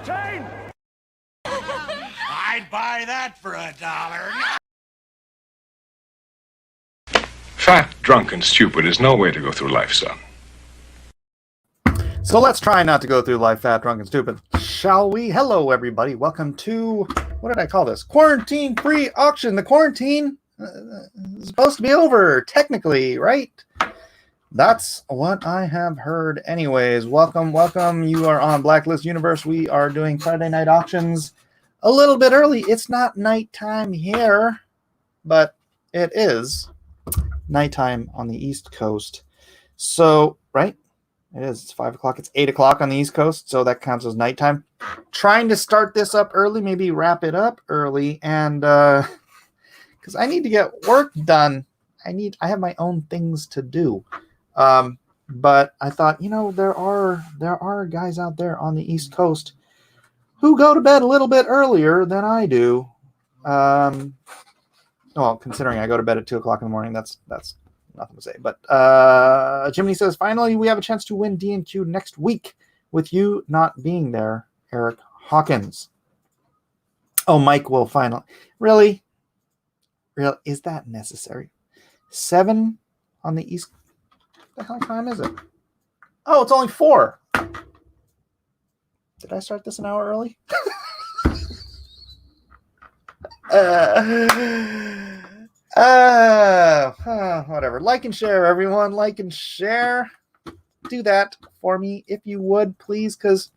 14! I'd buy that for $1. Fat, drunk, and stupid is no way to go through life, son. So let's try not to go through life fat, drunk, and stupid, shall we? Hello, everybody. Welcome to, what did I call this? Quarantine-free auction. The quarantine is supposed to be over, technically, right? That's what I have heard. Anyways, welcome. You are on Blacklist Universe. We are doing Friday night auctions a little bit early. It's not nighttime here, but it is nighttime on the East Coast. So, right? It is. It's 5 o'clock. It's 8 o'clock on the East Coast, so that counts as nighttime. Trying to start this up early, maybe wrap it up early, and because I need to get work done. I have my own things to do. But I thought, there are guys out there on the East Coast who go to bed a little bit earlier than I do. Well, considering I go to bed at 2 o'clock in the morning, that's nothing to say. But Jiminy says, finally, we have a chance to win D&Q next week with you not being there, Eric Hawkins. Oh, Mike will finally. Really? Is that necessary? 7 on the East. What the hell time is it? Oh, it's only 4. Did I start this an hour early? Whatever. Like and share, everyone. Like and share. Do that for me if you would, please, because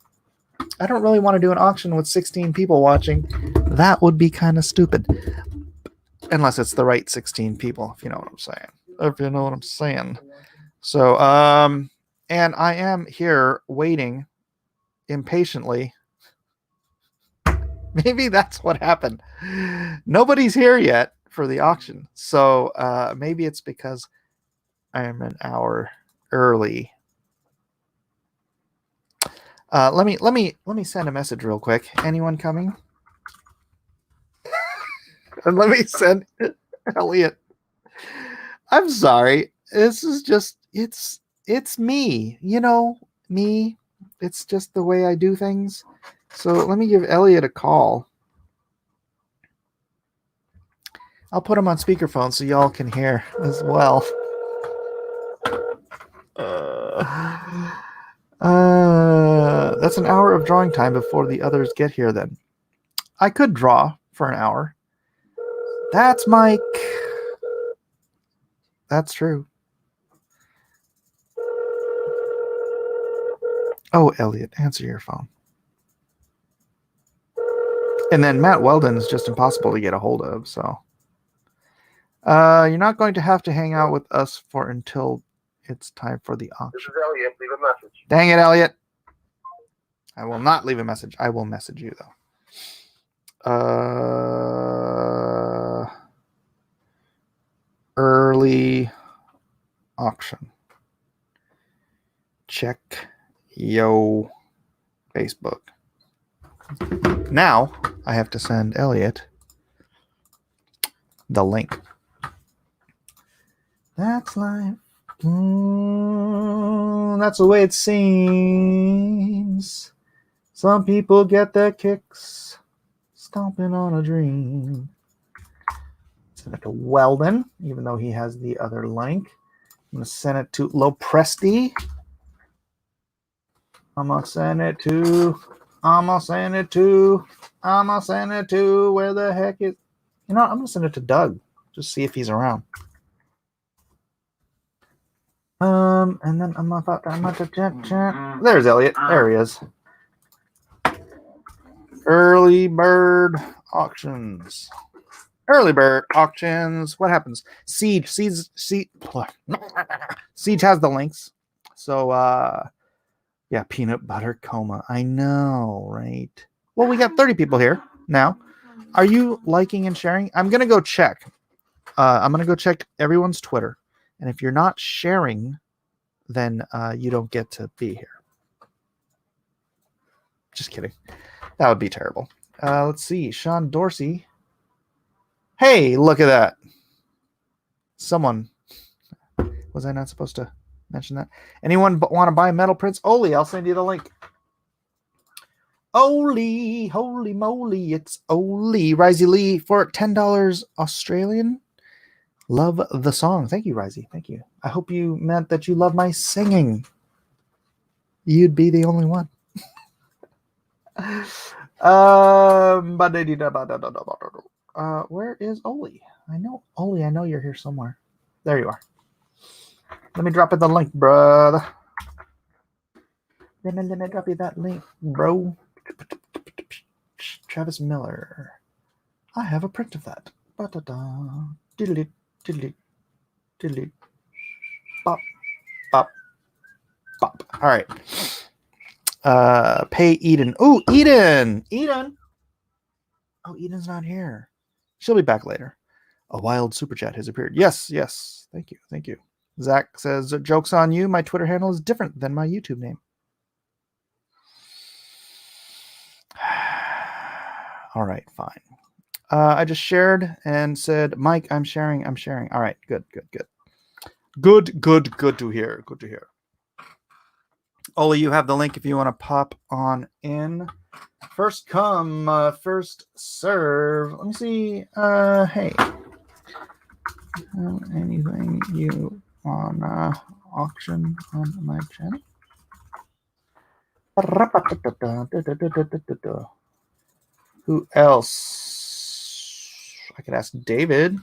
I don't really want to do an auction with 16 people watching. That would be kind of stupid. Unless it's the right 16 people, if you know what I'm saying. So, and I am here waiting impatiently. Maybe that's what happened. Nobody's here yet for the auction. So maybe it's because I am an hour early. Let me send a message real quick. Anyone coming? And let me send Elliot. I'm sorry. This is just it's me. Me. It's just the way I do things. So let me give Elliot a call. I'll put him on speakerphone so y'all can hear as well. That's an hour of drawing time before the others get here then. I could draw for an hour. That's Mike. That's true. Oh, Elliot, answer your phone. And then Matt Weldon is just impossible to get a hold of, so. You're not going to have to hang out with us until it's time for the auction. This is Elliot. Leave a message. Dang it, Elliot. I will not leave a message. I will message you, though. Early auction. Check yo Facebook. Now I have to send Elliot the link. That's life. That's the way it seems. Some people get their kicks stomping on a dream. Send it to Weldon, even though he has the other link. I'm going to send it to Lopresti. I'm going to send it to where the heck is... I'm going to send it to Doug. Just see if he's around. And then I'm about to chat. There's Elliot. There he is. Early bird auctions. What happens? Siege has the links. So, yeah, peanut butter coma. I know, right? Well, we got 30 people here now. Are you liking and sharing? I'm going to go check. I'm going to go check everyone's Twitter. And if you're not sharing, then you don't get to be here. Just kidding. That would be terrible. Let's see. Sean Dorsey. Hey, look at that. Someone. Was I not supposed to mention that? Anyone want to buy metal prints? Oly, I'll send you the link. Oly, holy moly, it's Oly. Risey Lee for $10 Australian. Love the song. Thank you, Risey. Thank you. I hope you meant that you love my singing. You'd be the only one. Where is Oly? I know Oly. I know you're here somewhere. There you are. Let me drop in the link, brother. Let me drop you that link, bro. Travis Miller. I have a print of that. Ba-da-da. Diddly, diddly, diddly. Bop, bop, bop. All right. Pay Eden. Oh, Eden. Eden. Oh, Eden's not here. She'll be back later. A wild super chat has appeared. Yes, yes. Thank you. Thank you. Zach says, joke's on you. My Twitter handle is different than my YouTube name. All right, fine. I just shared and said, Mike, I'm sharing. I'm sharing. All right, good, good, good. Good, good, good to hear. Good to hear. Oly, you have the link if you want to pop on in. First come, first serve. Let me see. Hey. Anything you want to auction on my channel? Who else? I could ask David.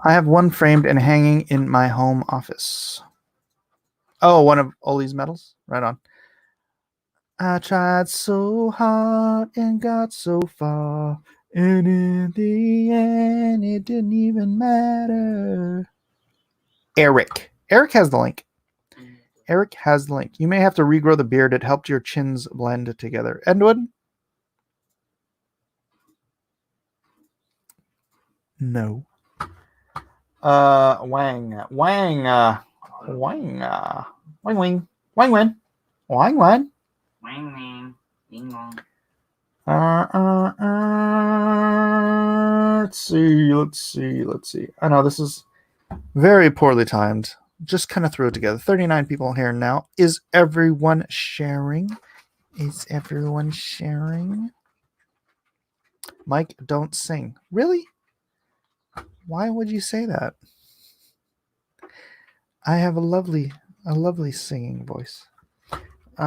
I have one framed and hanging in my home office. Oh, one of Oly's medals? Right on. I tried so hard and got so far, and in the end, it didn't even matter. Eric. Eric has the link. Eric has the link. You may have to regrow the beard. It helped your chins blend together. Edward? No. Wang. Wang. Wang. Wang wing. Wang win. Wang win. Wang wang. Ding dong. Let's see. I know this is very poorly timed. Just kind of threw it together. 39 people here now. Is everyone sharing? Is everyone sharing? Mike, don't sing. Really? Why would you say that? I have a lovely singing voice. All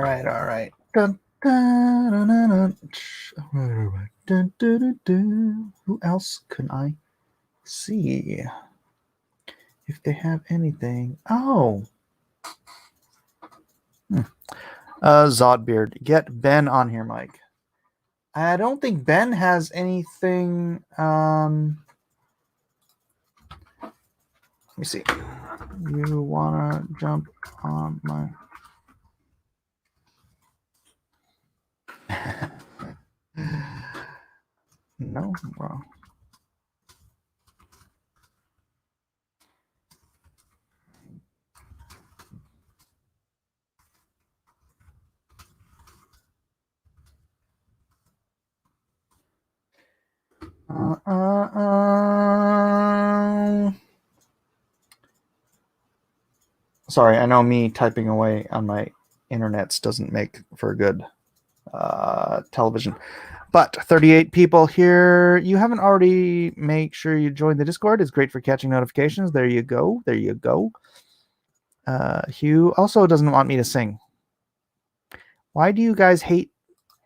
right. Dun, dun, dun, dun, dun. Dun. Who else can I see? If they have anything. Oh. Zodbeard. Get Ben on here, Mike. I don't think Ben has anything. Let me see. You wanna jump on my no, wrong. Sorry, I know me typing away on my internets doesn't make for good television. But 38 people here. You haven't already, make sure you join the Discord. It's great for catching notifications. There you go. There you go. Hugh also doesn't want me to sing. Why do you guys hate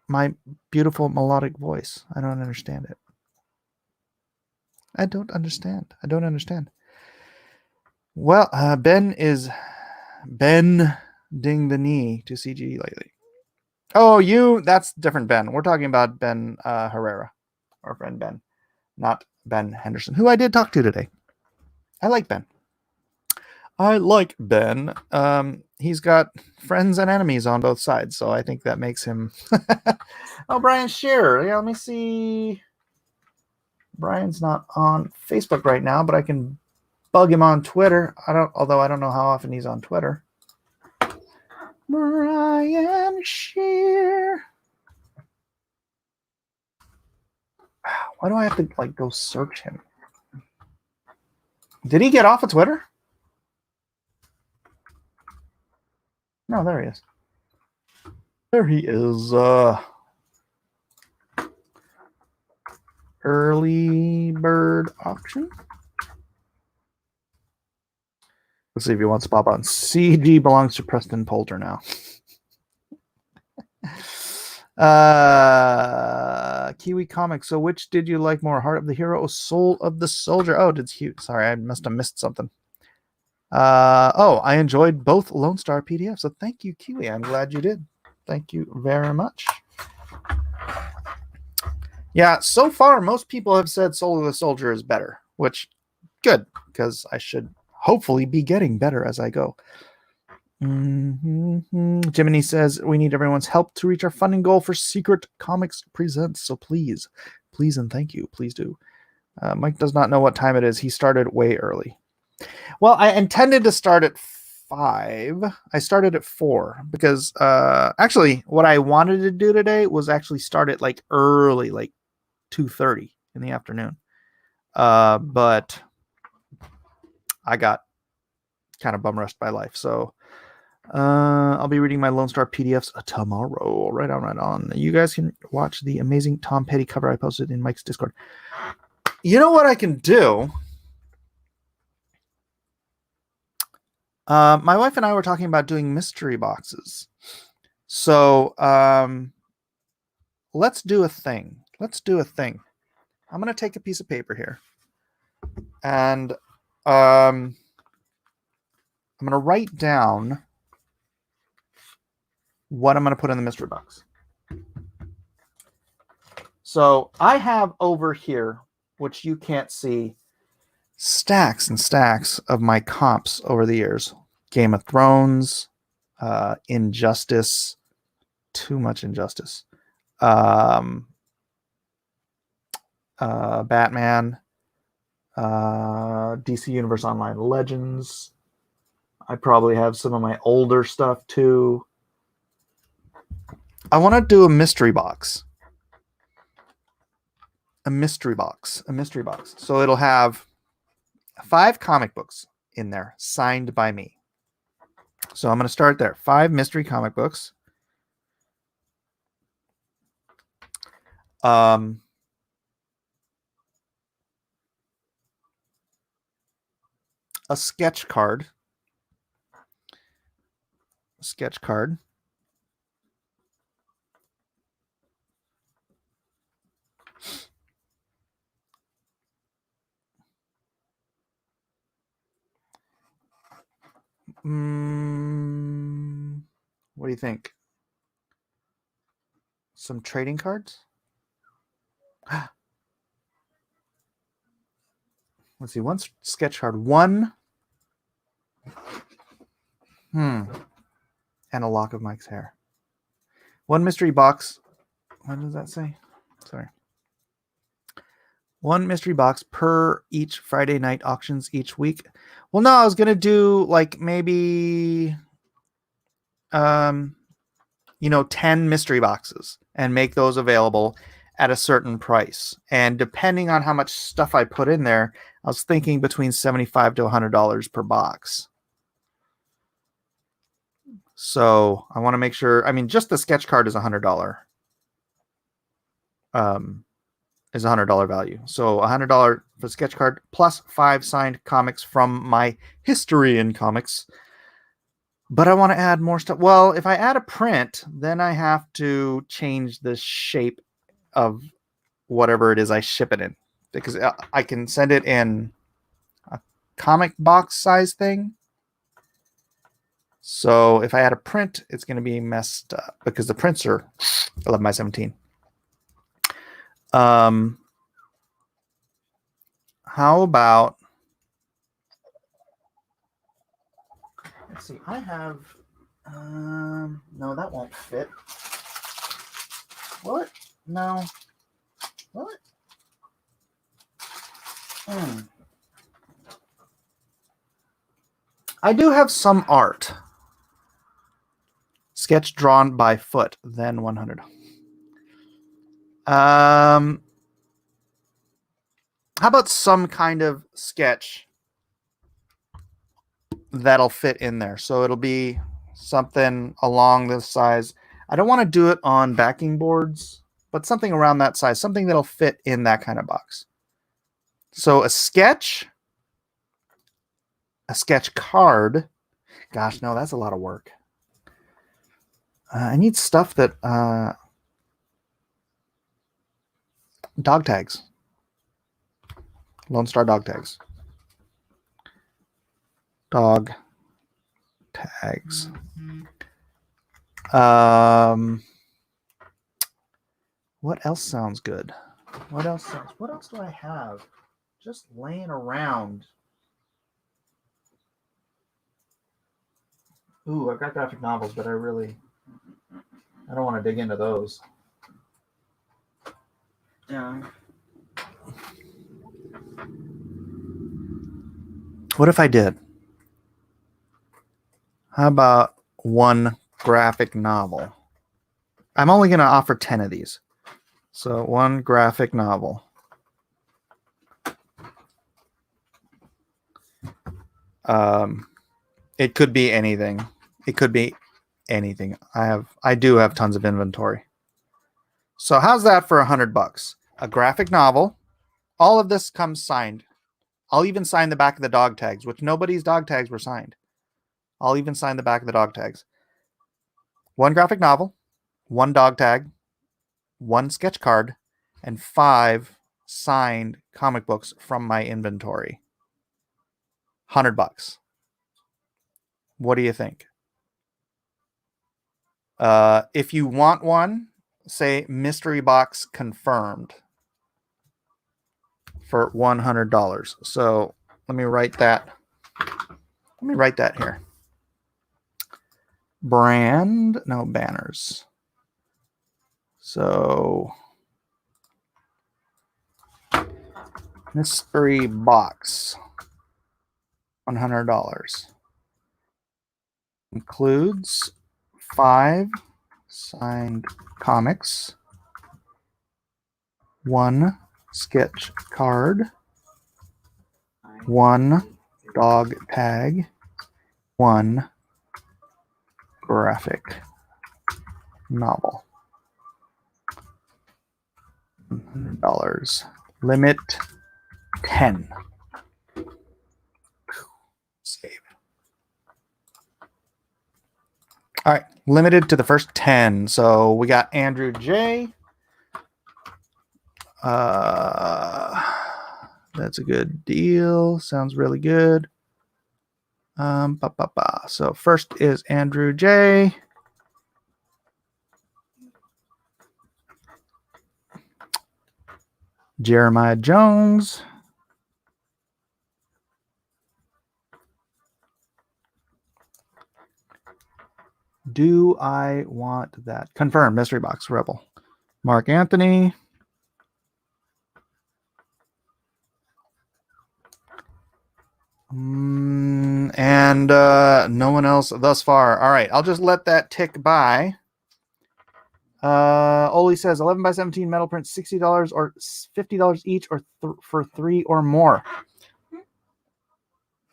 my beautiful melodic voice? I don't understand it. I don't understand. Well, Ben is bending the knee to CG lately. Oh, that's different Ben. We're talking about Ben Herrera, our friend Ben, not Ben Henderson, who I did talk to today. I like Ben. I like Ben. He's got friends and enemies on both sides, so I think that makes him. Oh, Brian Shearer. Yeah, let me see. Brian's not on Facebook right now, but I can bug him on Twitter. Although I don't know how often he's on Twitter. Brian Shearer. Why do I have to like go search him? Did he get off of Twitter? No, there he is. There he is. Early bird auction. Let's see if he wants to pop on. CG belongs to Preston Poulter now. Kiwi Comics. So which did you like more? Heart of the Hero or Soul of the Soldier? Oh, did you? Sorry, I must have missed something. I enjoyed both Lone Star PDFs. So thank you, Kiwi. I'm glad you did. Thank you very much. Yeah, so far, most people have said Soul of the Soldier is better, which good, because I should hopefully be getting better as I go. Jiminy says, we need everyone's help to reach our funding goal for Secret Comics Presents. So please and thank you. Please do. Mike does not know what time it is. He started way early. Well, I intended to start at 5. I started at 4 because actually what I wanted to do today was actually start at like early, like 2:30 in the afternoon. But I got kind of bum rushed by life. So I'll be reading my Lone Star PDFs tomorrow. Right on. You guys can watch the amazing Tom Petty cover I posted in Mike's Discord. You know what I can do? My wife and I were talking about doing mystery boxes. So let's do a thing. I'm going to take a piece of paper here. And I'm going to write down what I'm going to put in the mystery box. So I have over here, which you can't see, stacks and stacks of my comps over the years. Game of Thrones, Injustice, too much Injustice, Batman, DC Universe Online Legends. I probably have some of my older stuff too. I want to do a mystery box. A mystery box. So it'll have 5 comic books in there signed by me. So I'm going to start there. 5 mystery comic books. A sketch card. What do you think? Some trading cards? Let's see. One sketch card. One. And a lock of Mike's hair. One mystery box. What does that say? Sorry. One mystery box per each Friday night auctions each week. Well, no, I was going to do like maybe, 10 mystery boxes and make those available at a certain price. And depending on how much stuff I put in there, I was thinking between $75 to $100 per box. So I want to make sure, just the sketch card is $100. Is $100 value. So $100 for sketch card plus 5 signed comics from my history in comics. But I want to add more stuff. Well, if I add a print, then I have to change the shape of whatever it is I ship it in, because I can send it in a comic box size thing. So if I add a print, it's going to be messed up because the prints are 11 by 17. How about let's see. I have. No, that won't fit. Will it? No. Will it? I do have some art. Sketch drawn by foot, then 100. How about some kind of sketch that'll fit in there? So it'll be something along this size. I don't want to do it on backing boards, but something around that size, something that'll fit in that kind of box. So a sketch card. Gosh, no, that's a lot of work. I need stuff that dog tags. Lone Star dog tags. Dog tags. What else sounds good? What else do I have just laying around? Ooh, I've got graphic novels, but I don't want to dig into those. Yeah. What if I did? How about one graphic novel? I'm only going to offer 10 of these. So one graphic novel. It could be anything. It could be anything. I do have tons of inventory. So how's that for $100? A graphic novel. All of this comes signed. I'll even sign the back of the dog tags, which nobody's dog tags were signed. I'll even sign the back of the dog tags. One graphic novel, one dog tag, one sketch card, and 5 signed comic books from my inventory. $100. What do you think? If you want one, say mystery box confirmed for $100. So let me write that. Let me write that here. Banners. So mystery box, $100. Includes 5 signed comics, 1 sketch card, 1 dog tag, 1 graphic novel. $100. Limit 10. Save. All right, limited to the first 10. So we got Andrew J. That's a good deal. Sounds really good. So first is Andrew J. Jeremiah Jones. Do I want that? Confirm. Mystery box rebel. Mark Anthony. And no one else thus far. All right, I'll just let that tick by. Oly says 11 by 17 metal prints, $60 or $50 each, or for 3 or more.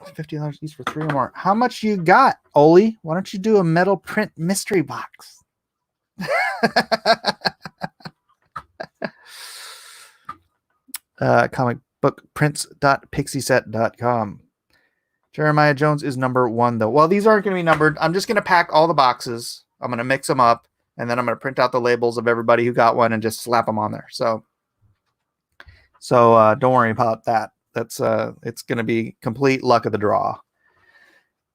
$50 each for 3 or more. How much you got, Oly? Why don't you do a metal print mystery box? Comicbookprints.pixieset.com. Jeremiah Jones is number 1, though. Well, these aren't going to be numbered. I'm just going to pack all the boxes. I'm going to mix them up, and then I'm going to print out the labels of everybody who got one and just slap them on there. So don't worry about that. That's it's going to be complete luck of the draw.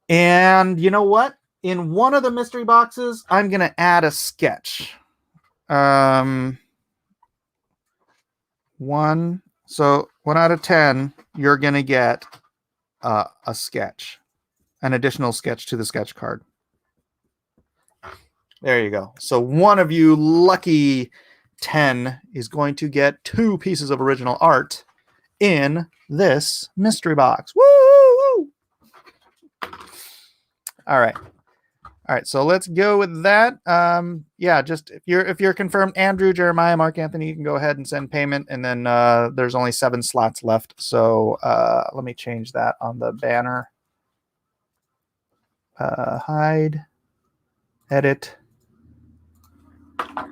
And you know what? In one of the mystery boxes, I'm going to add a sketch. 1. So 1 out of 10, you're going to get a sketch. an additional sketch to the sketch card. There you go. So one of you lucky 10 is going to get 2 pieces of original art in this mystery box. Woo! All right. All right, so let's go with that. Yeah, just if you're confirmed, Andrew, Jeremiah, Mark Anthony, you can go ahead and send payment, and then there's only 7 slots left. So let me change that on the banner. Hide, edit,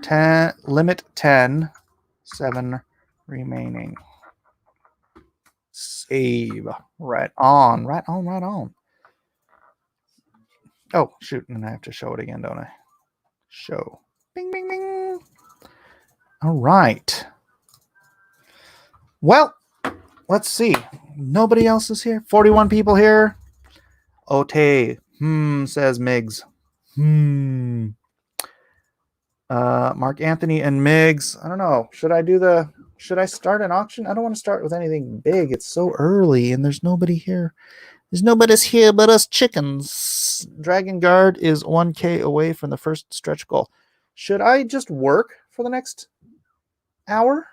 10, limit 10, 7 remaining. Save. Right on, right on, right on. Oh, shoot, and I have to show it again, don't I? Show. Bing, bing, bing. All right. Well, let's see. Nobody else is here. 41 people here. Ote. Says Miggs. Mark Anthony and Miggs. I don't know. Should I start an auction? I don't want to start with anything big. It's so early and there's nobody here. There's nobody's here but us chickens. Dragon Guard is 1K away from the first stretch goal. Should I just work for the next hour?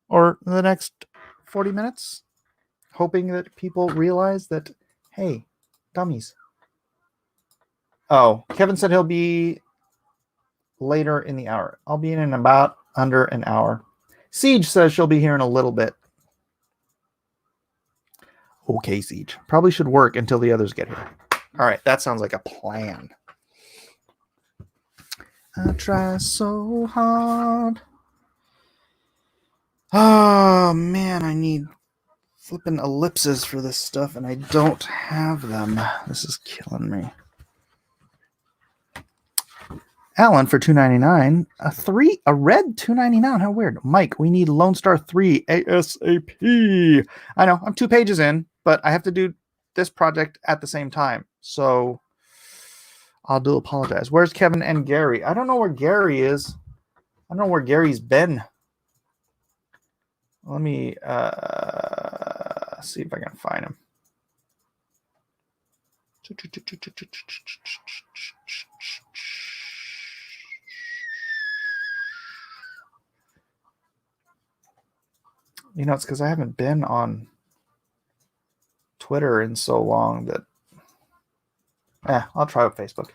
Or the next 40 minutes? Hoping that people realize that, hey, dummies. Oh, Kevin said he'll be later in the hour. I'll be in about under an hour. Siege says she'll be here in a little bit. Okay, Siege. Probably should work until the others get here. All right, that sounds like a plan. I try so hard. Oh, man, I need flipping ellipses for this stuff, and I don't have them. This is killing me. Alan for $2.99. A red $2.99. How weird. Mike, we need Lone Star 3 ASAP. I know, I'm 2 pages in, but I have to do this project at the same time. So I'll do apologize. Where's Kevin and Gary? I don't know where Gary is. I don't know where Gary's been. Let me see if I can find him. You know, it's because I haven't been on Twitter in so long that I'll try with Facebook.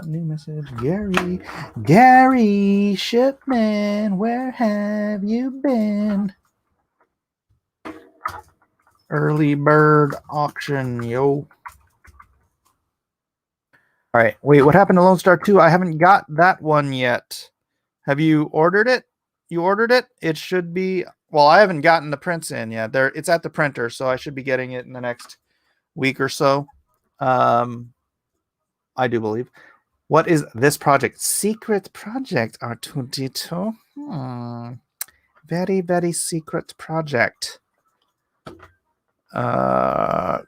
New message. Gary Shipman, where have you been? Early bird auction, yo. All right, wait, what happened to Lone Star 2? I haven't got that one yet. Have you ordered it? You ordered it? It should be, well, I haven't gotten the prints in yet. It's at the printer, so I should be getting it in the next week or so. I do believe. What is this project? Secret project, R22. Very, very secret project. Oh,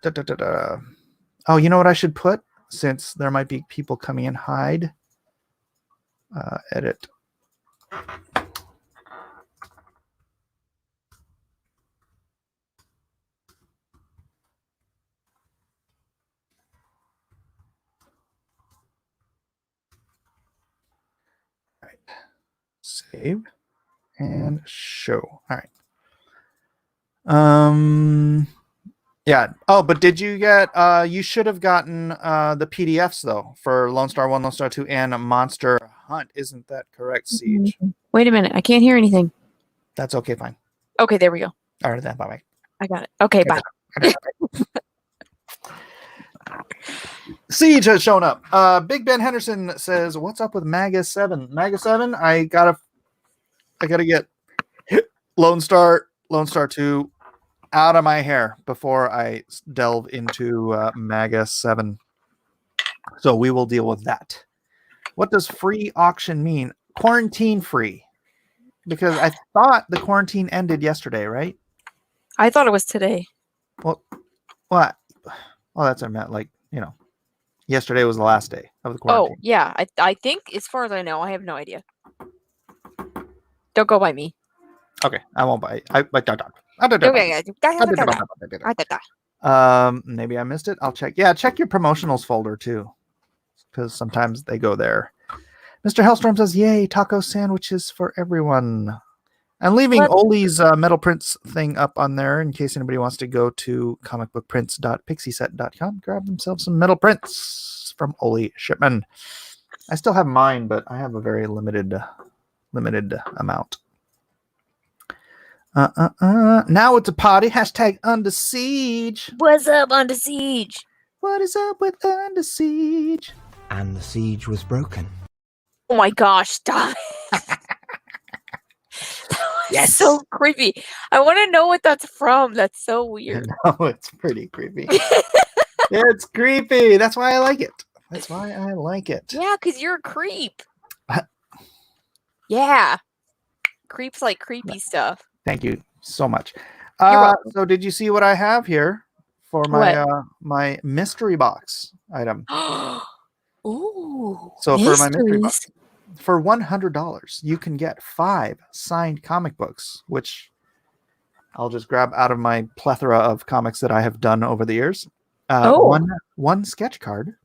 you know what I should put? Since there might be people coming in, hide. Edit. Save and show. All right. Yeah. Oh, but did you get you should have gotten the PDFs though for Lone Star 1, Lone Star 2, and Monster Hunt. Isn't that correct, Siege? Wait a minute. I can't hear anything. That's okay, fine. Okay, there we go. All right, then bye. I got it. Okay, bye. Siege has shown up. Big Ben Henderson says, "What's up with Maga 7? Maga 7, I gotta get Lone Star 2 out of my hair before I delve into Maga 7. So we will deal with that. What does free auction mean? Quarantine free. Because I thought the quarantine ended yesterday, right? I thought it was today. Well, what? Well, that's what I meant. Like, you know, yesterday was the last day of the quarantine. Oh, yeah. I think, as far as I know, I have no idea. Don't go by me. Okay, I won't buy. Maybe I missed it. I'll check. Yeah, check your promotionals folder too, because sometimes they go there. Mr. Hellstrom says, "Yay, taco sandwiches for everyone." I'm leaving What? Oly's metal prints thing up on there in case anybody wants to go to comicbookprints.pixieset.com, grab themselves some metal prints from Oly Shipman. I still have mine, but I have a very limited amount. Now it's a party. Hashtag Under Siege. What's up, Under Siege? What is up with Under Siege? And the siege was broken. Oh my gosh, stop. Yes. So creepy. I want to know what that's from. That's so weird. No, it's pretty creepy. It's creepy. That's why I like it. That's why I like it. Yeah, because you're a creep. Yeah. Creeps like creepy stuff. Thank you so much. You're welcome. So did you see what I have here for my my mystery box item? Ooh. So for my mystery box, mysteries. for $100, you can get 5 signed comic books, which I'll just grab out of my plethora of comics that I have done over the years. One sketch card,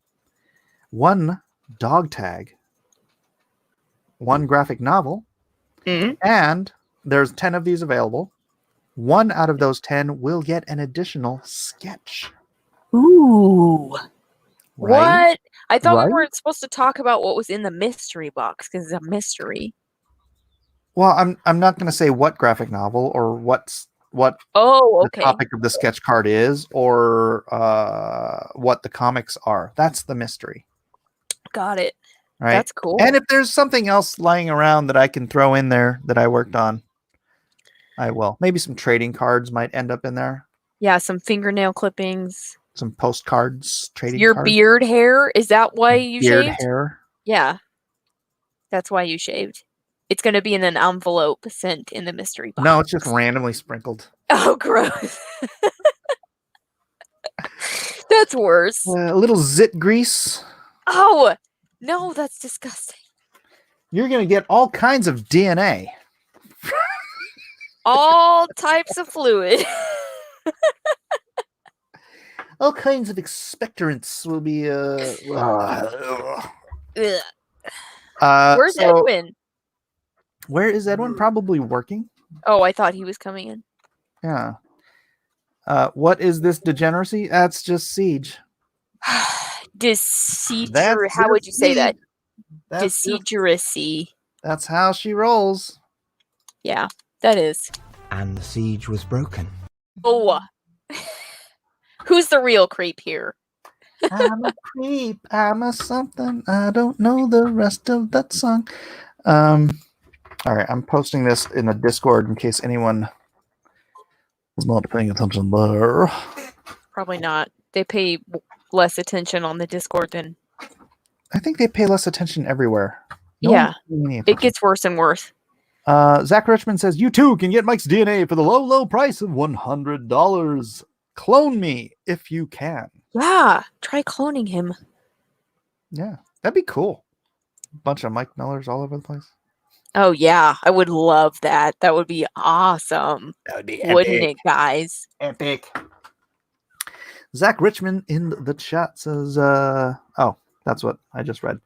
1 dog tag, 1 graphic novel, and there's 10 of these available. 1 out of those 10 will get an additional sketch. Ooh. Right? What? I thought Right? we weren't supposed to talk about what was in the mystery box because it's a mystery. Well, I'm not going to say what graphic novel or what Oh, the okay. topic of the sketch card is or what the comics are. That's the mystery. Got it. Right? That's cool. And if there's something else lying around that I can throw in there that I worked on, I will. Maybe some trading cards might end up in there. Yeah, some fingernail clippings. Some postcards, trading Your cards. beard hair, is that why you Beard shaved? hair. Yeah. That's why you shaved. It's going to be in an envelope sent in the mystery box. No, it's just randomly sprinkled. Oh, gross. That's worse. A little zit grease. Oh, no, that's disgusting. You're going to get all kinds of DNA. All types of fluid. All kinds of expectorants will be Ugh. Where's Edwin? Where is Edwin? Probably working. Oh, I thought he was coming in. Yeah. What is this degeneracy? That's just siege. Deceiger. How would you say that? Deceigeраcy. That's how she rolls. Yeah, that is. And the siege was broken. Oh. Who's the real creep here? I'm a creep. I'm a something. I don't know the rest of that song. All right, I'm posting this in the Discord in case anyone is not paying attention there. Probably not. They pay less attention on the Discord than. I think they pay less attention everywhere. Yeah, it gets worse and worse. Zach Richmond says, "You too can get Mike's DNA for the low, low price of $100. Clone me if you can." Yeah, try cloning him. Yeah, that'd be cool. Bunch of Mike Millers all over the place. Oh yeah, I would love that. That would be awesome. That would be wouldn't it, guys? Epic. Zach Richmond in the chat says, "Oh, that's what I just read."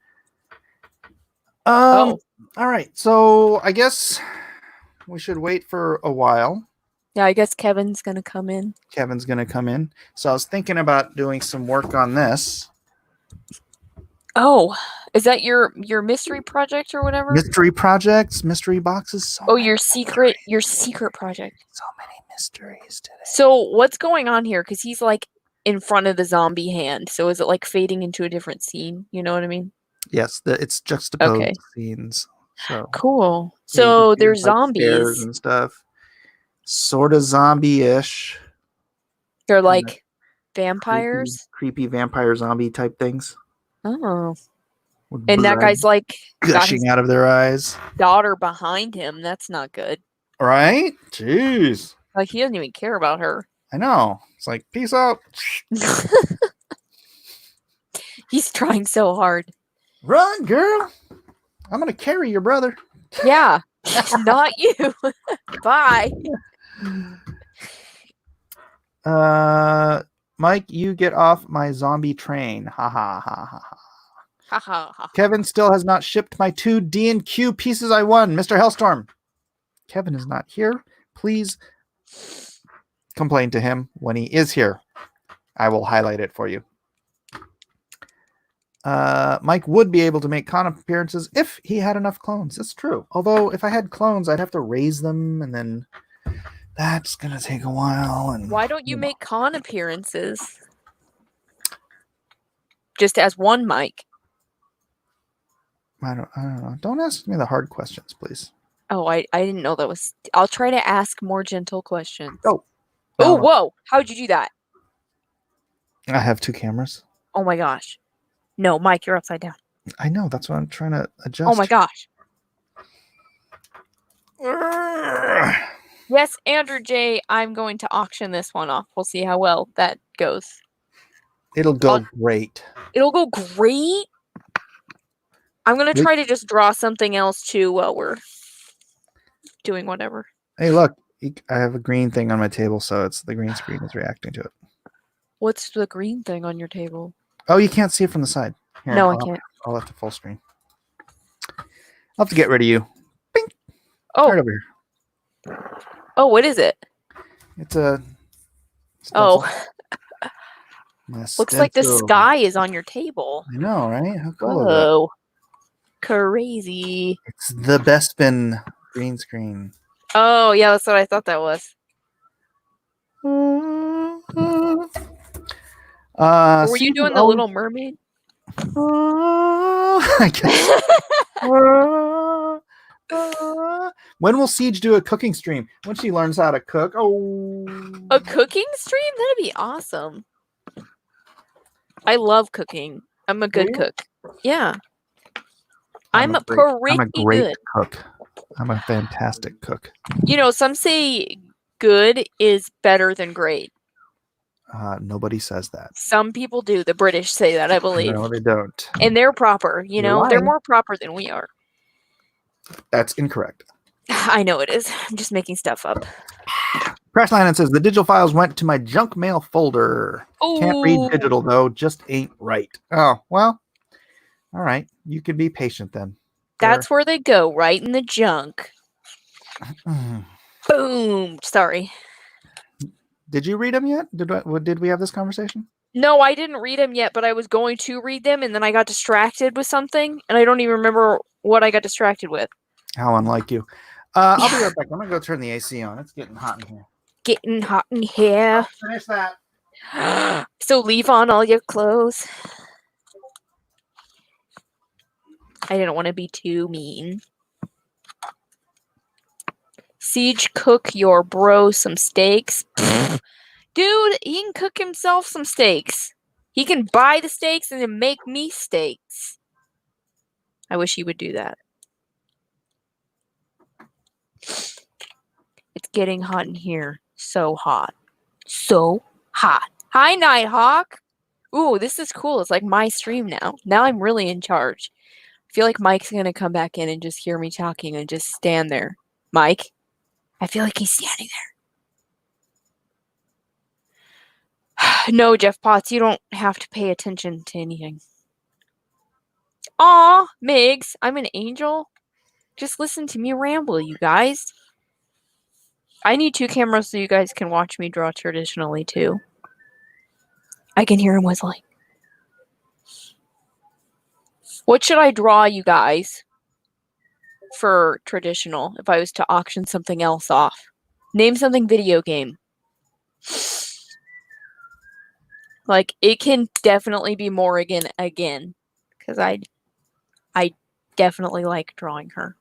All right, so I guess we should wait for a while. Yeah, I guess Kevin's gonna come in. Kevin's gonna come in. So I was thinking about doing some work on this. Oh, is that your mystery project or whatever? Mystery projects, mystery boxes. Your secret project. So many mysteries today. So what's going on here? Because he's like in front of the zombie hand. So is it like fading into a different scene? You know what I mean? Yes, it's juxtaposed scenes. So cool. So there's like zombies and stuff. Sort of zombie-ish. They're like vampires. Creepy vampire zombie type things. Oh. And that guy's like gushing out of their eyes. Daughter behind him. That's not good. Right? Jeez. Like he doesn't even care about her. I know. It's like, peace out. He's trying so hard. Run, girl. I'm gonna carry your brother. Yeah. Not you. Bye. Mike, you get off my zombie train. Ha ha ha ha ha. Ha ha ha. Kevin still has not shipped my 2 D&Q pieces I won. Mr. Hellstorm. Kevin is not here. Please complain to him when he is here. I will highlight it for you. Mike would be able to make con appearances if he had enough clones. That's true. Although if I had clones, I'd have to raise them, and then that's gonna take a while. And why don't you make con appearances? Just as one Mike. I don't know. Don't ask me the hard questions, please. Oh, I didn't know that was. I'll try to ask more gentle questions. Oh. Oh, whoa! How'd you do that? I have 2 cameras. Oh my gosh! No, Mike, you're upside down. I know. That's what I'm trying to adjust. Oh my gosh! Yes, Andrew J. I'm going to auction this one off. We'll see how well that goes. It'll go great. It'll go great. I'm gonna try to just draw something else too while we're doing whatever. Hey, look! I have a green thing on my table, so it's the green screen is reacting to it. What's the green thing on your table? Oh, you can't see it from the side. Here, No, I can't. I'll have to full screen. I'll have to get rid of you. Bing! Oh. Right over here. Oh, what is it? It's a... Oh. Yes, Looks like the sky is on your table. I know, right? How cool is that? Whoa. Crazy. It's the Bespin green screen. Oh, yeah, that's what I thought that was. Were you doing the Little Mermaid? I guess. When will Siege do a cooking stream? When she learns how to cook. Oh. A cooking stream? That'd be awesome. I love cooking. I'm a good cook. Yeah. I'm a great good cook. I'm a fantastic cook. You know, some say good is better than great. Nobody says that. Some people do. The British say that, I believe. No, they don't. And they're proper. You know, they're more proper than we are. That's incorrect. I know it is. I'm just making stuff up. Crashline says the digital files went to my junk mail folder. Ooh. Can't read digital though. Just ain't right. Oh, well. All right. You can be patient then. That's where they go, right in the junk. Boom. Sorry. Did you read them yet? Did we have this conversation? No, I didn't read them yet, but I was going to read them, and then I got distracted with something, and I don't even remember what I got distracted with. How unlike you. I'll be right back. I'm going to go turn the AC on. It's getting hot in here. Getting hot in here. Finish that. So leave on all your clothes. I didn't want to be too mean. Siege, cook your bro some steaks. Dude, he can cook himself some steaks. He can buy the steaks and then make me steaks. I wish he would do that. It's getting hot in here. So hot. So hot. Hi, Nighthawk. Ooh, this is cool. It's like my stream now. Now I'm really in charge. I feel like Mike's going to come back in and just hear me talking and just stand there. Mike? I feel like he's standing there. No, Jeff Potts, you don't have to pay attention to anything. Aw, Migs, I'm an angel. Just listen to me ramble, you guys. I need 2 cameras so you guys can watch me draw traditionally, too. I can hear him whistling. What should I draw, you guys, for traditional if I was to auction something else off? Name something video game. Like, it can definitely be Morrigan again. Because I definitely like drawing her.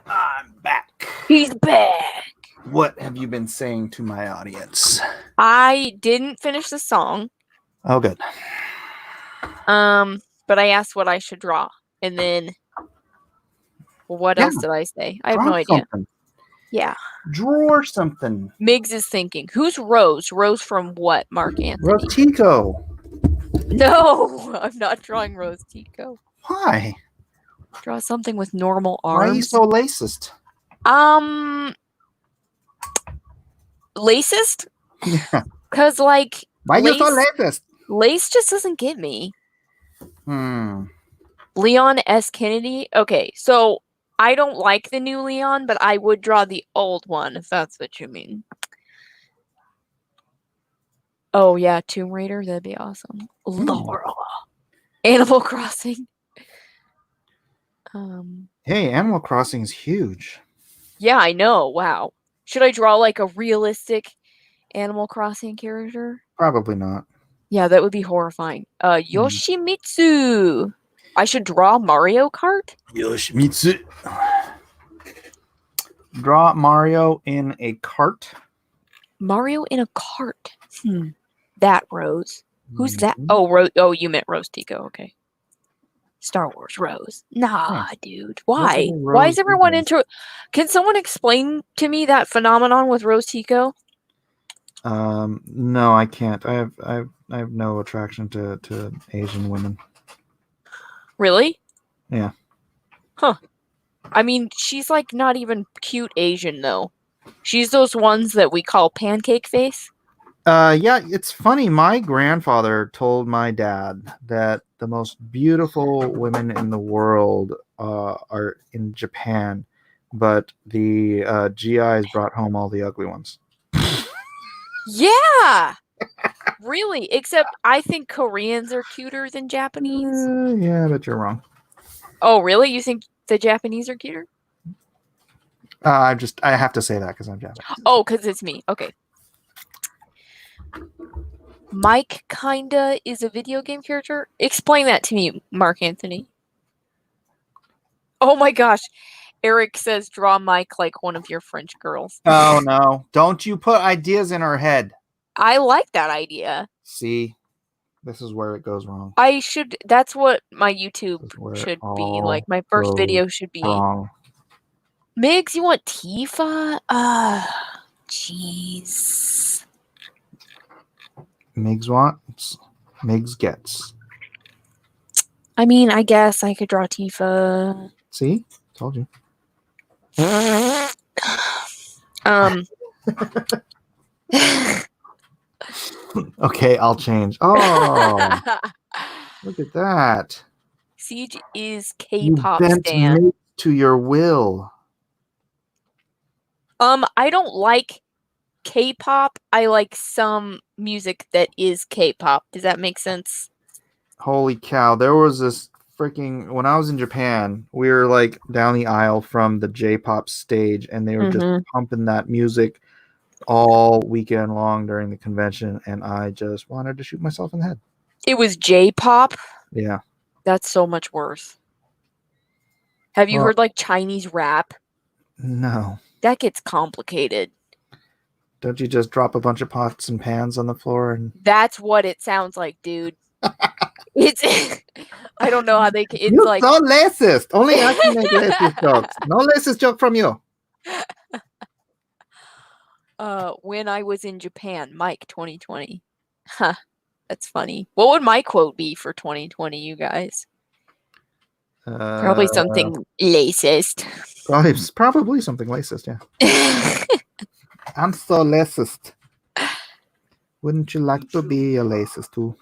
I'm back. He's back. What have you been saying to my audience? I didn't finish the song. Oh, good. But I asked what I should draw. And then, what else did I say? I have no idea. Something. Yeah. Draw something. Migs is thinking. Who's Rose? Rose from what, Mark Anthony? Rose Tico. No, I'm not drawing Rose Tico. Why? Draw something with normal Why are you arms. so racist? Lacist? Yeah. Because, like, Why are you so lace, racist? lace just doesn't get me. Hmm. Leon S. Kennedy? Okay, so I don't like the new Leon, but I would draw the old one, if that's what you mean. Oh, yeah, Tomb Raider? That'd be awesome. Laura. Animal Crossing. Hey, Animal Crossing is huge. Yeah, I know. Wow. Should I draw, like, a realistic Animal Crossing character? Probably not. Yeah, that would be horrifying. Yoshimitsu. I should draw Mario Kart? Yoshimitsu. Draw Mario in a cart. Mario in a cart. That Rose. Who's that? Mhm. Oh, Rose. Oh, you meant Rose Tico. Okay. Star Wars Rose. Nah, Huh. dude. What Why? little Why Rose is everyone Tico? into? Can someone explain to me that phenomenon with Rose Tico? No, I can't. I have no attraction to Asian women. Really? Yeah. Huh. I mean, she's like not even cute Asian though. She's those ones that we call pancake face. Yeah, it's funny. My grandfather told my dad that the most beautiful women in the world are in Japan, but the GIs brought home all the ugly ones. Yeah. Really? Except I think Koreans are cuter than Japanese. Yeah, but you're wrong. Oh, really? You think the Japanese are cuter? I have to say that because I'm Japanese. Oh, because it's me. Okay. Mike kinda is a video game character? Explain that to me, Mark Anthony. Oh my gosh. Eric says draw Mike like one of your French girls. Oh no! Don't you put ideas in our head. I like that idea. See, this is where it goes wrong. I should. That's what my YouTube This is where it should be. all Like my first goes video should be. wrong. Migs, you want Tifa? Jeez. Migs wants, Migs gets. I mean, I guess I could draw Tifa. See, told you. Okay, I'll change. Oh, look at that. Siege is You K-pop bent stan. me to your will. I don't like K-pop. I like some music that is K-pop. Does that make sense? Holy cow! There was this freaking. When I was in Japan, we were like down the aisle from the J-pop stage, and they were just pumping that music all weekend long during the convention, and I just wanted to shoot myself in the head. It was J-pop? Yeah. That's so much worse. Have you Well, heard like Chinese rap? No. That gets complicated. Don't you just drop a bunch of pots and pans on the floor and That's what it sounds like, dude. It's I don't know how they can. It's You're like so racist. Only I can make racist jokes. No racist joke from you. when I was in Japan, Mike 2020. Huh. That's funny. What would my quote be for 2020, you guys? Probably something racist. Probably something racist, yeah. I'm so racist. Wouldn't you like to be a racist too?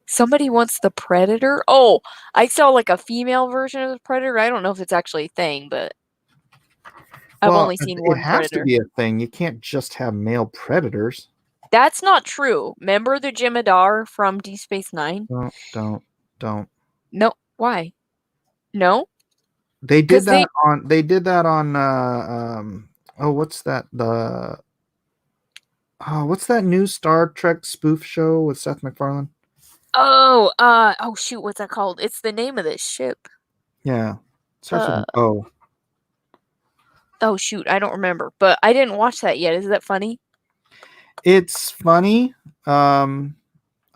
Somebody wants the Predator. Oh, I saw like a female version of the Predator. I don't know if it's actually a thing, but I've only seen one It has Predator. to be a thing. You can't just have male predators. That's not true. Remember the Jemadar from Deep Space Nine? Don't. No. Why? No? They did 'Cause they- that on what's that? What's that new Star Trek spoof show with Seth MacFarlane? Oh shoot, what's that called? It's the name of this ship. Yeah. It starts with an O. Oh shoot, I don't remember. But I didn't watch that yet. Is that funny? It's funny. I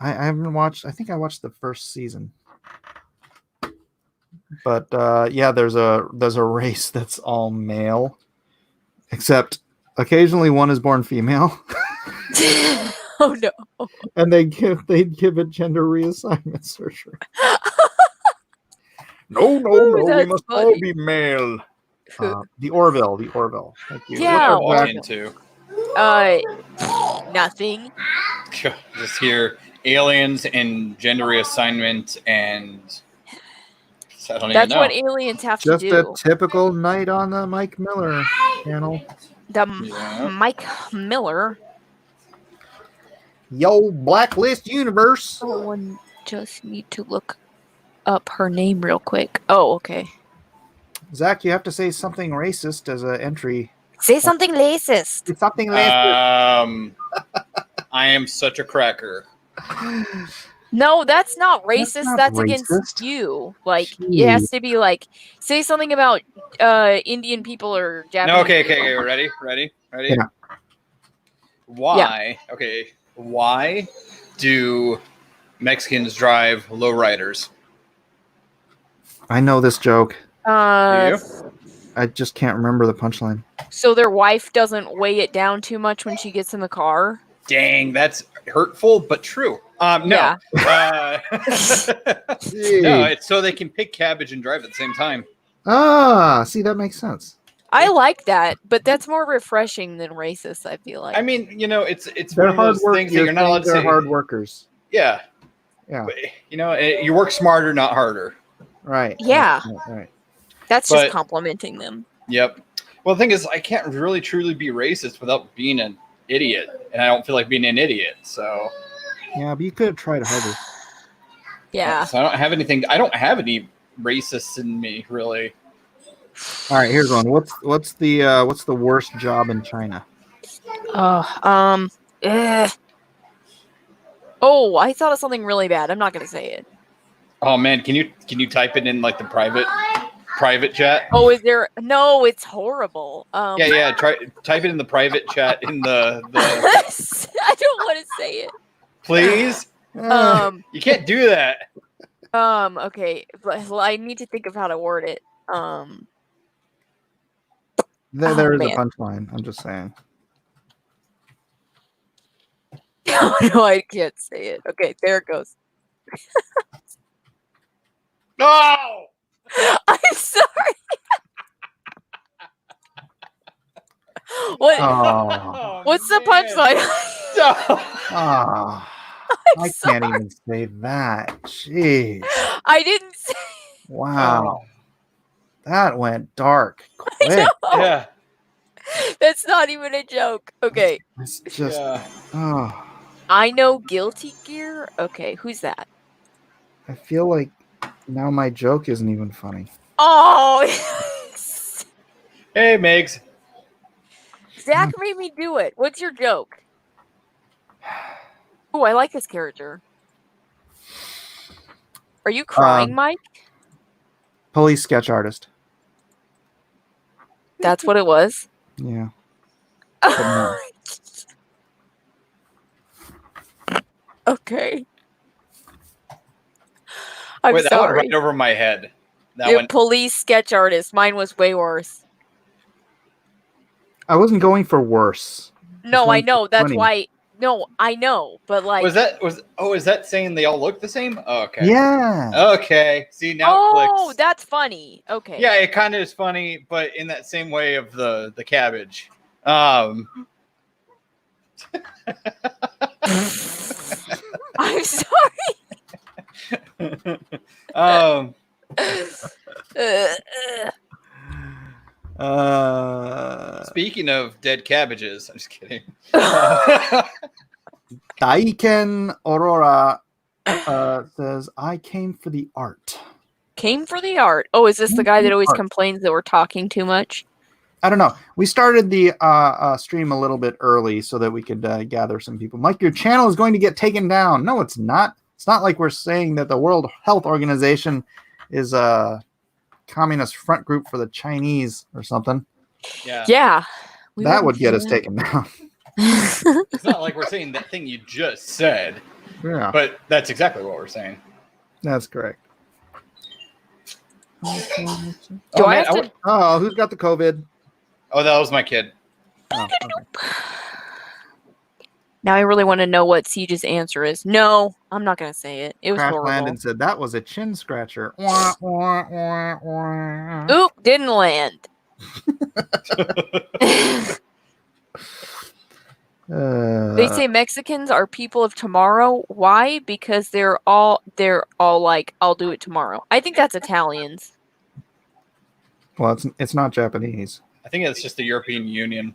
haven't watched. I think I watched the first season. But yeah, there's a race that's all male, except occasionally one is born female. Oh no. And they give it gender reassignment surgery. No, no, Ooh, no. We that's must all funny. be male. The Orville. Thank you. Yeah. What's Walk up, Zach? into Nothing. just here aliens and gender reassignment and I don't even That's know. what aliens have to Just a do. typical night on the Mike Miller channel. The Yeah. Mike Miller. Yo, Blacklist Universe. Someone just need to look up her name real quick. Oh, okay. Zach, you have to say something racist as an entry. Say something racist. It's something racist. I am such a cracker. No, that's not racist. not That's racist. against you. Like it has to be like say something about Indian people or Japanese. No, okay, people. ready. Yeah. Why? Okay, why do Mexicans drive lowriders? I know this joke. Do you? I just can't remember the punchline. So their wife doesn't weigh it down too much when she gets in the car. Dang, that's hurtful, but true. No. Yeah. No, it's so they can pick cabbage and drive at the same time. Ah, see, that makes sense. I like that, but that's more refreshing than racist. I feel like. I mean, it's They're one of hard those work. things that you're not allowed to They're say. hard workers. Yeah. Yeah. But, you work smarter, not harder. Right. Yeah. Right. That's but- just complimenting them. Yep. Well, the thing is, I can't really truly be racist without being an idiot, and I don't feel like being an idiot. So Yeah, but you could have tried harder. Yeah. So I don't have anything. I don't have any racists in me, really. All right, here's one. What's the worst job in China? Oh, I thought of something really bad. I'm not gonna say it. Oh man, can you type it in like the private chat? Oh, is there? No, it's horrible. Yeah. Type it in the private chat in the I don't want to say it. please. You can't do that. Okay. Well, I need to think of how to word it. There is a man. punchline. I'm just saying. No, I can't say it. Okay, there it goes. No. I'm sorry. What? Oh, What's the man. punchline? No. oh I can't even say that. Jeez. I didn't say. Wow. That went dark quick. No, Yeah. that's not even a joke. Okay, It's just Yeah. oh, I know Guilty Gear. Okay, who's that? I feel like now my joke isn't even funny. Oh, Hey, Megs. Zach made me do it. What's your joke? Oh, I like this character. Are you crying, Mike? Police sketch artist. That's what it was. Yeah. Okay. I'm Wait, that went sorry. right over my head. That Your one. police sketch artist. Mine was way worse. I wasn't going for worse. No, I know. That's funny. why. No, I know. But like. Is that saying they all look the same? Oh, okay. Yeah. Okay. See, now it Oh, clicks. that's funny. Okay. Yeah, it kind of is funny, but in that same way of the cabbage. I'm sorry. Speaking of dead cabbages, I'm just kidding. Daiken Aurora says, I came for the art. Came for the art. Oh, is this the guy that always complains that we're talking too much? I don't know. We started the stream a little bit early so that we could gather some people. Mike, your channel is going to get taken down. No, it's not. It's not like we're saying that the World Health Organization is a communist front group for the Chinese or something. Yeah. Yeah. That would get us taken down. It's not like we're saying that thing you just said, Yeah, but that's exactly what we're saying. that's correct. Do Oh, I man, have to? Oh, who's got the COVID? Oh, that was my kid. Oh, okay. Now I really want to know what Siege's answer is. No, I'm not gonna say it. It was Crash horrible. landed and said that was a chin scratcher. Wah, wah, wah, wah. Oop, didn't land. They say Mexicans are people of tomorrow. Why? Because they're all like, I'll do it tomorrow. I think that's Italians. Well, it's not Japanese. I think it's just the European Union.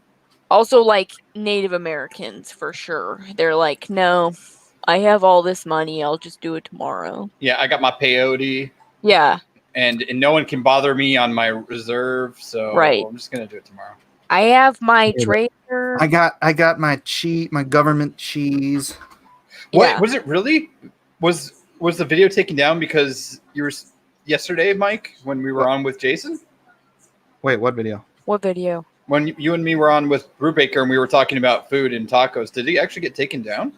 Also, like Native Americans for sure. They're like, no, I have all this money. I'll just do it tomorrow. Yeah, I got my peyote. Yeah. And no one can bother me on my reserve, so Right. I'm just gonna do it tomorrow. I have my trader. I got my my government cheese. What Yeah. was it really? Was the video taken down because you were yesterday, Mike, when we were on with Jason? Wait, what video? What video? When you and me were on with Brubaker and we were talking about food and tacos, did he actually get taken down?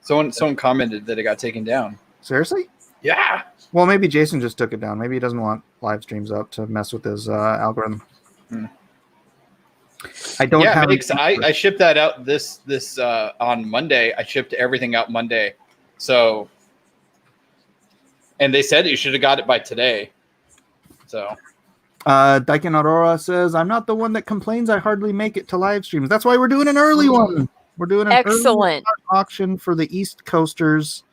Someone commented that it got taken down. Seriously? Yeah. Well, maybe Jason just took it down. Maybe he doesn't want live streams up to mess with his algorithm. I don't have. I shipped that out this on Monday. I shipped everything out Monday, so. And they said you should have got it by today. So. Daikin Aurora says, I'm not the one that complains I hardly make it to live streams. That's why we're doing an early one. We're doing an Excellent early auction for the East Coasters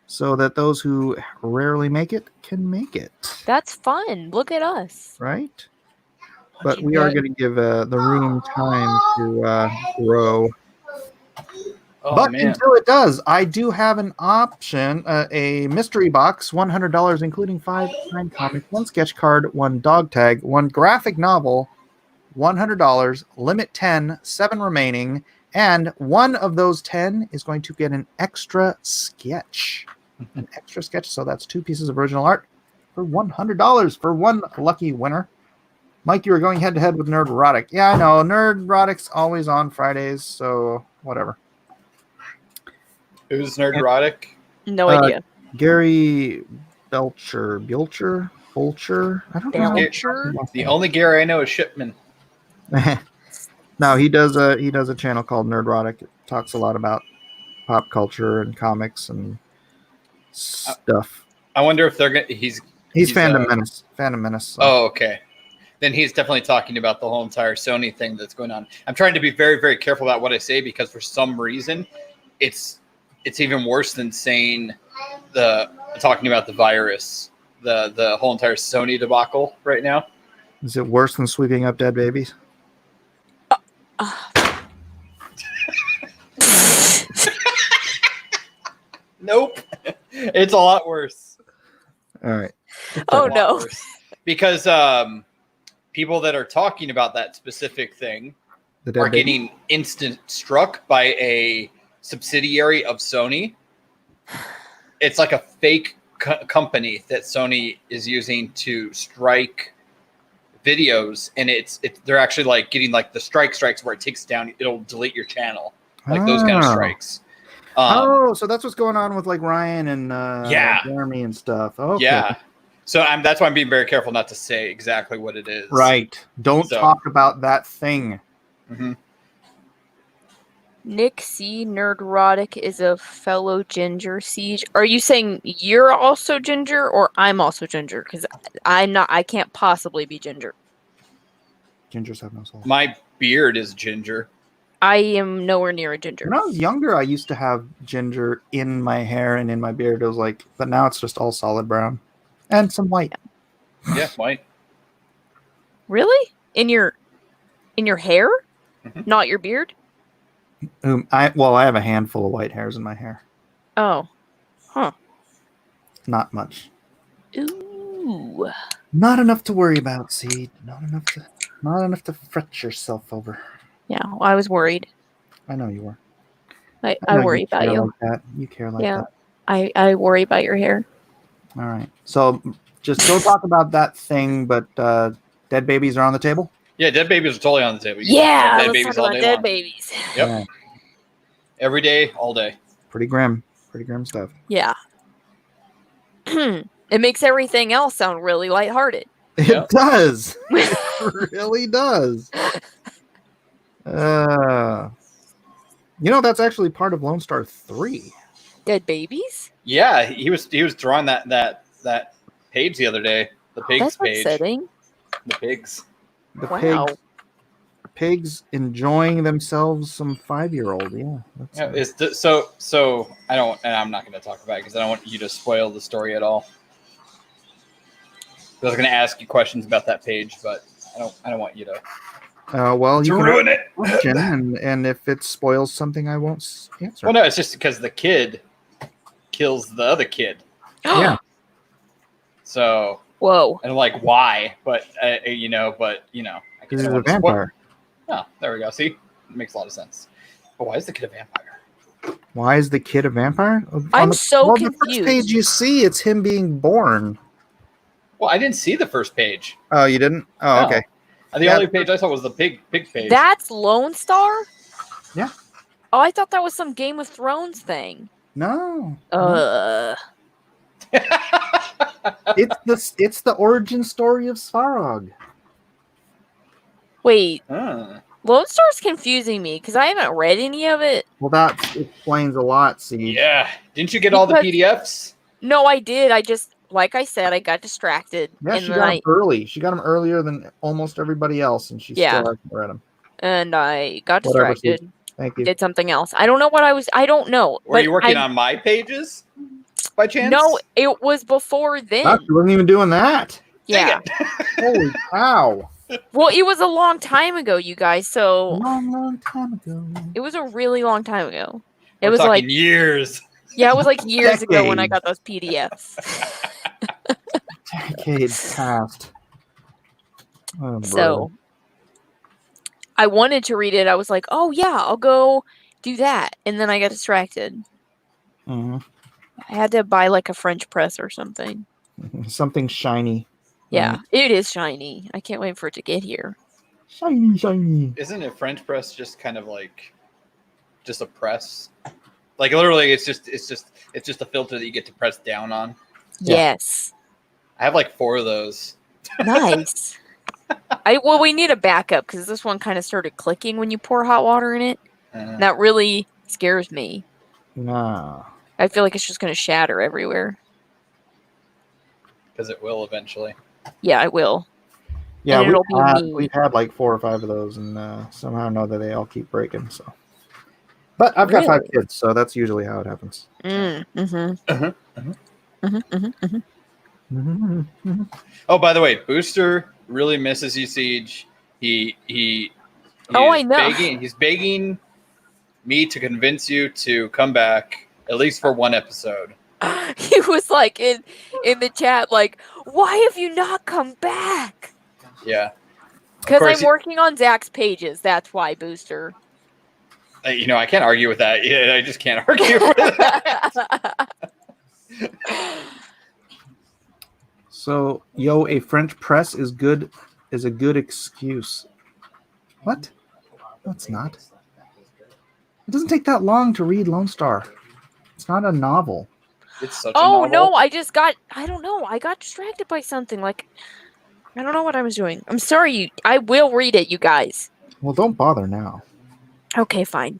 so that those who rarely make it can make it. That's fun. Look at us. Right? But we are going to give the room time to grow. Oh, But man. until it does, I do have an option, a mystery box, $100, including 5 signed comics, 1 sketch card, 1 dog tag, 1 graphic novel, $100, limit 10, 7 remaining, and one of those 10 is going to get an extra sketch. An extra sketch, so that's 2 pieces of original art for $100 for one lucky winner. Mike, you were going head-to-head with Nerd Erotic. Yeah, I know. Nerd Erotic's always on Fridays, so whatever. Who's Nerd Erotic? No idea. Gary Belcher. I don't know. Belcher? The only Gary I know is Shipman. No, he does a channel called Nerd Erotic. It talks a lot about pop culture and comics and stuff. I wonder if they're gonna. He's Phantom Menace. Phantom Menace. So. Oh, okay. Then he's definitely talking about the whole entire Sony thing that's going on. I'm trying to be very, very careful about what I say because for some reason, it's even worse than saying talking about the virus, the whole entire Sony debacle right now. Is it worse than sweeping up dead babies? Nope. It's a lot worse. All right. Oh no. Because people that are talking about that specific thing The dead are baby? getting instant struck by a subsidiary of Sony. It's like a fake company that Sony is using to strike videos, and they're actually like getting like the strikes where it takes down, it'll delete your channel, like those kind of strikes. So that's what's going on with like Ryan and Jeremy and stuff. Okay. Yeah. So that's why I'm being very careful not to say exactly what it is. Right. Don't talk about that thing. Mm-hmm. Nick C. Nerd Erotic is a fellow ginger. Siege. Are you saying you're also ginger or I'm also ginger? Because I'm not. I can't possibly be ginger. Gingers have no soul. My beard is ginger. I am nowhere near a ginger. When I was younger, I used to have ginger in my hair and in my beard. It was like, but now it's just all solid brown and some white. Yeah, white. Really? In your hair? Mm-hmm. Not your beard? I have a handful of white hairs in my hair. Oh. Huh. Not much. Ooh. Not enough to worry about, Seed. Not enough to fret yourself over. Yeah, well, I was worried. I know you were. I know worry about care you. Like that. You care like Yeah. that. I worry about your hair. All right. So just go talk about that thing, but dead babies are on the table? Yeah, dead babies are totally on the table. You Yeah, can have let's talk about dead babies. Yep. Yeah. Every day, all day. Pretty grim stuff. Yeah. It makes everything else sound really lighthearted. It does. It really does. That's actually part of Lone Star 3. Dead babies? Yeah, he was drawing that page the other day. The pigs That's page. upsetting. The pigs. The Wow. pigs enjoying themselves. Some 5-year-old. Yeah. That's So I don't, and I'm not going to talk about it because I don't want you to spoil the story at all. I was going to ask you questions about that page, but I don't want you to. Well, you can ruin it. question, and if it spoils something, I won't answer. Well, no, it's just because the kid kills the other kid. Yeah. So. Whoa. And like why? But I Because he's don't a want to vampire. Oh, there we go. See, it makes a lot of sense. But why is the kid a vampire? Why is the kid a vampire? I'm so The first confused. page you see, it's him being born. Well, I didn't see the first page. Oh, you didn't? Oh, No. okay. The only page I saw was the pig page. That's Lone Star? Yeah. Oh, I thought that was some Game of Thrones thing. No. It's the origin story of Svarog. Wait, Ah. Lone Star's confusing me because I haven't read any of it. Well, that explains a lot, see. Yeah. Didn't you get all the PDFs? No, I did. I just, like I said, I got distracted. Yeah, and she then got him early. She got him earlier than almost everybody else, and she still hasn't read him. And I got Whatever, distracted. Thank you. Did something else. I don't know what I don't know. Were you working on my pages by chance? No, it was before then. Wow, she wasn't even doing that. Yeah. Holy cow. Well, it was a long time ago, you guys. So Long time ago. it was a really long time ago. It We're was talking like years. Yeah, it was like years ago when I Decades. got those PDFs. Decades past. Oh, So I wanted to read it. I was like, oh yeah, I'll go do that. And then I got distracted. Mhm. I had to buy like a French press or something. Something shiny. Yeah, it is shiny. I can't wait for it to get here. Shiny. Isn't a French press just kind of like just a press? Like literally, it's just a filter that you get to press down on. Yeah. Yes. I have like 4 of those. Nice. We need a backup because this one kind of started clicking when you pour hot water in it. That really scares me. Nah. I feel like it's just going to shatter everywhere. Because it will eventually. Yeah, it will. Yeah, And it'll be me. we've had like 4 or 5 of those, and somehow know that they all keep breaking. So, but I've got 5 kids, so that's usually how it happens. Oh, by the way, Booster really misses you, Siege. I know. He's begging me to convince you to come back at least for 1 episode. He was like in the chat, like, why have you not come back? Yeah. Because I'm working on Zach's pages. That's why, Booster. I can't argue with that. Yeah, I just can't argue with that. So, a French press is a good excuse. What? No, it's not. It doesn't take that long to read Lone Star. It's not a novel. It's such a novel. No, I don't know. I got distracted by something. Like, I don't know what I was doing. I'm sorry. I will read it, you guys. Well, don't bother now. Okay, fine.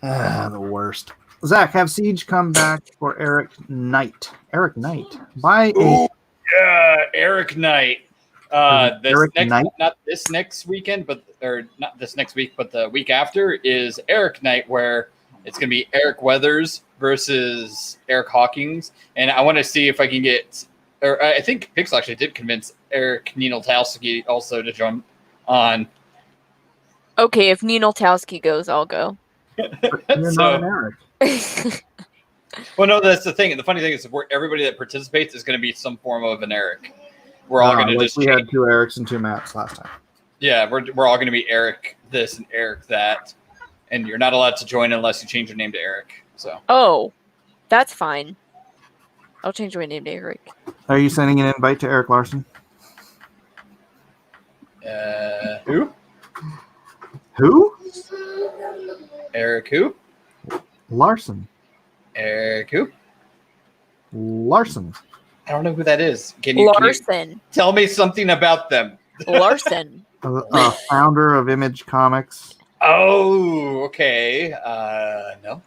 The worst. Zach, have Siege come back for Eric Knight. Eric Knight. Yeah, Eric Knight. Eric Knight? Not this next weekend, but not this next week, but the week after is Eric Knight, where it's going to be Eric Weathers versus Eric Hawkins, and I want to see if I can get. Or I think Pixel actually did convince Eric Nienoltowski also to join on. Okay, if Nienoltowski goes, I'll go. You're not an Eric. Well, no, that's the thing. The funny thing is, everybody that participates is going to be some form of an Eric. We're all going to just. We had 2 Erics and 2 Matts last time. Yeah, we're all going to be Eric this and Eric that, and you're not allowed to join unless you change your name to Eric. So. Oh, that's fine. I'll change my name to Eric. Are you sending an invite to Eric Larson? Who? Who? Eric who? Larson. Eric who? Larson. I don't know who that is. Can Larson. tell me something about them? Larson. Founder of Image Comics. Oh, okay. No.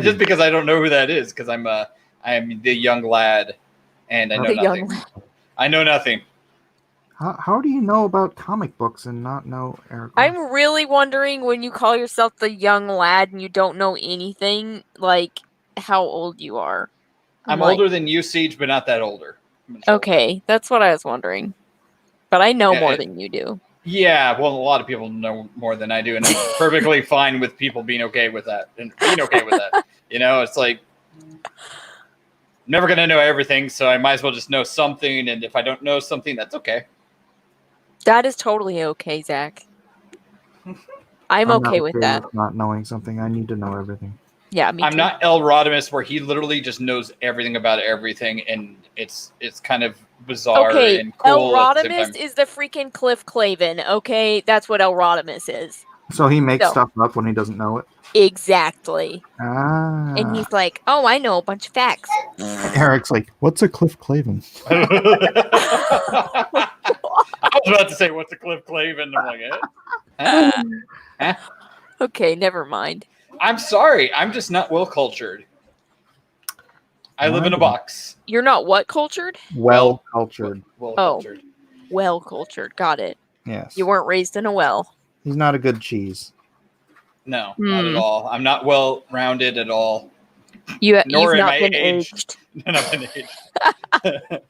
Just because I don't know who that is, because I am the young lad, and I know The young nothing. lad. I know nothing. How do you know about comic books and not know Eric? I'm really wondering when you call yourself the young lad and you don't know anything, like how old you are. I'm like, older than you, Siege, but not that older. I'm gonna show Okay, that's what I was wondering. But I know Yeah, more it- than you do. Yeah, well, a lot of people know more than I do, and I'm perfectly fine with people being okay with that and being okay with that. You know, it's like never gonna know everything, so I might as well just know something. And if I don't know something, that's okay. That is totally okay, Zach. I'm okay not with okay that. not knowing something. I need to know everything. Yeah, me I'm too. not El Rodimus, where he literally just knows everything about everything, and it's kind of bizarre Okay, and cool at the same Elrodimus time. is the freaking Cliff Clavin, okay? That's what Elrodimus is. So he makes No. stuff up when he doesn't know it. Exactly. Ah. And he's like, oh, I know a bunch of facts. Eric's like, what's a Cliff Clavin? I was about to say, what's a Cliff Clavin? I'm like, eh? Okay, never mind. I'm sorry. I'm just not well cultured. I live in a box. You're not what cultured? Well cultured. Well Oh. cultured. Well cultured. Got it. Yes. You weren't raised in a well. He's not a good cheese. No, not at all. I'm not well rounded at all. You've Nor am not I been aged. aged. And I've been aged.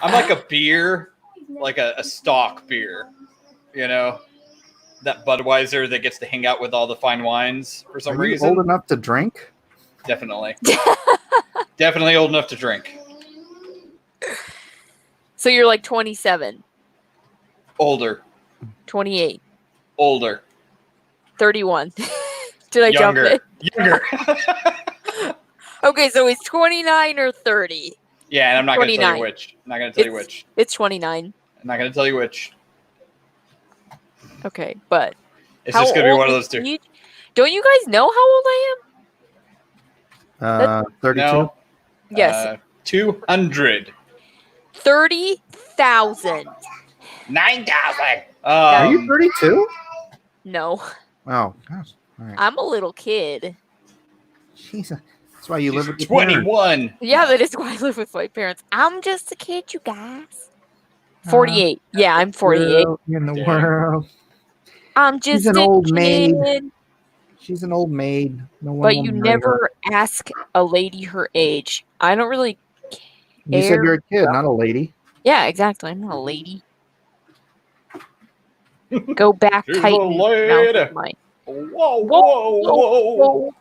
I'm like a beer, like a stock beer. You know, that Budweiser that gets to hang out with all the fine wines for some Are you reason. old enough to drink? Definitely. Definitely old enough to drink. So you're like 27, Older. 28, Older. 31. Did I Younger. jump it? Younger. Okay, so he's 29 or 30. Yeah, and I'm not going to tell 29. you which. I'm not going to tell you which. It's 29. I'm not going to tell you which. Okay, but It's just going to be old one of is those two. Siege? Don't you guys know how old I am? 32. No. Yes, 200. 30,000. 9,000. Are you 32? No, Oh, gosh. All right. I'm a little kid. Jesus. That's why you live with She's your parents. 21. Yeah, that is why I live with my parents. I'm just a kid, you guys. 48. Yeah, I'm 48. Girl in the Dang. world. I'm just an a old kid. maid. She's an old maid. No one But will you marry her. never ask a lady her age. I don't really You said you're a kid, not a lady. Yeah, exactly. I'm not a lady. Go back, She's a Titan. lady. Whoa, whoa, whoa.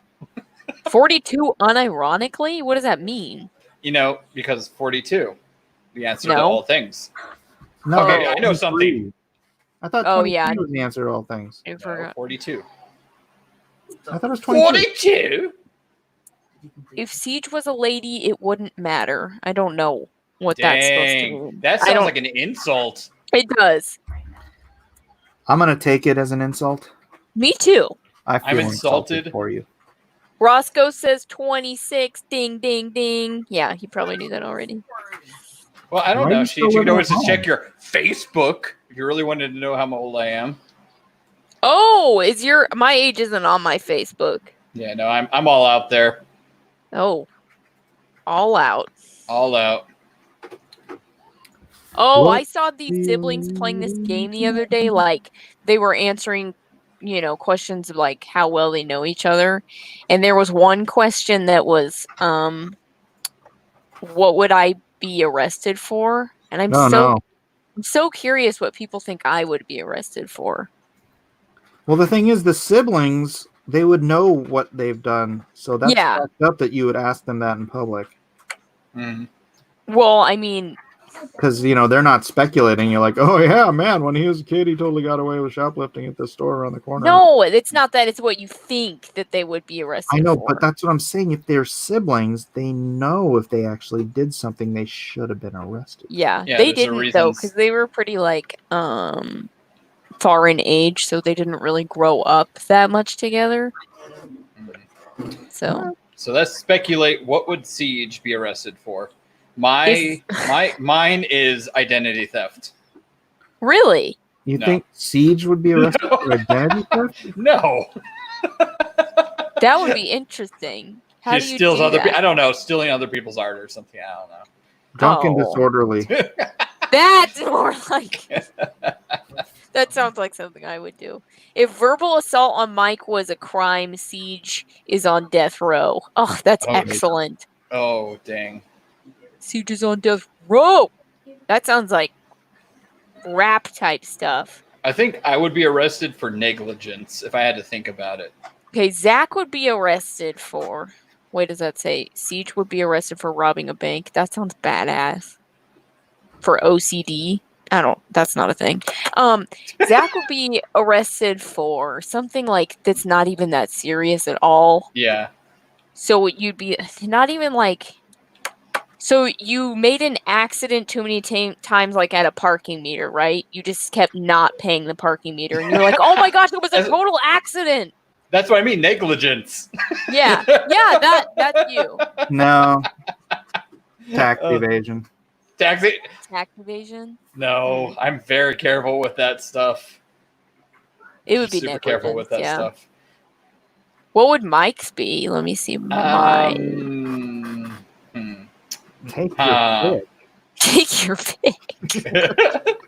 42 unironically? What does that mean? You know, because 42. The answer to No. all things. No, Okay, I know 23. something. I thought Oh, 23 yeah. was the answer to all things. I No, forgot. 42. I thought it was 22. 42? If Siege was a lady, it wouldn't matter. I don't know what that's supposed to Dang. mean. That I sounds don't- like an insult. It does. I'm going to take it as an insult. Me too. I feel I'm insulted insulted. for you. Roscoe says 26. Ding, ding, ding. Yeah, he probably knew that already. Well, I don't Why are know. you She still could living always at just home? check your Facebook if you really wanted to know how old I am. Oh, my age isn't on my Facebook. Yeah, no, I'm all out there. Oh. All out. All out. Oh, What I saw these siblings playing this game the other day. Like, they were answering, questions of, like, how well they know each other. And there was one question that was, what would I be arrested for? And I'm No. I'm so curious what people think I would be arrested for. Well, the thing is, the siblings, they would know what they've done. So that's Yeah. fucked up that you would ask them that in public. Mhm. Well, I mean, Because, they're not speculating. You're like, oh, yeah, man, when he was a kid, he totally got away with shoplifting at the store around the corner. no, it's not that. It's what you think that they would be arrested I know, for. but that's what I'm saying. If they're siblings, they know if they actually did something, they should have been arrested. Yeah, Yeah, they there's a didn't though, reasons. because they were pretty like far in age, so they didn't really grow up that much together. So So let's speculate. What would Siege be arrested for? Mine is identity theft. Really? You No. think Siege would be arrested No. for identity theft? No. That would be interesting. How He do you steals do other that? I don't know, stealing other people's art or something. I don't know. Drunk and Oh. disorderly. That's more like. That sounds like something I would do. If verbal assault on Mike was a crime, Siege is on death row. Oh, that's Oh, excellent. Oh, dang. Siege is on death row. That sounds like rap type stuff. I think I would be arrested for negligence if I had to think about it. Okay, Zach would be arrested for. Wait, does that say Siege would be arrested for robbing a bank? That sounds badass. For OCD. That's not a thing. Zach would be arrested for something like that's not even that serious at all. Yeah. So you'd be not even like. So you made an accident too many times, like at a parking meter, right? You just kept not paying the parking meter, and you're like, "Oh my gosh, it was a total accident." That's what I mean, negligence. Yeah, that's you. No. Tax evasion. Taxi? Tax evasion. No, I'm very careful with that stuff. It would be super careful with that yeah. stuff. What would Mike's be? Let me see. Mike. Take your pick. Take your pick.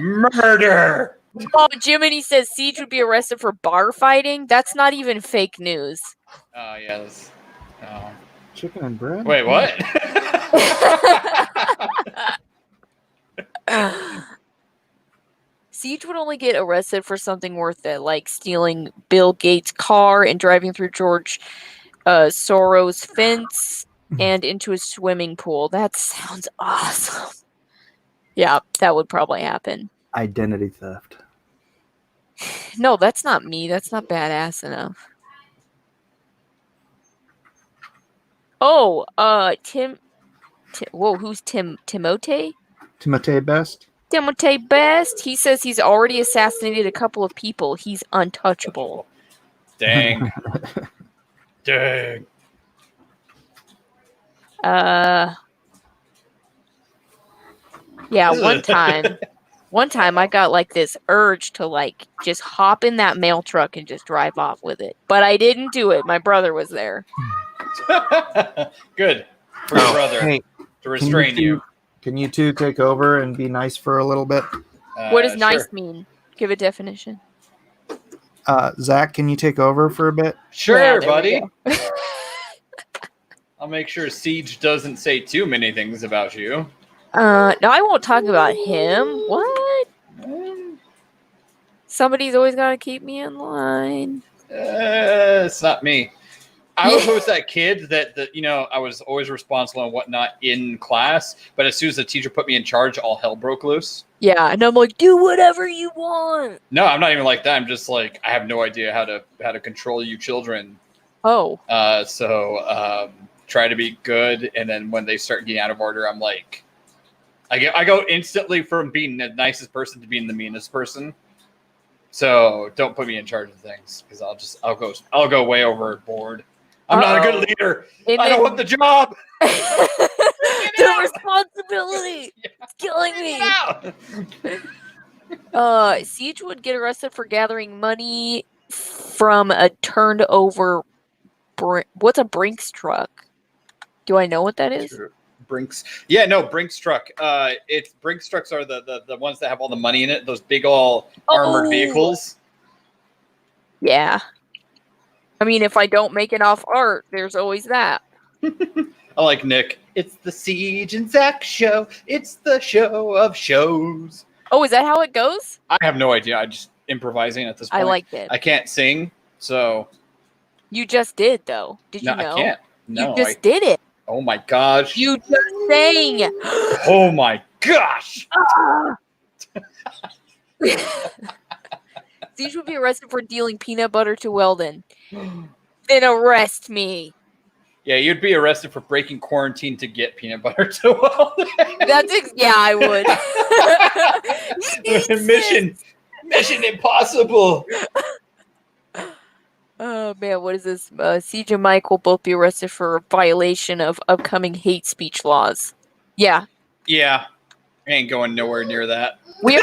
Murder. Oh, Jiminy says Siege would be arrested for bar fighting. That's not even fake news. Oh yes. Oh. Chicken and bread? Wait, what? Siege would only get arrested for something worth it, like stealing Bill Gates' car and driving through George Soros' fence and into a swimming pool. That sounds awesome. Yeah, that would probably happen. Identity theft. No, that's not me. That's not badass enough. Oh, whoa, who's Timote? Timote Best? Timote Best. He says he's already assassinated a couple of people. He's untouchable. Dang. Dang. Yeah, one time I got like this urge to like just hop in that mail truck and just drive off with it. But I didn't do it. My brother was there. Good for your brother Hey, to restrain you. Can you two take over and be nice for a little bit? What does nice Sure. mean? Give a definition. Zach, can you take over for a bit? Sure, Yeah, there we buddy. go. I'll make sure Siege doesn't say too many things about you. No, I won't talk about him. What? Somebody's always got to keep me in line. It's not me. I was always that kid that I was always responsible and whatnot in class, but as soon as the teacher put me in charge, all hell broke loose. Yeah, and I'm like, do whatever you want. No, I'm not even like that. I'm just like, I have no idea how to control you children. Oh. So try to be good, and then when they start getting out of order, I'm like, I go instantly from being the nicest person to being the meanest person. So don't put me in charge of things because I'll go way overboard. I'm not a good leader. I don't want the job. The responsibility. It's killing me. Siege would get arrested for gathering money from a turned over. What's a Brinks truck? Do I know what that is? Brinks. Yeah, no, Brinks truck. It's Brinks trucks are the ones that have all the money in it. Those big all armored vehicles. Yeah. I mean, if I don't make it off art, there's always that. I like Nick. It's the Siege and Zach show. It's the show of shows. Oh, is that how it goes? I have no idea. I'm just improvising at this point. I liked it. I can't sing, so. You just did, though. Did you know? I can't. No, you just did it. Oh my gosh. You just sang. Oh my gosh. Siege would be arrested for dealing peanut butter to Weldon. Then arrest me. Yeah, you'd be arrested for breaking quarantine to get peanut butter to Weldon. Yeah, I would. Mission impossible. Oh man, what is this? Siege and Mike will both be arrested for a violation of upcoming hate speech laws. Yeah, Yeah, I ain't going nowhere near that. we're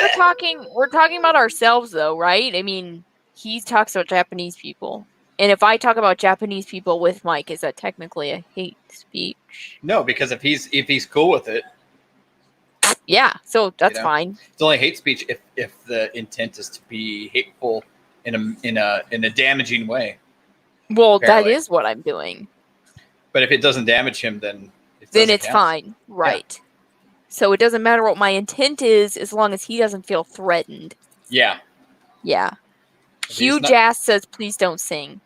talking about ourselves though, right? I mean, he talks about Japanese people. And if I talk about Japanese people with Mike, is that technically a hate speech? No, because if he's cool with it, Yeah, so that's know? fine. it's only hate speech if the intent is to be hateful in a damaging way. Well, Apparently. that is what I'm doing. But if it doesn't damage him, then It's fine, right? So it doesn't matter what my intent is as long as he doesn't feel threatened. Yeah. Yeah. If he's Huge not- ass says, "Please don't sing."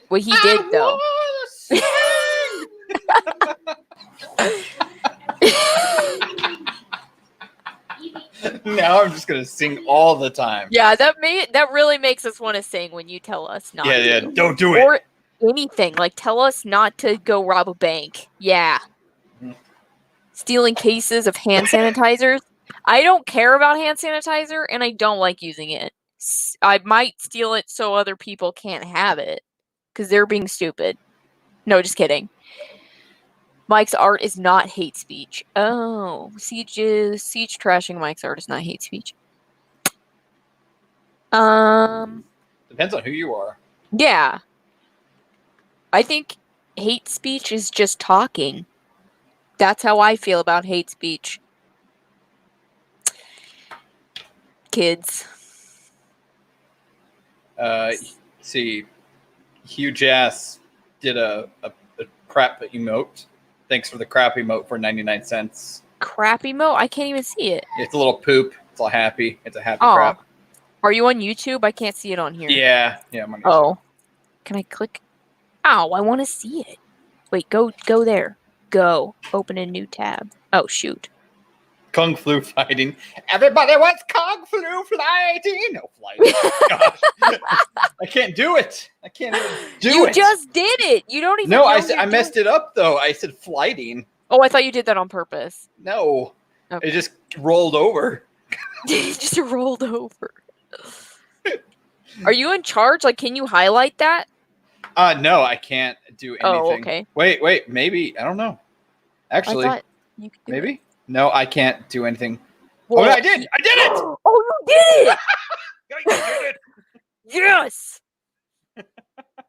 Well, he did though. Now I'm just gonna sing all the time. Yeah, that really makes us want to sing when you tell us not Yeah. to. Don't do it. Or anything. Like tell us not to go rob a bank. Yeah. Mhm. Stealing cases of hand sanitizers. I don't care about hand sanitizer and I don't like using it. I might steal it so other people can't have it because they're being stupid. No, just kidding. Mike's art is not hate speech. Oh, siege trashing Mike's art is not hate speech. Depends on who you are. Yeah. I think hate speech is just talking. That's how I feel about hate speech. Kids. See, Huge Ass did a crap emote. Thanks for the crap emote for 99 cents. Crap emote? I can't even see it. It's a little poop. It's all happy. It's a happy Aw. crap. Are you on YouTube? I can't see it on here. Yeah. I'm on YouTube. Oh. Can I click? Ow, I want to see it. Wait, go there. Go. Open a new tab. Oh, shoot. Kung Flu fighting. Everybody wants Kung Flu fighting. No, fighting. Gosh. I can't do it. I can't even do You it. just did it. You don't even No, know I messed it up, though. I said flighting. Oh, I thought you did that on purpose. No. Okay. It just rolled over. It just rolled over. Are you in charge? Like, can you highlight that? No, I can't do anything. Oh, okay. Wait, maybe. I don't know. Actually, I thought you could do maybe? it. No, I can't do anything. Well, I did! I did it! Oh, you did it! I did it! Yes!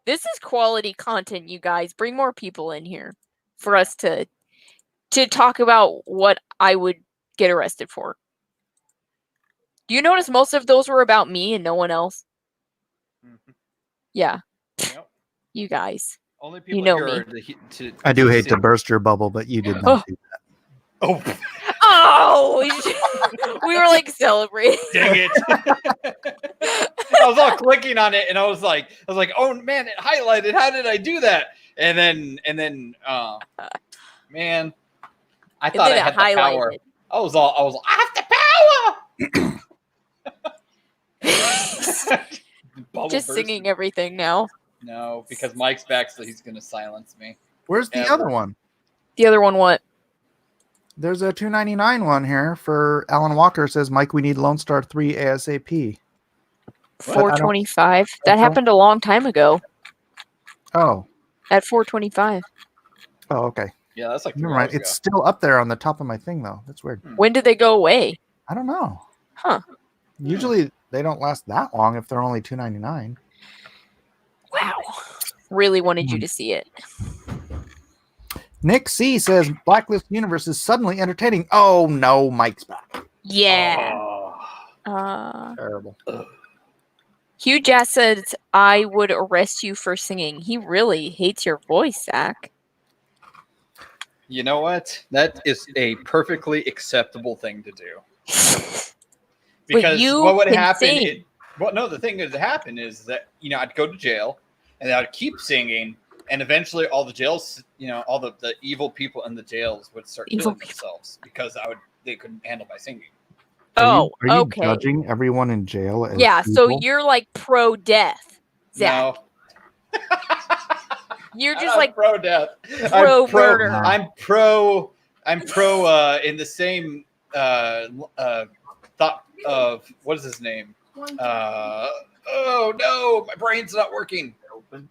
This is quality content, you guys. Bring more people in here for us to talk about what I would get arrested for. Do you notice most of those were about me and no one else? Mhm. Yeah. Yep. You guys. Only people know here me. are I do hate see- to burst your bubble, but you did not do that. Oh, Oh! We were like celebrating. dang it. I was all clicking on it and I was like, oh man, it highlighted. How did I do that? And then man, I thought I had the power. I was I have the power. Bubble Just burst. singing everything now. No, because Mike's back, so he's gonna silence me. Where's the Ever. other one? The other one, what? There's a $2.99 one here for Alan Walker. It says, Mike, we need Lone Star 3 ASAP. What? 425. That happened a long time ago. Oh. At 425. Oh, okay. Yeah, that's like 3 Never mind. hours It's still up there on the top of my thing, though. That's weird. When did they go away? I don't know. Huh. Usually they don't last that long if they're only $2.99. Wow. Really wanted you to see it. Nick C says Blacklist Universe is suddenly entertaining. Oh no, Mike's back. Yeah. Oh. Terrible. Hugh Jass says, I would arrest you for singing. He really hates your voice, Zach. You know what? That is a perfectly acceptable thing to do. Because you what would can happen? sing. The thing that would happen is that I'd go to jail, and I'd keep singing, and eventually all the jails, all the evil people in the jails would start killing themselves because they couldn't handle my singing. Are you okay. judging everyone in jail? As Yeah, so people? you're like pro-death, Zach. No, You're I'm just not like pro-death. pro-murder. I'm pro. In the same thought of what is his name? Oh no, my brain's not working. I'm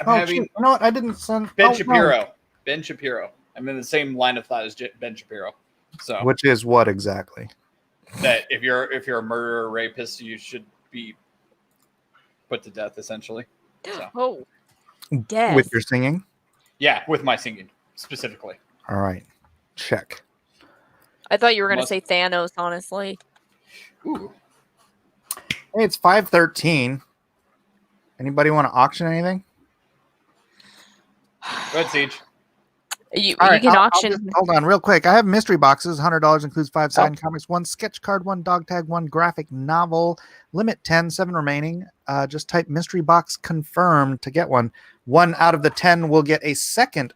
Oh, having shoot. You know what? I didn't send Ben no. Shapiro. Ben Shapiro. I'm in the same line of thought as Ben Shapiro. So Which is what exactly? that if you're a murderer or rapist, you should be put to death, essentially. So. Oh, death. With your singing? Yeah, with my singing specifically. All right. Check. I thought you were going to say Thanos, honestly. Ooh. Hey, it's 5:13. Anybody want to auction anything? Go ahead, Siege. You All right, can I'll auction. just- hold on real quick. I have mystery boxes. $100 includes 5 signed comics, 1 sketch card, 1 dog tag, 1 graphic novel. Limit 10, 7 remaining. Just type mystery box confirmed to get one. 1 out of the 10 will get a second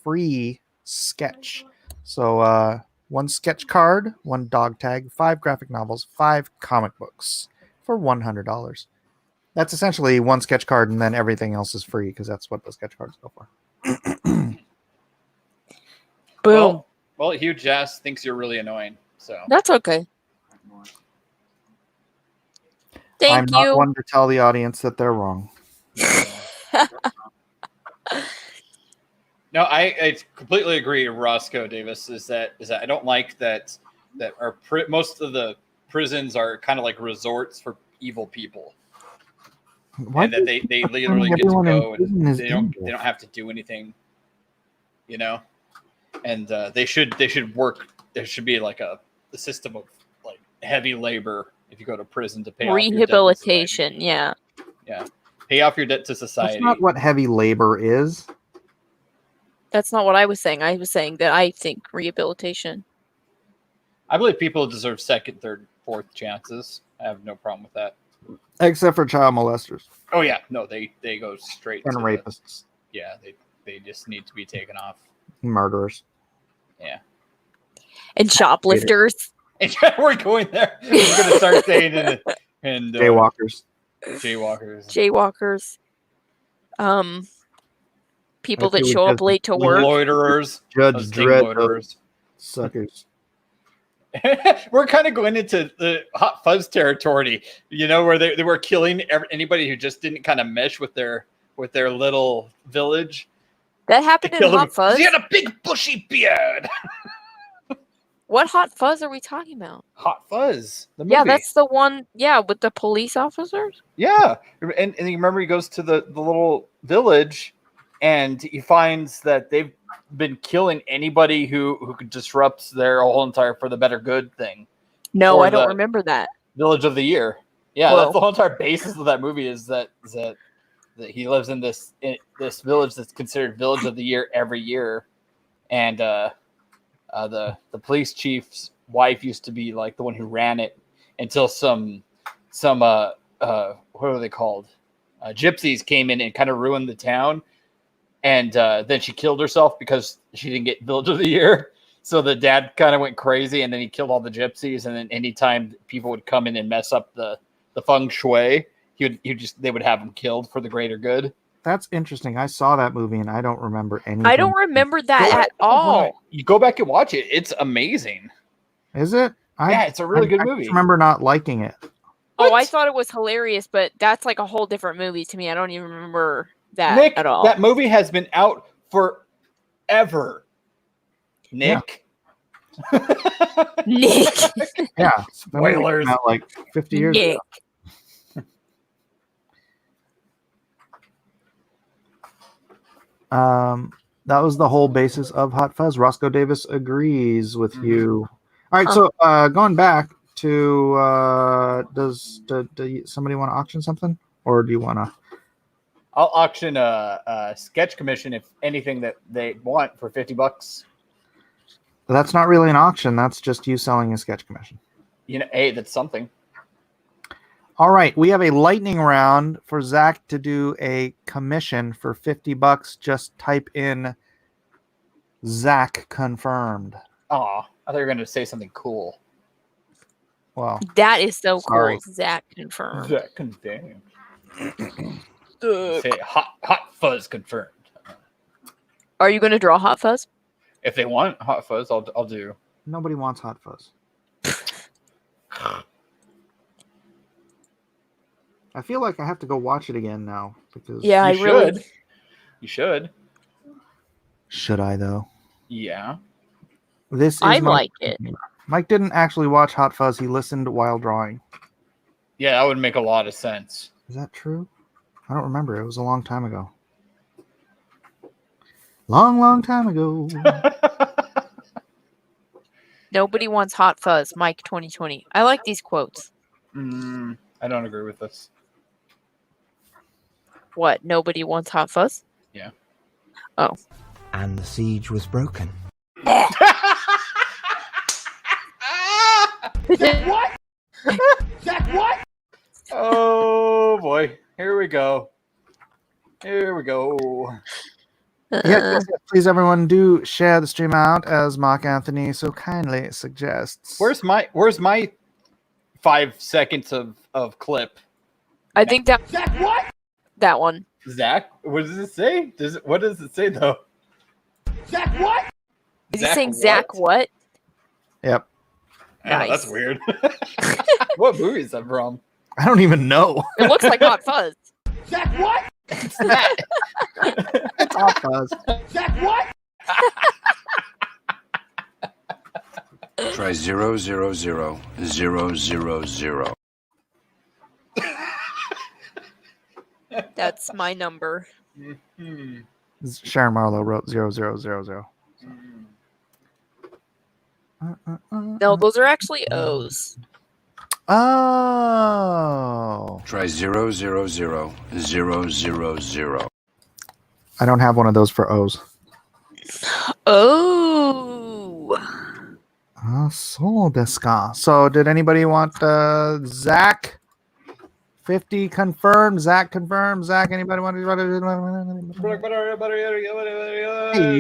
free sketch. So 1 sketch card, 1 dog tag, 5 graphic novels, 5 comic books for $100. That's essentially 1 sketch card, and then everything else is free because that's what the sketch cards go for. Boom. Well, Hugh Jass thinks you're really annoying. So That's okay. Thank I'm not you. one to tell the audience that they're wrong. no, I completely agree. Roscoe Davis is that I don't like that most of the prisons are kind of like resorts for evil people. Why And that do they you literally think get to everyone in go prison and is they don't evil? have to do anything, you know. And they should work. There should be like a system of like heavy labor if you go to prison to pay off your debt to Rehabilitation. Yeah. society. Yeah, pay off your debt to society. That's not what heavy labor is. That's not what I was saying. I was saying that I think rehabilitation. I believe people deserve second, third, fourth chances. I have no problem with that. Except for child molesters Oh yeah, no, they go straight and to rapists, they just need to be taken off. murderers. Yeah. And shoplifters. We're going there. We're going to start saying and Jaywalkers. Jaywalkers. People that That's who show we up just- late to work. loiterers, Judge those ding Dredd, loiterers. suckers. We're kind of going into the Hot Fuzz territory, you know, where they were killing anybody who just didn't kind of mesh with their little village. That happened in Hot Fuzz. He had a big bushy beard. What Hot Fuzz are we talking about? Hot Fuzz, the movie. Yeah, that's the one. Yeah, with the police officers. Yeah, and you remember he goes to the little village, and he finds that they've been killing anybody who could disrupt their whole entire for the better good thing. No, Or I don't the remember that. Village of the Year. Yeah, Whoa. that's the whole entire basis of that movie is that he lives in this village that's considered Village of the Year every year, and the police chief's wife used to be like the one who ran it until some what are they called? Gypsies came in and kind of ruined the town, and then she killed herself because she didn't get Village of the Year. So the dad kind of went crazy, and then he killed all the gypsies. And then anytime people would come in and mess up the feng shui, they would have them killed for the greater good. That's interesting. I saw that movie and I don't remember anything. I don't remember that at all. You go back and watch it; it's amazing. Is it? Yeah, it's a really good I movie. just remember not liking it. Oh, I What? thought it was hilarious, but that's like a whole different movie to me. I don't even remember that Nick, at all. that movie has been out forever. Nick. Nick. Yeah. that movie Spoilers. came out like 50 years Nick. ago. That was the whole basis of Hot Fuzz. Roscoe Davis agrees with you. All right, so going back to does somebody want to auction something, or do you want to? I'll auction a sketch commission if anything that they want for $50. That's not really an auction. That's just you selling a sketch commission. You know, hey, that's something. All right, we have a lightning round for Zach to do a commission for $50. Just type in Zach confirmed. Aw, I thought you were going to say something cool. Well, That is so Sorry. cool. Zach confirmed. That confirmed. Say hot fuzz confirmed. Are you going to draw Hot Fuzz? If they want hot fuzz, I'll do. nobody wants Hot Fuzz. I feel like I have to go watch it again now because. Yeah, I You really. should. You should. Should I though? Yeah. This is I Mike. like it. Mike didn't actually watch Hot Fuzz. He listened while drawing. Yeah, that would make a lot of sense. Is that true? I don't remember. It was a long time ago. Long time ago. Nobody wants Hot Fuzz, Mike 2020. I like these quotes. I don't agree with this. What? Nobody wants Hot Fuzz? Yeah. Oh. And the siege was broken. Oh boy. Here we go. Here we go. Yes, please, everyone, do share the stream out as Mark Anthony so kindly suggests. Where's my 5 seconds of clip? I think that that one. Zach? What does it say? What does it say though? Is he saying Zach what? Yep. Oh, Nice. that's weird. What movie is that from? I don't even know. It looks like Hot Fuzz. It's Hot Fuzz. Try 0, 0, 0, 0, 0, 0. That's my number. Sharon Marlowe wrote 0000. No, those are actually O's. Oh. Try 0, 0, 0, 0, 0, 0. I don't have one of those for O's. Oh. So desu ka. So did anybody want Zach? 50 confirmed. Zach confirmed. Zach, anybody want to?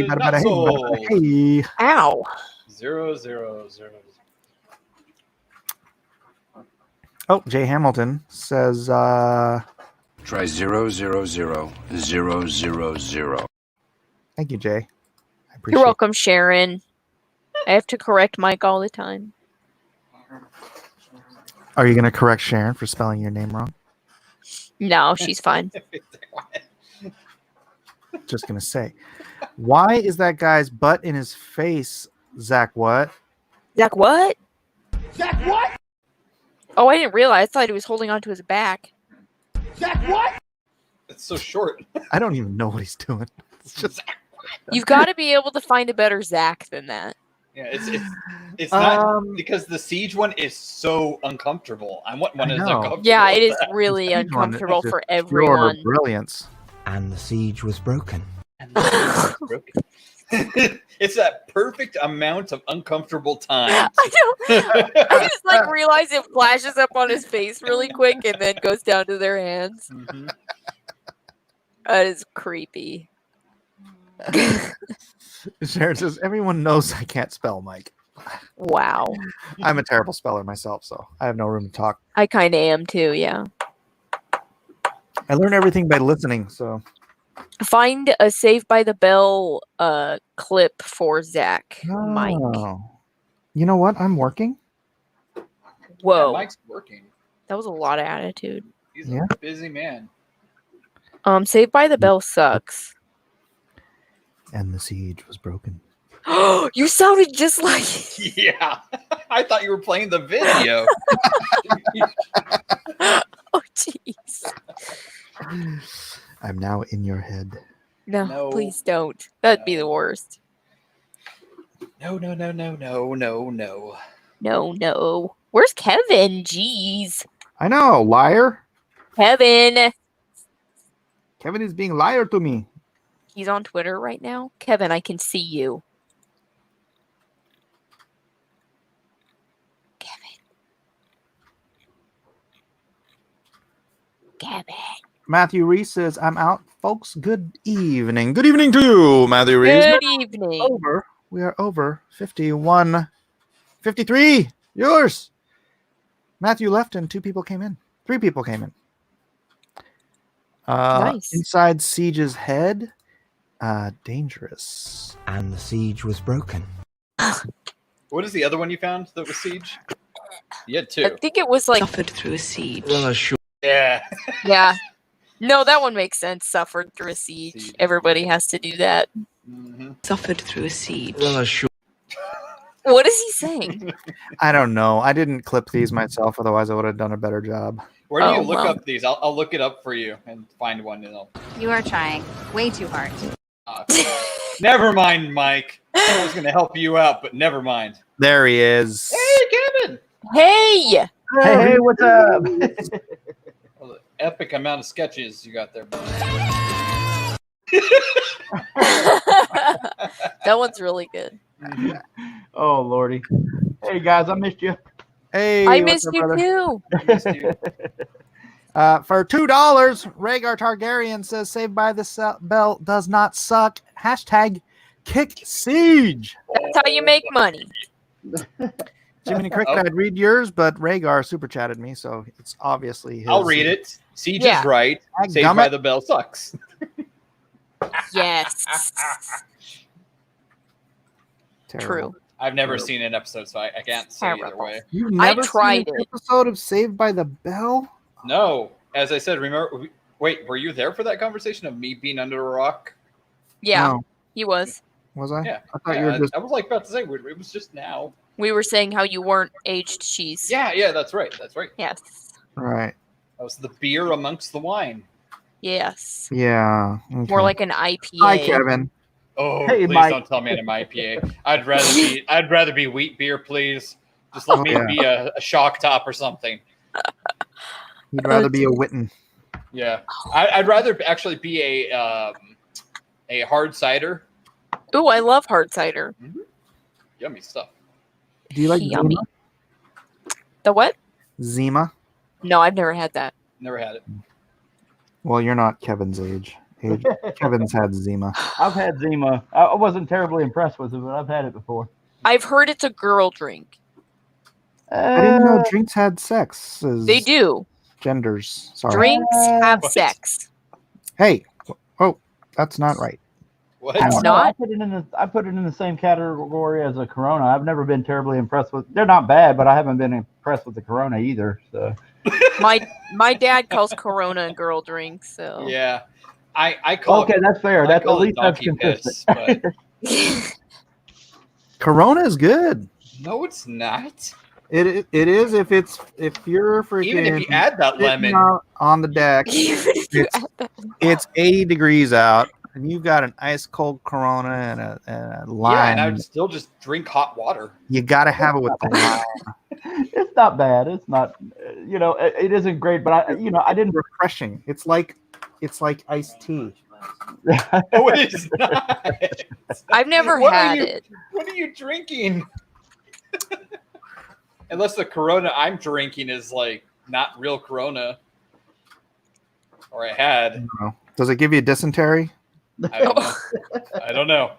Not sold. Hey. Ow. 0, 0, 0. Oh, Jay Hamilton says, Try 0, 0, 0, 0, 0, 0. thank you, Jay. I appreciate You're welcome, Sharon. I have to correct Mike all the time. Are you going to correct Sharon for spelling your name wrong? No, she's fine. Just going to say. Why is that guy's butt in his face, Zach? What? Zach, what? Oh, I didn't realize. I thought he was holding onto his back. It's so short. I don't even know what he's doing. It's just. You've got to be able to find a better Zach than that. Yeah, it's not because the siege one is so uncomfortable. I want one I that's know. uncomfortable. Yeah, it is as that. really Siege one is uncomfortable just for pure everyone. brilliance. And the siege was broken. It's that perfect amount of uncomfortable time. I know. I just like realize it flashes up on his face really quick and then goes down to their hands. Mhm. That is creepy. Sharon says, everyone knows I can't spell, Mike. Wow. I'm a terrible speller myself, so I have no room to talk. I kind of am too, yeah. I learn everything by listening, so. Find a Save by the Bell clip for Zach, Mike. Oh. You know what? I'm working. Whoa. Yeah, Mike's working. That was a lot of attitude. He's Yeah. a busy man. Save by the Bell sucks. And the siege was broken. You sounded just like Yeah, I thought you were playing the video. Oh jeez. I'm now in your head. No, No. please don't. That'd be the worst. No. No. Where's Kevin? Jeez. I know, liar. Kevin. Kevin is being liar to me. He's on Twitter right now. Kevin, I can see you. Kevin. Matthew Reese says, I'm out, folks. Good evening. Good evening to you, Matthew Reese. Good evening. Over. We are over 51, 53. Yours. Matthew left and 2 people came in. 3 people came in. Nice. Inside Siege's head. Dangerous. And the siege was broken. What is the other one you found that was siege? You had 2. I think it was like Suffered through a siege. Yeah. Yeah. No, that one makes sense. Suffered through a siege. Everybody has to do that. Mm-hmm. Suffered through a siege. What is he saying? I don't know. I didn't clip these myself, otherwise I would have done a better job. Where do you Oh, look well. up these? I'll look it up for you and find one. And You are trying way too hard. never mind, Mike. I was going to help you out, but never mind. There he is. Hey, Kevin! Hey! Hey, what's up? Well, the epic amount of sketches you got there. That one's really good. Oh, Lordy. Hey, guys, I missed you. Hey, I what's missed up, you brother? too. Missed you. For $2, Rhaegar Targaryen says Saved by the Bell does not suck. Hashtag kick siege. That's how you make money. Jiminy Cricket, Oh. I'd read yours, but Rhaegar super chatted me, so it's obviously his. I'll read it. Siege Yeah. is right. Ag Saved by gummit. the Bell sucks. Yes. Terrible. True. I've never seen an episode, so I can't say either Terrible. way. You've I never tried seen an it. episode of Saved by the Bell? No, as I said, remember. Wait, were you there for that conversation of me being under a rock? Yeah, No. he was. Was I? Yeah. I thought Yeah, you were just. I was like about to say it was just now. We were saying how you weren't aged cheese. Yeah, that's right. That's right. Yes. Right. That was the beer amongst the wine. Yes. Yeah. More okay. like an IPA. Hi, Kevin. Oh, Hey, please Mike. don't tell me I'm IPA. I'd rather be wheat beer, please. Just let Oh, me yeah. be a shock top or something. You'd rather be a Witten. Yeah, I'd rather actually be a hard cider. Ooh, I love hard cider. Yummy stuff. Do you like Yummy. Zima? The what? Zima? No, I've never had that. Never had it. Well, you're not Kevin's age. Kevin's had Zima. I've had Zima. I wasn't terribly impressed with it, but I've had it before. I've heard it's a girl drink. I didn't know drinks had sex. They do. Genders. Sorry. Drinks have What? sex. Hey. Oh, that's not right. What? I don't know. not? I put it in the same category as a Corona. I've never been terribly impressed with. They're not bad, but I haven't been impressed with the Corona either. So My dad calls Corona a girl drink, so Yeah, I call okay, it, that's fair. I That's at call it least that's donkey consistent. piss, but Corona is good. no, it's not. It is if you're freaking Even if you add that sitting lemon, out on the deck, even if you It's- add that- it's 80 degrees out, and you've got an ice cold Corona and a lime. yeah, and I would still just drink hot water. You got to have it with the lime. It's not bad. It's not. It isn't great, but I didn't. Refreshing. It's like iced tea. No, it is not. I've never What are had you- it. What are you drinking? Unless the Corona I'm drinking is like not real Corona, or I had. Does it give you dysentery? I don't know. I don't know.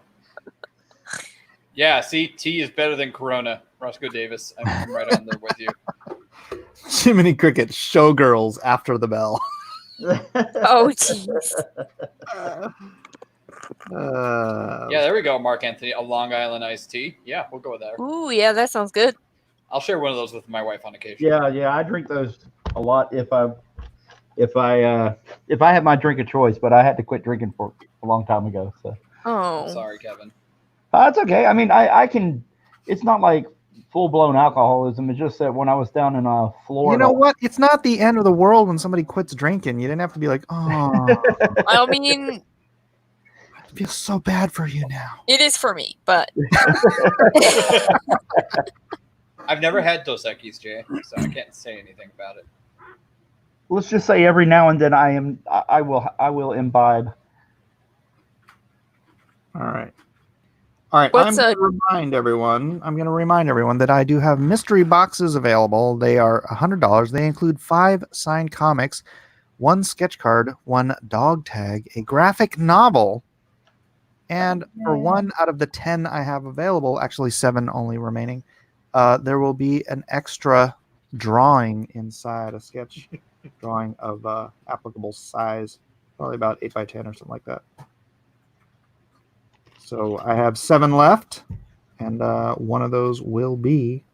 Yeah, see, tea is better than Corona. Roscoe Davis, I'm right on there with you. Jiminy Cricket, showgirls after the bell. Oh, jeez. Yeah, there we go, Mark Anthony. A Long Island iced tea. Yeah, we'll go with that. Ooh, yeah, that sounds good. I'll share one of those with my wife on occasion. Yeah, I drink those a lot if I had my drink of choice, but I had to quit drinking for a long time ago. So Oh. Sorry, Kevin. that's okay. I mean, I can. It's not like full blown alcoholism. It's just that when I was down in Florida, You know what? It's not the end of the world when somebody quits drinking. You didn't have to be like, oh, I mean, I feel so bad for you now. it is for me, but I've never had Dos Equis, Jay, so I can't say anything about it. let's just say every now and then I will imbibe. All right. I'm What's going to remind everyone that I do have mystery boxes available. They are $100. They include 5 signed comics, 1 sketch card, 1 dog tag, a graphic novel, and for 1 out of the 10 I have available, actually 7 only remaining, there will be an extra drawing inside, a sketch drawing of applicable size, probably about 8 by 10 or something like that. So I have 7 left, and 1 of those will be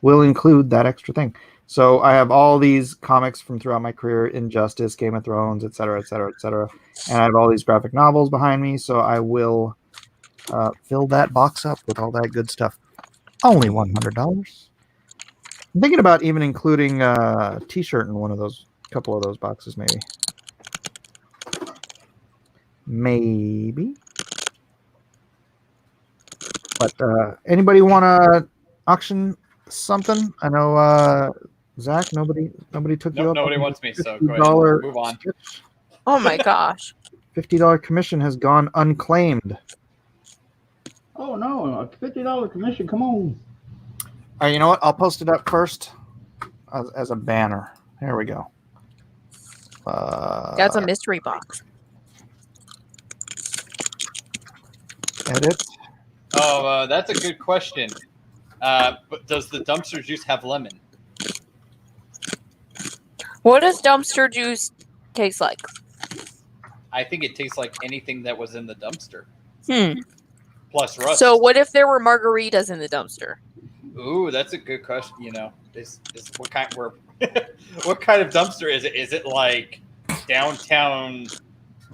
will include that extra thing. So I have all these comics from throughout my career: Injustice, Game of Thrones, etc., etc., etc., and I have all these graphic novels behind me. So I will fill that box up with all that good stuff. Only $100. I'm thinking about even including a T-shirt in one of those, couple of those boxes, maybe. Maybe. But anybody want to auction something? I know Zach. Nobody took you Nope, up. nobody on wants the me, so go ahead. $50 Move on. Oh my gosh. $50 commission has gone unclaimed. Oh no, a $50 commission. Come on. All right, you know what? I'll post it up first as a banner. There we go. That's a mystery box. Edit. Oh, that's a good question. But does the dumpster juice have lemon? What does dumpster juice taste like? I think it tastes like anything that was in the dumpster. Plus rust. So what if there were margaritas in the dumpster? Ooh, that's a good question. You know, is what kind what kind of dumpster is it? Is it like downtown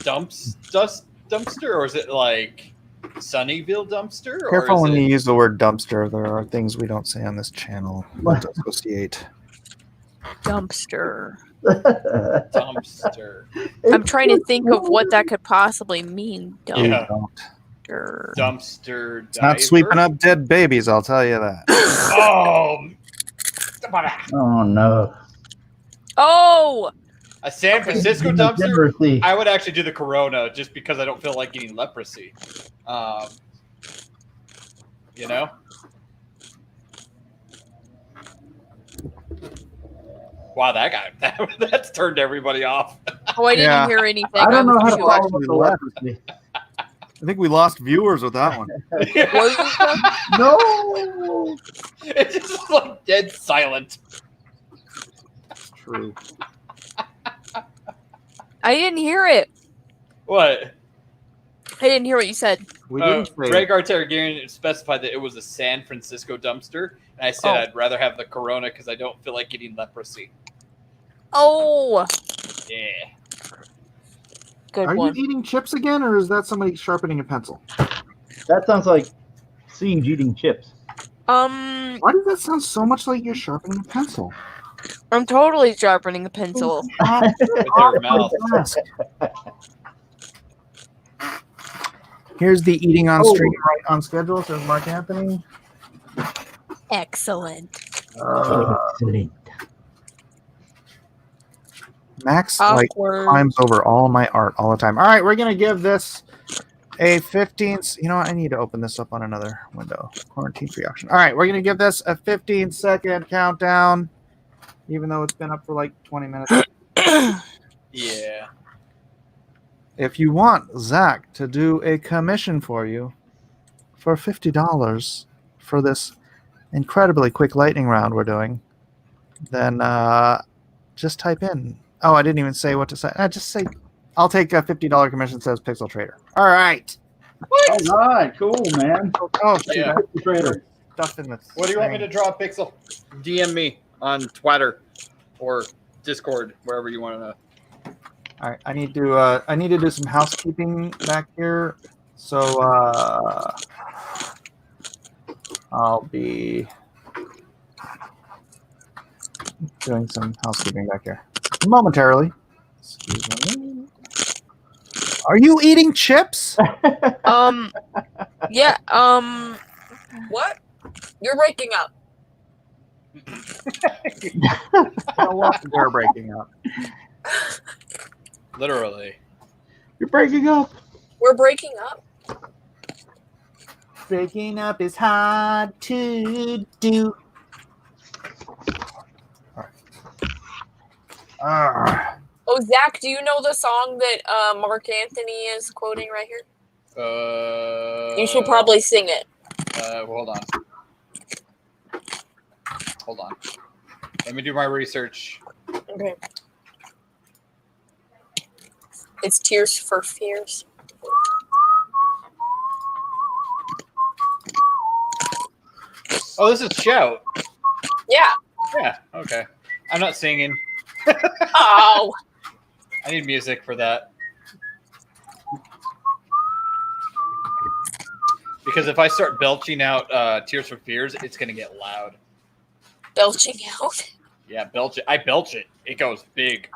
dumpster, or is it like Sunnyville dumpster? Careful or when is you use the word dumpster. There are things we don't say on this channel. Let's associate. Dumpster. Dumpster. I'm trying to think of what that could possibly mean. Yeah. Dumpster. Dumpster. It's not sweeping up dead babies, I'll tell you that. Oh. Oh no. Oh. A San Francisco dumpster. I would actually do the Corona just because I don't feel like getting leprosy. You know. Wow, that's turned everybody off. Oh, I didn't hear anything. I don't know how to too follow actually the leprosy. I think we lost viewers with that one. No. It's just like dead silent. True. I didn't hear it. What? I didn't hear what you said. We didn't say Greg Targaryen specified that it was a San Francisco dumpster, and I said I'd rather have the Corona because I don't feel like getting leprosy. Oh. Yeah. Good Are one. you eating chips again, or is that somebody sharpening a pencil? That sounds like Siege eating chips. Why does that sound so much like you're sharpening a pencil? I'm totally sharpening a pencil. With their mouth. Here's the eating on stream right on schedule, says Mark Anthony. Excellent. Excellent. Max Awkward. climbs over all my art all the time. All right, we're gonna give this a 15. You know what? I need to open this up on another window. Quarantine free auction. All right, we're gonna give this a 15-second countdown, even though it's been up for like 20 minutes. Yeah. If you want Zach to do a commission for you for $50 for this incredibly quick lightning round we're doing, then just type in. Oh, I didn't even say what to say. Just say, I'll take a $50 commission, says Pixel Trader. All right. What? All right, cool, man. Oh, Yeah. Pixel Trader. Stuff in this. What do you want me to draw, Pixel? DM me on Twitter or Discord, wherever you want to know. All right, I need to do some housekeeping back here. So I'll be doing some housekeeping back here momentarily. Excuse me. Are you eating chips? Yeah. What? You're breaking up. We're breaking up. Literally. You're breaking up. We're breaking up. Breaking up is hard to do. Oh, Zach, do you know the song that Mark Anthony is quoting right here? You should probably sing it. Hold on. Let me do my research. Okay. It's Tears for Fears. Oh, this is Shout. Yeah. Yeah. Okay. I'm not singing. Oh. I need music for that. Because if I start belching out Tears for Fears, it's gonna get loud. Belching out. Yeah, belch it. I belch it. It goes big.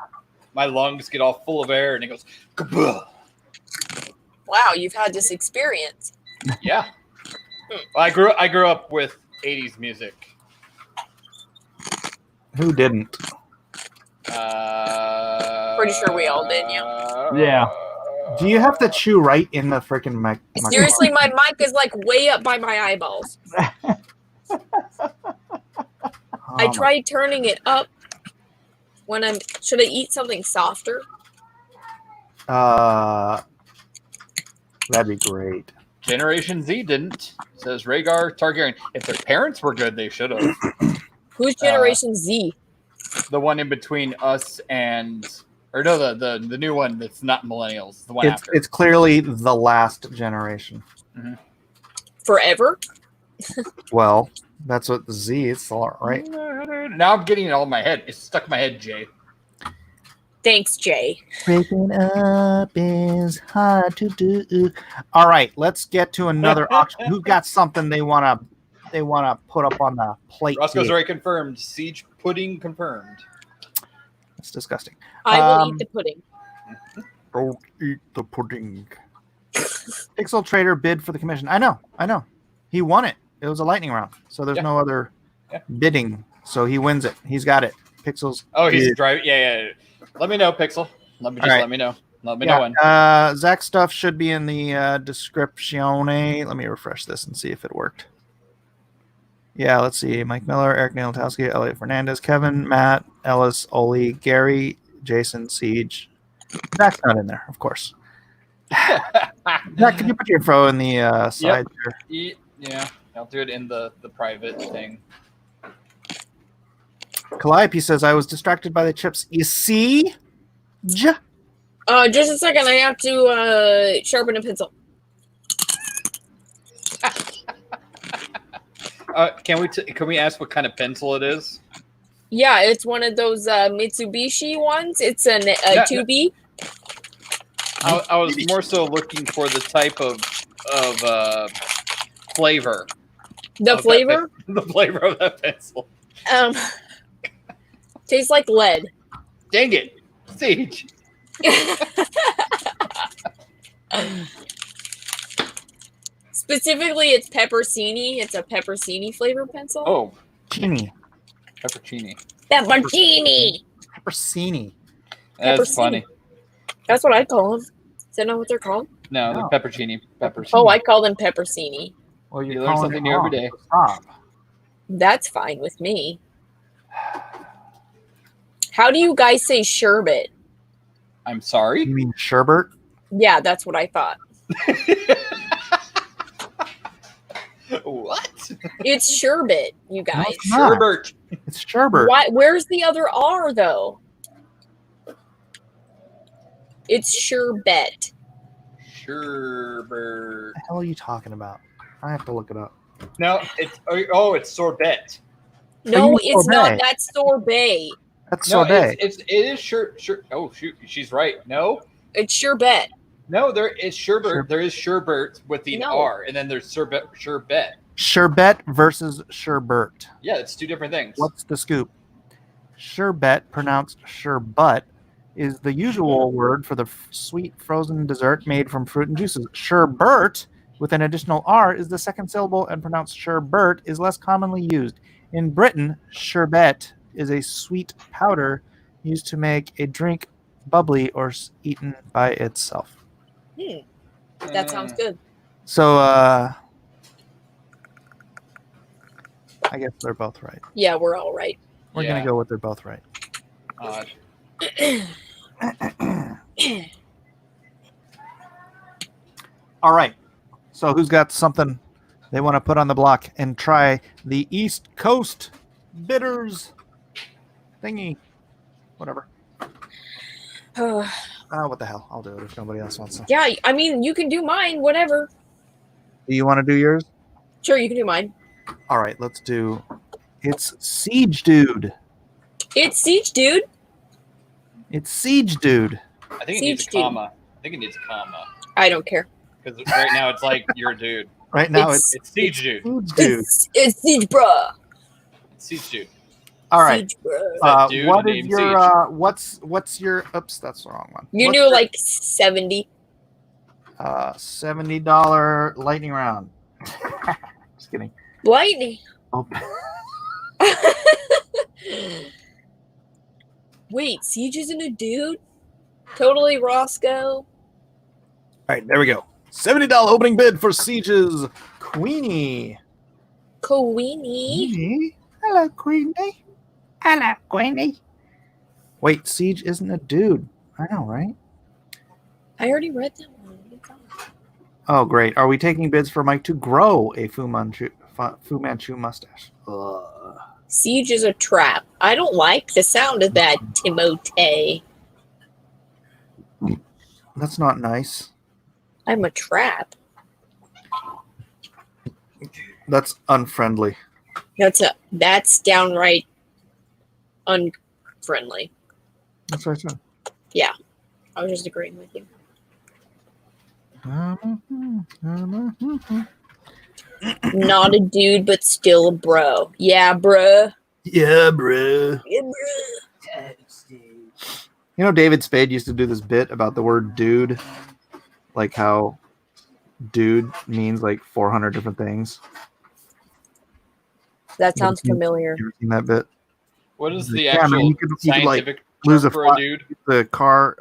My lungs get all full of air, and it goes. Kabuh! Wow, you've had this experience. Yeah. Well, I grew up with 80s music. Who didn't? Pretty sure we all did, yeah. Yeah. Do you have to chew right in the freaking mic? Seriously, my mic is like way up by my eyeballs. I tried turning it up when I'm. Should I eat something softer? That'd be great. Generation Z didn't, says Rhaegar Targaryen. If their parents were good, they should have. Who's Generation Z? The one in between us and, or no, the new one that's not millennials. The one after. It's clearly the last generation. Mm-hmm. Forever? Well, that's what the Z is, right? Now I'm getting it all in my head. It's stuck in my head, Jay. Thanks, Jay. Breaking up is hard to do. All right, let's get to another auction. Who's got something they wanna put up on the plate? Roscoe's already confirmed. Siege pudding confirmed. That's disgusting. I will eat the pudding. Don't eat the pudding. Pixel Trader bid for the commission. I know. He won it. It was a lightning round, so there's no other bidding. So he wins it. He's got it. Pixel's. Oh, he's driving. Yeah. Let me know, Pixel. Let me know. Let me know when. Zach's stuff should be in the description. Let me refresh this and see if it worked. Yeah, let's see. Mike Miller, Eric Nilotowski, Elliot Fernandez, Kevin, Matt, Ellis, Oly, Gary, Jason, Siege. Zach's not in there, of course. Zach, can you put your info in the side here? Yeah, I'll do it in the private thing. Calliope says, I was distracted by the chips. You see? Just a second. I have to sharpen a pencil. Can we ask what kind of pencil it is? Yeah, it's one of those Mitsubishi ones. It's a 2B. I was more so looking for the type of flavor. The flavor? The flavor of that pencil. Tastes like lead. Dang it, Siege. Specifically, it's peppercini. It's a peppercini flavor pencil. Oh, Chini. peppercini. Peppercini. Peppercini. That's funny. That's what I call them. Is that not what they're called? No, they're peppercini. Peppercini. Oh, I call them peppercini. Well, You learn something new every day. Stop. That's fine with me. How do you guys say sherbet? I'm sorry. You mean sherbet? Yeah, that's what I thought. What? It's sherbet, you guys. it's not. Sherbert. It's sherbet. Why? Where's the other R though? It's sherbet. Sherbert. What the hell are you talking about? I have to look it up. No, it's sorbet. No, you it's not. sorbet. That's sorbet. That's No, sorbet. it is sure. Oh shoot, she's right. No, It's sherbet. no, there is sherbet. There is sherbet with the No. R, and then there's sherbet. Sherbet versus sherbet. Yeah, it's two different things. What's the scoop? Sherbet, pronounced sherbet, is the usual word for the sweet frozen dessert made from fruit and juices. Sherbet, with an additional R, is the second syllable, and pronounced sherbet is less commonly used. In Britain, sherbet is a sweet powder used to make a drink bubbly or eaten by itself. That sounds good. So, I guess they're both right. Yeah, we're all right. We're going to go with they're both right. All right. So who's got something they want to put on the block and try the East Coast bitters thingy? Whatever. What the hell? I'll do it if nobody else wants to. Yeah, I mean, you can do mine, whatever. Do you want to do yours? Sure, you can do mine. All right, let's do It's Siege Dude. It's Siege Dude. It's Siege Dude. I think it needs a Siege dude. comma. I think it needs a comma. I don't care. Because right now it's like you're a dude. Right now it's It's Siege Dude. Siege Dude. It's Siege Bruh. It's Siege Dude. All right. Siege Bruh. That dude What is named your what's your oops, that's the wrong one. You What's knew your, like 70. $70 lightning round. Just kidding. Lightning. Oh. Wait, Siege isn't a dude? Totally Roscoe. All right, there we go. $70 opening bid for Siege's Queenie. Queenie. Hello, Queenie. Hello, Queenie. Wait, Siege isn't a dude. I know, right? I already read that one. Oh, great. Are we taking bids for Mike to grow a Fu Manchu mustache? Ugh. Siege is a trap. I don't like the sound of that, Timotei. That's not nice. I'm a trap. That's unfriendly. That's downright unfriendly. That's what I said. Yeah, I was just agreeing with you. Not a dude, but still a bro. Yeah, bruh. Yeah, bro. Yeah, bruh. You know, David Spade used to do this bit about the word dude, like how dude means like 400 different things. That sounds familiar. You ever seen that bit? What is Like, the yeah, man, actual you could, like, scientific lose term a for flat, a dude? the car,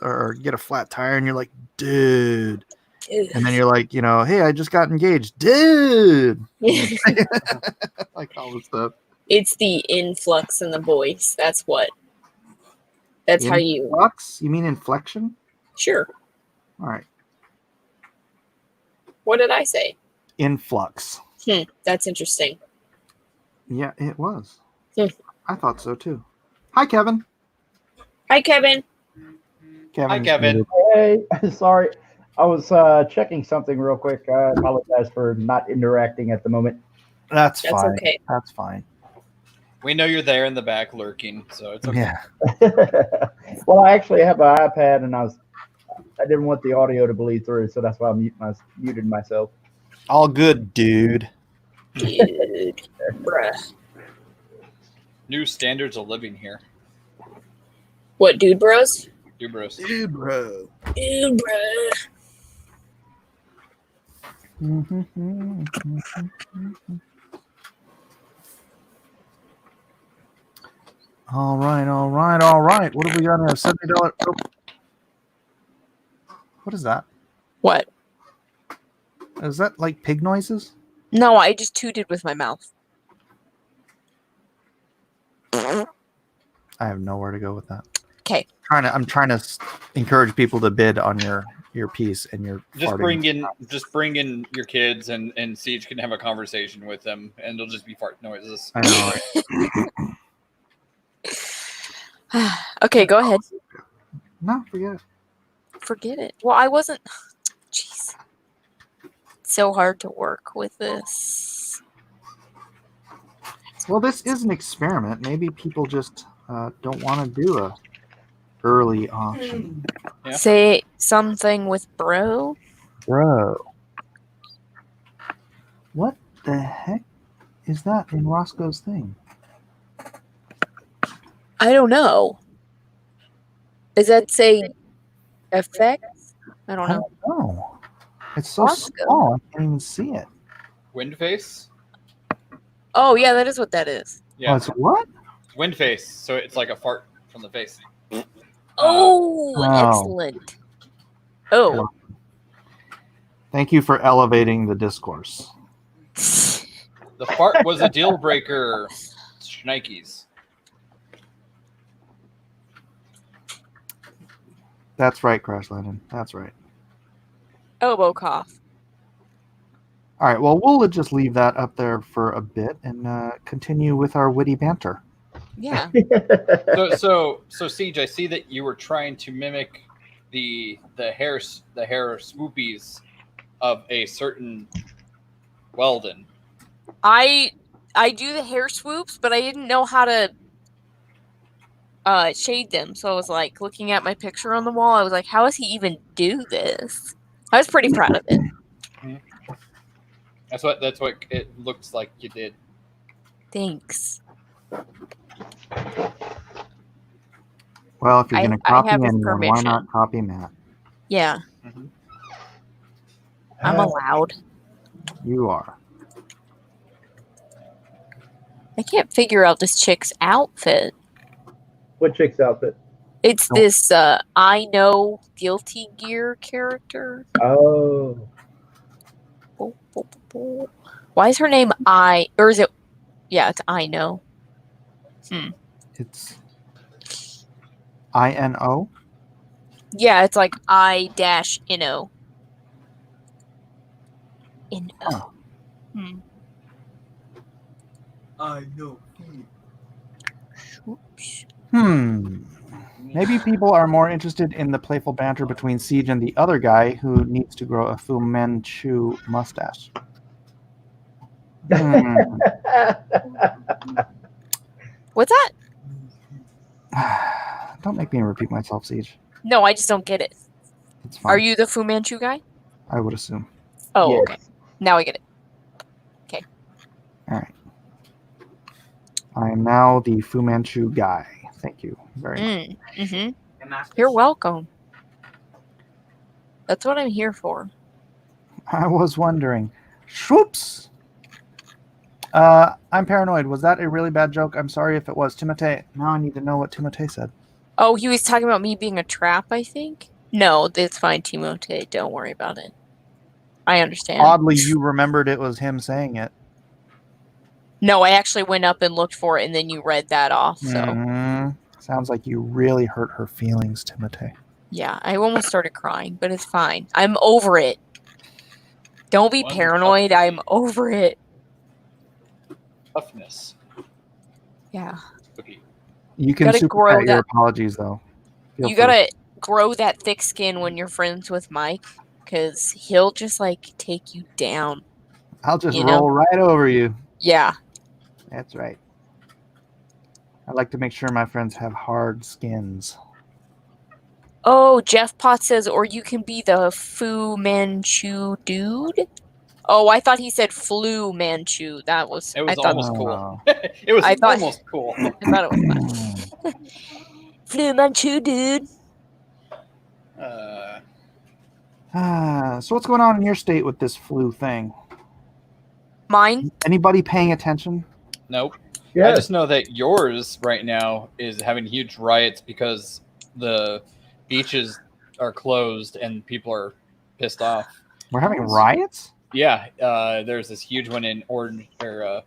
or get a flat tire, and you're like, dude. And then you're like, you know, hey, I just got engaged, dude. Like all this stuff. It's the influx in the voice. That's what. That's how you. Influx? You mean inflection? Sure. All right. What did I say? Influx. That's interesting. Yeah, it was. Hmm. I thought so too. Hi, Kevin. Hi, Kevin. Kevin. Hi, Kevin. Hey, sorry. I was checking something real quick. I apologize for not interacting at the moment. That's That's fine. okay. That's fine. We know you're there in the back lurking, so it's okay. Yeah. Well, I actually have an iPad, and I didn't want the audio to bleed through, so that's why I muted myself. All good, dude. Dude. Bruh. New standards of living here. What, dude bros? Dude bros. Dude, bro. Dude bruh. All right. What have we got here? $70. Oh. What is that? What? Is that like pig noises? No, I just tooted with my mouth. I have nowhere to go with that. Okay. I'm trying to encourage people to bid on your piece and your Just farting. bring in your kids, and Siege can have a conversation with them, and it'll just be fart noises. I know, right? Okay, go ahead. No, forget it. Forget it. Well, I wasn't. Jeez. It's so hard to work with this. Well, this is an experiment. Maybe people just don't want to do a early auction. Yeah. Say something with bro. Bro. What the heck is that in Roscoe's thing? I don't know. Does that say effects? I don't I know. don't know. It's so Roscoe. small, I can't even see it. Wind face? Oh, yeah, that is what that is. Yeah. Oh, it's what? Wind face. So it's like a fart from the face. Oh, Oh. excellent. Oh. Thank you for elevating the discourse. The fart was a deal breaker. Schnikes. That's right, Crash Landon. That's right. Elbow cough. All right. Well, we'll just leave that up there for a bit and continue with our witty banter. Yeah. So Siege, I see that you were trying to mimic the hair swoopies of a certain Weldon. I I do the hair swoops, but I didn't know how to shade them. So I was like looking at my picture on the wall. I was like, how does he even do this? I was pretty proud of it. That's what it looks like you did. Thanks. Well, if you're going to copy have his anyone, why permission. not copy Matt? Yeah. I'm allowed. You are. I can't figure out this chick's outfit. What chick's outfit? It's this I Know Guilty Gear character. Oh. Why is her name I? Or is it? Yeah, it's I Know. It's INO. Yeah, it's like I-N-O. Oh. I know. Maybe people are more interested in the playful banter between Siege and the other guy who needs to grow a Fu Manchu mustache. What's that? Don't make me repeat myself, Siege. No, I just don't get it. It's fine. Are you the Fu Manchu guy? I would assume. Oh, Yes. okay. Now I get it. Okay. All right. I am now the Fu Manchu guy. Thank you very much. You're welcome. That's what I'm here for. I was wondering. Swoops! I'm paranoid. Was that a really bad joke? I'm sorry if it was. Timotei. Now I need to know what Timotei said. Oh, he was talking about me being a trap, I think? No, it's fine, Timotei. Don't worry about it. I understand. Oddly, you remembered it was him saying it. No, I actually went up and looked for it, and then you read that off, so... Mhm. Sounds like you really hurt her feelings, Timotei. Yeah, I almost started crying, but it's fine. I'm over it. Don't be paranoid. I'm over it. Toughness. Yeah. Okay. You can Gotta super grow cut your that- apologies, though. Feel You free. gotta grow that thick skin when you're friends with Mike, because he'll just, like, take you down. I'll just you know? roll right over you. Yeah. That's right. I like to make sure my friends have hard skins. Oh, Jeff Potts says, or you can be the Fu Manchu dude? Oh, I thought he said Flu Manchu. That was... It was I thought, almost cool. Oh. It was I thought- almost cool. I thought it was fun. Flu Manchu dude. So what's going on in your state with this flu thing? Mine? Anybody paying attention? Nope. I Yes. just know that yours right now is having huge riots because the beaches are closed and people are pissed off. We're having riots? Yeah, there's this huge one in Orange or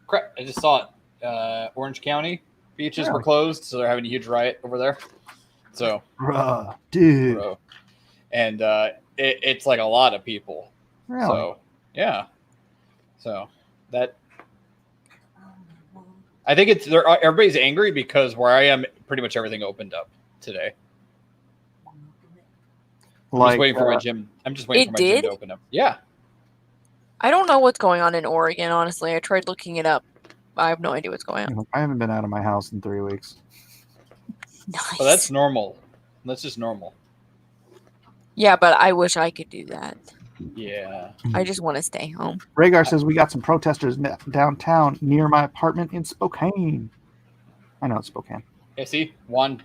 crap, I just saw it. Orange County beaches were closed, so they're having a huge riot over there. So, Bruh, dude. bro. And it's like a lot of people. Really? So, yeah. So that I think it's everybody's angry because where I am, pretty much everything opened up today. I'm just waiting for my gym. I'm just waiting for my gym to open up. Yeah. I don't know what's going on in Oregon, honestly. I tried looking it up. I have no idea what's going on. I haven't been out of my house in 3 weeks. Nice. Well, that's normal. That's just normal. Yeah, but I wish I could do that. Yeah. I just want to stay home. Rhaegar says we got some protesters downtown near my apartment in Spokane. I know it's Spokane. Yeah, see? Juan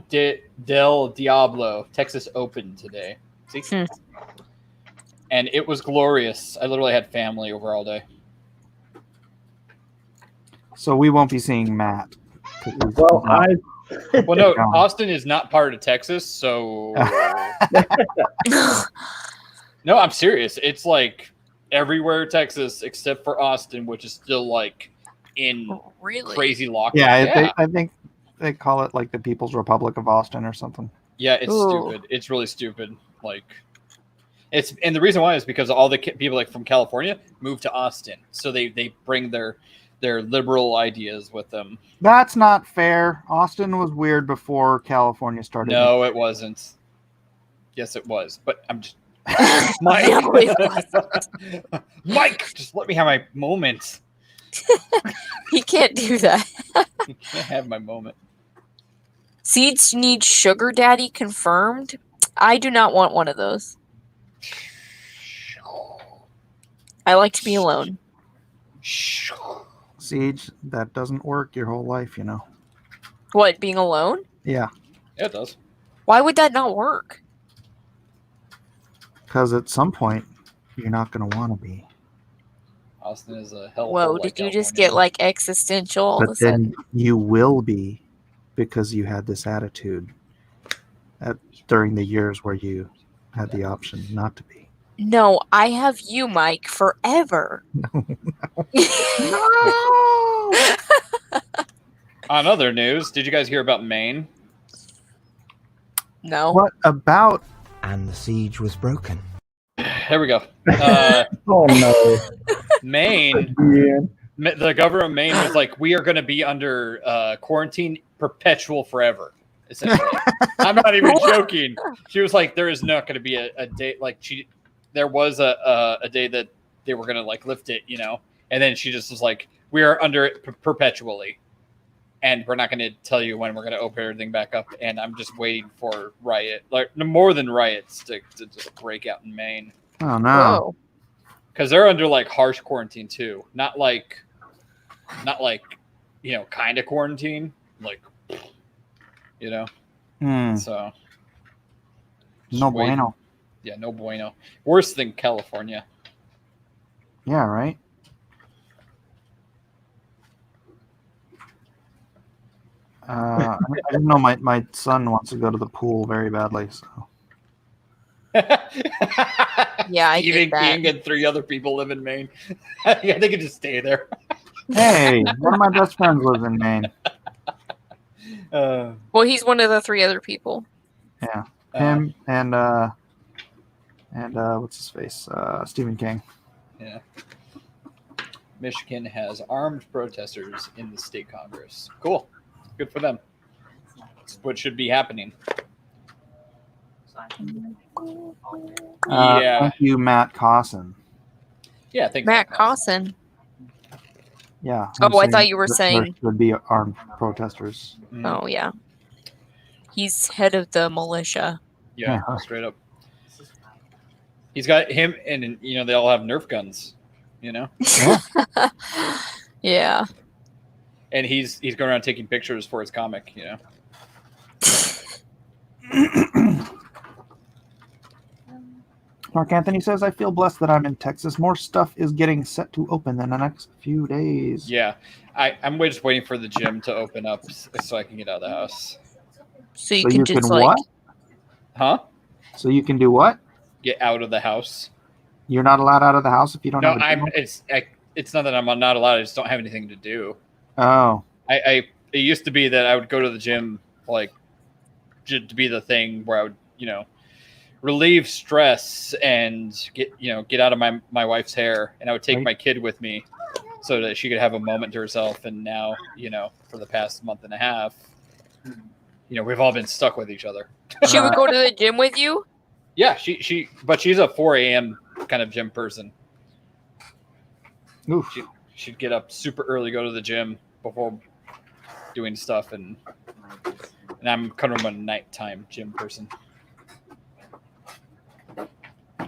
del Diablo, Texas Open today. See? And it was glorious. I literally had family over all day. So we won't be seeing Matt. Well, Well, no, Austin is not part of Texas, so... No, I'm serious. It's like everywhere Texas except for Austin, which is still like in crazy lockdown. Yeah, I think they call it like the People's Republic of Austin or something. Yeah, it's stupid. It's really stupid. Like, it's and the reason why is because all the people like from California move to Austin, so they bring their liberal ideas with them. That's not fair. Austin was weird before California started. No, it wasn't. Yes, it was. But Mike, No, it wasn't. Mike, just let me have my moment. He can't do that. You can't have my moment. Seeds need sugar daddy confirmed. I do not want one of those. I like to be alone. Siege, that doesn't work your whole life, you know. What, being alone? Yeah, Yeah, it does. Why would that not work? because at some point you're not going to want to be. Austin is a hell. Whoa, did you just get like existential all of But a sudden? then you will be, because you had this attitude during the years where you had the option not to be. No, I have you, Mike, forever. On other news, did you guys hear about Maine? No. What about? And the siege was broken. There we go. Oh no. Maine, the governor of Maine was like, we are going to be under quarantine perpetual forever, essentially. I'm not even joking. She was like, there is not going to be a day, like there was a day that they were going to like lift it, you know, and then she just was like, we are under it perpetually. And we're not going to tell you when we're going to open everything back up. And I'm just waiting for more than riots to just break out in Maine. Oh no! Whoa. Because they're under like harsh quarantine too. Not like, you know, kind of quarantine. Like, you know. So. No just waiting. bueno. Yeah, no bueno. Worse than California. Yeah, right. I didn't know my son wants to go to the pool very badly. So Yeah, I Even did that. King and 3 other people live in Maine. Yeah, they could just stay there. hey, one of my best friends lives in Maine. Well, he's one of the 3 other people. Yeah, him and what's his face? Stephen King. Yeah. Michigan has armed protesters in the state Congress. Cool. Good for them. That's what should be happening. Yeah. Thank you, Matt Cossin. Yeah, thanks. Matt Cossin. Yeah. Oh, I'm I thought saying you were that saying- there should be armed protesters. Oh, yeah. He's head of the militia. Yeah, straight up. He's got him, and you know they all have Nerf guns. You know. Yeah. And he's going around taking pictures for his comic. You know. Mark Anthony says, I feel blessed that I'm in Texas. More stuff is getting set to open in the next few days. Yeah, I'm just waiting for the gym to open up so I can get out of the house. So you can just like, what? Huh? So you can do what? Get out of the house. You're not allowed out of the house if you don't No, have a gym? it's not that I'm not allowed. I just don't have anything to do. Oh. It used to be that I would go to the gym like to be the thing where I would, you know, relieve stress and get out of my wife's hair, and I would take my kid with me so that she could have a moment to herself. And now, you know, for the past month and a half, you know, we've all been stuck with each other. she would go to the gym with you? Yeah, but she's a 4 a.m. kind of gym person. Oof. She'd get up super early, go to the gym before doing stuff, and I'm kind of a nighttime gym person.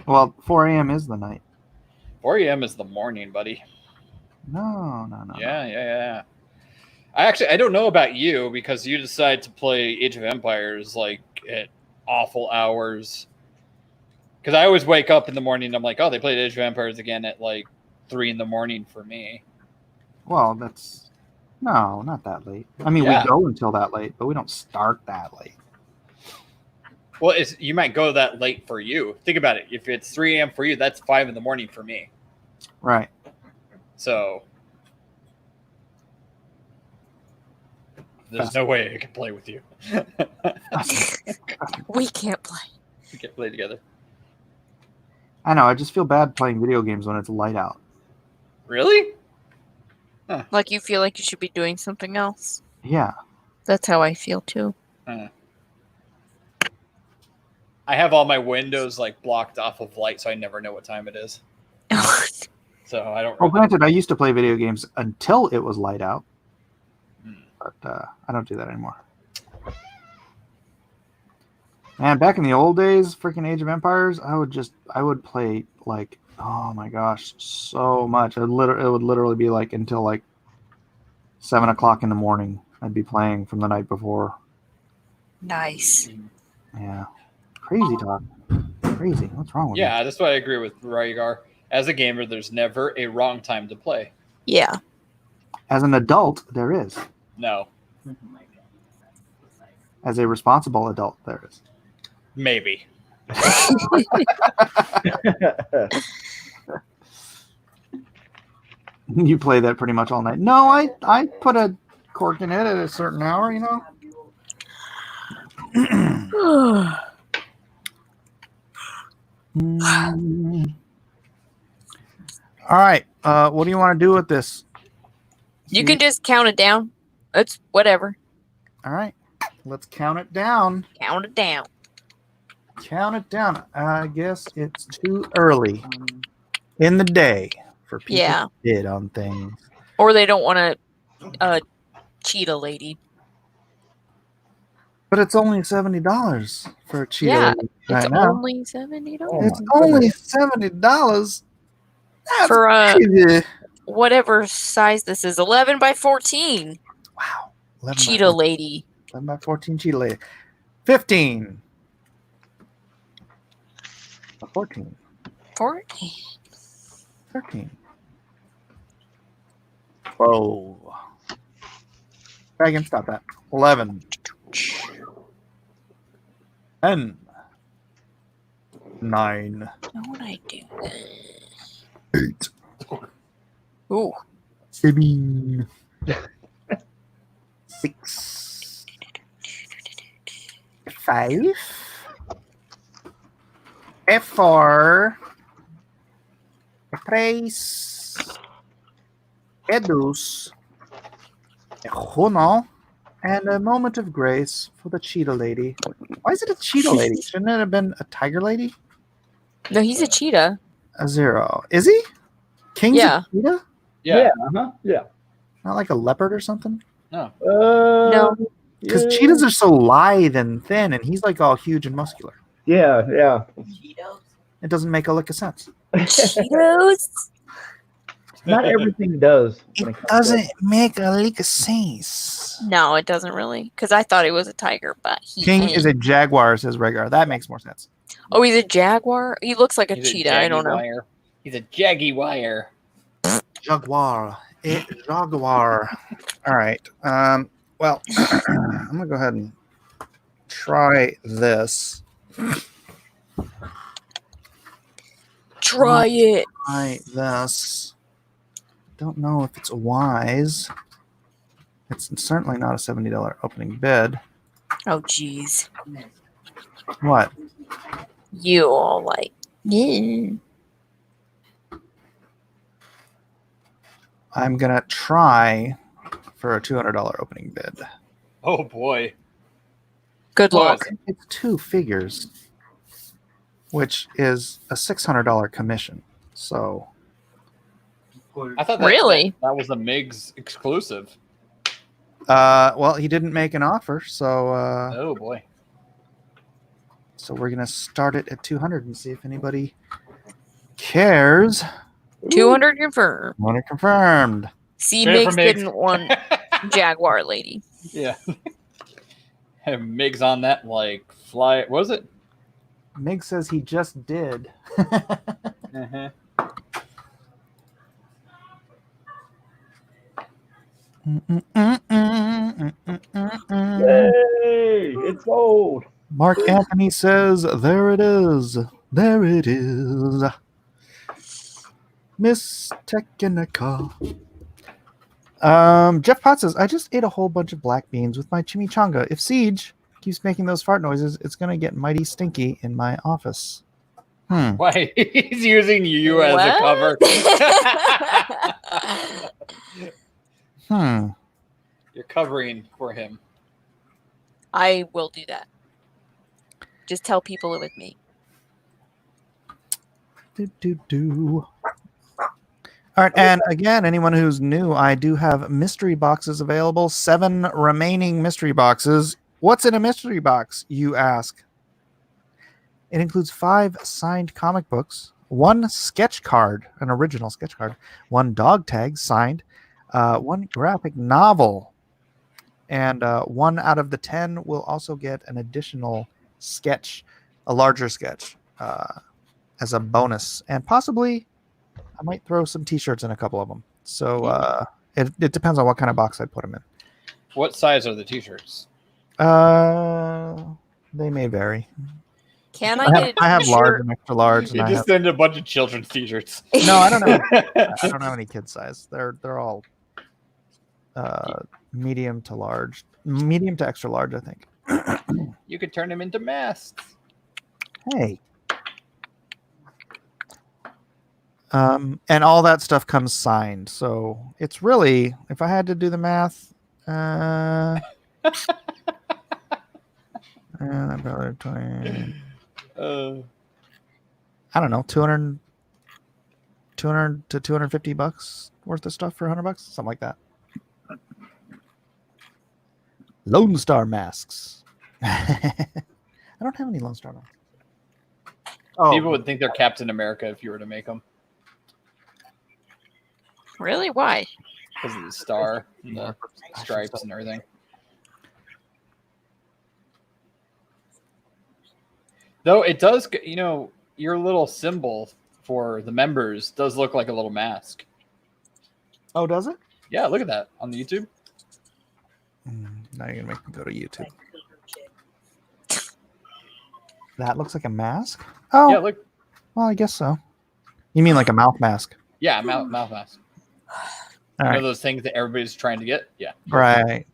Well, 4 a.m. is the night. 4 a.m. is the morning, buddy. No. Yeah. I don't know about you because you decide to play Age of Empires like at awful hours. Because I always wake up in the morning and I'm like, oh, they played Age of Empires again at like 3 a.m. for me. Well, that's... No, not that late. I mean, Yeah. we go until that late, but we don't start that late. Well, you might go that late for you. Think about it. If it's 3 a.m. for you, that's 5 a.m. for me. Right. So there's no way I can play with you. We can't play. We can't play together. I know. I just feel bad playing video games when it's light out. Really? Like you feel like you should be doing something else. Yeah. That's how I feel too. I have all my windows like blocked off of light, so I never know what time it is. So I don't. Well, granted, I used to play video games until it was light out, but I don't do that anymore. Man, back in the old days, freaking Age of Empires, I would play like, oh my gosh, so much. It would literally be like until like 7 o'clock in the morning. I'd be playing from the night before. Nice. Yeah, crazy talk. Crazy. What's wrong with me? Yeah, that's why I agree with Rygar. As a gamer, there's never a wrong time to play. Yeah. As an adult, there is. No, As a responsible adult, there is. maybe. You play that pretty much all night. No, I put a cork in it at a certain hour, you know. All right. What do you want to do with this? You can just count it down. It's whatever. All right. Let's count it down. Count it down. Count it down. I guess it's too early in the day for people Yeah. to bid on things. Or they don't want to cheat a lady. But it's only $70 for a Cheeto Yeah, lady It's right now. only $70 It's only $70. That's for crazy. whatever size this is. 11 by 14. Wow. 11 by Cheetah lady. 11 by 14 Cheetah lady. 15. 14. 14. 13. 12. Try again, stop that. 11. 10. 9. How would I do? 8. Ooh. 7. 6. 5. F4. 3. Edus. 1. And a moment of grace for the cheetah lady. Why is it a cheetah lady? Shouldn't it have been a tiger lady? No, he's a cheetah. A 0. Is he? King's Yeah. a cheetah? Yeah. Yeah. Not like a leopard or something? No. No. Because cheetahs are so lithe and thin, and he's like all huge and muscular. Yeah, yeah. It doesn't make a lick of sense. Cheetos? Not everything does. It when comes to doesn't make a lick of sense. No, it doesn't really. Because I thought it was a tiger, but he King ain't. is a jaguar, says Rhaegar. That makes more sense. Oh, he's a jaguar? He looks like a He's cheetah. I don't know. jaguar. He's a jaggy wire. Jaguar. A jaguar. All right. Well, I'm going to go ahead and try this. Try it. Try this. Don't know if it's wise. It's certainly not a $70 opening bid. Oh, jeez. What? You all like, yeah. I'm going to try for a $200 opening bid. Oh boy. Good luck. It's 2 figures, which is a $600 commission. So, I thought that, Really? that was a Migs exclusive. well, he didn't make an offer, so Oh boy. we're gonna start it at 200 and see if anybody cares. 200 confirmed. Want it confirmed? See, Straight Migs from Migs. didn't want Jaguar lady. Yeah. Have Migs on that like fly. What was it? Mig says he just did. Uh-huh. Yay! It's old. Mark Anthony says, "There it is. There it is." Miss Technica. Jeff Potts says, "I just ate a whole bunch of black beans with my chimichanga. If Siege keeps making those fart noises, it's gonna get mighty stinky in my office." Why he's using you as a cover? You're covering for him. I will do that. Just tell people it with me. All right, and again, anyone who's new, I do have mystery boxes available. 7 remaining mystery boxes. What's in a mystery box, you ask? It includes 5 signed comic books, 1 sketch card, an original sketch card, 1 dog tag signed, 1 graphic novel, and 1 out of the 10 will also get an additional sketch, a larger sketch, as a bonus, and possibly I might throw some T-shirts in a couple of them. So it depends on what kind of box I put them in. What size are the T-shirts? They may vary. Can I get I have a large shirt? and extra large. And You I just have, send a bunch of children's T-shirts. no, I don't know. I don't have any kid size. They're all medium to large, medium to extra large, I think. You could turn them into masks. Hey. And all that stuff comes signed. So it's really, if I had to do the math, I don't know, 200 to 250 bucks worth of stuff for $100, something like that. Lone Star masks. I don't have any Lone Star masks. Oh, People would think they're Captain America if you were to make them. Really? Why? Because of the star and the stripes and everything. Though it does, your little symbol for the members does look like a little mask. oh, does it? Yeah, look at that on the YouTube. Now you're gonna make me go to YouTube. That looks like a mask. Oh, Yeah, look. well, I guess so. You mean like a mouth mask? Yeah, mouth mask. All You right. know those things that everybody's trying to get? Yeah. Right.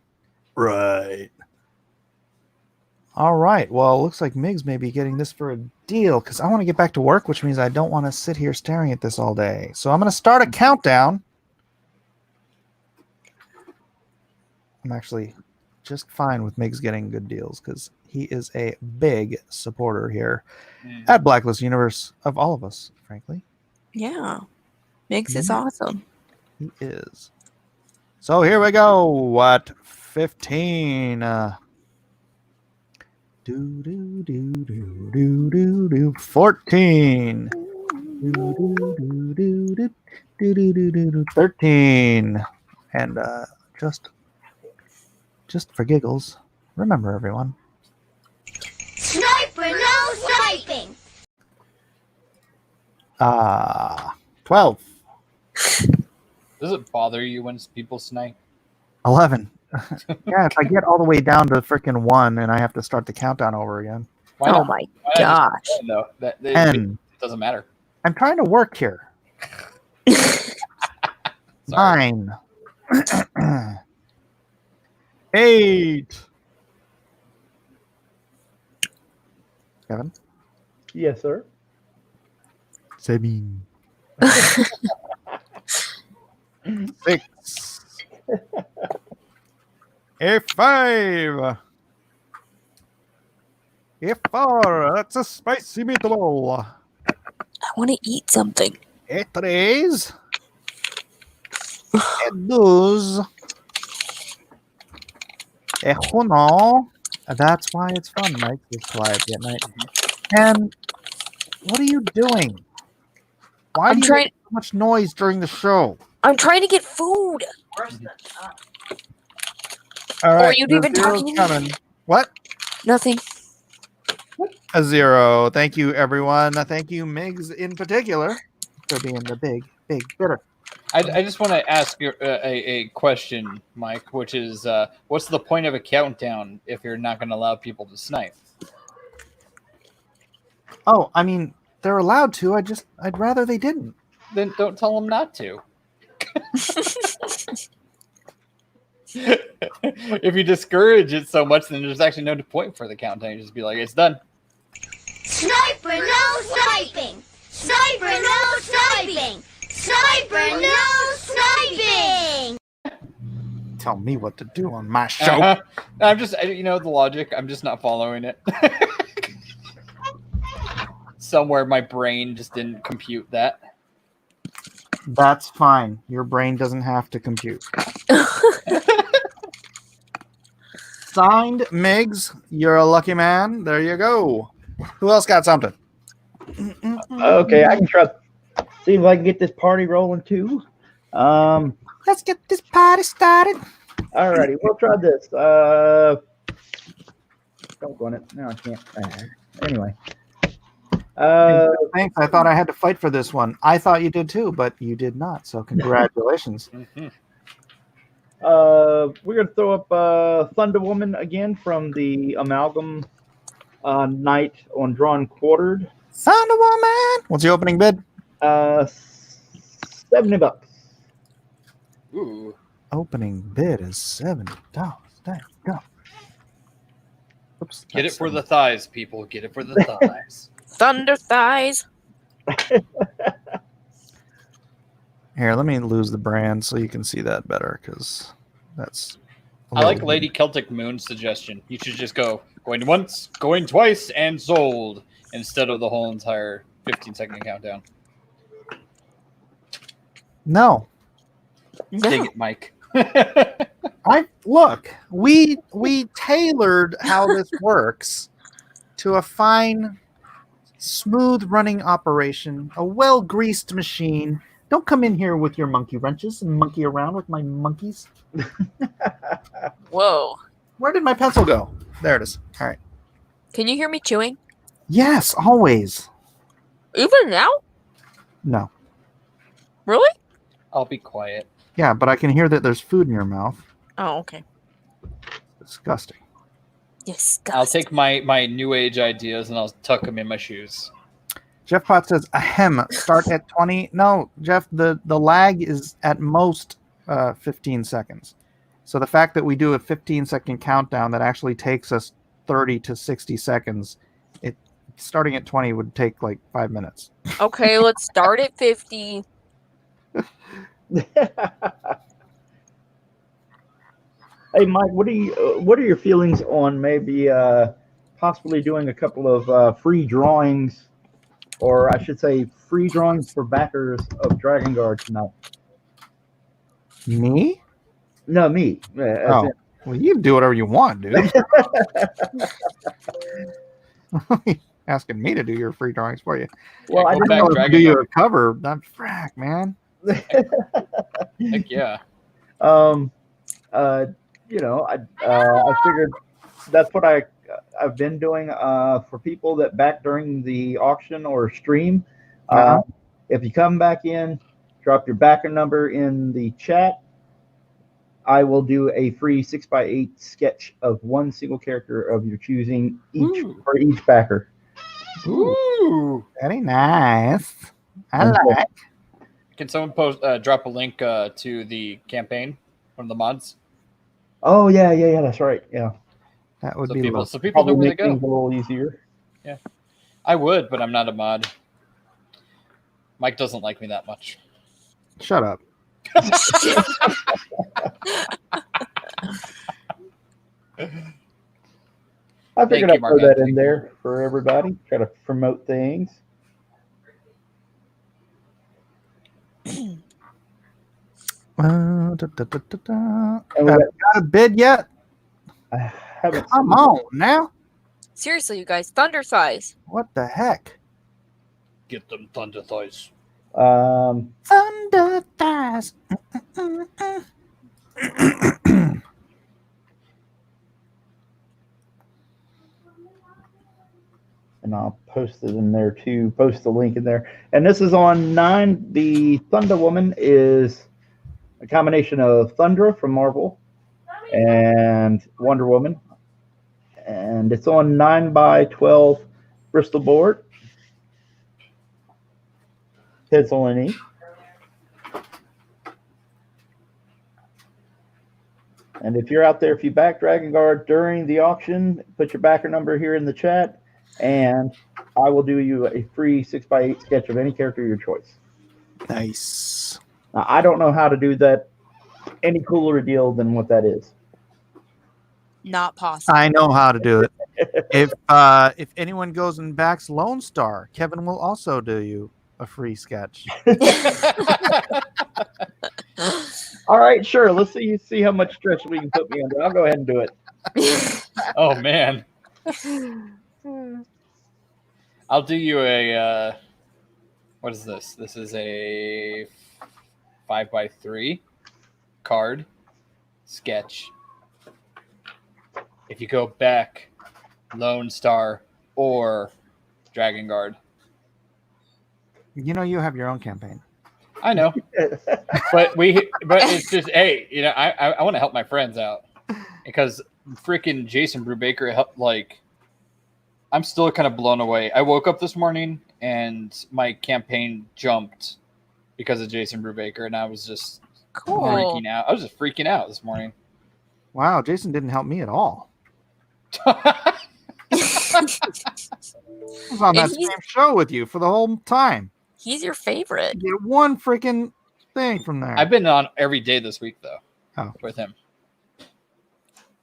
All right. Well, it looks like Miggs may be getting this for a deal because I want to get back to work, which means I don't want to sit here staring at this all day. So I'm going to start a countdown. I'm actually just fine with Miggs getting good deals because he is a big supporter here at Blacklist Universe of all of us, frankly. Yeah. Mix is awesome. He is. So here we go. What? 15. 14. 13. And just for giggles, remember everyone. Sniper, no sniping! 12. Does it bother you when people snipe? 11. Yeah, if I get all the way down to freaking 1 and I have to start the countdown over again. Why Oh not? my Why not gosh. just 10, though? It 10. doesn't matter. I'm trying to work here. Sorry. 9. 8. Kevin? Yes, sir. 7. 6. A5. A4. That's a spicy meatball. I want to eat something. A3. A2. A1. That's why it's fun, Mike. It's quiet at night. And what are you doing? Why do you make so much noise during the show? I'm trying to get food. All right, you the even zero's talking? coming. What? Nothing. A 0. Thank you, everyone. Thank you, Miggs, in particular, for being the big bidder. I just want to ask you a question, Mike, which is what's the point of a countdown if you're not going to allow people to snipe? Oh, I mean, they're allowed to. I'd rather they didn't. Then don't tell them not to. If you discourage it so much, then there's actually no point for the countdown. You just be like, it's done. Sniper, no sniping! Sniper, no sniping! Sniper, no sniping! Tell me what to do on my show. I'm just, the logic. I'm just not following it. Somewhere my brain just didn't compute that. That's fine. Your brain doesn't have to compute. Signed, Migs. You're a lucky man. There you go. Who else got something? Okay, I can try. See if I can get this party rolling too. Let's get this party started. Alrighty, we'll try this. Don't go on it. No, I can't. Anyway. Thanks. I thought I had to fight for this one. I thought you did too, but you did not. So congratulations. We're gonna throw up Thunder Woman again from the Amalgam Night on Drawn Quartered. Thunder Woman. What's the opening bid? $70. Ooh. Opening bid is $70. There you go. Oops, Get it that's for the thighs, people. Get it for the thighs. Thunder thighs. Here, let me lose the brand so you can see that better, because that's. I like Lady Celtic Moon's suggestion. You should just go going once, going twice, and sold instead of the whole entire 15-second countdown. No. Dig it, Mike. We tailored how this works to a fine, smooth running operation, a well greased machine. Don't come in here with your monkey wrenches and monkey around with my monkeys. Whoa. Where did my pencil go? There it is. All right. Can you hear me chewing? Yes, always. Even now? No. Really? I'll be quiet. Yeah, but I can hear that there's food in your mouth. Oh, okay. Disgusting. Disgusting. I'll take my new age ideas and I'll tuck them in my shoes. Jeff Potts says, ahem, start at 20. No, Jeff, the lag is at most 15 seconds. So the fact that we do a 15-second countdown that actually takes us 30 to 60 seconds, starting at 20 would take like 5 minutes. Okay, let's start at 50. Hey, Mike, what are your feelings on maybe possibly doing a couple of free drawings, or I should say free drawings for backers of Dragon Guard tonight? Me? No, me. Oh, well, you can do whatever you want, dude. Asking me to do your free drawings for you. Well, I go didn't back, know to Dragon do you Guard. a cover. That's frack, man. Heck yeah. I figured that's what I've been doing for people that back during the auction or stream. If you come back in, drop your backer number in the chat. I will do a free 6x8 sketch of one single character of your choosing for each backer. Ooh. Very nice. I Okay. like. Can someone drop a link to the campaign from the mods? Oh yeah, that's right. Yeah, That would So be people, lovely. so people know probably where to make things go. a little easier. I would, but I'm not a mod. Mike doesn't like me that much. Shut up. I figured you, I'd Mark throw that Anthony. in there for everybody. Try to promote things. And we And we got a bid yet? I haven't Come seen- on now. Seriously, you guys, thunder thighs. What the heck? Get them thunder thighs. Thunder thighs. And I'll post it in there too. Post the link in there. And this is on 9. The Thunder Woman is a combination of Thundra from Marvel and Wonder Woman. And it's on 9x12 Bristol board. Pencil and ink. And if you're out there, if you back Dragon Guard during the auction, put your backer number here in the chat, and I will do you a free 6x8 sketch of any character of your choice. Nice. Now, I don't know how to do that any cooler deal than what that is. Not possible. I know how to do it. If anyone goes and backs Lone Star, Kevin will also do you a free sketch. All right, sure. Let's see how much stress we can put me under. I'll go ahead and do it. Oh man. I'll do you a what is this? This is a 5x3 card sketch. If you go back Lone Star or Dragon Guard. You know you have your own campaign. I know. but it's just, hey, you know, I want to help my friends out because freaking Jason Brubaker helped. Like, I'm still kind of blown away. I woke up this morning and my campaign jumped because of Jason Brubaker, and I was just freaking out. I was just freaking out this morning. Wow, Jason didn't help me at all. I was on that same show with you for the whole time. He's your favorite. You get one freaking thing from there. I've been on every day this week though, with him.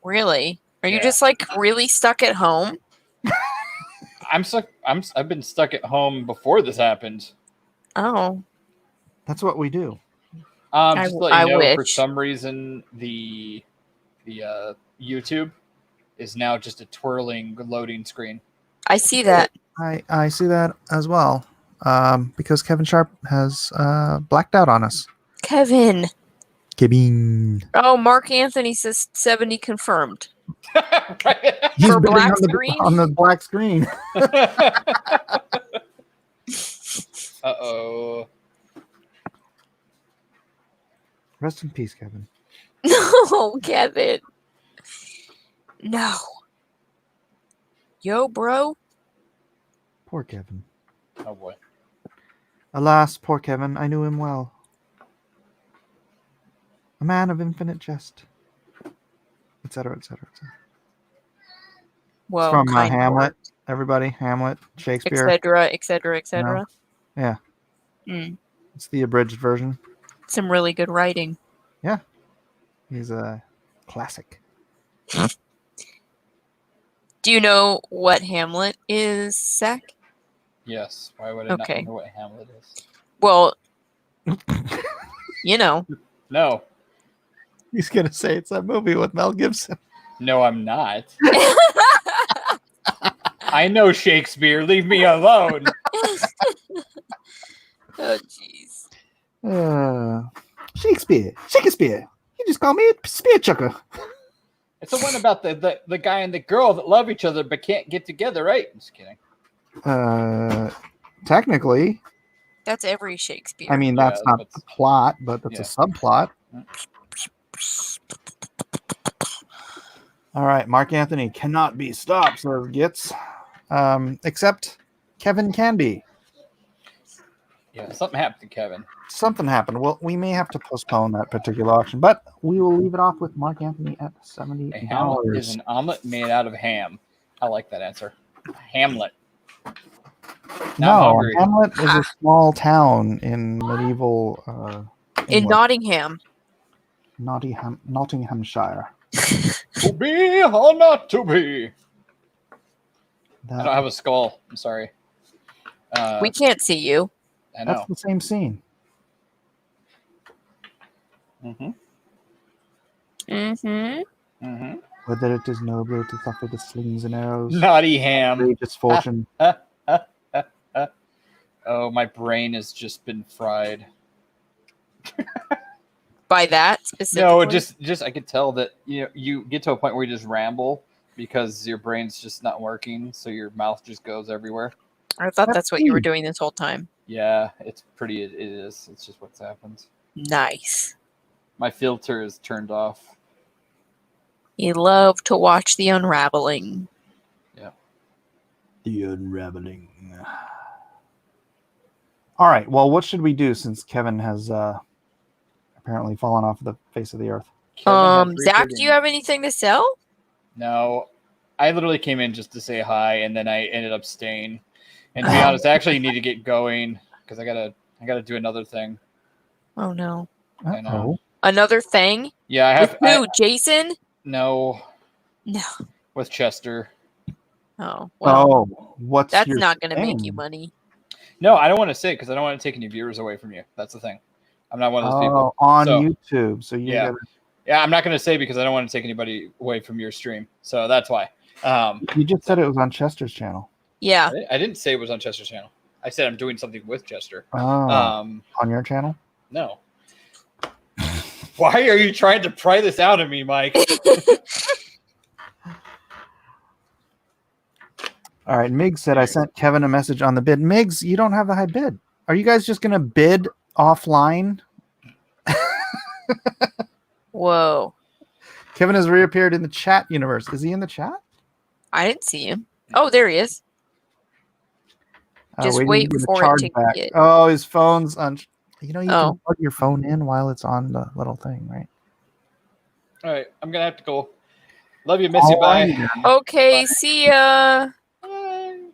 Really? Are you just like really stuck at home? I'm stuck. I've been stuck at home before this happened. Oh, that's what we do. Just to let you know, wish. for some reason, the YouTube is now just a twirling loading screen. I see that. I see that as well. Because Kevin Sharpe has blacked out on us. Kevin. Oh, Mark Anthony says 70 confirmed. He's For black screen? On the black screen. Uh-oh. Rest in peace, Kevin. No, Kevin. No. Yo, bro. Poor Kevin. Oh, boy. Alas, poor Kevin. I knew him well. A man of infinite jest. Etc., etc., etc. Well, from Hamlet. Everybody, Hamlet, Shakespeare. Etc., etc., etc. Yeah. Mm. It's the abridged version. Some really good writing. Yeah. He's a classic. Do you know what Hamlet is, Zach? Yes. Why would I not know what Hamlet is? Well, you know. No. He's going to say it's that movie with Mel Gibson. No, I'm not. I know Shakespeare. Leave me alone. Oh, jeez. Shakespeare. You just call me a spear chucker. It's the one about the guy and the girl that love each other but can't get together, right? I'm just kidding. Technically. That's every Shakespeare. I mean, that's not the plot, but that's a subplot. All right, Mark Anthony cannot be stopped, says Gitz. Except Kevin can be. Yeah, something happened to Kevin. Something happened. Well, we may have to postpone that particular auction, but we will leave it off with Mark Anthony at $70. A Hamlet is an omelet made out of ham. I like that answer. Hamlet. No, Hamlet is a small town in medieval in Nottingham. Nottinghamshire. To be or not to be? I don't have a skull. I'm sorry. We can't see you. I know. That's the same scene. Mm-hmm. Mm-hmm. Mm-hmm. Whether it is noble to suffer the slings and arrows. Nottingham. Outrageous fortune. Oh, my brain has just been fried. By that specifically? No, just I could tell that you get to a point where you just ramble because your brain's just not working, so your mouth just goes everywhere. I thought that's what you were doing this whole time. Yeah, it's pretty. It is. It's just what's happened. Nice. My filter is turned off. You love to watch the unraveling. Yeah. The unraveling. All right. Well, what should we do since Kevin has apparently fallen off the face of the earth? Zach, do you have anything to sell? No, I literally came in just to say hi, and then I ended up staying. And to be honest, I actually need to get going because I gotta do another thing. Oh no! I know. Another thing? Yeah, I have. With who? Jason? No, No. with Chester. Oh, well. What's That's your not going to make you thing? money. No, I don't want to say because I don't want to take any viewers away from you. That's the thing. I'm not one of those people. On So, YouTube. So you yeah. Yeah, I'm not going to say because I don't want to take anybody away from your stream. So that's why. You just said it was on Chester's channel. Yeah. I didn't say it was on Chester's channel. I said I'm doing something with Chester. On your channel? No. Why are you trying to pry this out of me, Mike? All right. Migs said I sent Kevin a message on the bid. Migs, you don't have the high bid. Are you guys just going to bid offline? Whoa. Kevin has reappeared in the chat universe. Is he in the chat? I didn't see him. Oh, there he is. Just waiting wait get a for it charge to back. get. Oh, his phone's on. You know, you Oh. can plug your phone in while it's on the little thing, right? All right, I'm gonna have to go. Love you, miss you, bye. Okay, see ya. Bye.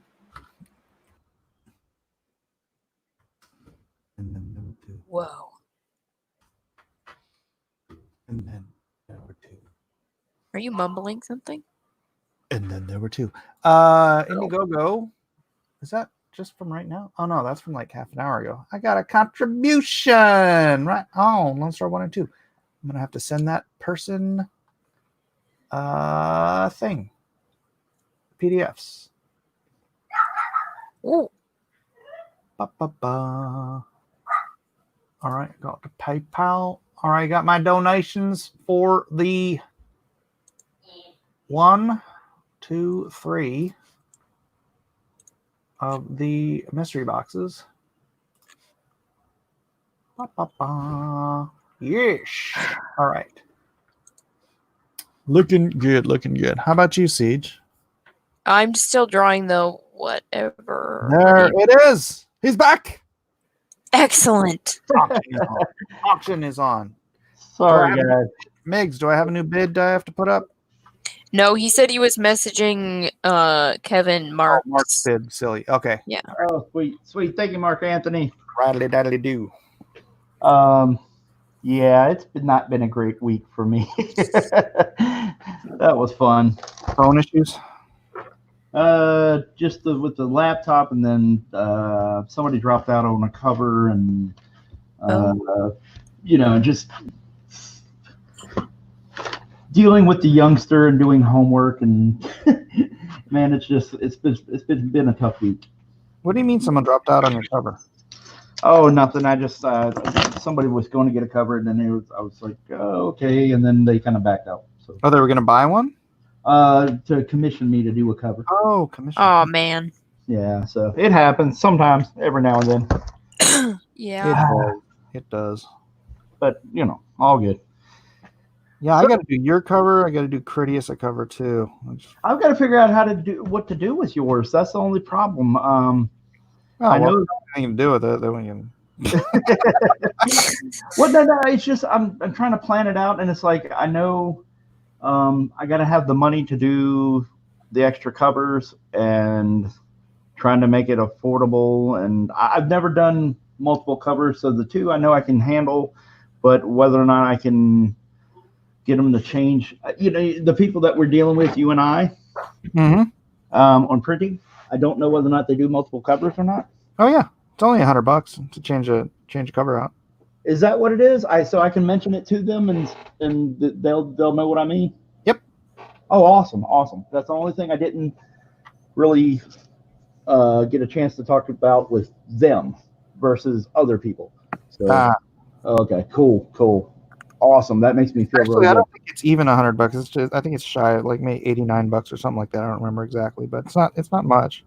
And then number 2. Whoa. And then number 2. Are you mumbling something? And then there were 2. Indiegogo. Is that just from right now? Oh no, that's from like half an hour ago. I got a contribution right on Lone Star 1 and 2. I'm gonna have to send that person thing. PDFs. Ooh. All right, got the PayPal. All right, got my donations for the 1, 2, 3 of the mystery boxes. Yes. All right. Looking good, looking good. How about you, Siege? I'm still drawing the whatever. There it is. He's back. Excellent. Auction is on. Sorry, guys. Migs, do I have a new bid I have to put up? No, he said he was messaging Kevin Mark's. Mark's bid. Silly. Okay. Yeah. Oh, sweet, sweet. Thank you, Mark Anthony. Rattly daddly do. Yeah, it's not been a great week for me. That was fun. Phone issues? Just with the laptop, and then somebody dropped out on a cover, and just dealing with the youngster and doing homework, and man, it's been a tough week. What do you mean someone dropped out on your cover? Oh, nothing. I just somebody was going to get a cover, and then I was like, oh, okay, and then they kind of backed out. So they were going to buy one? To commission me to do a cover. Oh, commission. Oh man. Yeah, so it happens sometimes, every now and then. Yeah. It does. But all good. Yeah, I got to do your cover. I got to do Critias a cover too. I've got to figure out what to do with yours. That's the only problem. I know nothing to do with it. Then we can. Well, no. It's just I'm trying to plan it out, and it's like I know I got to have the money to do the extra covers and trying to make it affordable. And I've never done multiple covers, so the 2 I know I can handle, but whether or not I can get them to change, the people that we're dealing with, you and I, on printing, I don't know whether or not they do multiple covers or not. Oh yeah, it's only $100 to change a cover out. Is that what it is? So I can mention it to them, and they'll know what I mean. Yep. Oh, awesome. That's the only thing I didn't really get a chance to talk about with them versus other people. So okay, cool. Awesome. That makes me feel really I good. don't think it's even $100. It's just, I think it's shy of like maybe $89 or something like that. I don't remember exactly, but it's not much.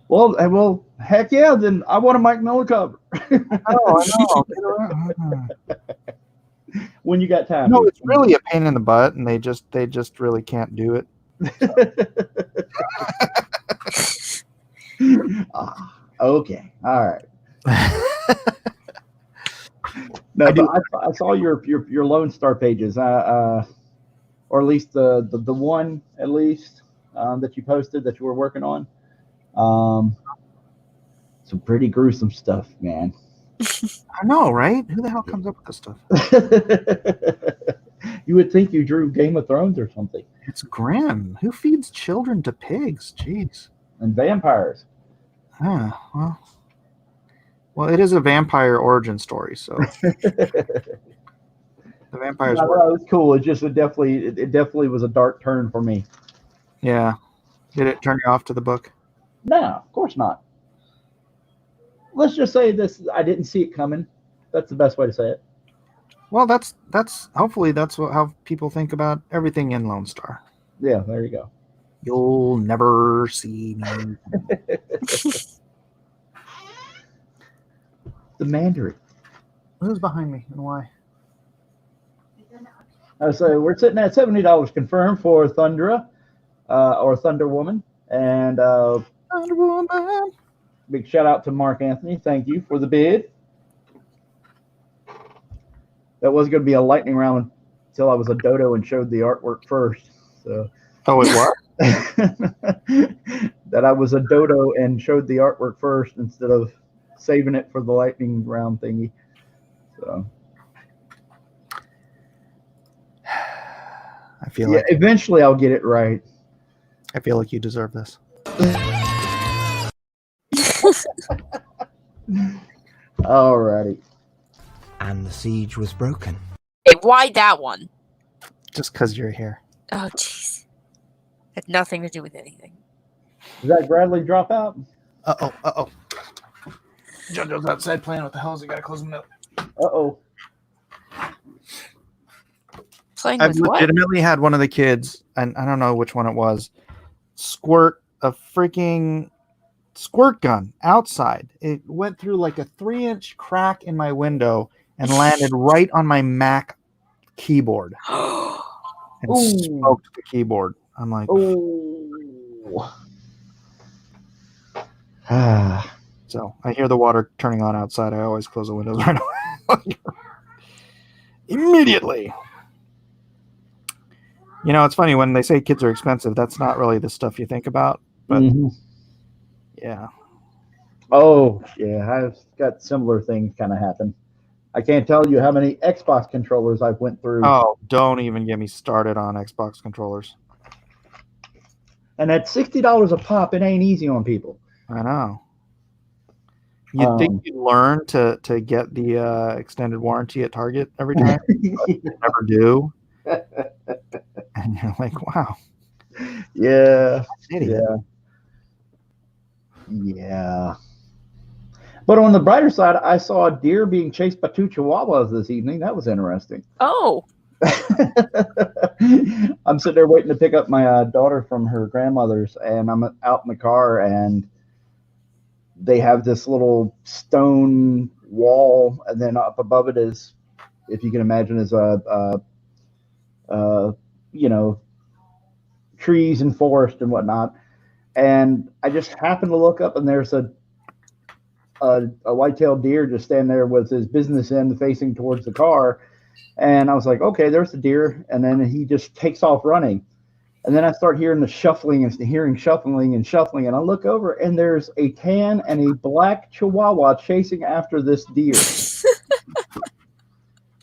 Well, heck yeah. Then I want a Mike Miller cover. Oh, I know. When you got time. No, it's really a pain in the butt, and they just really can't do it. Okay. All right. No, I saw your Lone Star pages, or at least the one at least that you posted that you were working on. Some pretty gruesome stuff, man. I know, right? Who the hell comes up with this stuff? You would think you drew Game of Thrones or something. It's grim. Who feeds children to pigs? Jeez. And vampires. Well, it is a vampire origin story, so the vampires No, were. it was cool. It definitely was a dark turn for me. Yeah. Did it turn you off to the book? No, of course not. Let's just say this: I didn't see it coming. That's the best way to say it. Well, that's hopefully that's how people think about everything in Lone Star. Yeah, there you go. You'll never see me. The Mandarin. Who's behind me and why? So we're sitting at $70 confirmed for Thundra, or Thunder Woman, and Thunder Woman. big shout out to Mark Anthony. Thank you for the bid. That was going to be a lightning round until I was a dodo and showed the artwork first. So. Oh, it was? That I was a dodo and showed the artwork first instead of saving it for the lightning round thingy. So. I feel like eventually I'll get it right. I feel like you deserve this. Alrighty. And the siege was broken. Hey, why that one? Just because you're here. Oh, jeez. Had nothing to do with anything. Did that Bradley drop out? Uh-oh. JoJo's outside playing. What the hell is he got to close him up? Uh-oh. Playing I've with what? legitimately had one of the kids, and I don't know which one it was, squirt a freaking squirt gun outside. It went through like a 3-inch crack in my window and landed right on my Mac keyboard and smoked the keyboard. I'm like, so I hear the water turning on outside. I always close the windows right away. Immediately. You know, it's funny when they say kids are expensive. That's not really the stuff you think about, but yeah. Oh, yeah. I've got similar things kind of happen. I can't tell you how many Xbox controllers I've went through. Oh, don't even get me started on Xbox controllers. And at $60 a pop, it ain't easy on people. I know. You'd think you'd learn to get the extended warranty at Target every time. But you never do. And you're like, wow. Yeah. Idiot. Yeah. But on the brighter side, I saw a deer being chased by 2 chihuahuas this evening. That was interesting. Oh. I'm sitting there waiting to pick up my daughter from her grandmother's, and I'm out in the car, and they have this little stone wall, and then up above it is, if you can imagine, is trees and forest and whatnot. And I just happened to look up, and there's a white-tailed deer just standing there with his business end facing towards the car. And I was like, okay, there's the deer. And then he just takes off running. And then I start hearing the shuffling and shuffling. And I look over, and there's a tan and a black chihuahua chasing after this deer.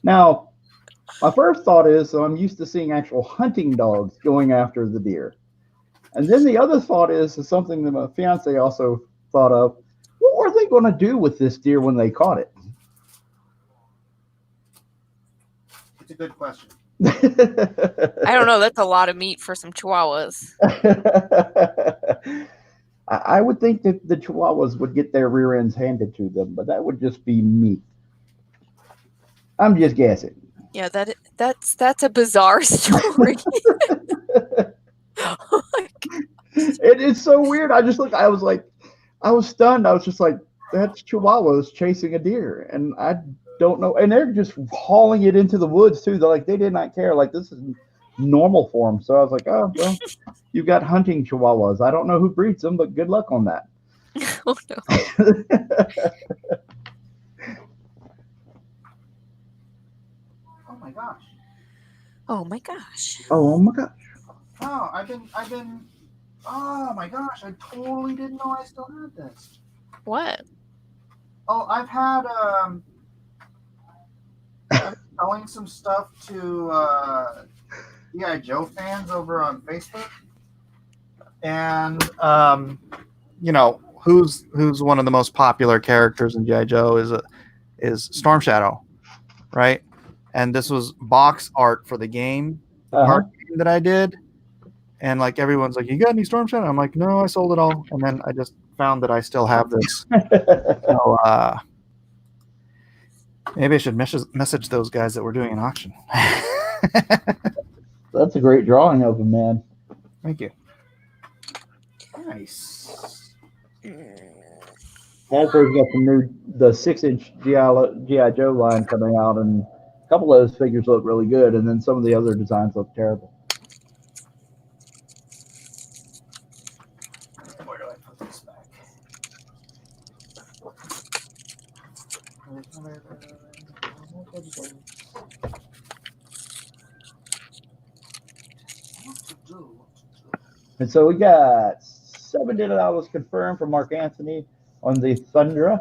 Now, my first thought is, so I'm used to seeing actual hunting dogs going after the deer. And then the other thought is something that my fiance also thought of. What were they going to do with this deer when they caught it? It's a good question. I don't know. That's a lot of meat for some chihuahuas. I would think that the chihuahuas would get their rear ends handed to them, but that would just be meat. I'm just guessing. Yeah, that's a bizarre story. Oh my God. It's so weird. I was stunned. I was just like, that's chihuahuas chasing a deer, and I don't know. And they're just hauling it into the woods too. They did not care. Like, this is normal for them. So I was like, oh well, you've got hunting chihuahuas. I don't know who breeds them, but good luck on that. Oh no. Oh my gosh. Oh my gosh. Oh my gosh. Oh, I've been. Oh my gosh! I totally didn't know I still had this. What? Oh, I've had I'm selling some stuff to G.I. Joe fans over on Facebook, and who's one of the most popular characters in G.I. Joe is Storm Shadow, right? And this was box art for the game, the card game that I did. And like everyone's like, "You got any Storm Shadow?" I'm like, "No, I sold it all." And then I just found that I still have this. So maybe I should message those guys that were doing an auction. That's a great drawing of him, man. Thank you. Nice. Hasbro's got the 6-inch GI Joe line coming out, and a couple of those figures look really good, and then some of the other designs look terrible. Where do I put this back? And so we got $7 confirmed from Mark Anthony on the Thundra.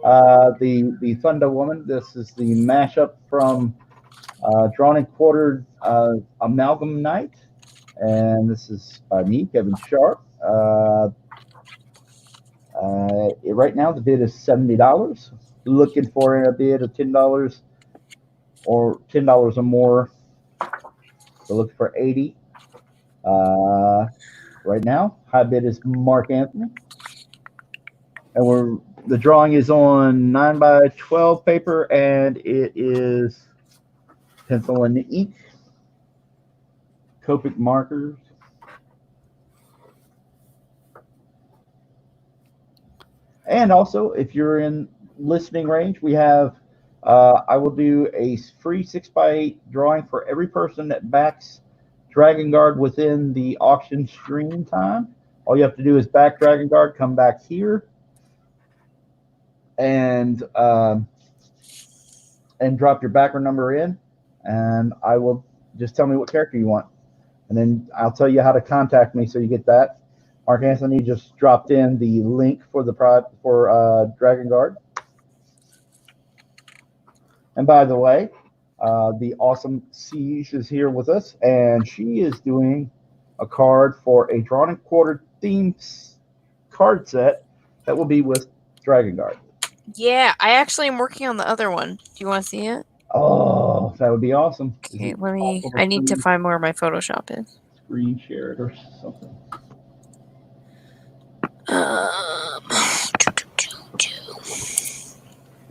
The Thunder Woman. This is the mashup from Drawn and Quartered Amalgam Night. And this is by me, Kevin Sharpe. Right now, the bid is $70. Looking for a bid of $10 or $10 or more. We're looking for $80. Right now, high bid is Mark Anthony. And the drawing is on 9x12 paper, and it is pencil and ink, Copic markers. And also, if you're in listening range, we have, I will do a free 6x8 drawing for every person that backs Dragon Guard within the auction stream time. All you have to do is back Dragon Guard, come back here, and drop your backer number in, and I will just tell me what character you want, and then I'll tell you how to contact me so you get that. Mark Anthony just dropped in the link for the Dragon Guard. And by the way, the awesome Siege is here with us, and she is doing a card for a Drawn and Quartered themed card set that will be with Dragon Guard. Yeah, I actually am working on the other one. Do you want to see it? Oh, that would be awesome. Okay, I need to find where my Photoshop is. Screen share it or something.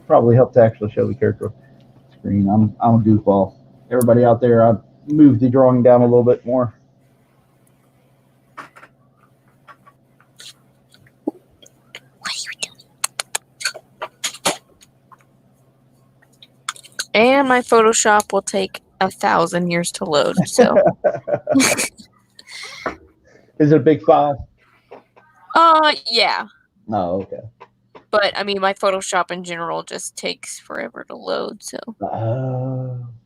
Probably help to actually show the character screen. I'm a goofball. Everybody out there, I've moved the drawing down a little bit more. And my Photoshop will take 1,000 years to load. So, is it a big file? Yeah. No, okay. But I mean, my Photoshop in general just takes forever to load. So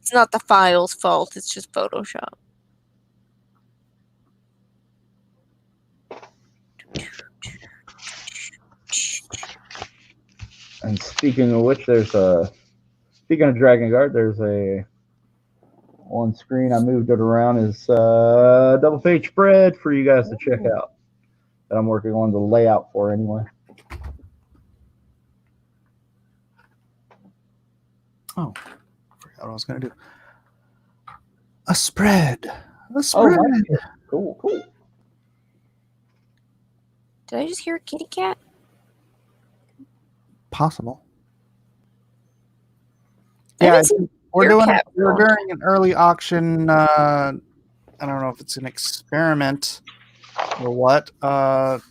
it's not the file's fault. It's just Photoshop. And speaking of which, speaking of Dragon Guard, there's on screen. I moved it around is a double page spread for you guys to check out that I'm working on the layout for anyway. Oh, I forgot what I was going to do. A spread. A spread. Oh, cool. Did I just hear a kitty cat? Possible. Yeah, we're doing an early auction. I don't know if it's an experiment or what, but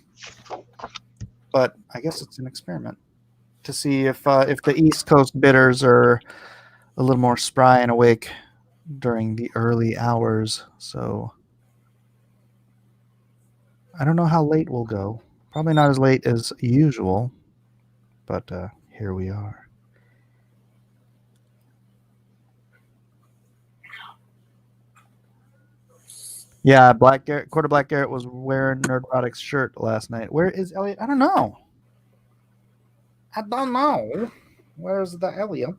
I guess it's an experiment to see if the East Coast bidders are a little more spry and awake during the early hours. So I don't know how late we'll go. Probably not as late as usual, but here we are. Yeah, Quarter Black Garrett was wearing Nerdrotic's shirt last night. Where is Elliot? I don't know. Where's the Elliot?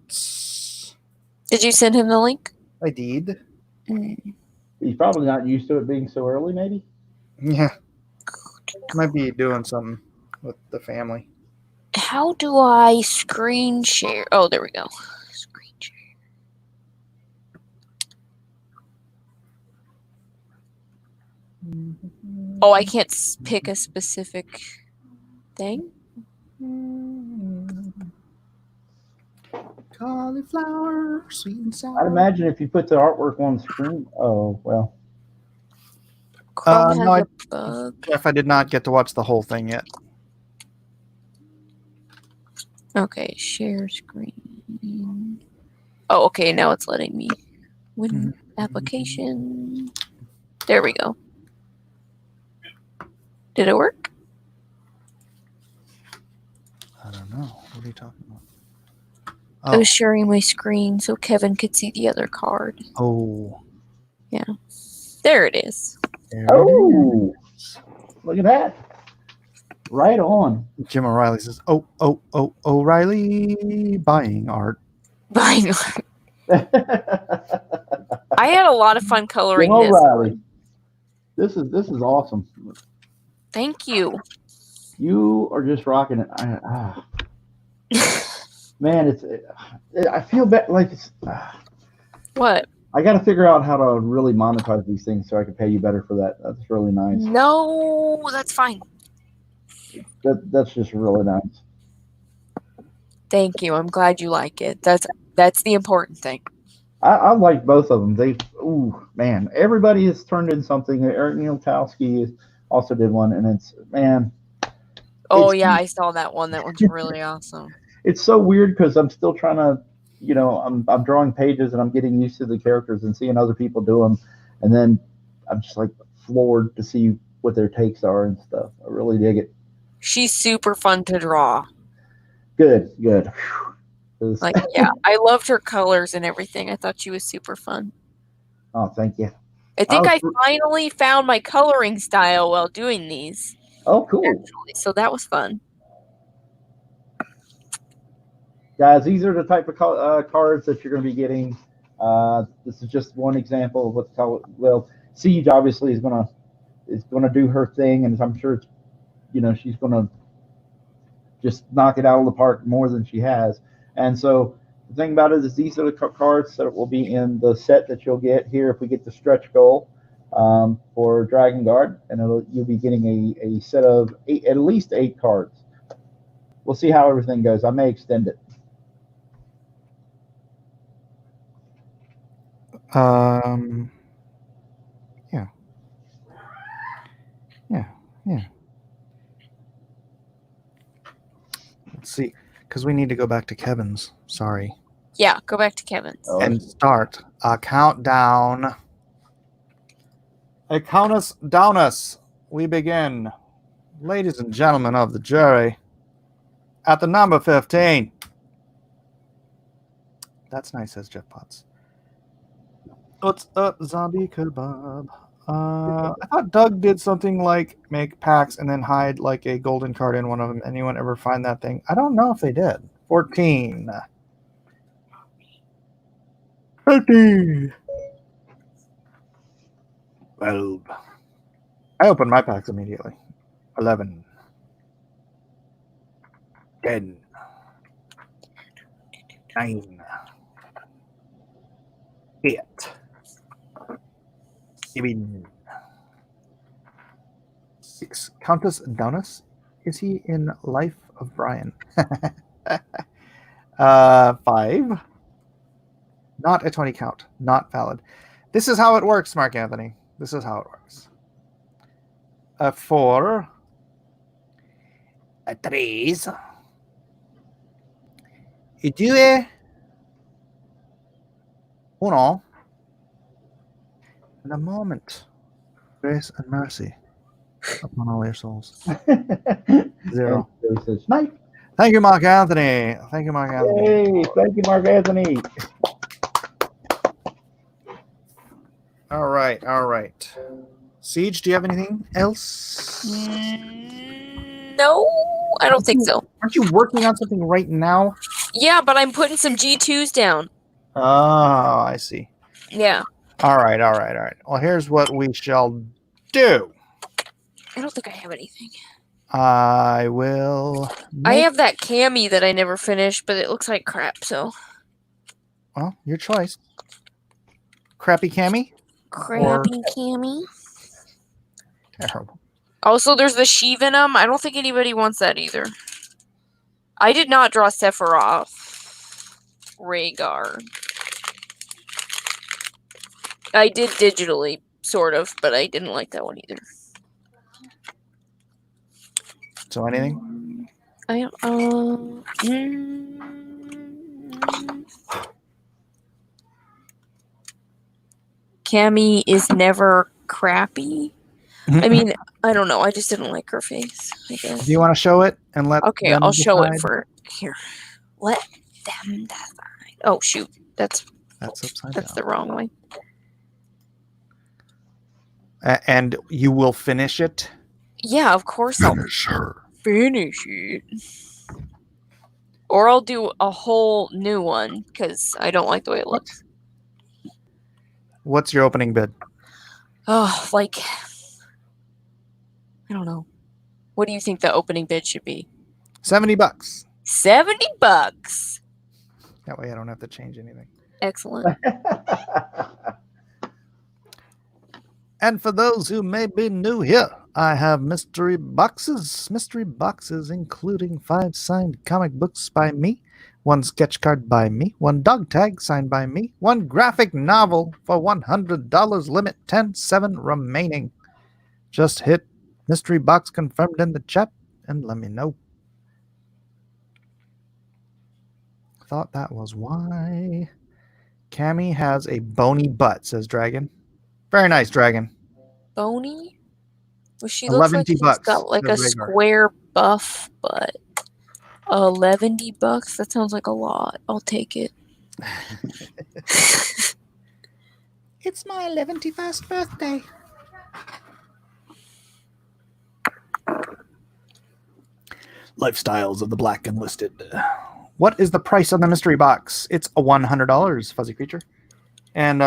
Did you send him the link? I did. He's probably not used to it being so early, maybe. Yeah. Might be doing something with the family. How do I screen share? Oh, there we go. Screen share. Oh, I can't pick a specific thing? Cauliflower, sweet and sour. I'd imagine if you put the artwork on the screen. Oh well. Chrome has No, a bug. Jeff, I did not get to watch the whole thing yet. Okay, share screen. Oh, okay, now it's letting me win application. There we go. Did it work? I don't know. What are you talking about? I was sharing my screen so Kevin could see the other card. Oh. Yeah. There it is. Oh, look at that. Right on. Jim O'Reilly says, O'Reilly buying art. Buying art. I had a lot of fun coloring Jim this. O'Reilly. This is awesome. Thank you. You are just rocking it. Man, I feel like it's. What? I got to figure out how to really monetize these things so I can pay you better for that. That's really nice. No, that's fine. That's just really nice. Thank you. I'm glad you like it. That's the important thing. I like both of them. Man, everybody has turned in something. Eric Nielkowski also did one, and Oh yeah, I saw that one. That one's really awesome. It's so weird because I'm still trying to, I'm drawing pages and I'm getting used to the characters and seeing other people do them, and then I'm just like floored to see what their takes are and stuff. I really dig it. She's super fun to draw. Good. Like, yeah, I loved her colors and everything. I thought she was super fun. Oh, thank you. I think I finally found my coloring style while doing these. Oh, cool. Actually, so that was fun. Guys, these are the type of cards that you're going to be getting. This is just one example of what's called. Well, Siege obviously is going to do her thing, and I'm sure she's going to just knock it out of the park more than she has. And so the thing about it is these are the cards that will be in the set that you'll get here if we get the stretch goal for Dragon Guard, and you'll be getting a set of at least 8 cards. We'll see how everything goes. I may extend it. Yeah. Let's see, because we need to go back to Kevin's. Sorry. Yeah, go back to Kevin's. And start a countdown. Count us down us. We begin. Ladies and gentlemen of the jury, at the number 15. That's nice, says Jeff Potts. What's up, zombie kebab? I thought Doug did something like make packs and then hide like a golden card in one of them. Anyone ever find that thing? I don't know if they did. 14. 13. 12. I opened my packs immediately. 11. 10. 9. 8. 7. 6. Countess Donis. Is he in Life of Brian? 5. Not a 20 count. Not valid. This is how it works, Mark Anthony. This is how it works. 4. 3. 2. 1. And a moment. Grace and mercy upon all your souls. 0. Thank you, Mark Anthony. Thank you, Mark Anthony. Hey, thank you, Mark Anthony. All right. Siege, do you have anything else? No, I don't think so. Aren't you working on something right now? Yeah, but I'm putting some G2s down. Oh, I see. Yeah. All right. Well, here's what we shall do. I don't think I have anything. I will. I have that cami that I never finished, but it looks like crap. So. Well, your choice. Crappy cami. Crappy cami. Terrible. Also, there's the she venom. I don't think anybody wants that either. I did not draw Sephiroth. Rhaegar. I did digitally, sort of, but I didn't like that one either. So anything? Cammy is never crappy. I mean, I don't know. I just didn't like her face, I guess. Do you want to show it and let? Okay, them I'll show it decide? for here. Let them decide. Oh shoot, that's upside that's down. the wrong way. And you will finish it. Yeah, of course I'll finish it. Or I'll do a whole new one because I don't like the way it looks. What's your opening bid? Oh, like I don't know. What do you think the opening bid should be? $70. $70. That way I don't have to change anything. Excellent. And for those who may be new here, I have mystery boxes. Mystery boxes including 5 signed comic books by me, 1 sketch card by me, 1 dog tag signed by me, 1 graphic novel for $100 limit, 10/7 remaining. Just hit mystery box confirmed in the chat and let me know. Thought that was why. Cammy has a bony butt, says Dragon. Very nice, Dragon. Bony? Well, she looks like she's $11 got like a says Rhaegar. square buff butt. $11? That sounds like a lot. I'll take it. It's my 11th birthday. Lifestyles of the Black Enlisted. What is the price on the mystery box? It's a $100, Fuzzy Creature. And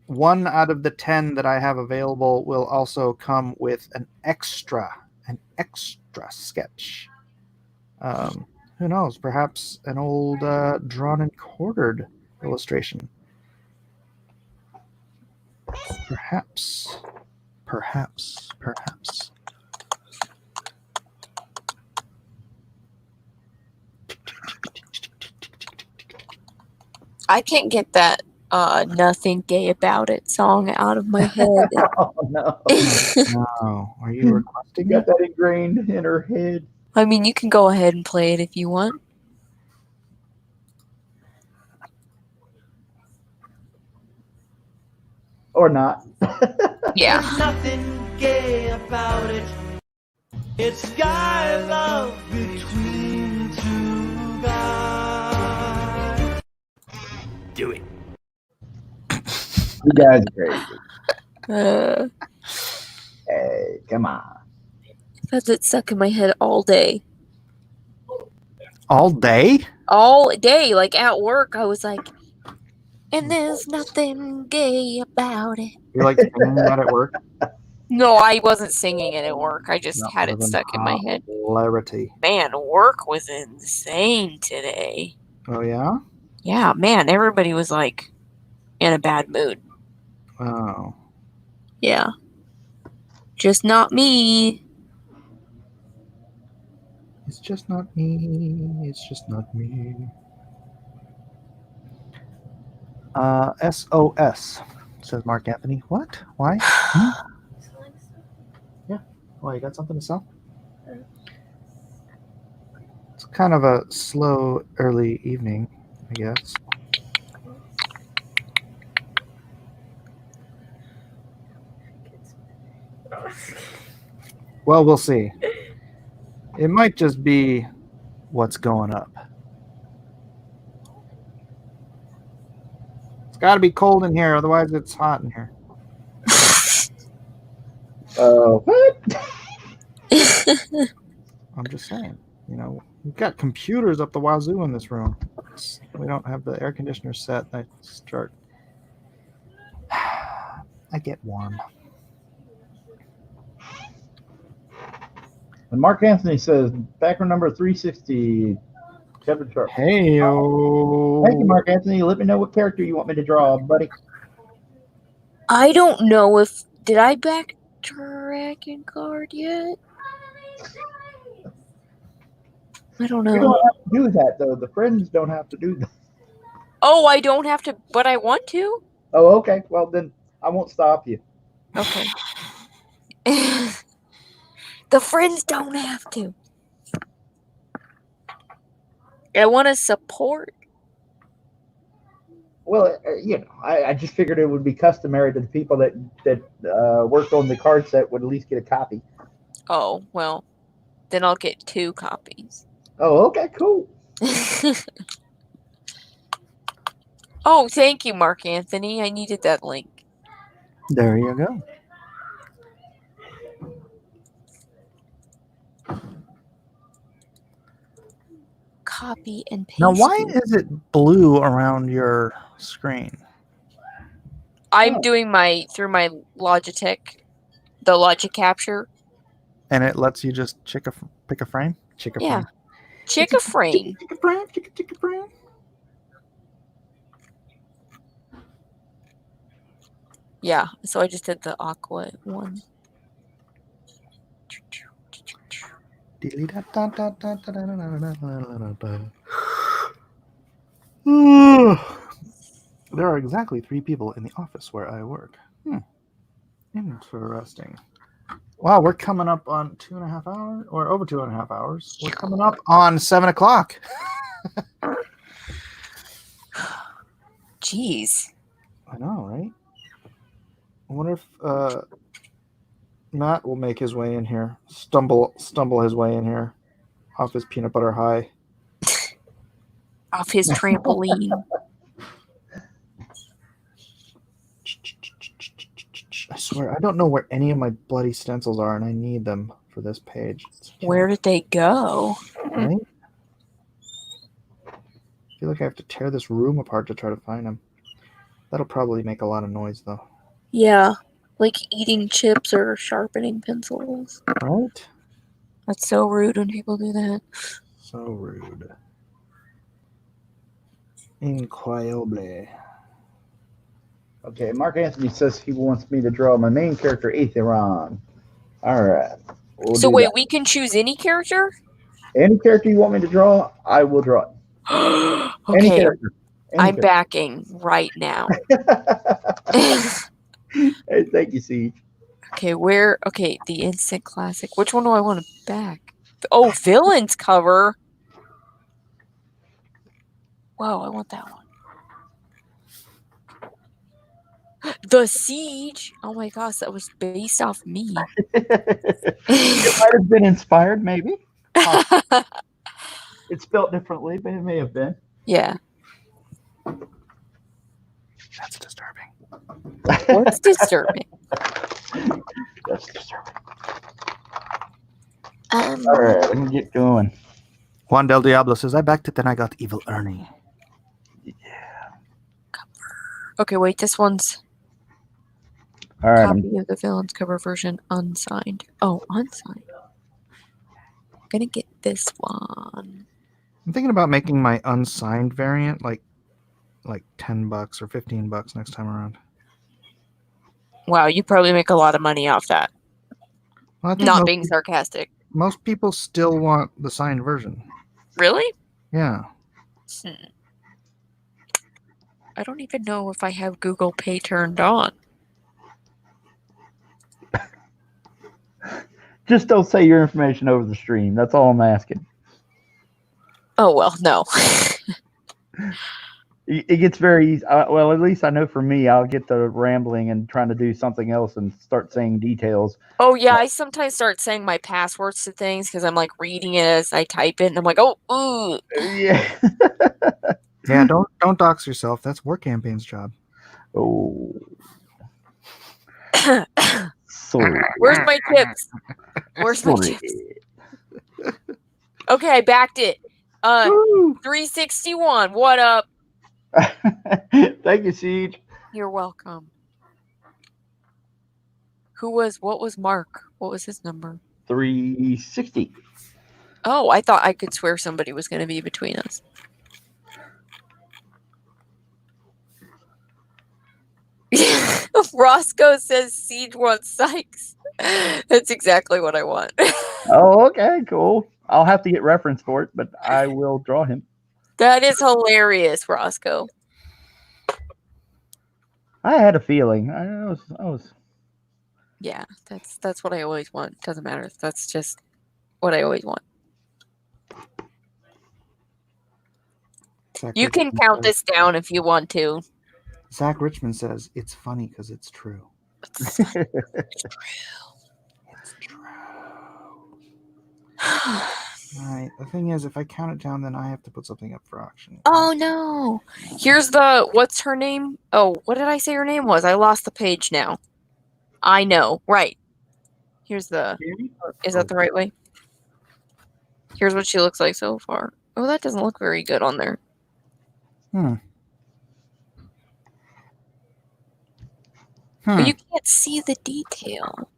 1 out of the 10 that I have available will also come with an extra sketch. Who knows? Perhaps an old drawn and quartered illustration. Perhaps. I can't get that Nothing Gay About It song out of my head. Oh no! No, are you requesting Got it? that ingrained in her head. I mean, you can go ahead and play it if you want. Or not. Yeah. Nothing gay about it. It's guy love between 2 guys. Do it. You guys are crazy. Uh, Hey, come on. Because it's stuck in my head all day. All day? All day, like at work, I was like, and there's nothing gay about it. You're like singing that at work? No, I wasn't singing it at work. I just That had it was stuck in my head. Hilarity. Man, work was insane today. Oh yeah? Yeah, man, everybody was like in a bad mood. Oh. Yeah. Just not me. It's just not me. It's just not me. SOS, says Mark Anthony. What? Why? Yeah. Why, you got something to sell? It's kind of a slow early evening, I guess. Well, we'll see. It might just be what's going up. It's got to be cold in here, otherwise it's hot in here. What? I'm just saying. You know, we've got computers up the wazoo in this room. We don't have the air conditioner set. I start. I get warm. And Mark Anthony says, backer number 360, Kevin Sharpe. Hey, Thank you, Mark Anthony. Let me know what character you want me to draw, buddy. I don't know if did I back Dragon Guard yet? I don't know. You don't have to do that, though. The friends don't have to do that. Oh, I don't have to, but I want to. Oh, okay. Well, then I won't stop you. Okay. The friends don't have to. I want to support. Well, I just figured it would be customary to the people that worked on the card set would at least get a copy. Oh, well, then I'll get 2 copies. Oh, okay, cool. Oh, thank you, Mark Anthony. I needed that link. There you go. Copy and paste. Now, why is it blue around your screen? I'm doing through my Logitech, the Logic Capture. And it lets you just pick a frame? Yeah. Chick a frame. Chick a frame. Yeah, so I just did the aqua one. There are exactly 3 people in the office where I work. Interesting. Wow, we're coming up on 2.5 hours, or over 2.5 hours. We're coming up on 7 o'clock. Jeez. I know, right? I wonder if Matt will make his way in here, stumble his way in here, off his peanut butter high, off his trampoline. I swear, I don't know where any of my bloody stencils are, and I need them for this page. Where did they go? Right? I feel like I have to tear this room apart to try to find them. That'll probably make a lot of noise, though. Yeah, like eating chips or sharpening pencils. Right? That's so rude when people do that. So rude. Incroyable. Okay, Mark Anthony says he wants me to draw my main character, Aetheron. All right. So wait, we can choose any character? Any character you want me to draw, I will draw it. Okay, Any character. I'm backing right now. Hey, thank you, Siege. Okay, okay, the instant classic. Which one do I want to back? Oh, villains cover. Wow, I want that one. The Siege. Oh my gosh, that was based off me. It might have been inspired, maybe. It's spelled differently, but it may have been. Yeah. That's disturbing. What's disturbing? That's disturbing. All right, let me get going. Juan Del Diablo says, I backed it, then I got Evil Ernie. Yeah. Okay, wait, this one's All right. copy of the villains cover version unsigned. Oh, unsigned. I'm gonna get this one. I'm thinking about making my unsigned variant like $10 or $15 next time around. Wow, you probably make a lot of money off that. Well, I think Not being sarcastic. Most people still want the signed version. Really? Yeah. I don't even know if I have Google Pay turned on. Just don't say your information over the stream. That's all I'm asking. Oh, well, no. It gets very easy. Well, at least I know for me, I'll get the rambling and trying to do something else and start saying details. Oh, yeah, I sometimes start saying my passwords to things because I'm like reading it as I type it, and I'm like, oh, ooh. Yeah. Yeah, don't dox yourself. That's War Campaign's job. Oh. So. Where's my tips? Where's my tips? Okay, I backed it. 361. What up? Thank you, Siege. You're welcome. What was Mark? What was his number? 360. Oh, I thought I could swear somebody was going to be between us. Roscoe says Siege wants Sykes. That's exactly what I want. Oh, okay, cool. I'll have to get reference for it, but I will draw him. That is hilarious, Roscoe. I had a feeling. I was. Yeah, that's what I always want. Doesn't matter. That's just what I always want. You can count this down if you want to. Zach Richmond says it's funny because it's true. It's It's true. All right. The thing is, if I count it down, then I have to put something up for auction. Oh no! Here's the what's her name? Oh, what did I say her name was? I lost the page now. I know, right? Here's the. Is that the right way? Here's what she looks like so far. Oh, that doesn't look very good on there. But you can't see the detail.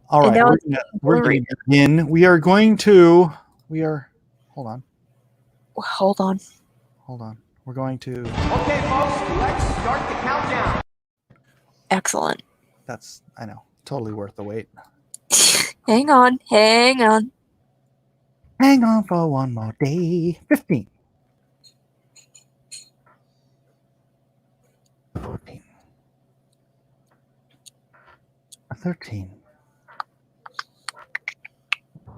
All right, we're going to begin. We are. Hold on. Hold on. We're going to. Okay, folks, let's start the countdown. Excellent. That's, I know, totally worth the wait. Hang on. Hang on for one more day. 15. 14. 13.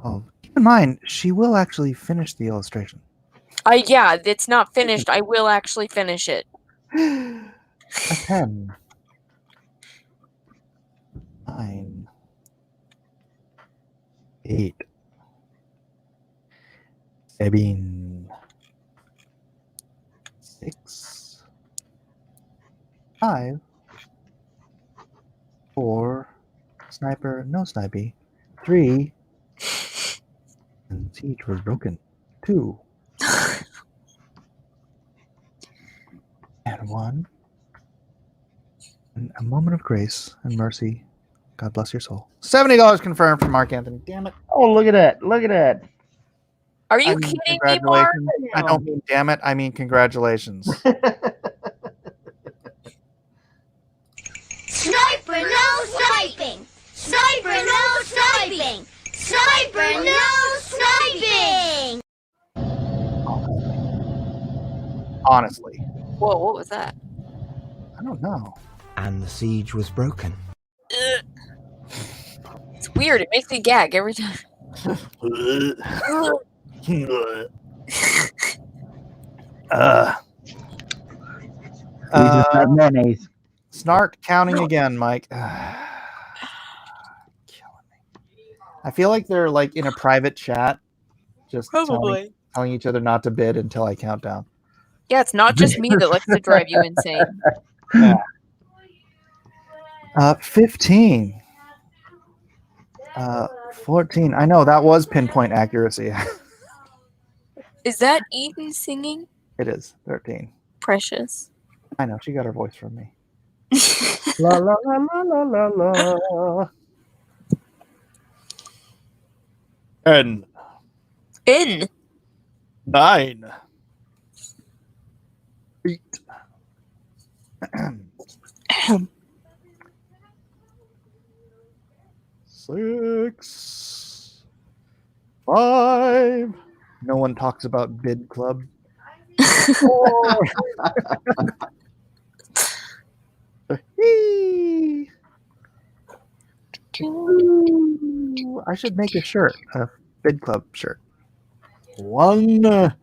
Oh, keep in mind, she will actually finish the illustration. Yeah, it's not finished. I will actually finish it. A 10. 9. 8. 7. 6. 5. 4. Sniper, no snipey. 3. And siege was broken. 2. And 1. And a moment of grace and mercy. God bless your soul. $70 confirmed from Mark Anthony. Damn it. Oh, look at that. Look at that. Are you kidding me, Mark? I don't mean damn it. I mean congratulations. Sniper, no sniping! Sniper, no sniping! Sniper, no sniping! Honestly. Whoa, what was that? I don't know. And the siege was broken. It's weird. It makes me gag every time. Mayonnaise. Snart counting again, Mike. Killing me. I feel like they're like in a private chat, just telling each other not to bid until I count down. Yeah, it's not just me that likes to drive you insane. Yeah. 15. 14. I know that was pinpoint accuracy. Is that Eden singing? It is 13. Precious. I know she got her voice from me. La la la la la la la. And 9. 8. 6. 5. No one talks about bid club. 4. 3. 2. I should make a shirt, a bid club shirt. 1.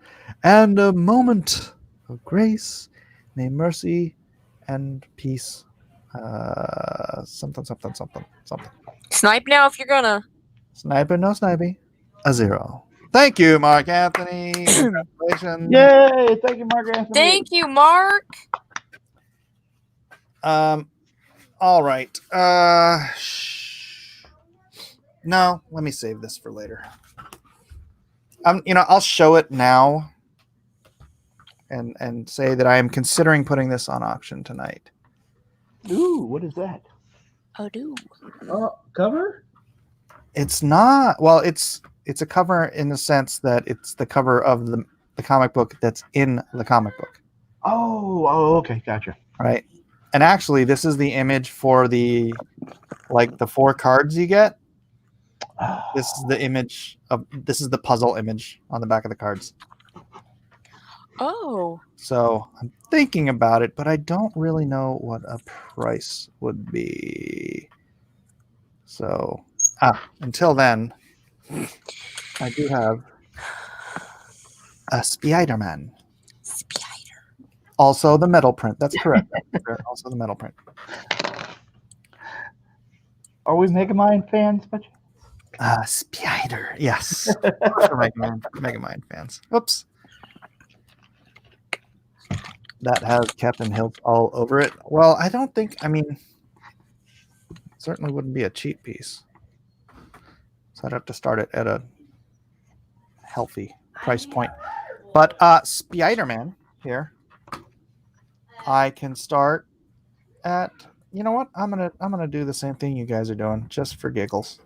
And a moment of grace, may mercy and peace. Something. Snipe now if you're gonna. Sniper, no snipey. A 0. Thank you, Mark Anthony. Congratulations. Yay! Thank you, Mark Anthony. Thank you, Mark. All right. No, let me save this for later. I'll show it now and say that I am considering putting this on auction tonight. Ooh, what is that? Oh, do. Oh, cover? It's not. Well, it's a cover in the sense that it's the cover of the comic book that's in the comic book. Oh, okay, gotcha. Right. And actually, this is the image for the 4 cards you get. This is the image of this is the puzzle image on the back of the cards. Oh. So I'm thinking about it, but I don't really know what a price would be. So until then, I do have a Spider-Man. Also the metal print. That's correct. Also the metal print. Are we Megamind fans? Spider. Yes. Megamind fans. Oops. That has Captain Hilt all over it. Well, I don't think, certainly wouldn't be a cheap piece. So I'd have to start it at a healthy price point. But Spider-Man here, I can start at, you know what? I'm gonna do the same thing you guys are doing, just for giggles.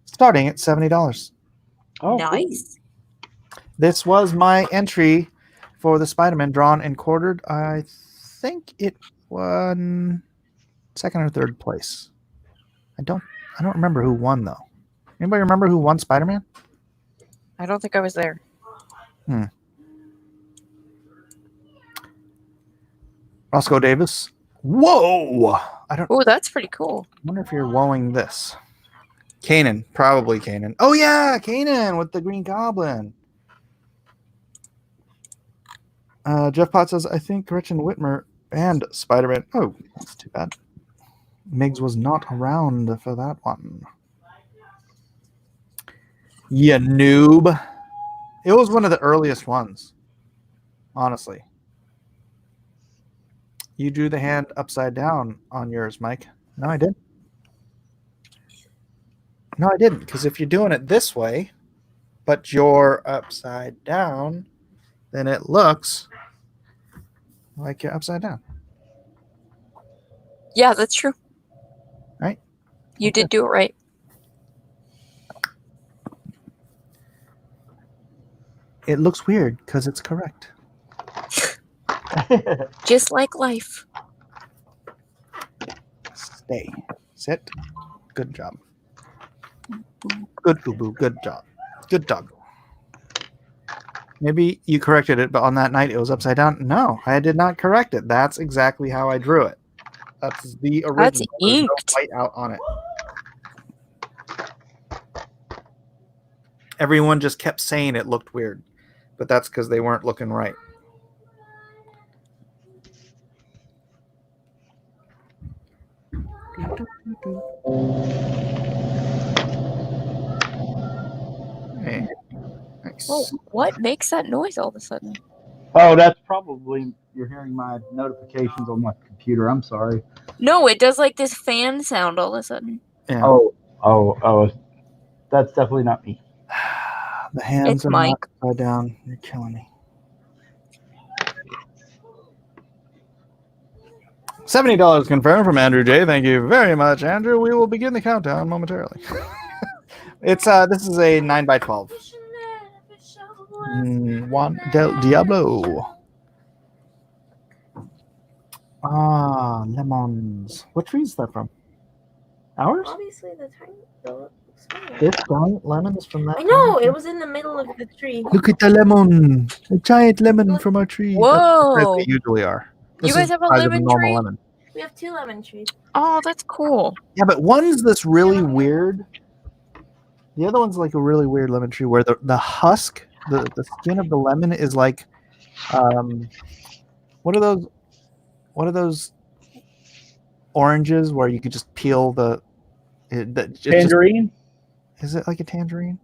Starting at $70. Oh, nice. Cool. This was my entry for the Spider-Man drawn and quartered. I think it won 2nd or 3rd place. I don't remember who won though. Anybody remember who won Spider-Man? I don't think I was there. Roscoe Davis. Whoa! Oh, that's pretty cool. I wonder if you're woeing this. Kanan, probably Kanan. Oh yeah, Kanan with the Green Goblin. Jeff Potts says, I think Gretchen Whitmer and Spider-Man. Oh, that's too bad. Miggs was not around for that one. You noob. It was one of the earliest ones. Honestly. You drew the hand upside down on yours, Mike. No, I didn't. No, I didn't. Because if you're doing it this way, but you're upside down, then it looks like you're upside down. Yeah, that's true. Right? You did do it right. It looks weird because it's correct. Just like life. Stay. Sit. Good job. Good boo-boo. Good job. Good dog. Maybe you corrected it, but on that night it was upside down. No, I did not correct it. That's exactly how I drew it. That's the original. That's There's no inked. white out on it. Everyone just kept saying it looked weird, but that's because they weren't looking right. Hey, nice. Whoa, what makes that noise all of a sudden? Oh, that's probably you're hearing my notifications on my computer. I'm sorry. No, it does like this fan sound all of a sudden. Yeah. Oh, that's definitely not me. The hands It's are Mike. not upside down. You're killing me. $70 confirmed from Andrew J. Thank you very much, Andrew. We will begin the countdown momentarily. It's this is a 9x12. Juan del Diablo. Lemons. What tree is that from? Ours? Obviously, the tiny. This giant lemon is from that. I know it was in the middle of the tree. Look at the lemon. A giant lemon from our tree. Whoa. That's what they usually are. You This guys is have the a size of lemon normal tree? lemon. We have 2 lemon trees. Oh, that's cool. Yeah, but one's this really weird. The other one's like a really weird lemon tree where the husk, the skin of the lemon is like, what are those oranges where you could just peel Tangerine? Is it like a tangerine?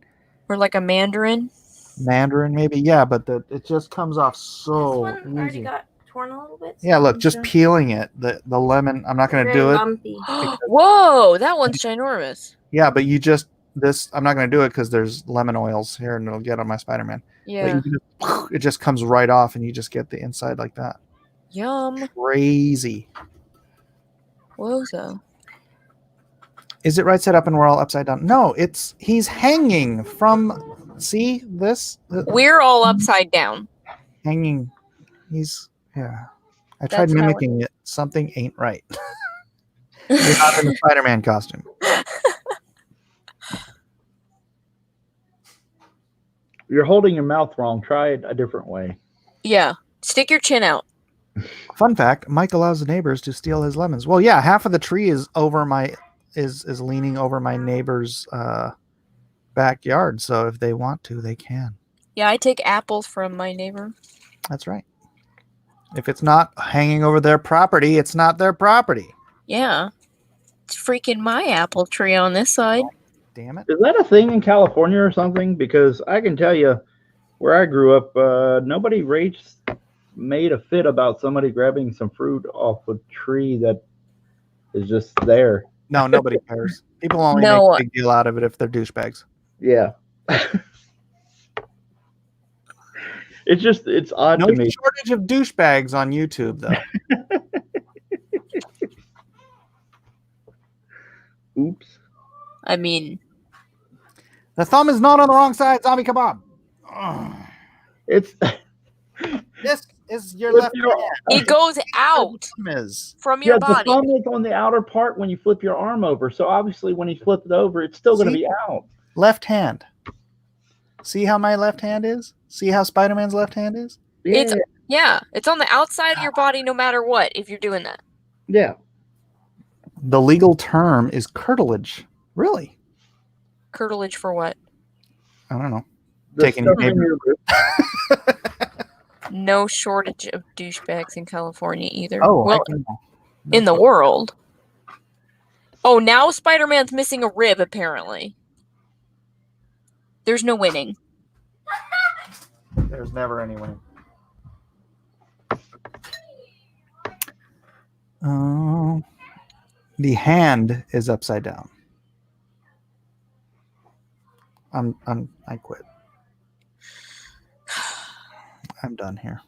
Or like a mandarin? Mandarin, maybe. Yeah, but it just comes off so This one already easy. got torn a little bit. Yeah, look, just peeling it, the lemon. I'm not going to do it. Lumpy. Whoa, that one's ginormous. Yeah, but I'm not going to do it because there's lemon oils here and it'll get on my Spider-Man. Yeah. But it just comes right off and you just get the inside like that. Yum. Crazy. Wozo. Is it right side up and we're all upside down? No, he's hanging from. See this? We're all upside down. Hanging. He's yeah. I That's tried how mimicking it. Something ain't right. You're not in a Spider-Man costume. You're holding your mouth wrong. Try it a different way. Yeah. Stick your chin out. Fun fact: Mike allows the neighbors to steal his lemons. Well, yeah, half of the tree is over my is leaning over my neighbor's backyard. So if they want to, they can. Yeah, I take apples from my neighbor. That's right. If it's not hanging over their property, it's not their property. Yeah. It's freaking my apple tree on this side. Damn it. Is that a thing in California or something? Because I can tell you, where I grew up, nobody made a fit about somebody grabbing some fruit off a tree that is just there. No, nobody cares. People only make a big deal out of it if they're douchebags. Yeah. It's odd to me. No shortage of douchebags on YouTube, though. Oops. I mean, the thumb is not on the wrong side, zombie kebab. It's this is your left hand. It goes out from your body. The thumb is on the outer part when you flip your arm over. So obviously when you flip it over, it's still going to be out. Left hand. See how my left hand is? See how Spider-Man's left hand is? Yeah. It's on the outside of your body no matter what if you're doing that. Yeah. The legal term is curtilage. Really? Curtilage for what? I don't know. Taking No shortage of douchebags in California either. Oh, well, in the world. Oh, now Spider-Man's missing a rib, apparently. There's no winning. There's never any winning. The hand is upside down. I quit. I'm done here.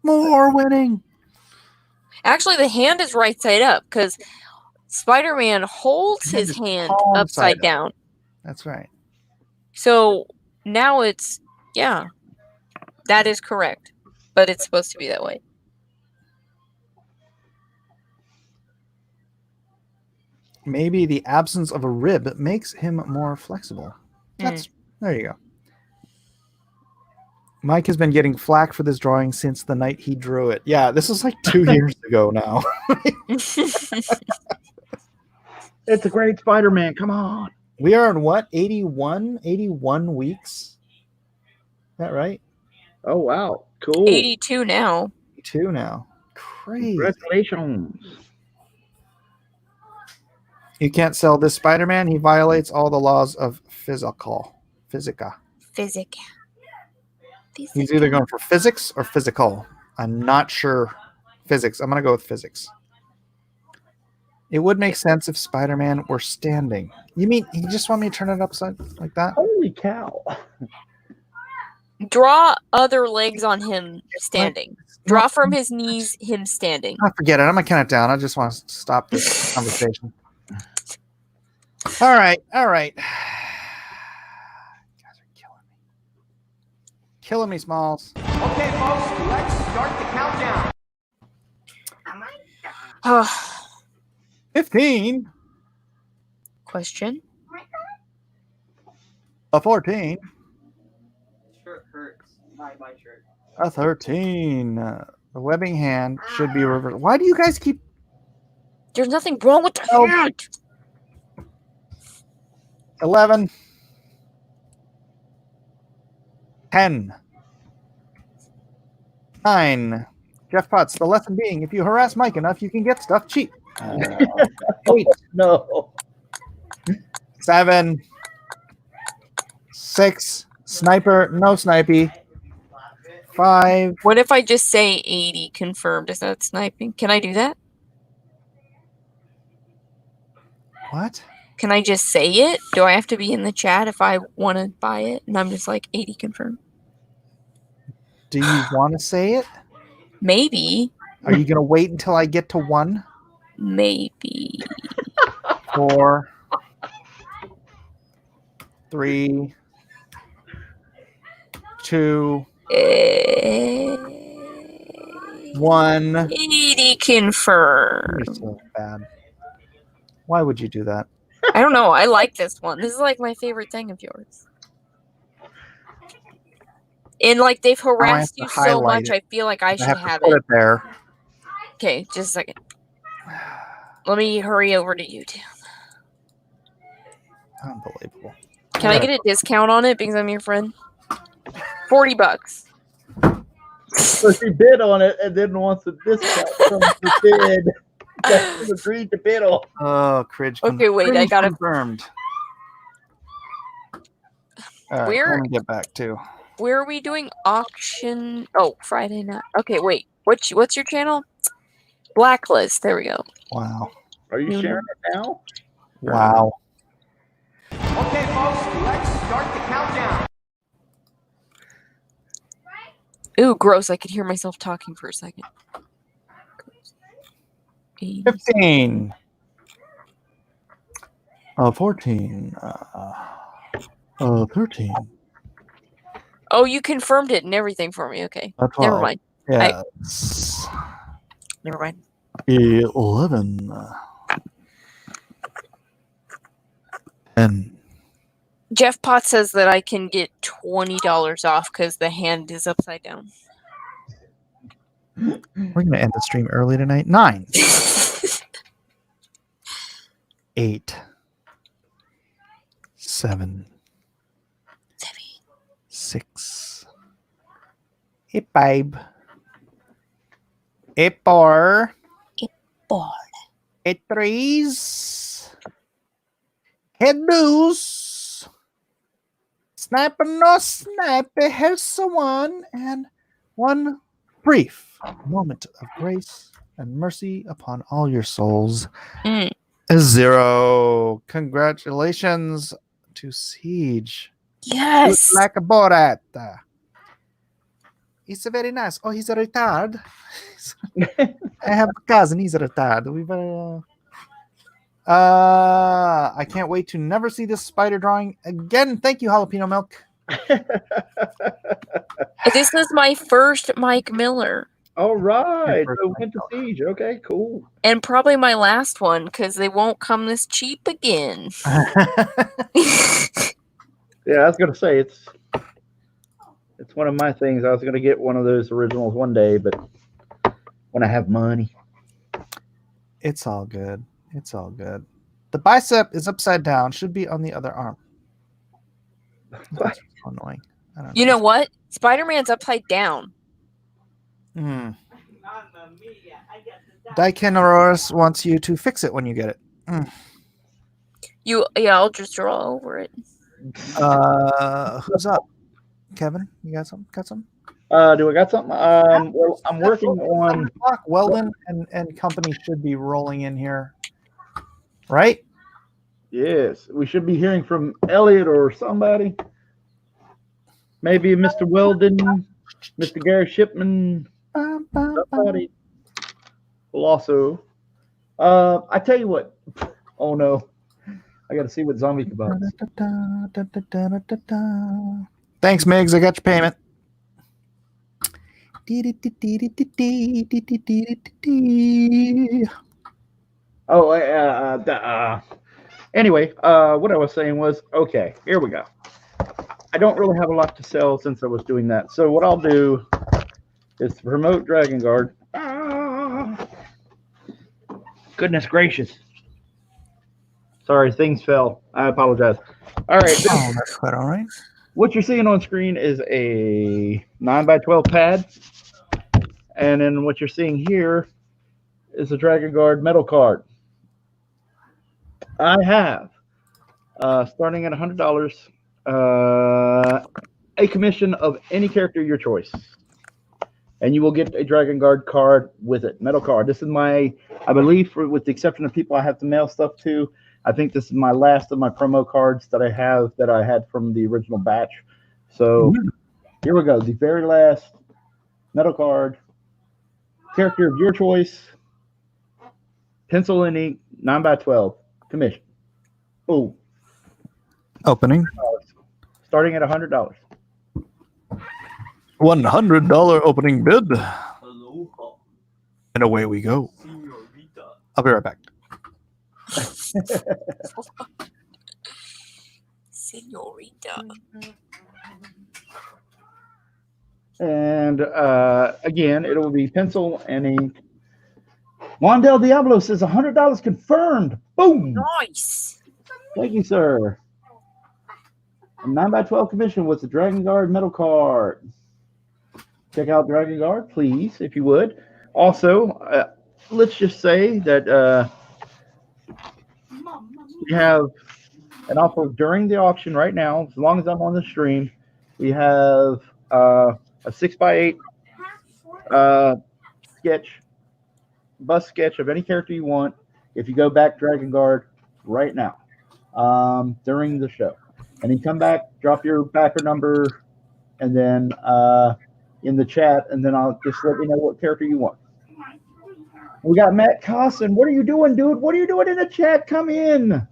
More winning. Actually, the hand is right side up because Spider-Man holds his hand upside down. That's right. So now it's, yeah, that is correct. But it's supposed to be that way. Maybe the absence of a rib makes him more flexible. There you go. Mike has been getting flack for this drawing since the night he drew it. Yeah, this is like 2 years ago now. It's a great Spider-Man. Come on. We are in what? 81 weeks? Is that right? Oh, wow. Cool. 82 now. 82 now. Crazy. Congratulations. You can't sell this Spider-Man. He violates all the laws of physica. He's either going for physics or physical. I'm not sure. Physics. I'm going to go with physics. It would make sense if Spider-Man were standing. You mean you just want me to turn it upside like that? Holy cow. Draw other legs on him standing. Draw from his knees him standing. I forget it. I'm going to count it down. I just want to stop this conversation. All right. You guys are killing me, Smalls. Okay, folks, let's start the countdown. 15. Question. A 14. Shirt hurts. My shirt. A 13. The webbing hand should be reversed. Why do you guys keep... There's nothing wrong with the hand. 11. 10. 9. Jeff Potts, the lesson being, if you harass Mike enough, you can get stuff cheap. 8. No. 7. 6. Sniper, no snipey. 5. What if I just say 80 confirmed? Is that sniping? Can I do that? What? Can I just say it? Do I have to be in the chat if I want to buy it? And I'm just like 80 confirmed. Do you want to say it? Maybe. Are you going to wait until I get to 1? Maybe. 4, 3, 2, 1. 80 confirm. You're so bad. Why would you do that? I don't know. I like this one. This is like my favorite thing of yours. And like they've harassed you so much, I feel like I should have put it. it there. Okay, just a second. Let me hurry over to YouTube. Unbelievable. Can I get a discount on it because I'm your friend? $40. So she bid on it and then wants a discount from the bid that she agreed to bid on. Oh, Cridge. Okay, wait, I got it confirmed. All right, Where- let me get back to. Where are we doing auction? Oh, Friday night. Okay, wait. What's your channel? Blacklist. There we go. Wow. Are you sharing it now? Wow. Okay, folks, let's start the countdown. Ooh, gross. I could hear myself talking for a second. 15. 14. 13. Oh, you confirmed it and everything for me. Okay. That's Never all. mind. Yes. Never mind. 11. 10. Jeff Potts says that I can get $20 off because the hand is upside down. We're going to end the stream early tonight. 9. 8. 7. 6. 8, babe. 8, 4. 4. 8, 3s. Head news. Sniper, no sniper. Here's someone. And one brief moment of grace and mercy upon all your souls. 0. Congratulations to Siege. Yes. Like a Borat. He's a very nice. Oh, he's a retard. I have a cousin. He's a retard. We better. I can't wait to never see this spider drawing again. Thank you, Jalapeno Milk. This is my first Mike Miller. All right. So went to Siege. Okay, cool. And probably my last one because they won't come this cheap again. Yeah, I was gonna say it's one of my things. I was gonna get one of those originals one day, but when I have money. It's all good. It's all good. The bicep is upside down. Should be on the other arm. That's so annoying. I don't know. You know what? Spider-Man's upside down. Daikenororis wants you to fix it when you get it. Yeah, I'll just draw over it. Who's up? Kevin, you got some? Got some? Do I got something? Well, I'm working on Weldon and company should be rolling in here, right? Yes, we should be hearing from Elliot or somebody. Maybe Mr. Weldon, Mr. Gary Shipman, somebody will also. I tell you what. Oh no, I got to see what zombie kebabs. Thanks, Migs. I got your payment. Oh, anyway, what I was saying was, okay, here we go. I don't really have a lot to sell since I was doing that. So what I'll do is promote Dragon Guard. Goodness gracious. Sorry, things fell. I apologize. All right. Oh, that's quite all right. What you're seeing on screen is a 9x12 pad. And then what you're seeing here is a Dragon Guard metal card. I have, starting at $100, a commission of any character of your choice. And you will get a Dragon Guard card with it, metal card. This is my, I believe, with the exception of people I have to mail stuff to, I think this is my last of my promo cards that I have that I had from the original batch. So here we go. The very last metal card, character of your choice. pencil and ink 9x12 commission. Oh, Opening. starting at $100. $100 opening bid. Aloha, And away we go. senorita. I'll be right back. Senorita. And again, it will be pencil and ink. Juan Del Diablo says $100 confirmed. Boom. Nice. Thank you, sir. A 9x12 commission with the Dragon Guard metal card. Check out Dragon Guard, please, if you would. Also, let's just say that we have an offer during the auction right now. As long as I'm on the stream, we have a 6x8 sketch, bust sketch of any character you want. If you go back Dragon Guard right now during the show, and then come back, drop your backer number, and then in the chat, and then I'll just let you know what character you want. We got Matt Cossin. What are you doing, dude? What are you doing in the chat? Come in.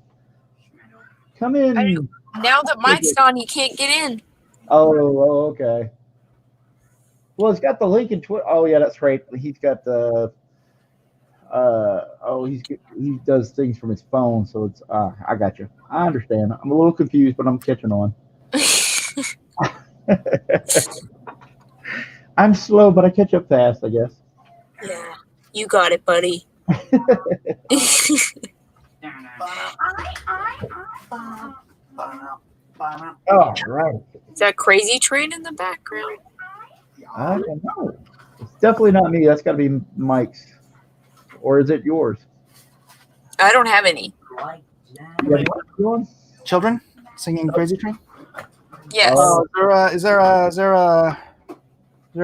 Come in. Now that mic's on, you can't get in. Oh, okay. Well, it's got the link in Twitter. Oh, yeah, that's right. He's got the. He does things from his phone, so it's. I got you. I understand. I'm a little confused, but I'm catching on. I'm slow, but I catch up fast, I guess. Yeah, you got it, buddy. Oh, right. Is that crazy train in the background? I don't know. It's definitely not me. That's got to be Mike's. Or is it yours? I don't have any. Children singing Crazy Train? Yes. Is there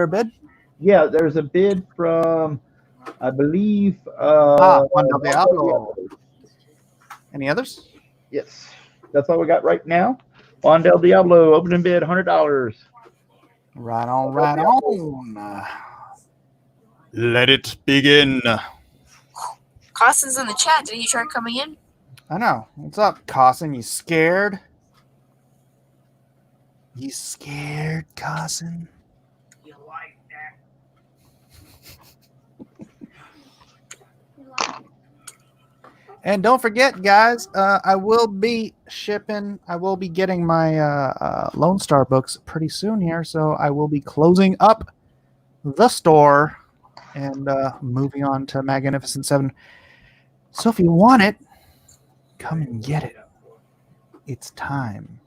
a bid? Yeah, there's a bid from, I believe, Juan Del Diablo. Any others? Yes, that's all we got right now. Juan Del Diablo, opening bid, $100. Right on, right on. Let it begin. Cossin's in the chat. Did he try coming in? I know. What's up, Cossin? You scared? You scared, Cossin? You like that? And don't forget, guys, I will be shipping. I will be getting my Lone Star books pretty soon here, so I will be closing up the store and moving on to Magnificent 7. So if you want it, come and get it. It's time.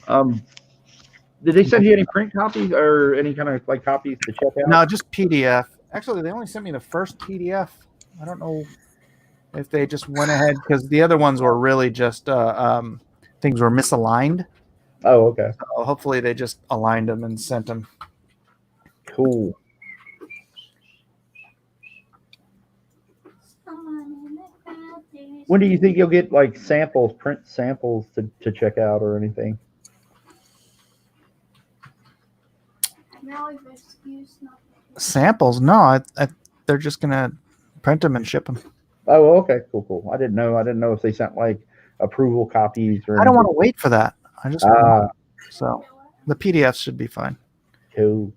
Did they send you any print copies or any kind of like copies to check out? No, just PDF. Actually, they only sent me the first PDF. I don't know if they just went ahead because the other ones were really just things were misaligned. Oh, okay. So hopefully they just aligned them and sent them. Cool. When do you think you'll get like samples, print samples to check out or anything? Samples? No, they're just gonna print them and ship them. Oh, okay, cool. I didn't know if they sent like approval copies or. I don't want to wait for that. I just so the PDFs should be fine. Cool.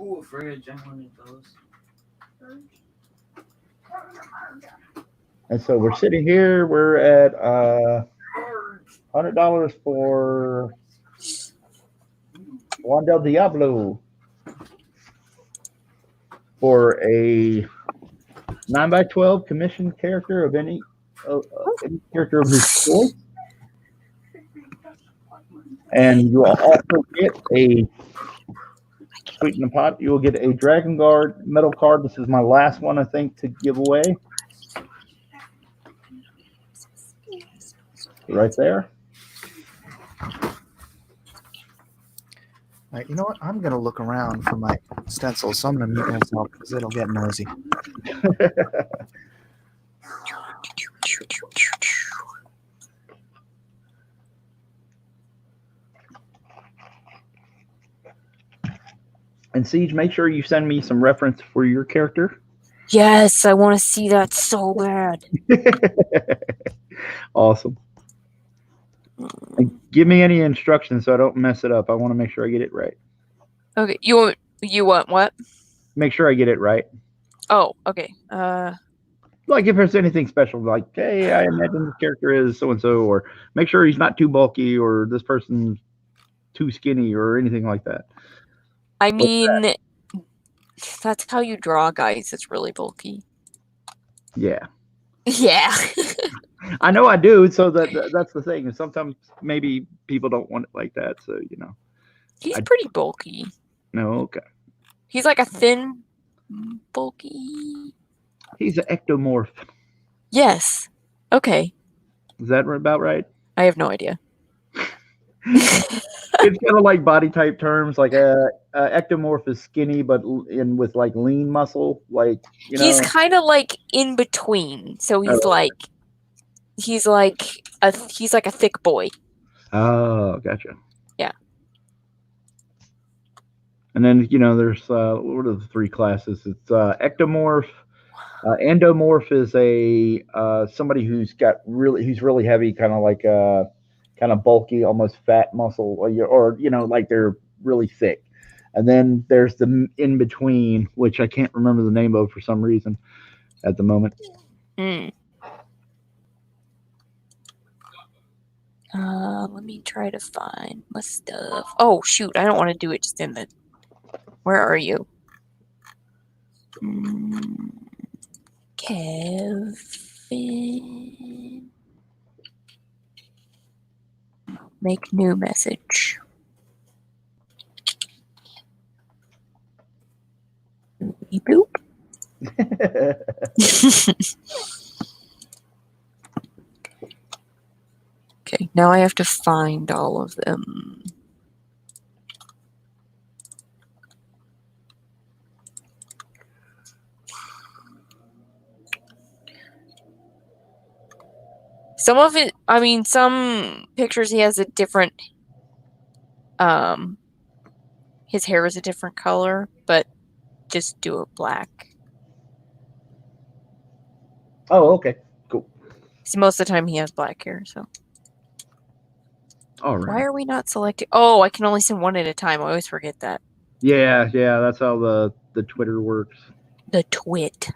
Ooh, afraid of gentlemen those. And so we're sitting here. We're at $100 for Juan Del Diablo for a 9x12 commissioned character of any character of his choice. And you will also get a sweet in the pot. You will get a Dragon Guard metal card. This is my last one, I think, to give away. Right there. Right, you know what? I'm gonna look around for my stencils, so I'm gonna mute myself because it'll get noisy. And Siege, make sure you send me some reference for your character. Yes, I want to see that so bad. Awesome. And give me any instructions so I don't mess it up. I want to make sure I get it right. Okay, you want what? Make sure I get it right. Oh, okay. Like if there's anything special, like, hey, I imagine this character is so and so, or make sure he's not too bulky, or this person's too skinny, or anything like that. I mean, that's how you draw guys. It's really bulky. Yeah. Yeah. I know I do, so that's the thing. And sometimes maybe people don't want it like that, so you know. He's pretty bulky. No, okay. He's like a thin, bulky. He's an ectomorph. Yes. Okay. Is that about right? I have no idea. It's kind of like body type terms. Like ectomorph is skinny, but with like lean muscle. Like he's kind of like in between. So he's he's like a thick boy. Oh, gotcha. Yeah. And then there's what are the three classes? It's ectomorph. Endomorph is a somebody who's really heavy, kind of like kind of bulky, almost fat muscle, or like they're really thick. And then there's the in between, which I can't remember the name of for some reason at the moment. Let me try to find my stuff. Oh shoot, I don't want to do it just in the. Where are you? Kevin. Make new message. Boop. Okay, now I have to find all of them. Some of it, I mean, some pictures he has a different, his hair is a different color, but just do it black. Oh, okay. Cool. See, most of the time he has black hair, so. All right. Why are we not selecting? Oh, I can only send one at a time. I always forget that. Yeah, that's how the Twitter works. The twit.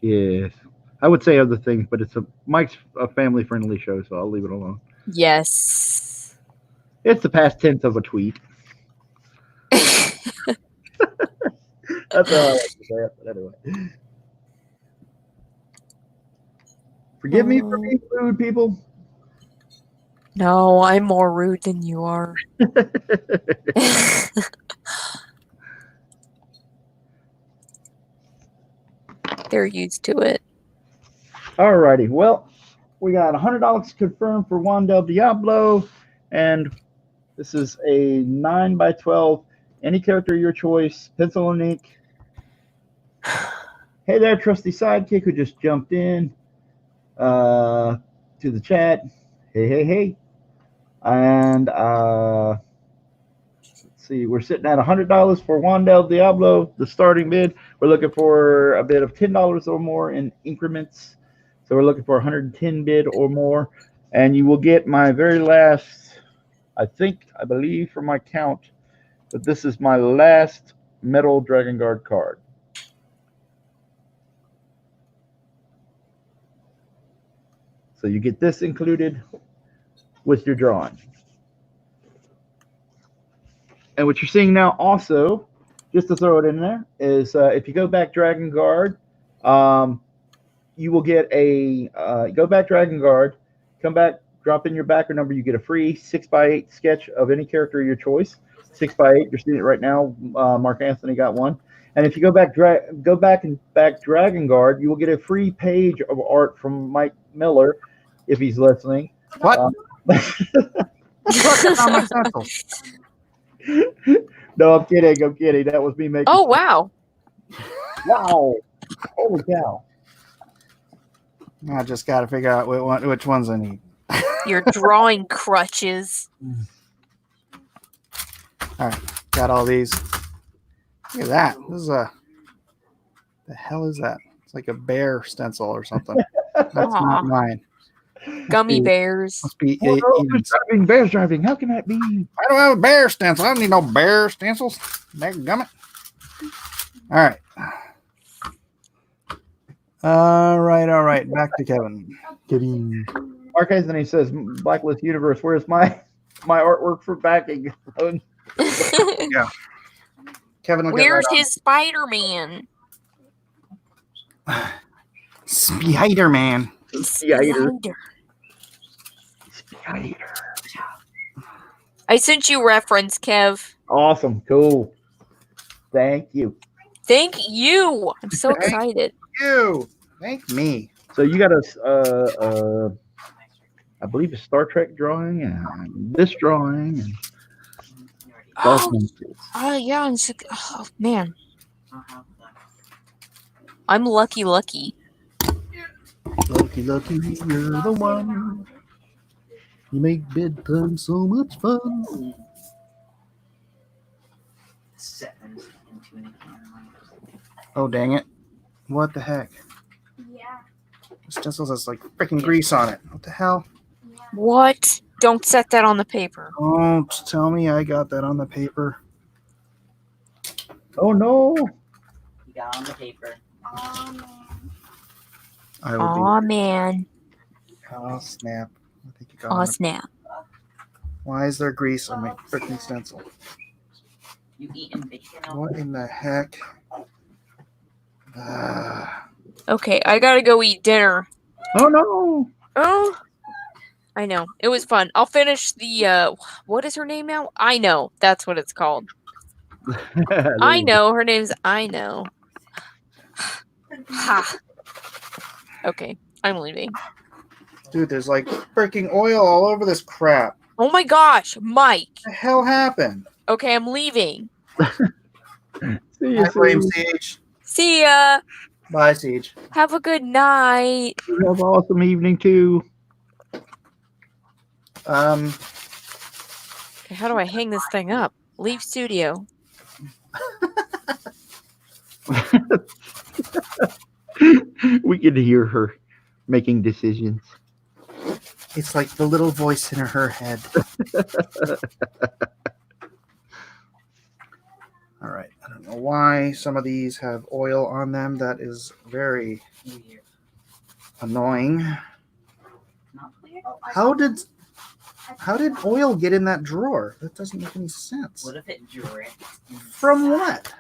Yes. I would say other things, but Mike's a family-friendly show, so I'll leave it alone. Yes. It's the past tense of a tweet. That's how I like to say it, but anyway. Forgive me for being rude, people. No, I'm more rude than you are. They're used to it. Alrighty, well, we got $100 confirmed for Juan del Diablo, and this is a 9x12, any character of your choice, pencil and ink. Hey there, trusty sidekick who just jumped in to the chat. Hey. And let's see, we're sitting at $100 for Juan del Diablo, the starting bid. We're looking for a bid of $10 or more in increments. So we're looking for 110 bid or more. And you will get my very last, I believe from my count, that this is my last Metal Dragon Guard card. So you get this included with your drawing. And what you're seeing now also, just to throw it in there, is if you go back Dragon Guard, you will get a go back Dragon Guard, come back, drop in your backer number, you get a free 6x8 sketch of any character of your choice. 6x8, you're seeing it right now. Mark Anthony got one. And if you go back Dragon Guard, you will get a free page of art from Mike Miller, if he's listening. What? No, I'm kidding. That was me making. Oh, wow. Wow. Holy cow. I just got to figure out which ones I need. Your drawing crutches. All right, got all these. Look at that. This is a. The hell is that? It's like a bear stencil or something. That's Aw. not mine. Gummy bears. Must be Oh, no, Eden's. bear's driving. How can that be? I don't have a bear stencil. I don't need no bear stencils. Gummit. All right. All right. Back to Kevin. Kevin. Mark Anthony says, Blacklist Universe, where's my artwork for backing? Yeah. Kevin will get Where's right his Spider-Man? on. Spider-Man. Spider. I sent you reference, Kev. Awesome. Cool. Thank you. Thank you. I'm so Thank excited. You. Thank me. So you got a, I believe a Star Trek drawing and this drawing. And Yeah. Oh, man. I'm lucky. Lucky, you're the one. You make bedtime so much fun. 7 into an account. Oh, dang it. What the heck? Yeah. This stencil has like freaking grease on it. What the hell? What? Don't set that on the paper. Don't tell me I got that on the paper. Oh, no. You got on the paper. I will Aw, man. Oh, snap. I think you got Aw, on snap. Why is there grease on my freaking stencil? You eating bacon? What in the heck? Okay, I gotta go eat dinner. Oh, no. Oh, I know. It was fun. I'll finish the, what is her name now? I know. That's what it's called. I know. Her name's I know. Ha. Okay, I'm leaving. Dude, there's like freaking oil all over this crap. Oh my gosh, Mike. What the hell happened? Okay, I'm leaving. See I blame Siege. See ya. Bye, Siege. Have a good night. You have an awesome evening, too. Okay, how do I hang this thing up? Leave studio. We can hear her making decisions. It's like the little voice in her head. All right. I don't know why some of these have oil on them. That is very annoying. How did oil get in that drawer? That doesn't make any sense. What if it dripped? From what?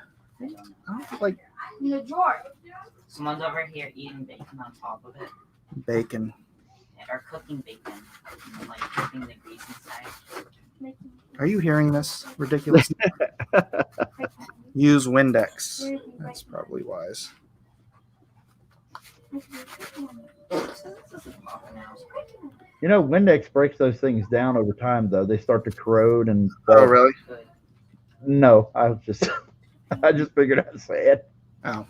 Like In the drawer. Someone's over here eating bacon on top of it. bacon. Or cooking bacon. And then, like cooking the grease inside. Are you hearing this? Ridiculous. Use Windex. That's probably wise. You know, Windex breaks those things down over time, though. They start to corrode and. Oh, really? No, I just figured I'd say it. Oh.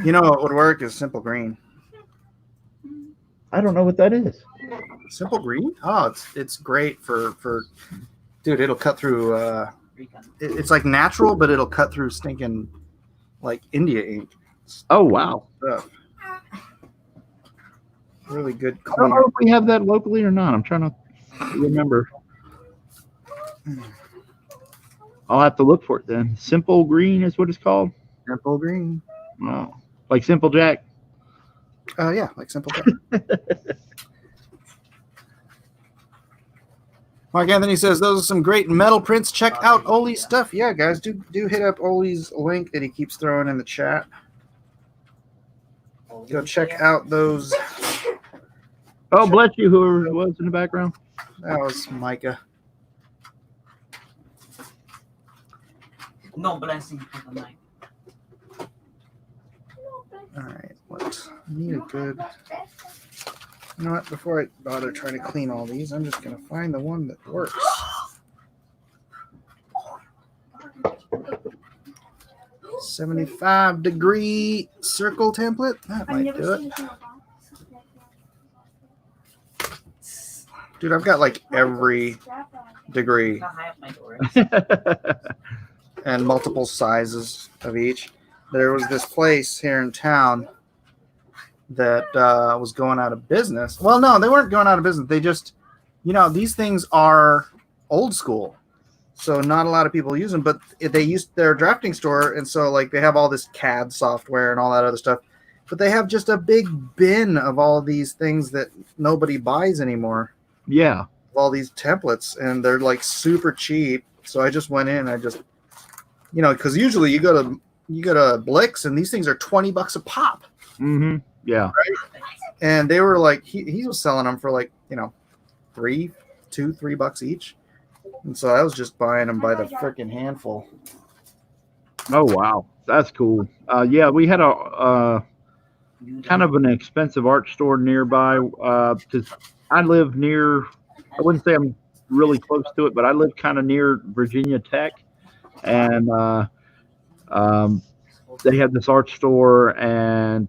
You know what would work is Simple Green. I don't know what that is. Simple Green? Oh, it's great for dude. It'll cut through. It's like natural, but it'll cut through stinking like India ink. Oh wow! Stuff. Really good. I don't know if we have that locally or not. I'm trying to remember. I'll have to look for it then. Simple Green is what it's called. Simple Green. No, like Simple Jack. Yeah, like Simple Jack. Mark Anthony says those are some great metal prints. Check out Oly's stuff. Yeah, guys, do hit up Oly's link that he keeps throwing in the chat. Go check out those. Oh, bless you, whoever it was in the background. That was Micah. No blessing for the night. All right, what? I need a good. You know what? Before I bother trying to clean all these, I'm just going to find the one that works. $75-degree circle template. That might do it. Dude, I've got like every degree. and multiple sizes of each. There was this place here in town that was going out of business. Well, no, they weren't going out of business. They just, these things are old school, so not a lot of people use them. But they used their drafting store, and so like they have all this CAD software and all that other stuff. But they have just a big bin of all these things that nobody buys anymore. Yeah. All these templates, and they're like super cheap. So I just went in. I just, because usually you go to Blix, and these things are $20 a pop. Mm-hmm. Yeah. Right? And they were like, he was selling them for like, $3 each. And so I was just buying them by the freaking handful. Oh, wow. That's cool. Yeah, we had a kind of an expensive art store nearby because I live near, I wouldn't say I'm really close to it, but I live kind of near Virginia Tech. And they had this art store, and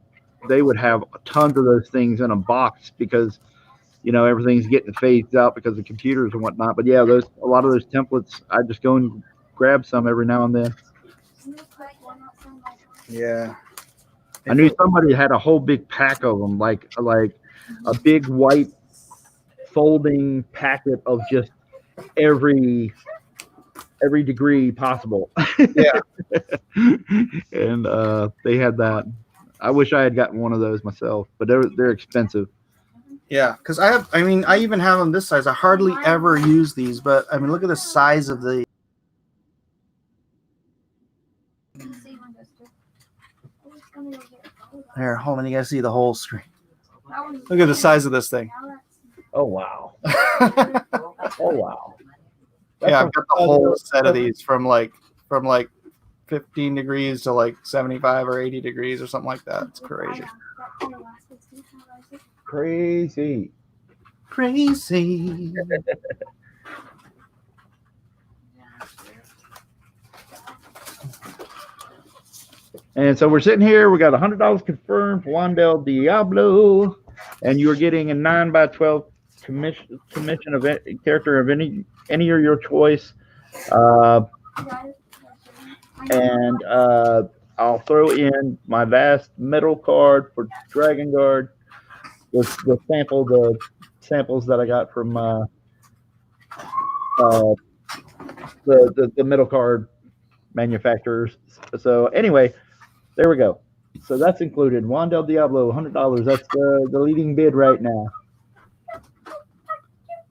they would have tons of those things in a box because everything's getting phased out because of computers and whatnot. But yeah, a lot of those templates, I just go and grab some every now and then. Yeah, I knew somebody had a whole big pack of them, like a big white folding packet of just every degree possible. Yeah. And they had that. I wish I had gotten one of those myself, but they're expensive. Yeah, because I even have them this size. I hardly ever use these, but I mean, look at the size of the. There, hold on, you guys see the whole screen. Look at the size of this thing. Oh wow! Oh wow! Yeah, I've got the whole set of these from like 15 degrees to like 75 or 80 degrees or something like that. It's crazy. Crazy. And so we're sitting here. We got $100 confirmed for Juan del Diablo, and you're getting a 9x12 commission of character of any of your choice. And I'll throw in my last metal card for Dragon Guard with the samples that I got from the metal card manufacturers. So anyway, there we go. So that's included. Juan del Diablo, $100. That's the leading bid right now.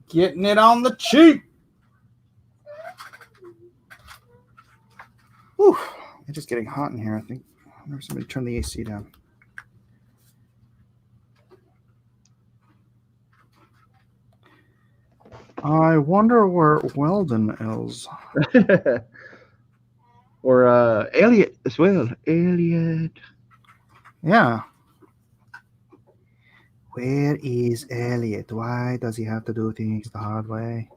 Getting it on the cheap. Whew. It's just getting hot in here, I think. I wonder if somebody turned the AC down. I wonder where Weldon is. Or Elliot as well. Elliot. Yeah. Where is Elliot? Why does he have to do things the hard way?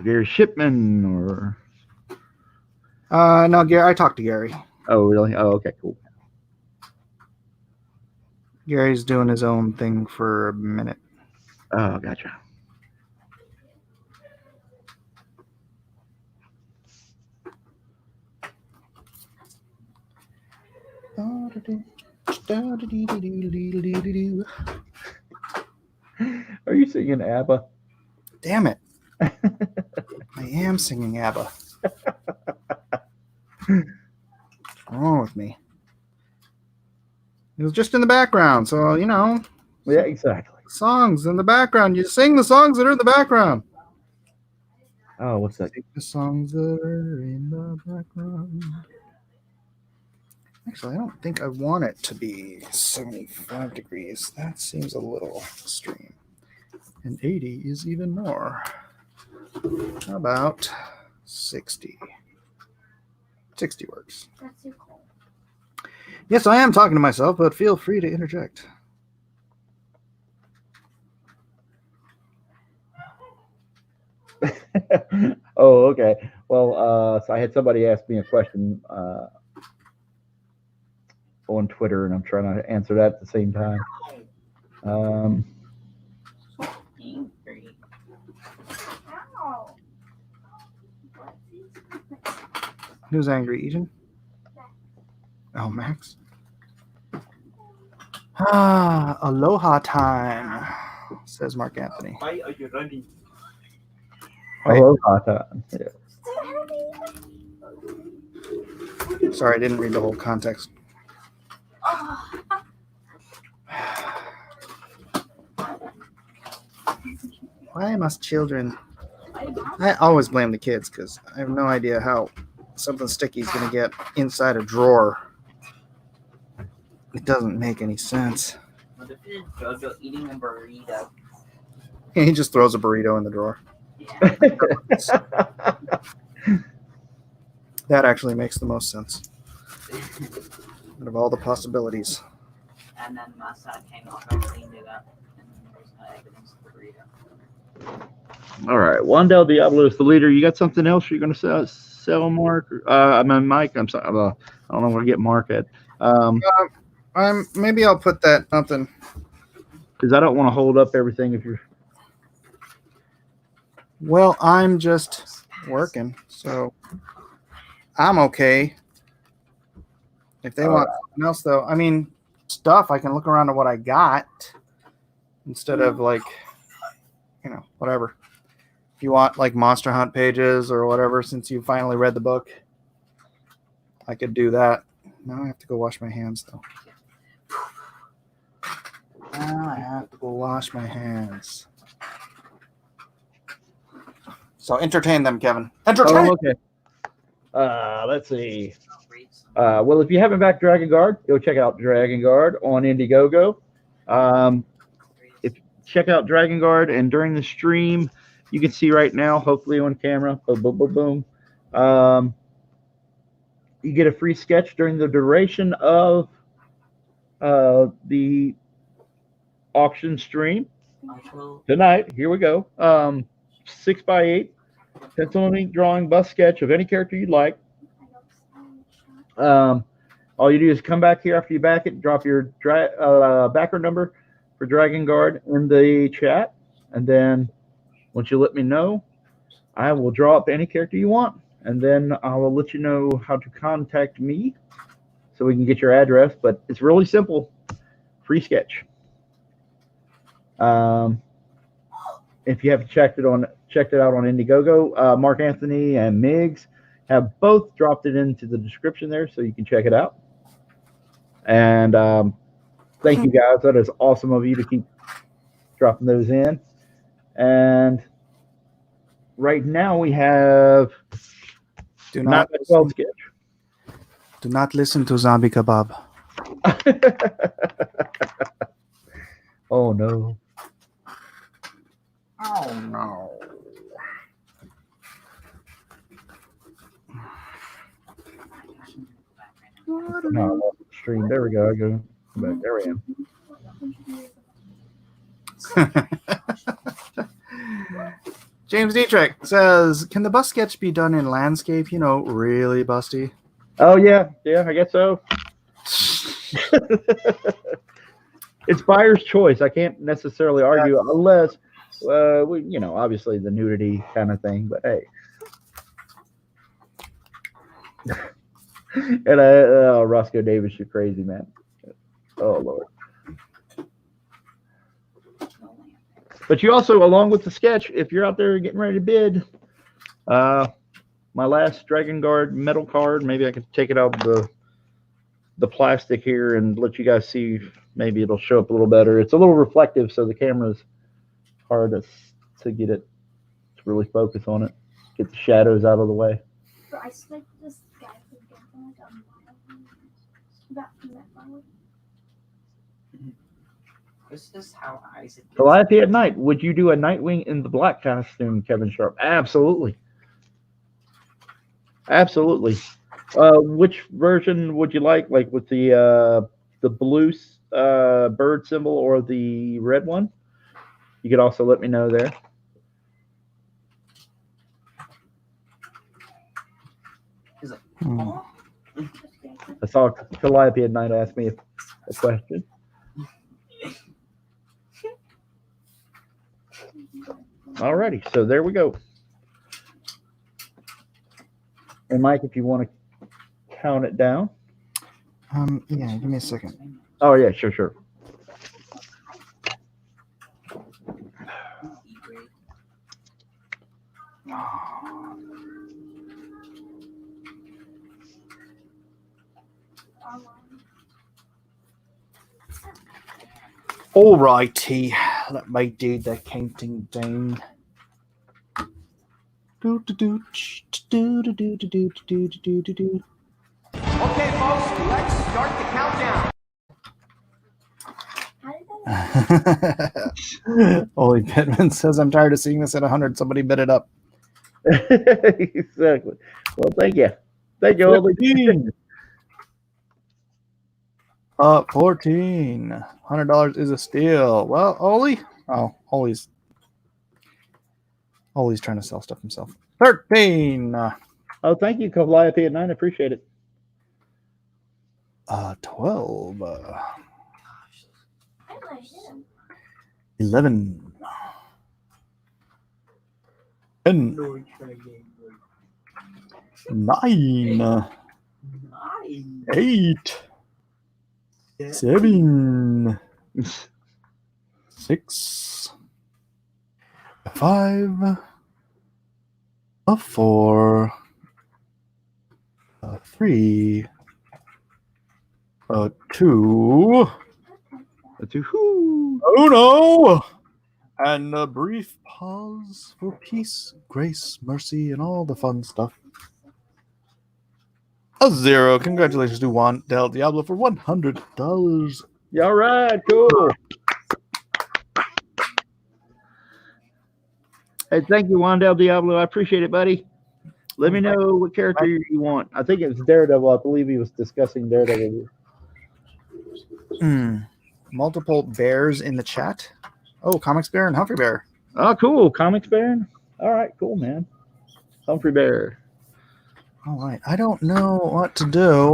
Gary Shipman or... No, Gary. I talked to Gary. Oh, really? Oh, okay, cool. Gary's doing his own thing for a minute. Oh, gotcha. Are you singing ABBA? Damn it. I am singing ABBA. What's wrong with me? It was just in the background, so, Yeah, exactly. Songs in the background. You sing the songs that are in the background. Oh, what's that? Sing the songs that are in the background. Actually, I don't think I want it to be 75 degrees. That seems a little extreme. And 80 is even more. How about 60? 60 works. That's too cold. Yes, I am talking to myself, but feel free to interject. Oh, okay. Well, so I had somebody ask me a question on Twitter, and I'm trying to answer that at the same time. Ow. Who's angry? Eden? Oh, Max. Aloha time, says Mark Anthony. Why are you running? Aloha time. Yeah. Sorry, I didn't read the whole context. Why must children... I always blame the kids because I have no idea how something sticky is going to get inside a drawer. It doesn't make any sense. What if it's JoJo eating a burrito? He just throws a burrito in the drawer. Yeah. That actually makes the most sense. Out of all the possibilities. And then Masa came off and cleaned it up. And there's no evidence of the burrito. All right, Wandel Diablo is the leader. You got something else you're going to sell, Mark? I mean, Mike. I'm sorry. I don't know where to get Mark at. Maybe I'll put that something. Because I don't want to hold up everything if you're. Well, I'm just working, so I'm okay. If they want something else, though, I mean, stuff, I can look around at what I got instead of like, whatever. If you want like Monster Hunt pages or whatever, since you finally read the book, I could do that. Now I have to go wash my hands, though. Now I have to go wash my hands. So entertain them, Kevin. Entertain. Oh, okay. Let's see. Well, if you haven't backed Dragon Guard, go check out Dragon Guard on Indiegogo. Check out Dragon Guard, and during the stream, you can see right now, hopefully on camera, boom, boom, boom, boom. You get a free sketch during the duration of the auction stream tonight. Here we go. 6x8 pencil and ink drawing bust sketch of any character you'd like. All you do is come back here after you back it, drop your backer number for Dragon Guard in the chat, and then once you let me know, I will draw up any character you want, and then I will let you know how to contact me so we can get your address. But it's really simple. Free sketch. If you haven't checked it out on Indiegogo, Mark Anthony and Miggs have both dropped it into the description there, so you can check it out. And thank you guys. That is awesome of you to keep dropping those in. And right now we have Do not 12 sketch. Do not listen to Zombie Kebab. Oh no. Oh no. No, I lost the stream. There we go. I go back. There I am. James Dietrich says, can the bust sketch be done in landscape? Really busty. Oh, yeah. Yeah, I guess so. It's buyer's choice. I can't necessarily argue unless, obviously the nudity kind of thing. But, hey. And Roscoe Davis, you're crazy, man. Oh, Lord. But you also, along with the sketch, if you're out there getting ready to bid, my last Dragon Guard metal card, maybe I could take it out of the plastic here and let you guys see. Maybe it'll show up a little better. It's a little reflective, so the camera's hard to get it to really focus on it. Get the shadows out of the way. I slipped this guy This is how Isaac gets Goliath at night. Would you do a Nightwing in the black costume, Kevin Sharpe? Absolutely. Absolutely. Which version would you like with the blue bird symbol or the red one? You could also let me know there. He's like, Oh. I saw Calliope at night ask me a question. Alrighty, so there we go. And Mike, if you want to count it down. Yeah, give me a second. Oh yeah, sure. Alrighty, let me do the counting down. Okay, folks, let's start the countdown. Oly PIttman says, I'm tired of seeing this at 100. Somebody bid it up. Exactly. Well, thank you. Thank you, Oly. 14. $100 is a steal. Well, Oly. Oh, Oly's trying to sell stuff himself. 13. Oh, thank you, Oly PIttman. I appreciate it. 12. 11. 10. 9. 8. 7. 6. 5. 4. 3. 2. Oh no! And a brief pause for peace, grace, mercy, and all the fun stuff. A 0. Congratulations to Juan Del Diablo for $100. Yeah, all right, cool. Hey, thank you, Juan Del Diablo. I appreciate it, buddy. Let me know what character you want. I think it's Daredevil. I believe he was discussing Daredevil. Multiple bears in the chat. Oh, Comics Bear and Humphrey Bear. Oh, cool. Comics Bear. All right, cool, man. Humphrey Bear. All right. I don't know what to do.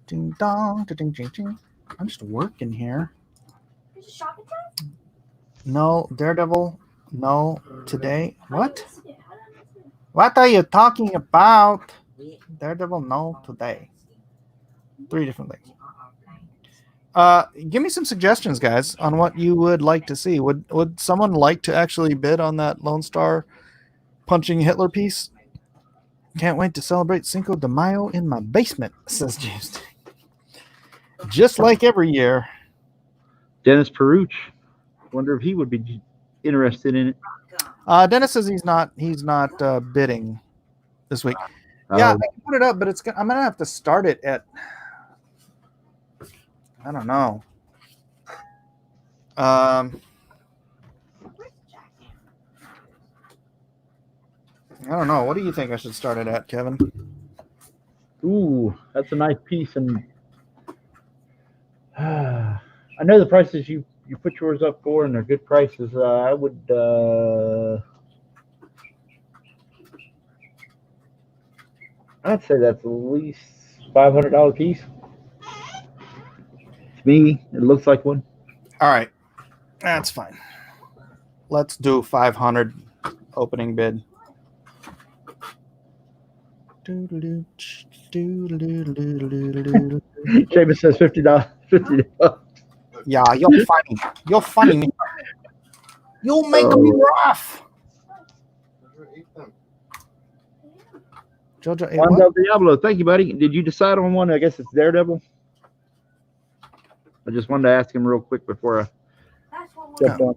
Ding dong, ding ding ding. I'm just working here. No, Daredevil. No, today. What? What are you talking about? Daredevil, no, today. 3 different things. Give me some suggestions, guys, on what you would like to see. Would someone like to actually bid on that Lone Star punching Hitler piece? Can't wait to celebrate Cinco de Mayo in my basement, says James. Just like every year. Dennis Peruch. Wonder if he would be interested in it. Dennis says he's not bidding this week. Yeah, I can put it up, but I'm gonna have to start it at, I don't know. I don't know. What do you think I should start it at, Kevin? Ooh, that's a nice piece, and I know the prices you put yours up for, and they're good prices. I would. I'd say that's at least $500 piece. To me, it looks like one. All right, that's fine. Let's do 500 opening bid. Shipman says $50. $50. Yeah, you're funny. You're funny, man. You'll make me rough. Jojo, Juan Del Diablo, thank you, buddy. Did you decide on one? I guess it's Daredevil. I just wanted to ask him real quick before I jumped on.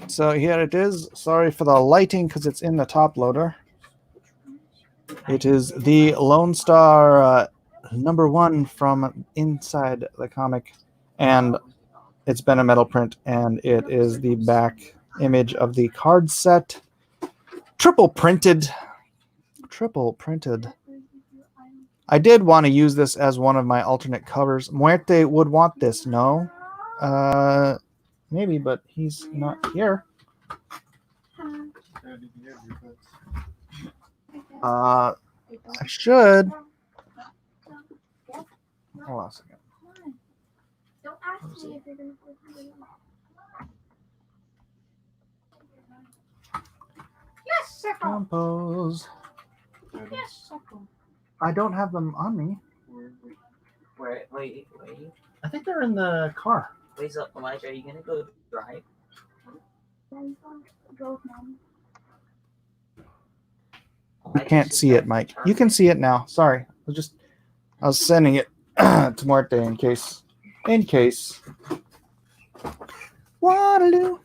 So here it is. Sorry for the lighting because it's in the top loader. It is the Lone Star #1 from inside the comic, and it's been a metal print, and it is the back image of the card set. Triple printed. I did want to use this as one of my alternate covers. Muerte would want this, no? Maybe, but he's not here. I should. Hold on a second. Yes, circle. Compose. Yes, circle. I don't have them on me. Wait. I think they're in the car. Wait, so Elijah, are you gonna go drive? Go with Mom. You can't see it, Mike. You can see it now. Sorry. I was sending it to Marte in case. Waterloo.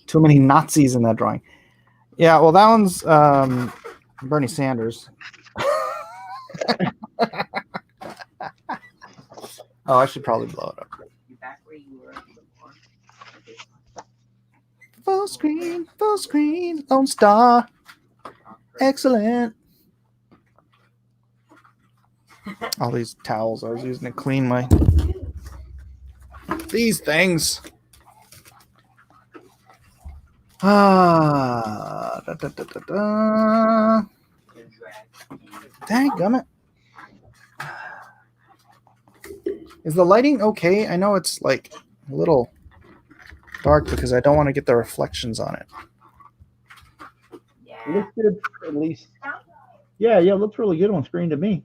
Too many Nazis in that drawing. Yeah, well, that one's Bernie Sanders. Oh, I should probably blow it up. You back where you were before? Full screen, Lone Star. Excellent. All these towels I was using to clean these things. Dadgummit. Is the lighting okay? I know it's like a little dark because I don't want to get the reflections on it. It looks good, at least. Yeah, it looks really good on screen to me.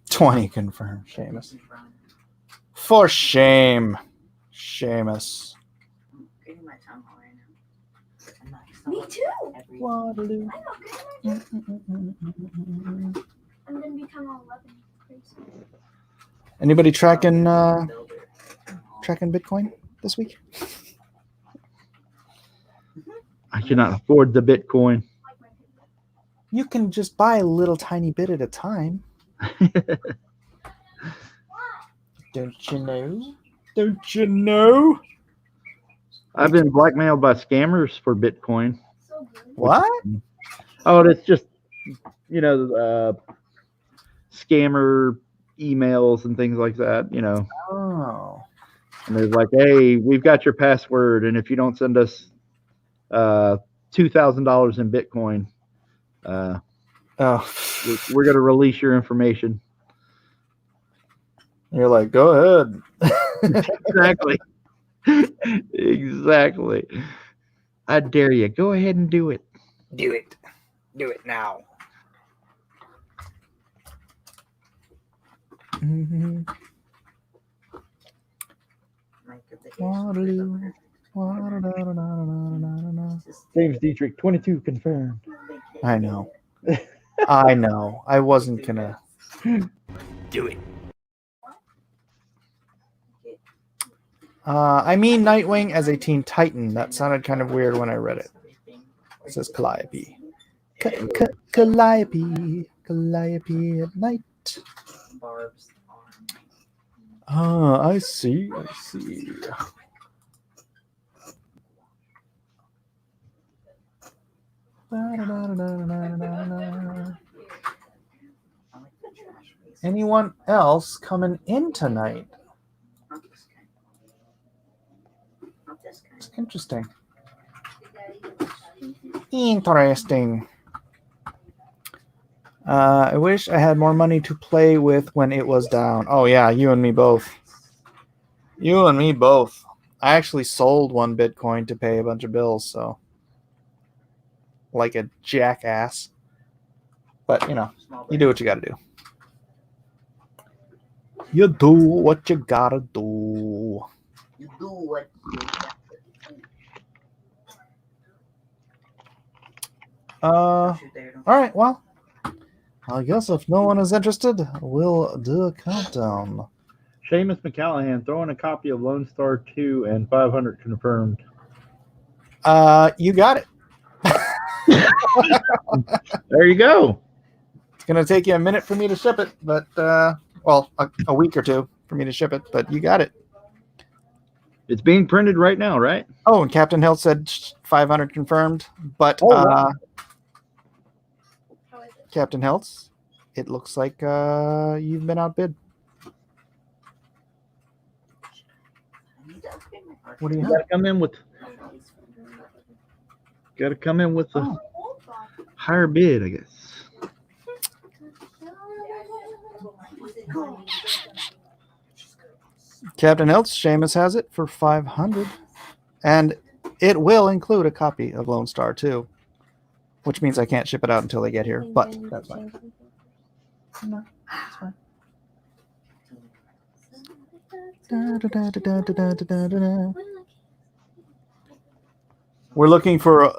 20 confirmed, Seamus. For shame, Seamus. Me too. Waterloo. I'm gonna become 11. Crazy. Anybody tracking Bitcoin this week? I cannot afford the Bitcoin. You can just buy a little tiny bit at a time. Don't you know? Don't you know? I've been blackmailed by scammers for Bitcoin. What? Oh, it's just, scammer emails and things like that, Oh. And they're like, hey, we've got your password, and if you don't send us $2,000 in Bitcoin, we're going to release your information. You're like, go ahead. Exactly. Exactly. I dare you. Go ahead and do it. Do it. Do it now. Mm-hmm. Waterloo. James Dietrich, 22 confirmed. I know. I wasn't gonna do it. I mean Nightwing as a Teen Titan. That sounded kind of weird when I read it. It says Calliope. Calliope at night. I see. Anyone else coming in tonight? It's interesting. I wish I had more money to play with when it was down. Oh yeah, you and me both. I actually sold one Bitcoin to pay a bunch of bills, so like a jackass. But you do what you gotta do. You do what you gotta do. You do what you got. All right, well, I guess if no one is interested, we'll do a countdown. Seamus McCallahan throwing a copy of Lone Star 2 and 500 confirmed. You got it. There you go. It's gonna take you a minute for me to ship it, but a week or two for me to ship it, but you got it. It's being printed right now, right? Oh, and Captain Hilt said 500 confirmed, but wow. Captain Hiltz, it looks like you've been outbid. What do you have? Gotta come in with a higher bid, I guess. Captain Hiltz, Seamus has it for 500. And it will include a copy of Lone Star too, which means I can't ship it out until they get here, but that's fine. No, that's fine. We're looking for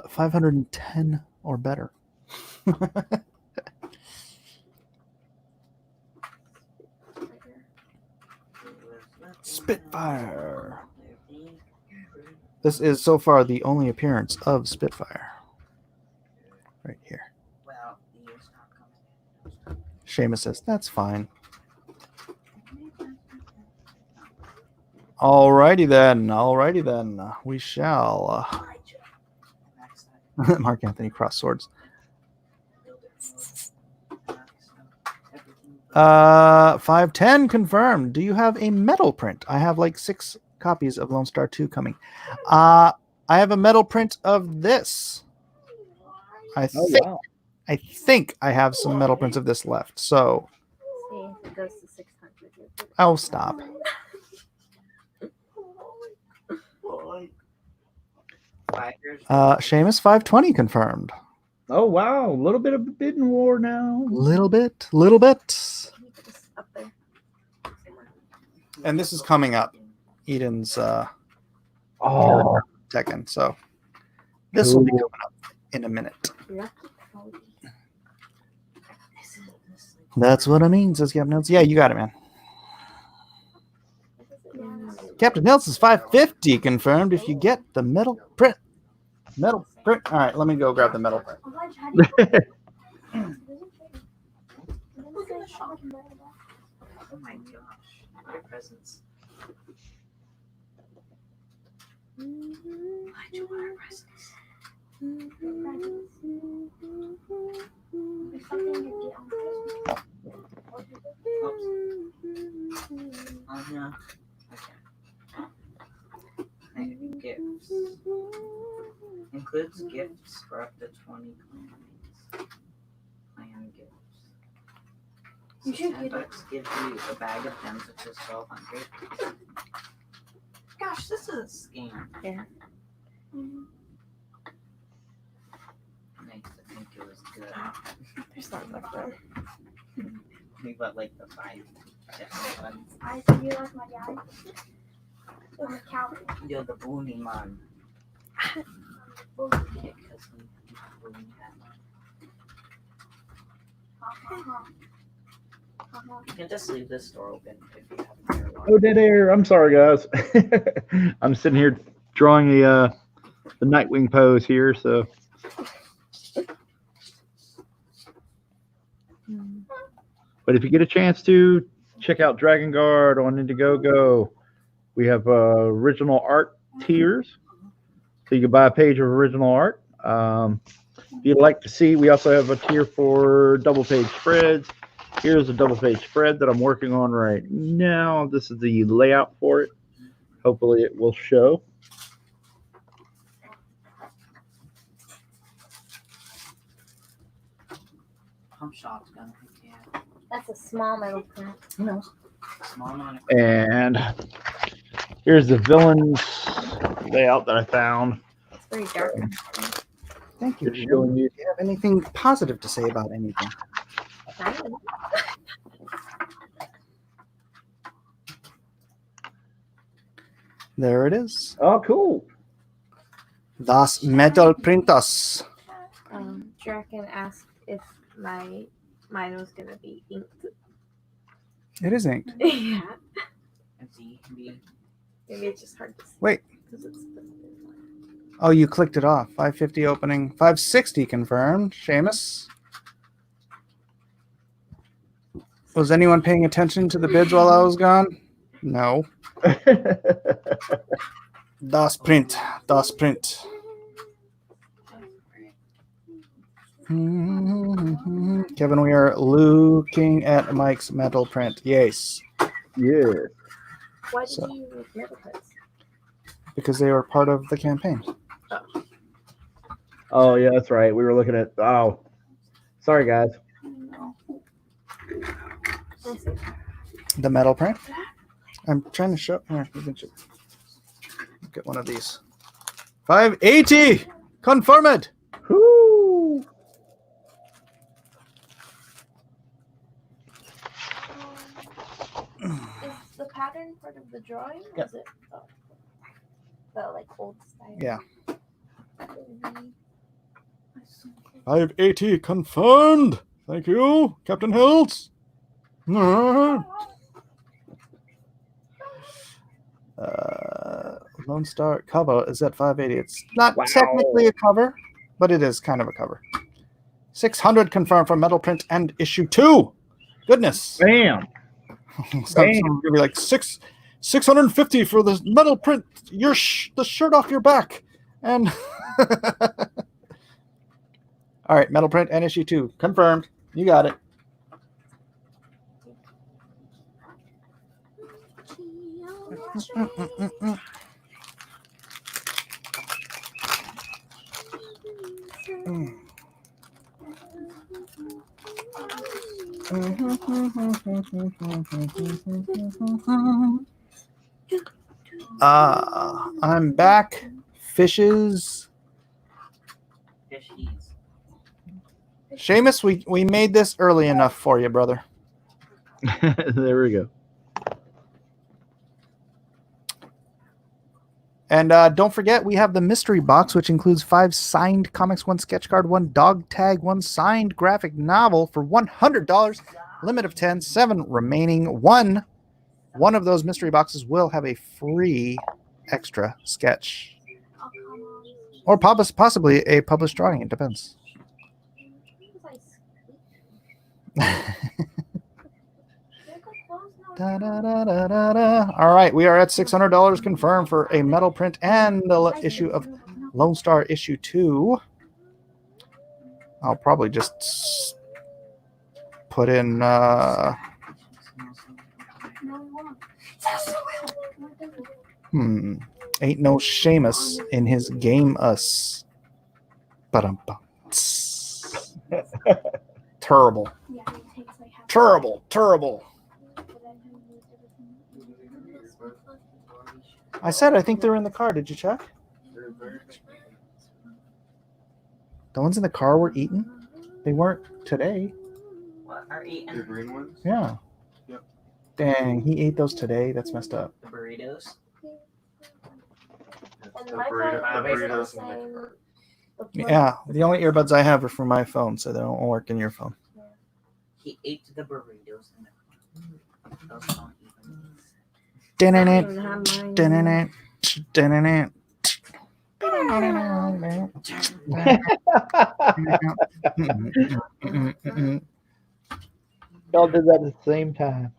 510 or better. Spitfire. This is so far the only appearance of Spitfire. Right here. Well, the year's not coming. Seamus says, that's fine. Alrighty then. We shall. Mark Anthony cross swords. 510 confirmed. Do you have a metal print? I have like 6 copies of Lone Star 2 coming. I have a metal print of this. I think I have some metal prints of this left. So. See if it goes to 600. Oh, stop. Seamus 520 confirmed. Oh wow, a little bit of a bidding war now. Little bit. And this is coming up. Eden's Tekken. So this will be coming up in a minute. That's what I mean, says Captain Nels. Yeah, you got it, man. Captain Nelson's 550 confirmed if you get the metal print. Metal print. All right, let me go grab the metal print. Oh my gosh. Your presents. Why'd you want our presents? There's something to get on Christmas. Oh no. Okay. Gifts. Includes gifts for up to 20 clans. Clan gifts. You should get $10 gives you a bag of gems, which is 1,200. Gosh, this is a scam. Yeah. Nice to think it was good. There's not much there. We got like the 5 gem ones. I said you like my dad. It was Calvin. You're the boony man. You can just leave this door open if you have Oh, dead air. I'm sorry, guys. I'm sitting here drawing the Nightwing pose here, so. But if you get a chance to check out Dragon Guard on Indiegogo, we have original art tiers, so you can buy a page of original art. If you'd like to see, we also have a tier for double page spreads. Here's a double page spread that I'm working on right now. This is the layout for it. Hopefully it will show. Pump shot's gonna pick you up. That's a small metal print. Who knows? Small amount of And here's the villains layout that I found. It's very dark. Thank you. It's showing you. Do you have anything positive to say about anything? There it is. Oh, cool. Das metal printas. Draken asked if mine was gonna be inked. It is inked. Yeah. ZB. Maybe it's just hard to see. Wait. 'Cause it's Oh, you clicked it off. 550 opening. 560 confirmed. Seamus. Was anyone paying attention to the bids while I was gone? No. Das print. Das print. Kevin, we are looking at Mike's metal print. Yes. Yeah. Why did you use metal prints? Because they were part of the campaign. Oh, yeah, that's right. We were looking at. Oh, sorry, guys. The metal print? I'm trying to show. Here, you can show. get one of these. 580! Confirmed! Whoo! Is the pattern part of the drawing? Or Yep. is it the like old style? Yeah. 580 confirmed. Thank you, Captain Hills. Lone Star cover is at 580. It's not technically a cover, but it is kind of a cover. 600 confirmed for metal print and issue 2. Goodness. Bam. Someone give me like 650 for the metal print. The shirt off your back. And all right, metal print and issue 2 confirmed. You got it. I'm back. Fishes. Fishies. Seamus, we made this early enough for you, brother. There we go. And don't forget, we have the mystery box, which includes 5 signed comics, 1 sketch card, 1 dog tag, 1 signed graphic novel for $100. Limit of 10, 7 remaining. One of those mystery boxes will have a free extra sketch. Or possibly a published drawing. It depends. Da, da, da, da, da, da. All right, we are at $600 confirmed for a metal print and the issue of Lone Star issue 2. I'll probably just put in ain't no Seamus in his game us. Ba-dum-bum. Terrible. Terrible. I said I think they're in the car. Did you check? The ones in the car were eaten? They weren't today. What are eating? The green ones? Yeah. Yep. Dang, he ate those today. That's messed up. The burritos. The burritos and the Yeah, the only earbuds I have are for my phone, so they don't work in your phone. He ate the burritos in the those don't even. Y'all did that at the same time.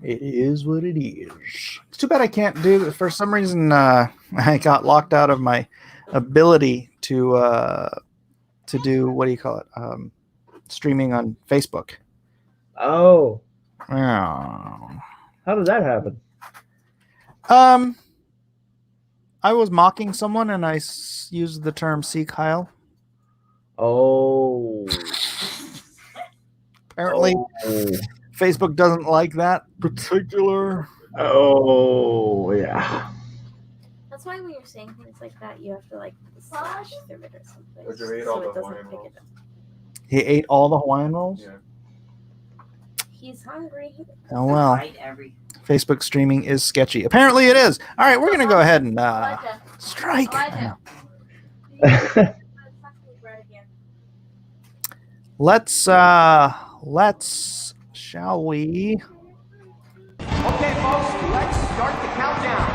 It is what it is. It's too bad I can't do it. For some reason, I got locked out of my ability to do, what do you call it? Streaming on Facebook. Oh. Oh. How did that happen? I was mocking someone and I used the term "see Kyle." Oh. Apparently, Facebook doesn't like that particular. Oh, yeah. That's why when you're saying things like that, you have to like slash through it or something. Would you eat all So the it doesn't Hawaiian pick rolls? it up. He ate all the Hawaiian rolls? Yeah. He's hungry. Oh, well. Bite every. Facebook streaming is sketchy. Apparently it is. All right, we're going to go ahead and strike. Let's, shall we? Okay, folks, let's start the countdown.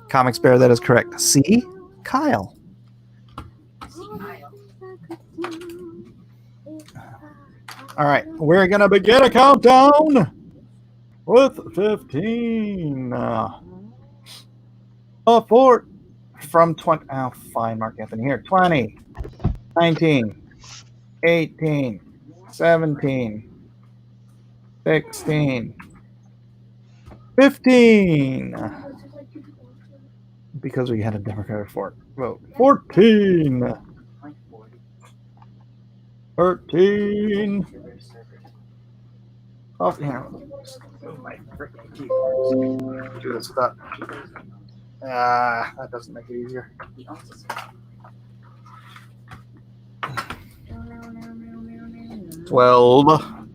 Comics Bear, that is correct. See Kyle. All right, we're going to begin a countdown with 15. From 20. Oh, fine, Mark Anthony here. 20, 19, 18, 17, 16, 15. Because we had a Democratic vote. 14. 13. Oh, yeah. My freaking keyboard. Do this stuff. That doesn't make it easier. 12.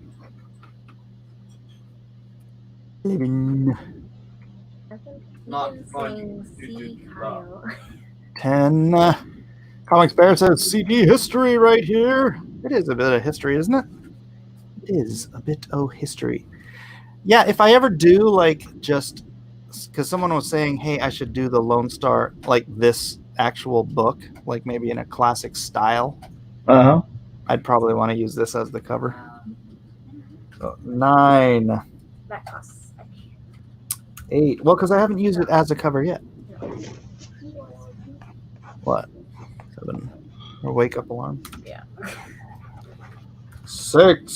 11. Not saying Kyle. 10. Comics Bear says CD history right here. It is a bit of history, isn't it? It is a bit of history. Yeah, if I ever do, like, just because someone was saying, hey, I should do the Lone Star, like this actual book, like maybe in a classic style. I'd probably want to use this as the cover. So 9. That costs. 8. Well, because I haven't used it as a cover yet. What? 7. Or wake up alarm? Yeah. 6.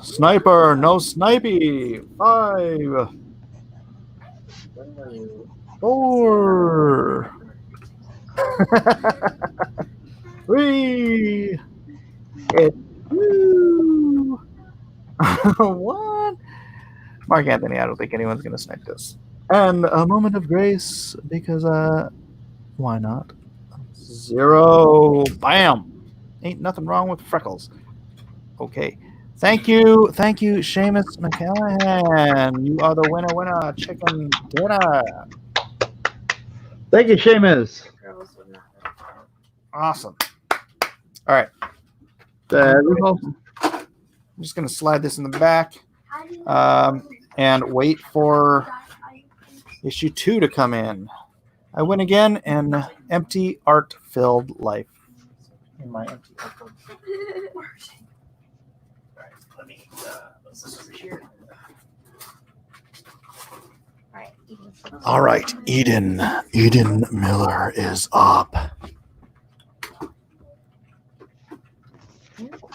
Sniper. No snipey. 5. 4. 3. 2. 1. Mark Anthony, I don't think anyone's going to snipe this. And a moment of grace, because, why not? 0. Bam. Ain't nothing wrong with freckles. Okay. Thank you, Seamus McCallahan. You are the winner, chicken dinner. Thank you, Seamus. Awesome. All right. Awesome. I'm just going to slide this in the back and wait for issue 2 to come in. I win again, an empty art-filled life. In my empty art-filled life. Let me put this over here. All right, Eden Miller is up.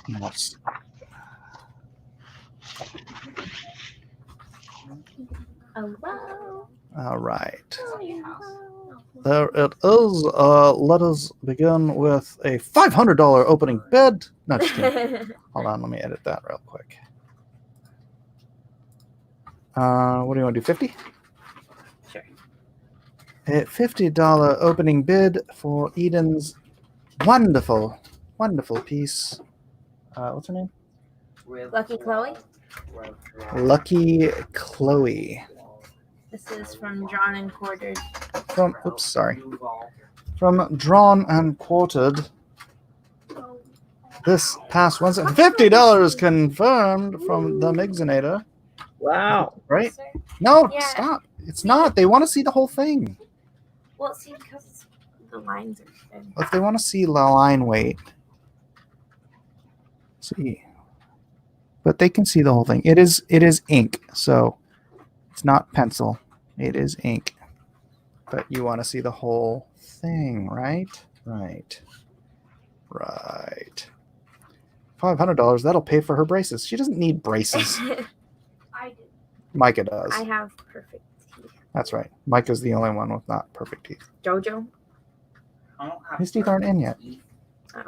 Yes. Hello. All right. There it is. Let us begin with a $500 opening bid. No, just kidding. Hold on, let me edit that real quick. What do you want to do? 50? Sure. A $50 opening bid for Eden's wonderful piece. What's her name? Lucky Chloe. Lucky Chloe. This is from Drawn and Quartered. From Drawn and Quartered. This past Wednesday. $50 confirmed from the Mixinator. Wow. Right? No, Yeah. stop. It's not. They want to see the whole thing. Well, see, because the lines are thin. If they want to see the line weight. See. But they can see the whole thing. It is ink, so it's not pencil. It is ink. But you want to see the whole thing, right? Right. $500, that'll pay for her braces. She doesn't need braces. I do. Micah does. I have perfect teeth. That's right. Micah's the only one with not perfect teeth. Jojo? His teeth aren't in yet. Oh.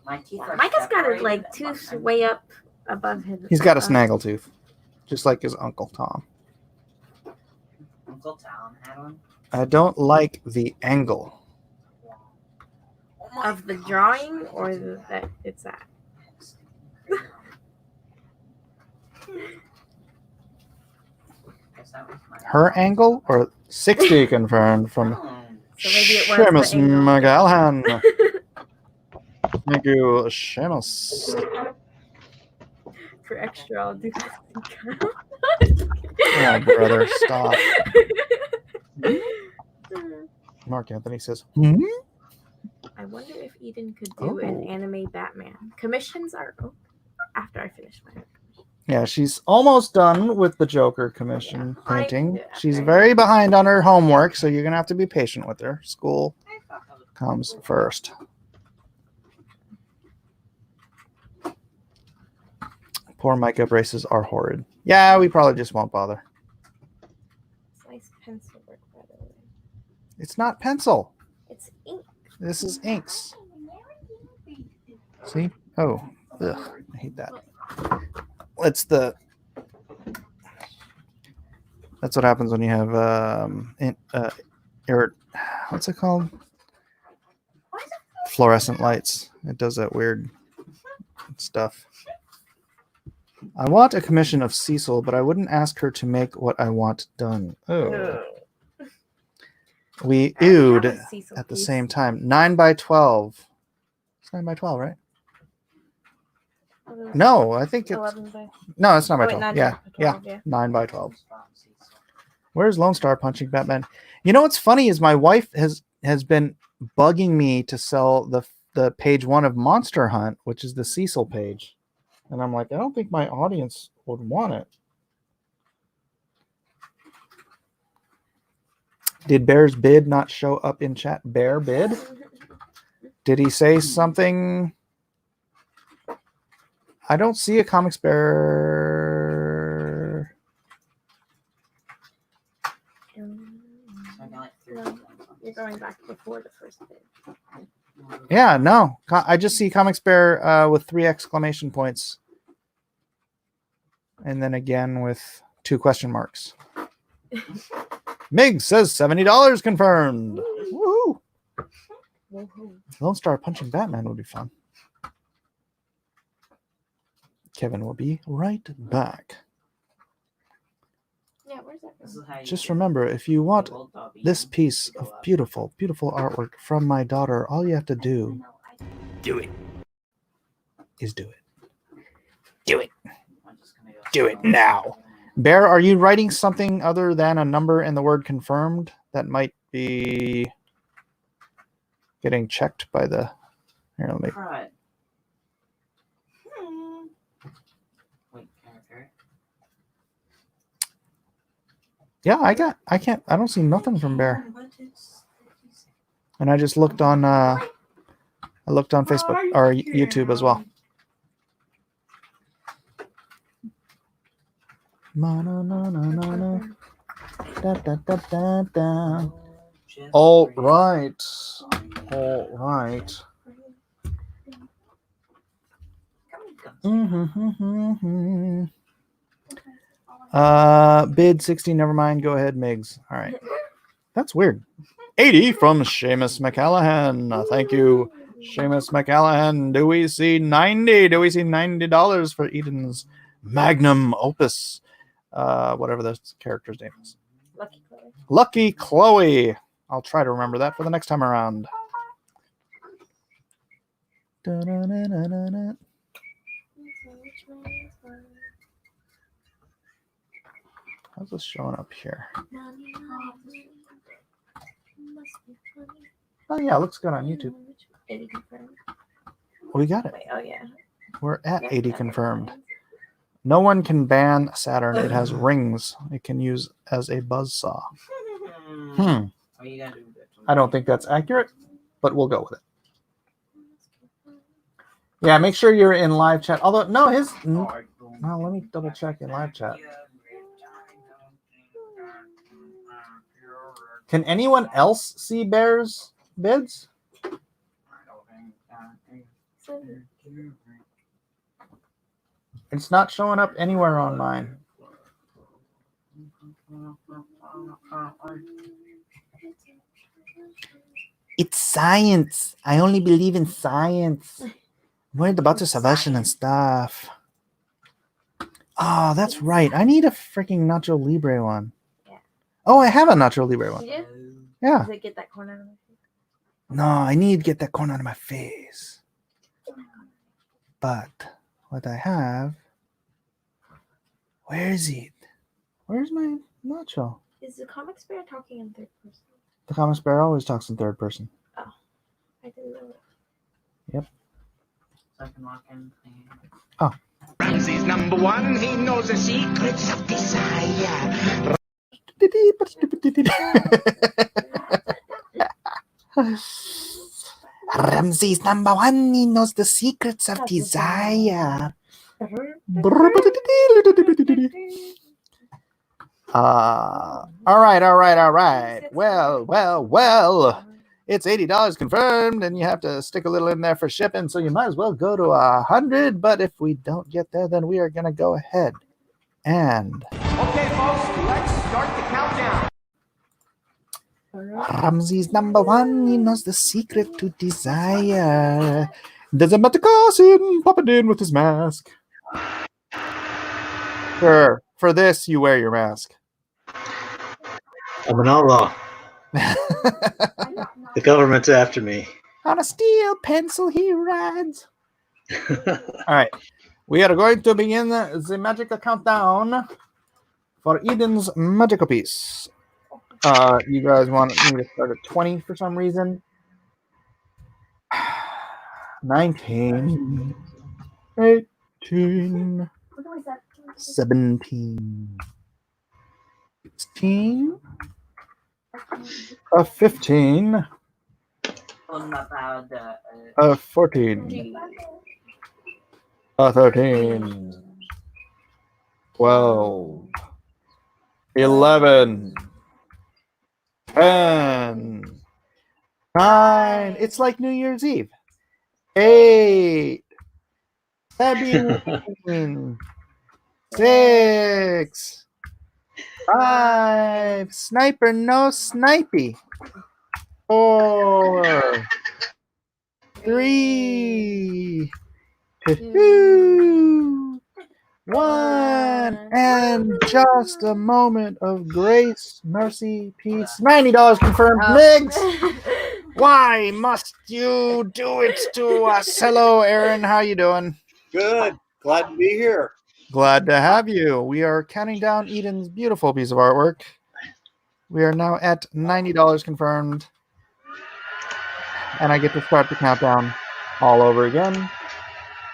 My teeth Yeah, are Micah's got separated, it like but tooth I'm- way up above his. He's got a snaggle tooth, just like his Uncle Tom. Uncle Tom had one. I don't like the angle. Of the drawing or that it's at? Her angle or 60 confirmed from So maybe it was Seamus the angle. McGalhan. Thank you, Seamus. For extra, I'll do Oh, brother, stop. Mark Anthony says, I wonder if Eden could do an anime Batman. Commissions are after I finish mine. Yeah, she's almost done with the Joker commission painting. Yeah, She's very behind on her homework, so you're going to have to be patient with her. School comes first. Poor Micah, braces are horrid. Yeah, we probably just won't bother. It's nice pencil work, by the way. It's not pencil. It's ink. This is inks. See? Oh, ugh, I hate that. That's what happens when you have what's it called? Fluorescent lights. It does that weird stuff. I want a commission of Cecil, but I wouldn't ask her to make what I want done. Oh. We oohed at the same time. 9 by 12. It's 9 by 12, right? No, I think it's... No, it's 9 by 12. Yeah. 9 by 12. Where's Lone Star punching Batman? You know what's funny is my wife has been bugging me to sell the page 1 of Monster Hunt, which is the Cecil page. And I'm like, I don't think my audience would want it. Did Bear's bid not show up in chat? Bear bid? Did he say something? I don't see a Comics Bear. You're going back before the first bid. Yeah, no. I just see Comics Bear with 3 exclamation points. And then again with 2 question marks. Mig says $70 confirmed. Woohoo! Lone Star punching Batman would be fun. Kevin will be right back. Yeah, where's that? Just remember, if you want this piece of beautiful, beautiful artwork from my daughter, all you have to do is do it. Do it. Do it now. Bear, are you writing something other than a number and the word confirmed that might be getting checked by the... Here, let me... Yeah, I don't see nothing from Bear. And I just looked on Facebook or YouTube as well. All right. Bid 60, never mind. Go ahead, Migs. All right. That's weird. 80 from Seamus McCallahan. Thank you, Seamus McCallahan. Do we see 90? Do we see $90 for Eden's magnum opus? Whatever the character's name is. Lucky Chloe. I'll try to remember that for the next time around. How's this showing up here? Oh yeah, it looks good on YouTube. 80 confirmed. We got it. Wait, oh yeah. We're at 80 confirmed. No one can ban Saturn. It has rings. It can use as a buzzsaw. I don't think that's accurate, but we'll go with it. Yeah, make sure you're in live chat. Although, no, well, let me double check in live chat. Can anyone else see Bear's bids? It's not showing up anywhere on mine. It's science. I only believe in science. I'm worried about the salvation and stuff. Oh, that's right. I need a freaking Nacho Libre one. Yeah. Oh, I have a Nacho Libre one. You do? Yeah. Does it get that corn out of my face? No, I need to get that corn out of my face. But what I have... Where is it? Where's my Nacho? Is the Comics Bear talking in third person? The Comics Bear always talks in third person. Oh, I didn't know it. Yep. So I can walk in. Oh. Ramsey's number one. He knows the secrets of desire. Ramsey's number one. He knows the secrets of desire. All right. Well. It's $80 confirmed, and you have to stick a little in there for shipping, so you might as well go to 100. But if we don't get there, then we are going to go ahead and... Okay, folks, let's start the countdown. Ramsey's number one. He knows the secret to desire. Doesn't matter, Cossin. Pop it in with his mask. Sure. For this, you wear your mask. I'm an outlaw. The government's after me. On a steel pencil he rides. All right. We are going to begin the magical countdown for Eden's magical piece. You guys want me to start at 20 for some reason? 19, 18, 17, 16, 15, 14, 13, 12, 11, 10, 9. It's like New Year's Eve. 8, 7, 6, 5. Sniper, no snipey. 4, 3, 2, 1, and just a moment of grace, mercy, peace. $90 confirmed. Migs, why must you do it to us? Hello, Aaron. How you doing? Good. Glad to be here. Glad to have you. We are counting down Eden's beautiful piece of artwork. We are now at $90 confirmed. And I get to start the countdown all over again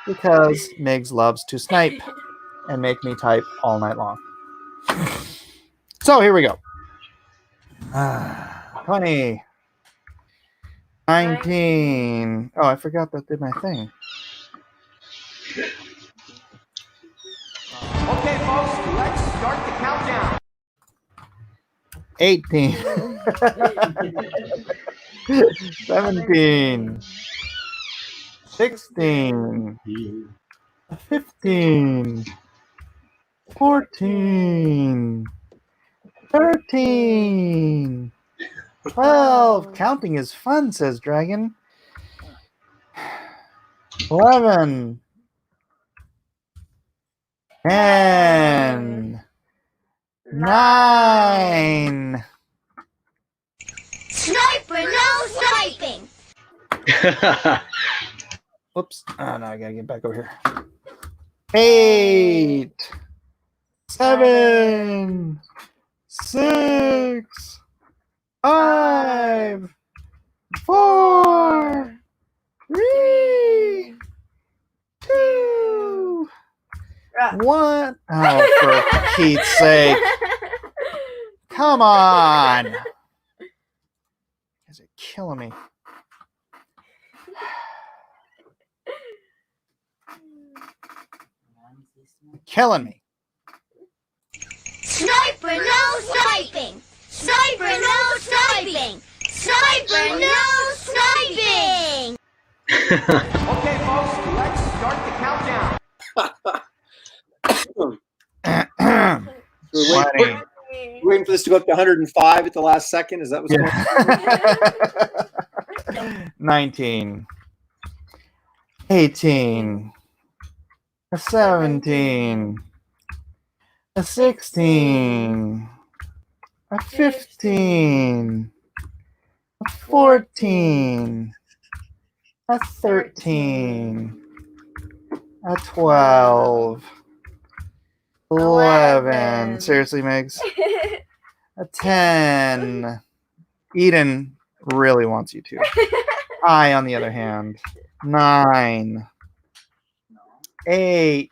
because Migs loves to snipe and make me type all night long. So here we go. 20, 19. Oh, I forgot that did my thing. Okay, folks, let's start the countdown. 18, 17, 16, 15, 14, 13, 12. Counting is fun, says Dragon. 11, 10, 9. Sniper, no sniping! Whoops. Oh, no, I gotta get back over here. 8, 7, 6, 5, 4, 3, 2, 1. Oh, for Pete's sake. Come on. You guys are killing me. Killing me. Sniper, no sniping! Sniper, no sniping! Sniper, no sniping! Okay, folks, let's start the countdown. We're waiting for this to go up to 105 at the last second. Is that what's going on? 19, 18, 17, 16, 15, 14, 13, 12, 11. Seriously, Megs? 10. Eden really wants you to. I, on the other hand. 9. 8.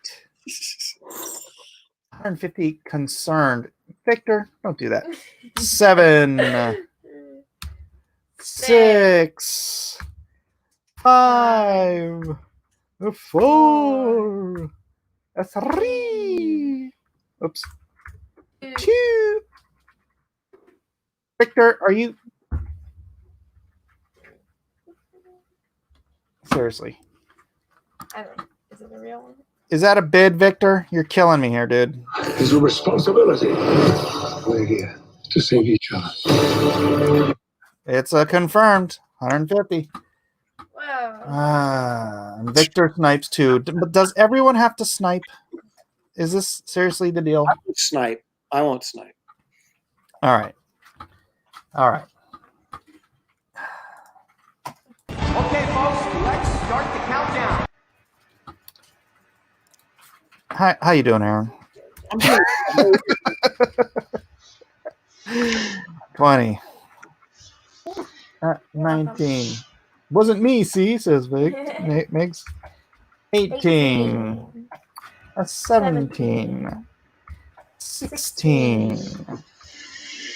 150 concerned. Victor, don't do that. 7. 6. 5. 4. 3. Oops. 2. Victor, are you? Seriously. I don't know. Is it a real one? Is that a bid, Victor? You're killing me here, dude. It's a responsibility. We're here to save each other. It's a confirmed 150. Wow. And Victor snipes too. But does everyone have to snipe? Is this seriously the deal? I won't snipe. I won't snipe. All right. All right. Okay, folks, let's start the countdown. How you doing, Aaron? I'm doing 20. 19. Wasn't me, see, says Vic. Migs. 18. 17. 16.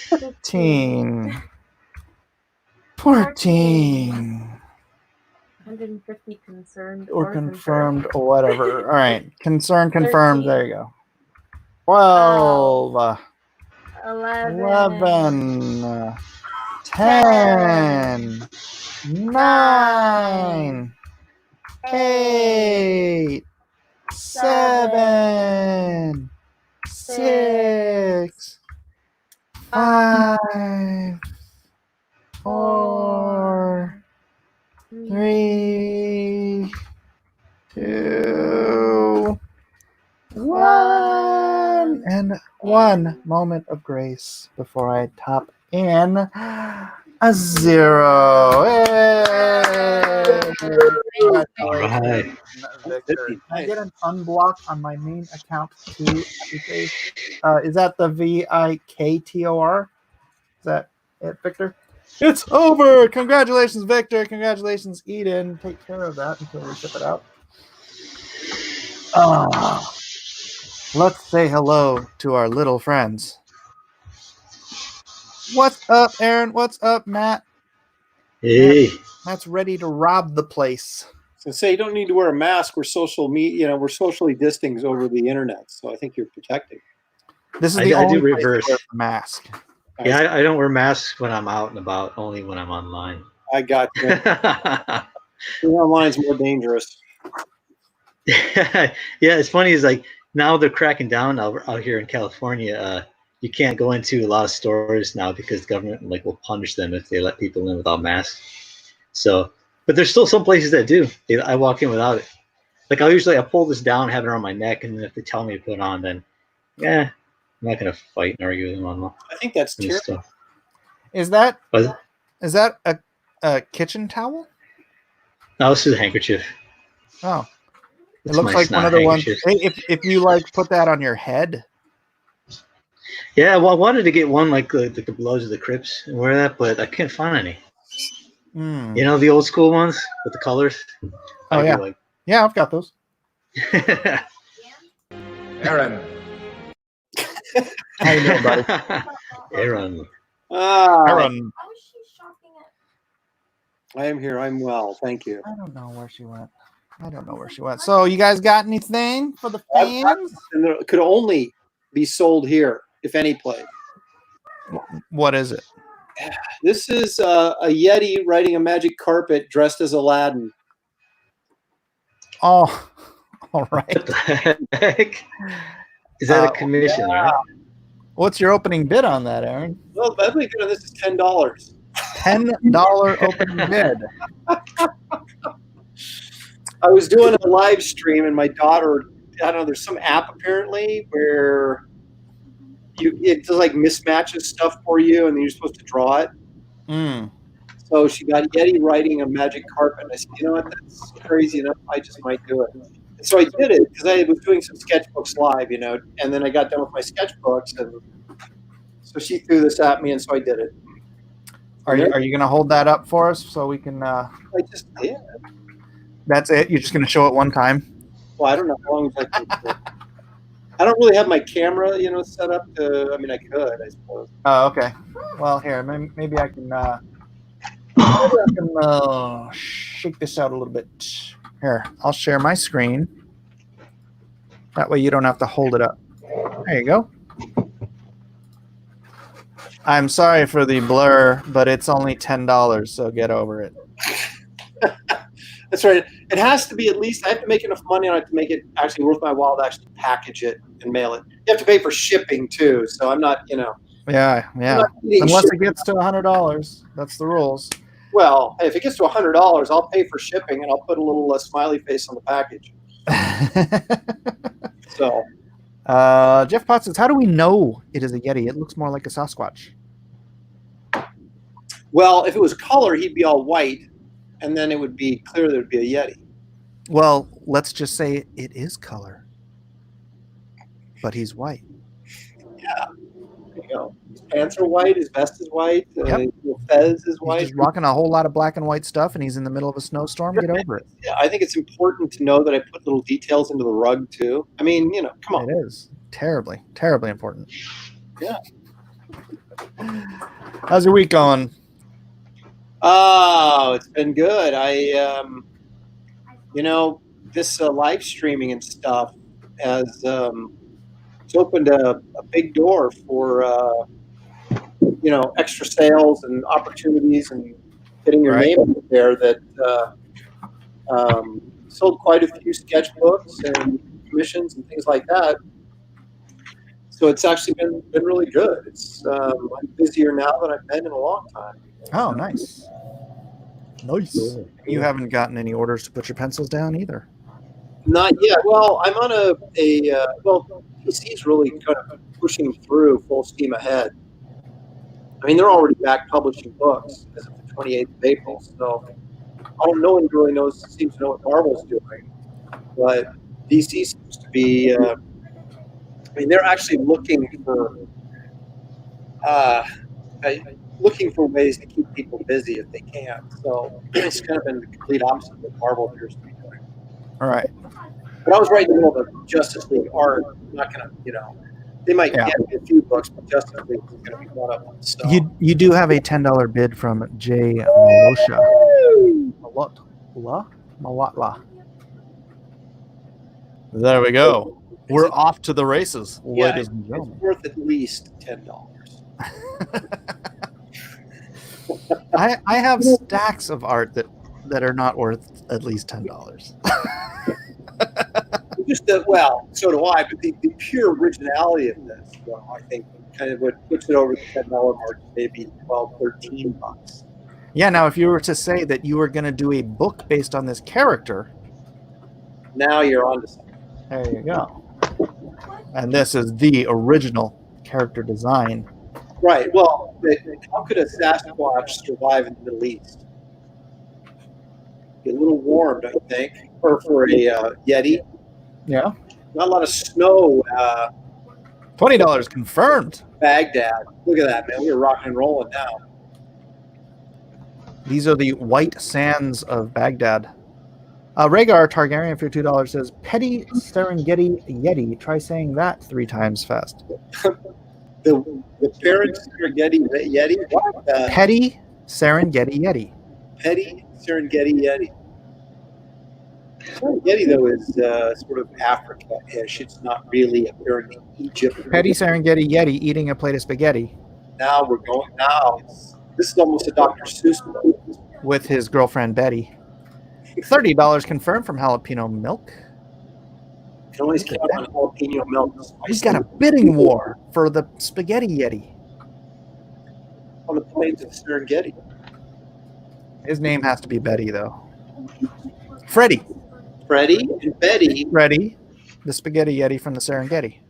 15. 14. 150 concerned Or confirmed or whatever. All right. Confirmed. There you go. 12. 11. 10. 9. 8. 7. 6. 5. 4. 3. 2. 1. And 1 moment of grace before I top in a 0. Hey! All right. Victor. Can I get an unblock on my main account too? Is that the VIKTOR? Is that it, Victor? It's over. Congratulations, Victor. Congratulations, Eden. Take care of that until we ship it out. Let's say hello to our little friends. What's up, Aaron? What's up, Matt? Hey. Matt's ready to rob the place. So say you don't need to wear a mask. We're we're socially distanced over the internet, so I think you're protected. This is the only I do place reverse to wear a mask. Yeah, I don't wear masks when I'm out and about. Only when I'm online. I got you. Online's more dangerous. Yeah, it's funny. Is like now they're cracking down out here in California. You can't go into a lot of stores now because the government will punish them if they let people in without masks. So, but there's still some places that do. I walk in without it. Like I'll pull this down, have it around my neck, and then if they tell me to put it on, then I'm not gonna fight and argue with them on. I think that's terrible. Is that a kitchen towel? No, this is a handkerchief. Oh, it It's looks my like one of snot the ones. handkerchief. If you put that on your head. Yeah, well, I wanted to get one like the Bloods of the Crips and wear that, but I can't find any. You know the old school ones with the colors. Oh yeah, yeah, I've got those. Aaron. How you doing, buddy? Aaron. Aaron. I am here. I'm well. Thank you. I don't know where she went. So you guys got anything for the fans? And there could only be sold here, if any place. What is it? This is a Yeti riding a magic carpet dressed as Aladdin. Oh, all right. What the heck? Is that a commission, right? What's your opening bid on that, Aaron? Well, I think this is $10. $10 opening bid. I was doing a live stream, and my daughter, I don't know, there's some app apparently where it does mismatches stuff for you, and then you're supposed to draw it. So she got Yeti riding a magic carpet, and I said, you know what, that's crazy enough. I just might do it. And so I did it because I was doing some sketchbooks live, and then I got done with my sketchbooks, and so she threw this at me, and so I did it. Are you going to hold that up for us so we can? I just did. That's it. You're just going to show it one time. Well, I don't know how long that can take. I don't really have my camera, set up to. I mean, I could, I suppose. Oh, okay. Well, here, maybe I can. Shake this out a little bit. Here, I'll share my screen. That way, you don't have to hold it up. There you go. I'm sorry for the blur, but it's only $10, so get over it. That's right. It has to be at least. I have to make enough money on it to make it actually worth my while to actually package it and mail it. You have to pay for shipping too. So I'm not, Yeah. Unless it gets to $100, that's the rules. Well, hey, if it gets to $100, I'll pay for shipping and I'll put a little smiley face on the package. So, Jeff Potts says, "How do we know it is a Yeti? It looks more like a Sasquatch." well, if it was color, he'd be all white, and then it would be clear there would be a Yeti. Well, let's just say it is color, but he's white. Yeah. There you go. His pants are white. His vest is white. His fez is white. He's just rocking a whole lot of black and white stuff, and he's in the middle of a snowstorm. Get over it. Yeah, I think it's important to know that I put little details into the rug too. I mean, come on. It is terribly, terribly important. Yeah. How's your week going? Oh, it's been good. This live streaming and stuff has it's opened a big door for extra sales and opportunities and getting your name out there. That sold quite a few sketchbooks and commissions and things like that. So it's actually been really good. It's I'm busier now than I've been in a long time. Oh, nice. Nice. You haven't gotten any orders to put your pencils down either. Not yet. Well, I'm on PC's really kind of pushing through full steam ahead. I mean, they're already back publishing books as of the 28th of April. So no one really seems to know what Marvel's doing. But DC seems to be, they're actually looking for ways to keep people busy if they can. So it's kind of been the complete opposite of what Marvel appears to be doing. All right. But I was right in the middle of the Justice League art. I'm not going to, they might get a few books, but Justice League is going to be one of them. So. You do have a $10 bid from Jay Malosha. Malotla. There we go. We're off to the races, ladies and gentlemen. It's worth at least $10. I have stacks of art that are not worth at least $10. So do I. But the pure originality of this, I think, kind of what puts it over the $10 mark, maybe $12, $13. Yeah. Now, if you were to say that you were going to do a book based on this character, now you're on to something. There you go. And this is the original character design. Right. Well, how could a Sasquatch survive in the Middle East? Be a little warm, don't you think? Or for a Yeti? Yeah. Not a lot of snow. $20 confirmed. Baghdad. Look at that, man. We're rocking and rolling now. These are the white sands of Baghdad. Rhaegar Targaryen for $2 says, "Petty Serengeti Yeti. Try saying that 3 times fast." The parent Serengeti Yeti? What? Petty Serengeti Yeti. Petty Serengeti Yeti. Serengeti, though, is sort of Africa-ish. It's not really apparently Egypt. Petty Serengeti Yeti eating a plate of spaghetti. Now we're going. This is almost a Dr. Seuss book. With his girlfriend Betty. $30 confirmed from Jalapeno Milk. You can always count on jalapeno milk. He's got a bidding war for the spaghetti Yeti. On the plains of Serengeti. His name has to be Betty, though. Freddie and Betty. Freddie, the spaghetti Yeti from the Serengeti.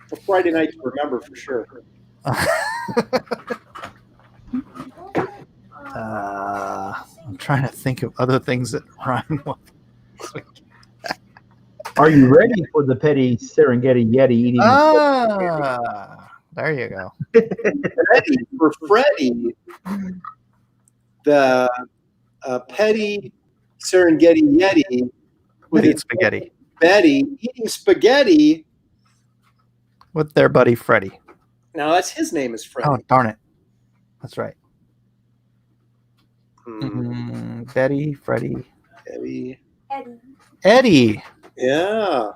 For Friday night to remember for sure. I'm trying to think of other things that rhyme with. Are you ready for the petty Serengeti Yeti eating? There you go. For Freddie, the petty Serengeti Yeti with its spaghetti. Betty eating spaghetti with their buddy Freddie. Now that's his name is Freddie. Oh, darn it. That's right. Betty, Freddie. Eddie. Yeah.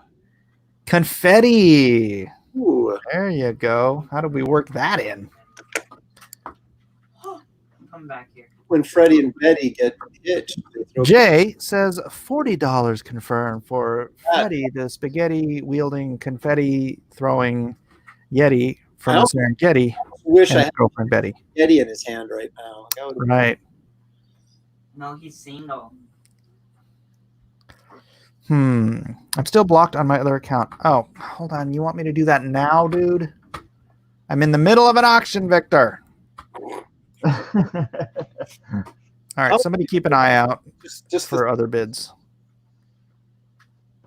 Confetti. Ooh. There you go. How did we work that in? come back here. When Freddie and Betty get hitched. they throw- Jay says $40 confirmed for Freddie, the spaghetti wielding, confetti throwing Yeti from I the also Serengeti. wish and I his had girlfriend Betty. Eddie in his hand right now. That would- Right. No, he's single. I'm still blocked on my other account. Oh, hold on. You want me to do that now, dude? I'm in the middle of an auction, Victor. All right, somebody keep an eye out just for other bids.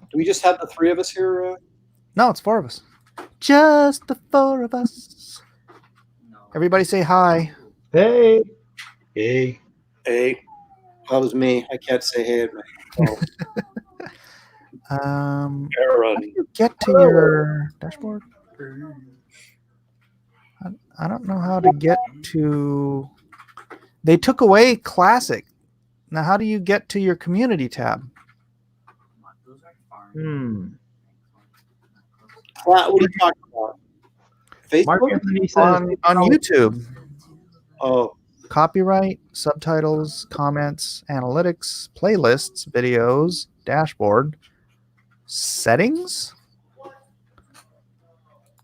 Do we just have the three of us here? No, it's 4 of us. Just the 4 of us. Everybody say hi. Hey. Hey. Hey. That was me. I can't say hey at my phone. How Aaron. do you get to your dashboard? I don't know how to get to... They took away Classic. Now, how do you get to your community tab? What are you talking about? Mark Facebook? Anthony says On YouTube. Oh. Copyright, subtitles, comments, analytics, playlists, videos, dashboard, settings?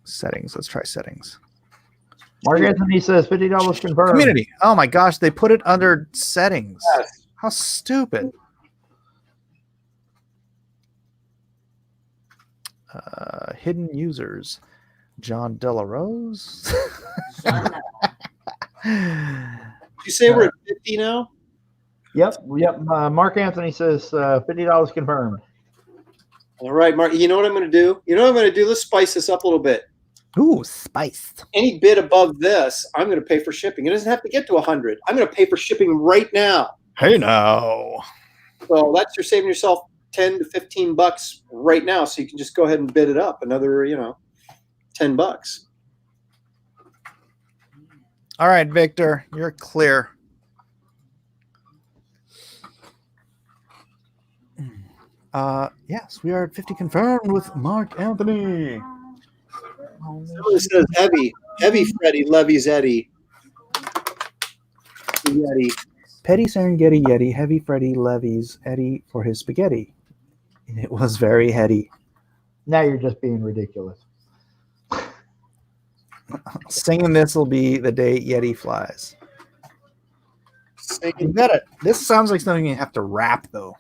Settings. Let's try settings. Mark Anthony says $50 confirmed. Community. Oh my gosh, they put it under settings. Yes. How stupid. Hidden users. John Delarose. You say we're at 50 now? Yep. Mark Anthony says $50 confirmed. All right, Mark. You know what I'm going to do? Let's spice this up a little bit. Ooh, spiced. Any bid above this, I'm going to pay for shipping. It doesn't have to get to 100. I'm going to pay for shipping right now. Hey now. So you're saving yourself 10 to 15 bucks right now. So you can just go ahead and bid it up another, 10 bucks. All right, Victor, you're clear. Yes, we are at 50 confirmed with Mark Anthony. Somebody says heavy Freddie levies Eddie. Yeti. Petty Serengeti Yeti, heavy Freddy levies Eddie for his spaghetti. It was very heady. Now you're just being ridiculous. Singing this will be the day Yeti flies. You got it. This sounds like something you have to rap though.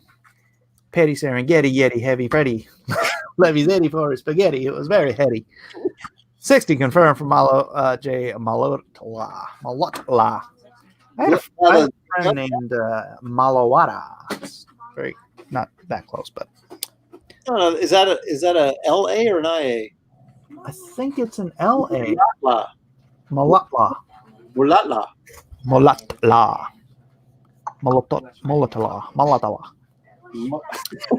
Petty Serengeti Yeti, heavy Freddy levies Eddie for his spaghetti. It was very heady. 60 confirmed from Malo J Malotla. I had a friend named Malawada. It's very not that close, but Is that a LA or an IA? I think it's an LA. Mulatla. Molatla. Mulatla. Molatla. Molatala.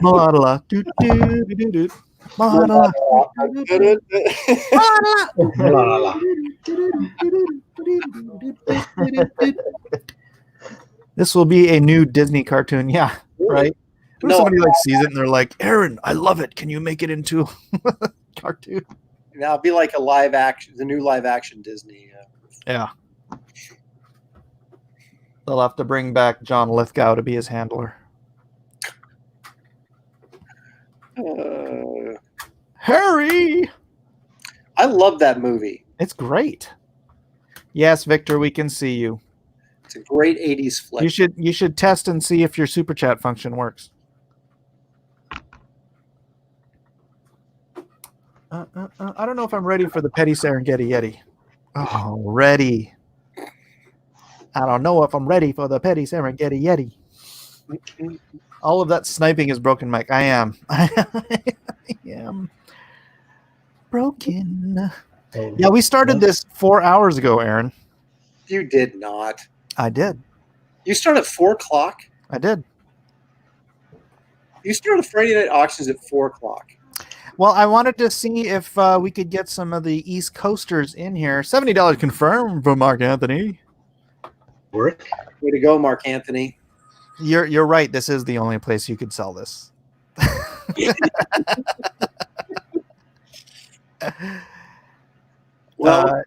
Molatala. Do do do do. Molatala. This will be a new Disney cartoon. Yeah, right. Or somebody sees it and they're like, "Aaron, I love it. Can you make it into a cartoon?" Now it'll be like the new live action Disney. Yeah. They'll have to bring back John Lithgow to be his handler. Harry! I love that movie. It's great. Yes, Victor, we can see you. It's a great 80s flick. You should test and see if your super chat function works. I don't know if I'm ready for the Petty Serengeti Yeti. Oh, ready. I don't know if I'm ready for the Petty Serengeti Yeti. All of that sniping is broken, Mike. I am. I am broken. Yeah, we started this 4 hours ago, Aaron. You did not. I did. You started at 4 o'clock? I did. You started Friday night auctions at 4 o'clock. Well, I wanted to see if we could get some of the East Coasters in here. $70 confirmed from Mark Anthony. Work. Way to go, Mark Anthony. You're right. This is the only place you could sell this. Well,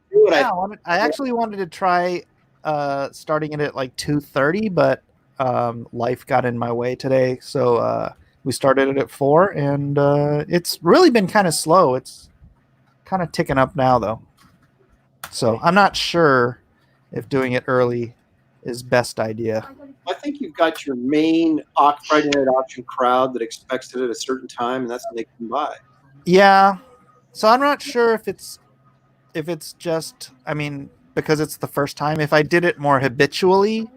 I actually wanted to try starting it at like 2:30, but life got in my way today, so we started it at 4, and it's really been kind of slow. It's kind of ticking up now, though. So I'm not sure if doing it early is best idea. I think you've got your main Friday night auction crowd that expects it at a certain time, and that's when they come by. Yeah, so I'm not sure if it's just, I mean, because it's the first time. If I did it more habitually,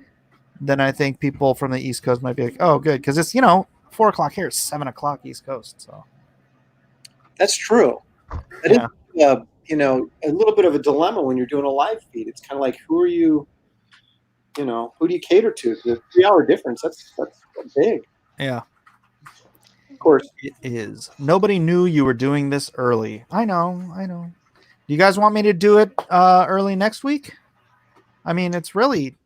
then I think people from the East Coast might be like, "Oh, good," because it's 4 o'clock here, it's 7 o'clock East Coast. So that's true. Yeah. A little bit of a dilemma when you're doing a live feed. It's kind of like, who are you? Who do you cater to? The 3-hour difference. That's big. Yeah. Of course. It is. Nobody knew you were doing this early. I know. Do you guys want me to do it early next week? I mean, it's really,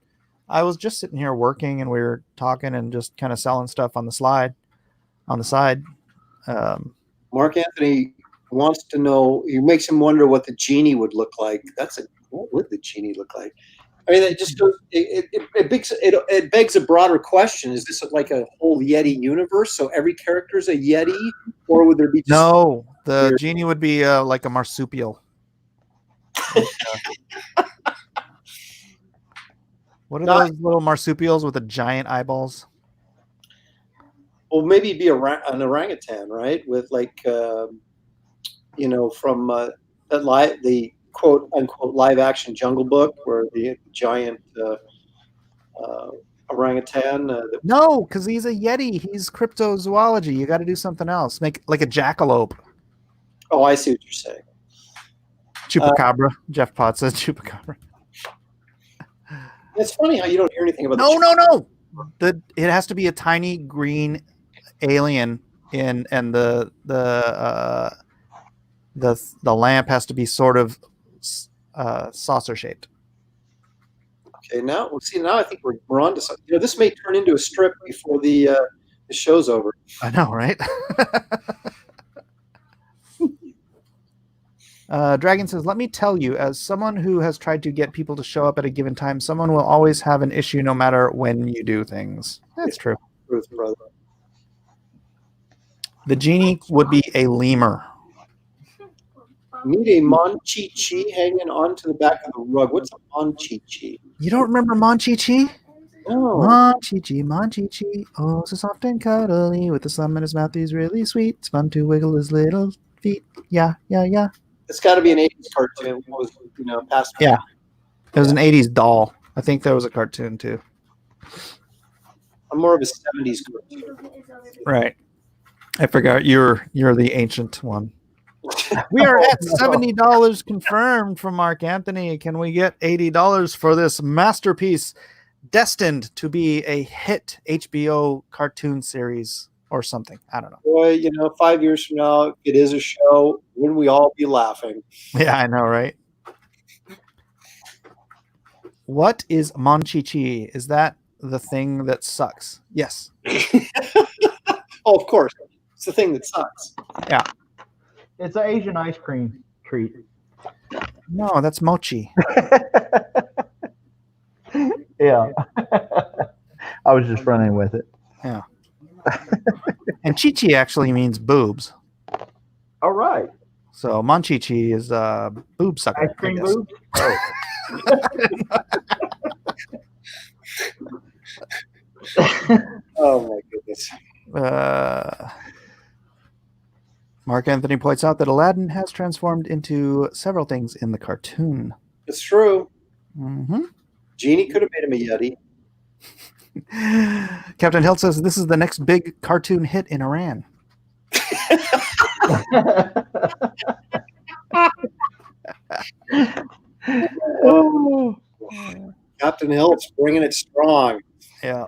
I was just sitting here working and we were talking and just kind of selling stuff on the side. Mark Anthony wants to know, it makes him wonder what the genie would look like. What would the genie look like? I mean, it just goes, it begs a broader question. Is this like a whole Yeti universe? So every character is a Yeti, or would there be just No, the genie would be like a marsupial. What are those little marsupials with the giant eyeballs? Well, maybe it'd be an orangutan, right? With like, from the quote unquote live action Jungle Book, where the giant orangutan. No, because he's a Yeti. He's cryptozoology. You got to do something else. Make like a jackalope. Oh, I see what you're saying. Chupacabra. Jeff Potts says chupacabra. It's funny how you don't hear anything about. No. It has to be a tiny green alien and the lamp has to be sort of saucer shaped. Okay, now I think we're on to something. This may turn into a strip before the show's over. I know, right? Dragon says, "Let me tell you, as someone who has tried to get people to show up at a given time, someone will always have an issue no matter when you do things." That's true. Truth, brother. The genie would be a lemur. Need a Mon-Chi-Chi hanging onto the back of the rug. What's a Mon-Chi-Chi? You don't remember Mon-Chi-Chi? No. Mon-Chi-Chi. Oh, so soft and cuddly. With the slum in his mouth, he's really sweet. It's fun to wiggle his little feet. Yeah. It's got to be an 80s cartoon. It was, past. Yeah. It was an 80s doll. I think there was a cartoon too. I'm more of a 70s cartoon. Right. I forgot you're the ancient one. We are at $70 confirmed from Mark Anthony. Can we get $80 for this masterpiece destined to be a hit HBO cartoon series or something? I don't know. Boy, 5 years from now, if it is a show, wouldn't we all be laughing? Yeah, I know, right? What is Mon-Chi-Chi? Is that the thing that sucks? Yes. Oh, of course. It's the thing that sucks. Yeah. It's an Asian ice cream treat. No, that's mochi. Yeah. I was just running with it. Yeah. And Chi-Chi actually means boobs. All right. So Mon-Chi-Chi is boob sucker. Ice cream boobs? Oh my goodness. Mark Anthony points out that Aladdin has transformed into several things in the cartoon. It's true. Mm-hmm. Genie could have made him a Yeti. Captain Hilt says this is the next big cartoon hit in Iran. Oh. Captain Hilt's bringing it strong. Yeah.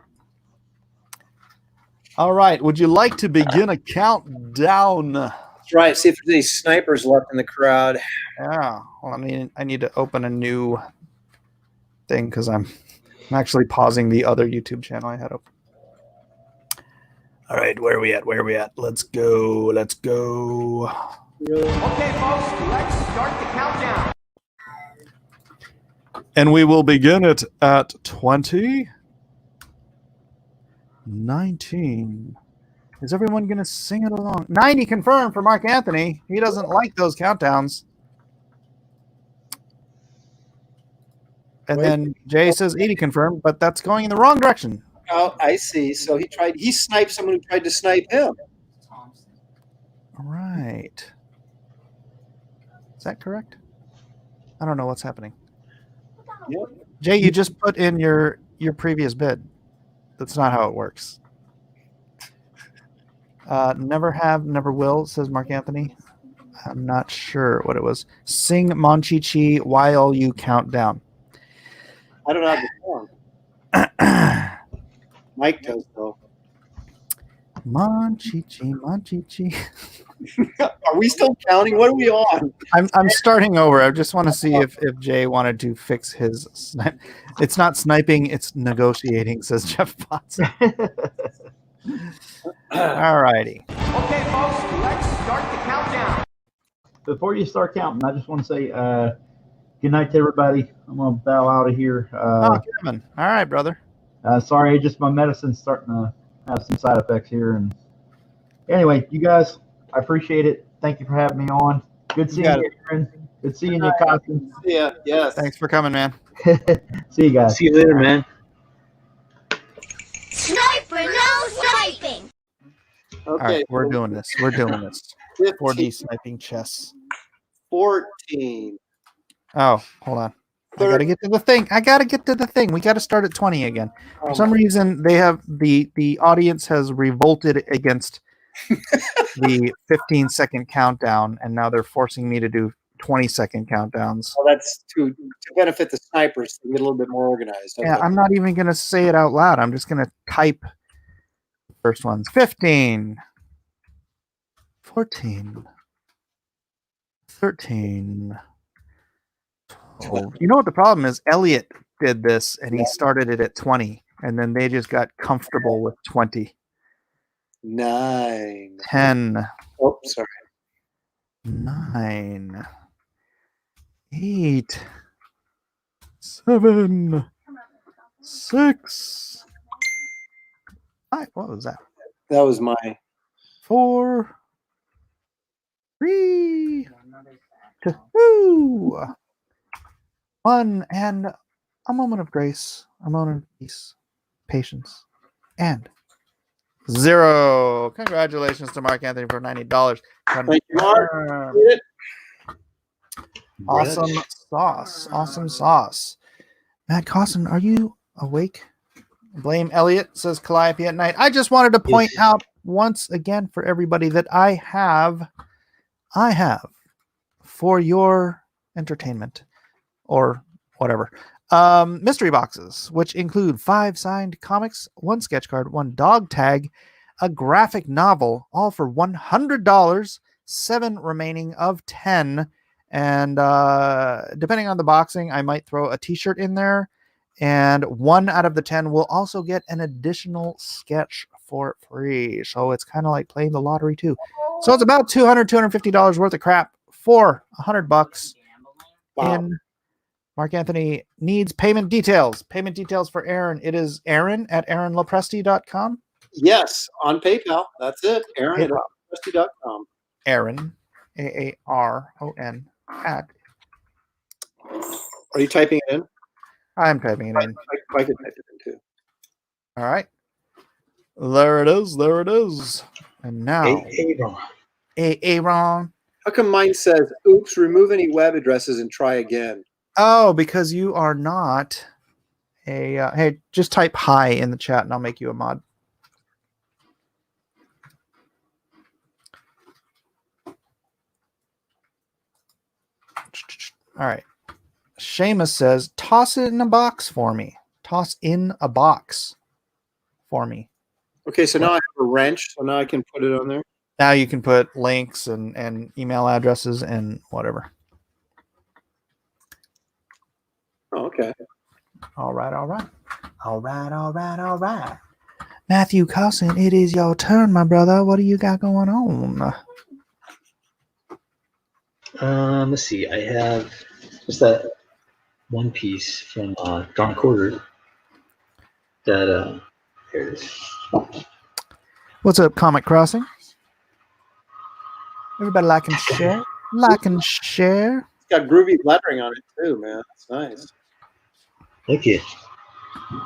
All right. Would you like to begin a countdown? That's right. See if there's any snipers left in the crowd. Yeah. Well, I need to open a new thing because I'm actually pausing the other YouTube channel I had open. All right. Where are we at? Let's go. Okay, folks, let's start the countdown. And we will begin it at 20. 19. Is everyone going to sing it along? 90 confirmed for Mark Anthony. He doesn't like those countdowns. And then Jay says 80 confirmed, but that's going in the wrong direction. Oh, I see. So he sniped someone who tried to snipe him. All right. Is that correct? I don't know what's happening. Yep. Jay, you just put in your previous bid. That's not how it works. Never have, never will, says Mark Anthony. I'm not sure what it was. Sing Monchichi while you count down. I don't have the song. Mike does, though. Monchichi, Monchichi. Are we still counting? What are we on? I'm starting over. I just want to see if Jay wanted to fix his snipe. It's not sniping, it's negotiating, says Jeff Potts. All righty. Okay, folks, let's start the countdown. Before you start counting, I just want to say good night to everybody. I'm going to bow out of here. Kevin. All right, brother. Sorry, just my medicine's starting to have some side effects here. And anyway, you guys, I appreciate it. Thank you for having me on. Good seeing you, Aaron. Good seeing you, Cossin. Yeah, yes. Thanks for coming, man. See you guys. See you later, man. Sniper, no sniping. All right, we're doing this. We're doing this. 4D sniping chess. 14. Oh, hold on. I gotta get to the thing. We gotta start at 20 again. For some reason, they have the audience has revolted against the 15-second countdown, and now they're forcing me to do 20-second countdowns. Well, that's to benefit the snipers to get a little bit more organized. Okay. Yeah, I'm not even gonna say it out loud. I'm just gonna type the first ones. 15, 14, 13. 12. You know what the problem is? Elliot did this, and he started it at 20, and then they just got comfortable with 20. 9. 10. Oh, sorry. 9. 8. 7. 6. 5. What was that? That was my 4. 3. 2. 1, and a moment of grace, a moment of peace, patience, and 0. Congratulations to Mark Anthony for $90. Thank you, Mark. Awesome sauce. Awesome sauce. Matt Cossin, are you awake? Blame Elliot, says Calliope at night. I just wanted to point out once again for everybody that I have for your entertainment or whatever, mystery boxes, which include 5 signed comics, 1 sketch card, 1 dog tag, a graphic novel, all for $100, 7 remaining of 10. And depending on the boxing, I might throw a t-shirt in there, and 1 out of the 10 will also get an additional sketch for free. So it's kind of like playing the lottery too. So it's about $250 worth of crap for $100. Wow. In Mark Anthony needs payment details. Payment details for Aaron. It is Aaron at aaronlopresti.com. Yes, on PayPal. That's it. Aaron at lopresti.com. Aaron, AARON at. Are you typing it in? I'm typing it in. I can type it in too. All right. There it is. There it is. And now, Aaron. How come mine says, oops, remove any web addresses and try again? Oh, because you are not a... hey, just type hi in the chat and I'll make you a mod. All right. Seamus says, toss it in a box for me. Toss in a box for me. Okay, so now I have a wrench, so now I can put it on there. Now you can put links and email addresses and whatever. Oh, okay. All right, all right. All right, all right, all right. Matthew Cossin, it is your turn, my brother. What do you got going on? Let's see. I have just a one piece from Drawn Quarter. That here it is. What's up, Comic Crossing? Everybody like and share. Like and share. It's got groovy lettering on it too, man. It's nice. Thank you.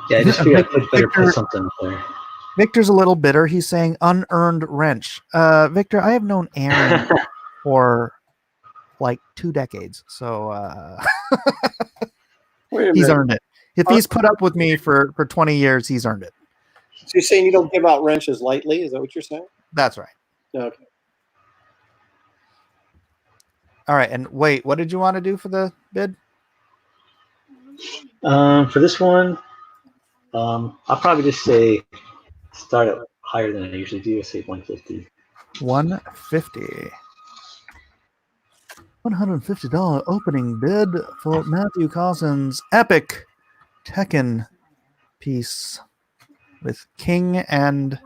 Yeah, I just figured I could better put something up there. Victor's a little bitter. He's saying unearned wrench. Victor, I have known Aaron for like 2 decades, so he's earned it. If he's put up with me for 20 years, he's earned it. So you're saying you don't give out wrenches lightly? Is that what you're saying? That's right. Okay. All right, and wait, what did you want to do for the bid? For this one, I'll probably just say start it higher than I usually do. Say 150. 150. $150 opening bid for Matthew Cossin's epic Tekken piece with King and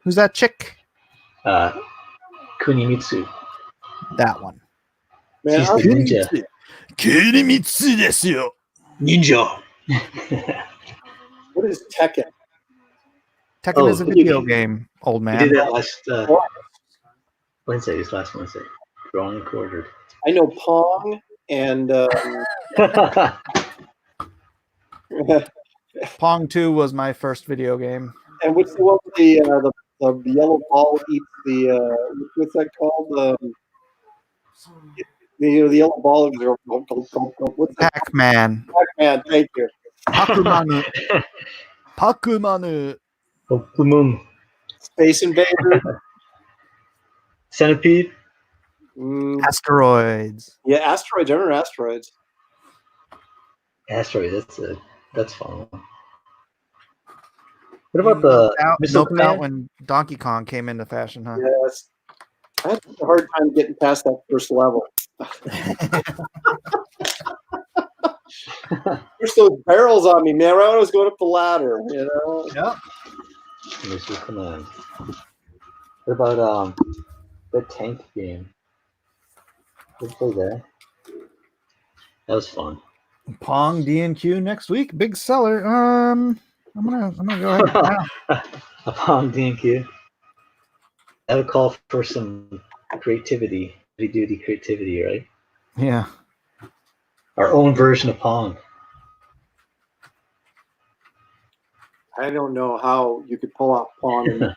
who's that chick? Kunimitsu. That one. Man, She's the ninja. Kunimitsu desu yo. Ninja. What is Tekken? Tekken is a video game, old man. We did that last Wednesday. This last Wednesday. Drawn and Quartered. I know Pong and Pong 2 was my first video game. and what's the one with the yellow ball eats the what's that called? The yellow ball. What's that? Pac-Man. Pac-Man. Thank you. Pac-Man. Pac-Man. Pokemon. Space Invader. Centipede. Asteroids. Yeah, asteroids. I remember asteroids. Asteroids. That's fun. What about the Missile Command? When Donkey Kong came into fashion, huh? Yes. I had a hard time getting past that first level. There's those barrels on me, man. Right when I was going up the ladder, you know. Yep. Missile Command. What about the tank game? Let's play that. That was fun. Pong D&Q next week, big seller. I'm gonna go ahead now. A Pong D&Q. That would call for some creativity, heavy-duty creativity, right? Yeah. Our own version of Pong. I don't know how you could pull off Pong. And,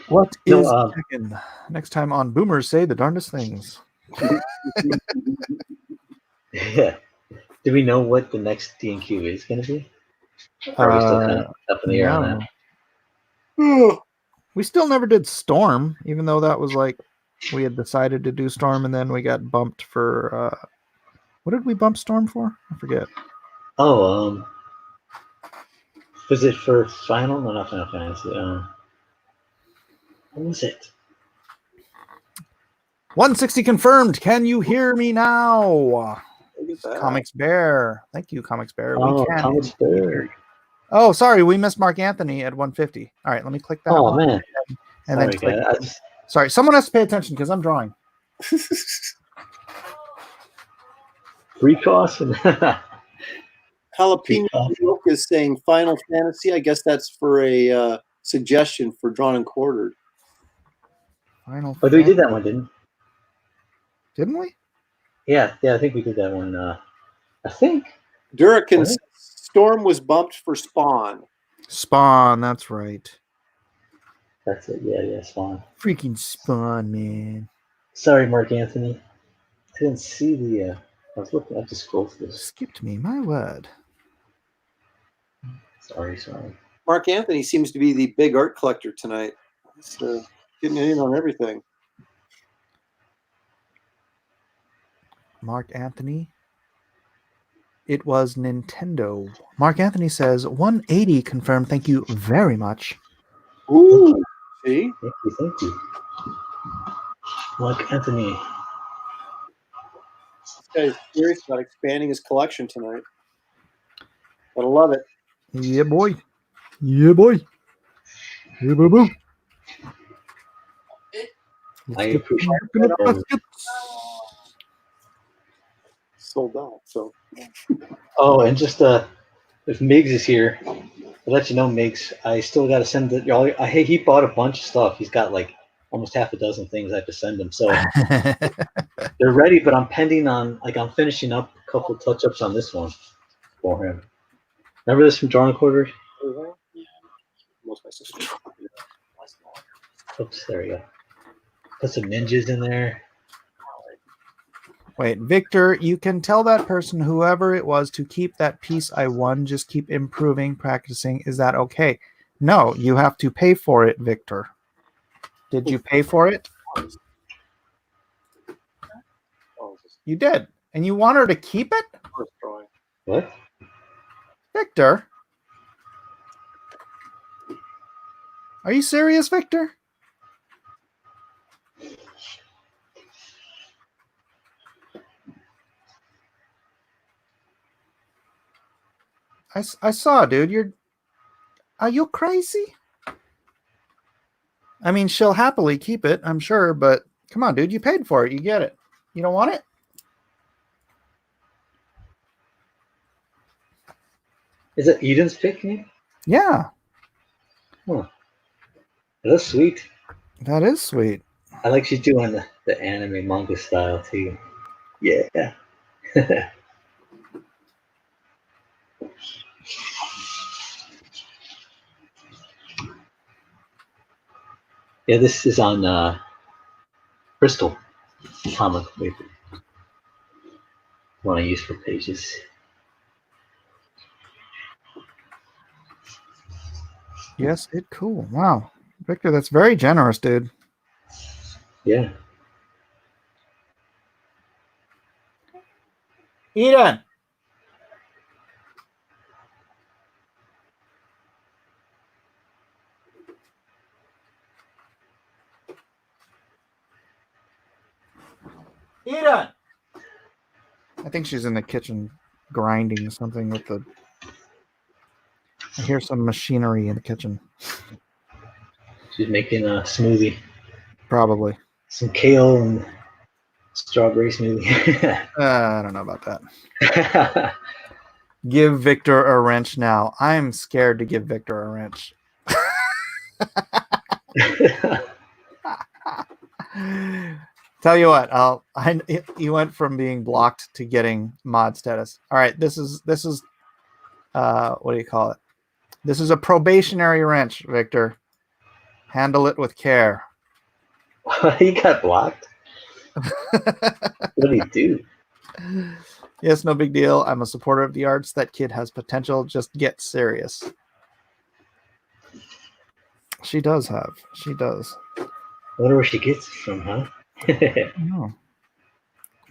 What is Tekken? Next time on Boomers Say the Darndest Things. Yeah. Do we know what the next D&Q is going to be? Or are we still kind of up in the air on that? We still never did Storm, even though that was like we had decided to do Storm, and then we got bumped for what did we bump Storm for? I forget. Oh, was it for Final? No, not Final Fantasy. What was it? 160 confirmed. Can you hear me now? Comics Bear. Thank you, Comics Bear. Oh, Comics Bear. Oh, sorry, we missed Mark Anthony at 150. All right, let me click that. Oh, man. And then click. Sorry, someone has to pay attention because I'm drawing. Free cost. Jalapeno Joke is saying Final Fantasy. I guess that's for a suggestion for Drawn and Quartered. Final. Oh, we did that one, didn't we? Yeah, I think we did that one. I think. Durakin Storm was bumped for Spawn. Spawn, that's right. That's it. Yeah, Spawn. Freaking Spawn, man. Sorry, Mark Anthony. I didn't see the. I was looking. I have to scroll through this. Skipped me, my word. Sorry. Mark Anthony seems to be the big art collector tonight. He's getting in on everything. Mark Anthony. It was Nintendo. Mark Anthony says 180 confirmed. Thank you very much. Ooh, see? Thank you. Mark Anthony. This guy's serious about expanding his collection tonight. Gotta love it. Yeah, boy. Yeah, boy. Yeah, boo-boo. I appreciate it. Sold out. So. Oh, and just if Miggs is here, I'll let you know, Miggs. I still got to send it. Y'all, he bought a bunch of stuff. He's got like almost half a dozen things I have to send him. So they're ready, but I'm pending on I'm finishing up a couple touch ups on this one for him. Remember this from Drawing Quarters? Yeah. Most of my sisters. Oops, there we go. Put some ninjas in there. Wait, Victor, you can tell that person, whoever it was, to keep that piece I won. Just keep improving, practicing. Is that okay? No, you have to pay for it, Victor. Did you pay for it? You did. And you want her to keep it? What? Victor? Are you serious, Victor? I saw, dude. Are you crazy? I mean, she'll happily keep it, I'm sure, but come on, dude. You paid for it. You get it. You don't want it? Is it Eden's picnic? Yeah. Huh. That's sweet. That is sweet. I like she's doing the anime manga style too. Yeah. Yeah, this is on Bristol comic paper. One I use for pages. Yes, it cool. Wow. Victor, that's very generous, dude. Yeah. Eden. Eden. I think she's in the kitchen grinding something with the. I hear some machinery in the kitchen. She's making a smoothie. Probably. Some kale and strawberry smoothie. I don't know about that. Give Victor a wrench now. I'm scared to give Victor a wrench. Tell you what, you went from being blocked to getting mod status. All right, this is what do you call it? This is a probationary wrench, Victor. Handle it with care. He got blocked. What did he do? Yes, no big deal. I'm a supporter of the arts. That kid has potential. Just get serious. She does. I wonder where she gets it from, huh? No.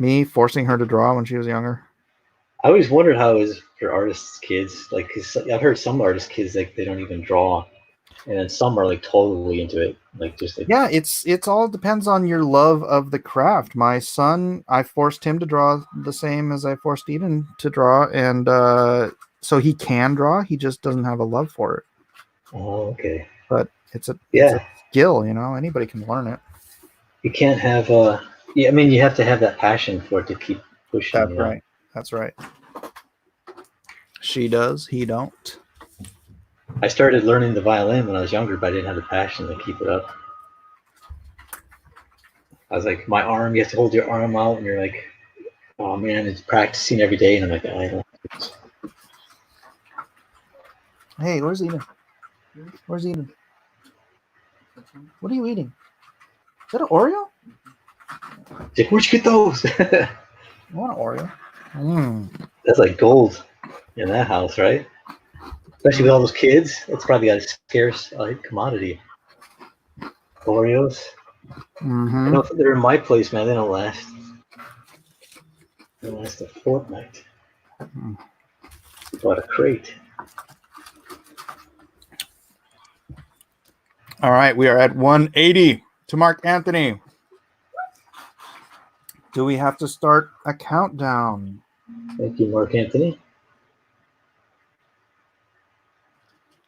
Me forcing her to draw when she was younger. I always wondered how it is for artists' kids. Like, 'cause I've heard some artists' kids they don't even draw, and then some are like totally into it. Yeah, it's all depends on your love of the craft. My son, I forced him to draw the same as I forced Eden to draw, and so he can draw. He just doesn't have a love for it. Oh, okay. But it's a skill, Anybody can learn it. You can't have I mean, you have to have that passion for it to keep pushing. That's right. That's right. She does. He don't. I started learning the violin when I was younger, but I didn't have the passion to keep it up. I was like, my arm, you have to hold your arm out, and you're like, oh man, it's practicing every day, and I'm like, I don't. Hey, where's Eden? Where's Eden? What are you eating? Is that an Oreo? Like, where'd you get those? I want an Oreo. That's like gold in that house, right? Especially with all those kids. It's probably got a scarce commodity. Oreos. Mm-hmm. I know if they're in my place, man, they don't last. They don't last a fortnight. Bought a crate. All right, we are at 180 to Mark Anthony. Do we have to start a countdown? Thank you, Mark Anthony.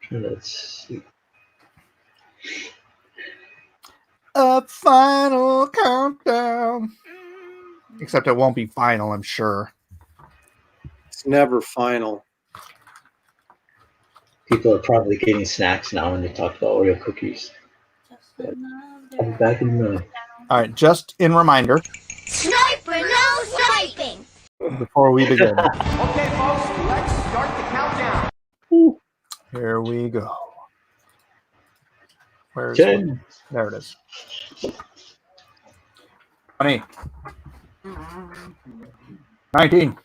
Let's see. A final countdown. Except it won't be final, I'm sure. It's never final. People are probably getting snacks now when they talk about Oreo cookies. But I'll be back in a minute. All right, just in reminder. Sniper, no sniping! Before we begin. Okay, folks, let's start the countdown. Here we go. Where's Ten. There it is. 20. 19.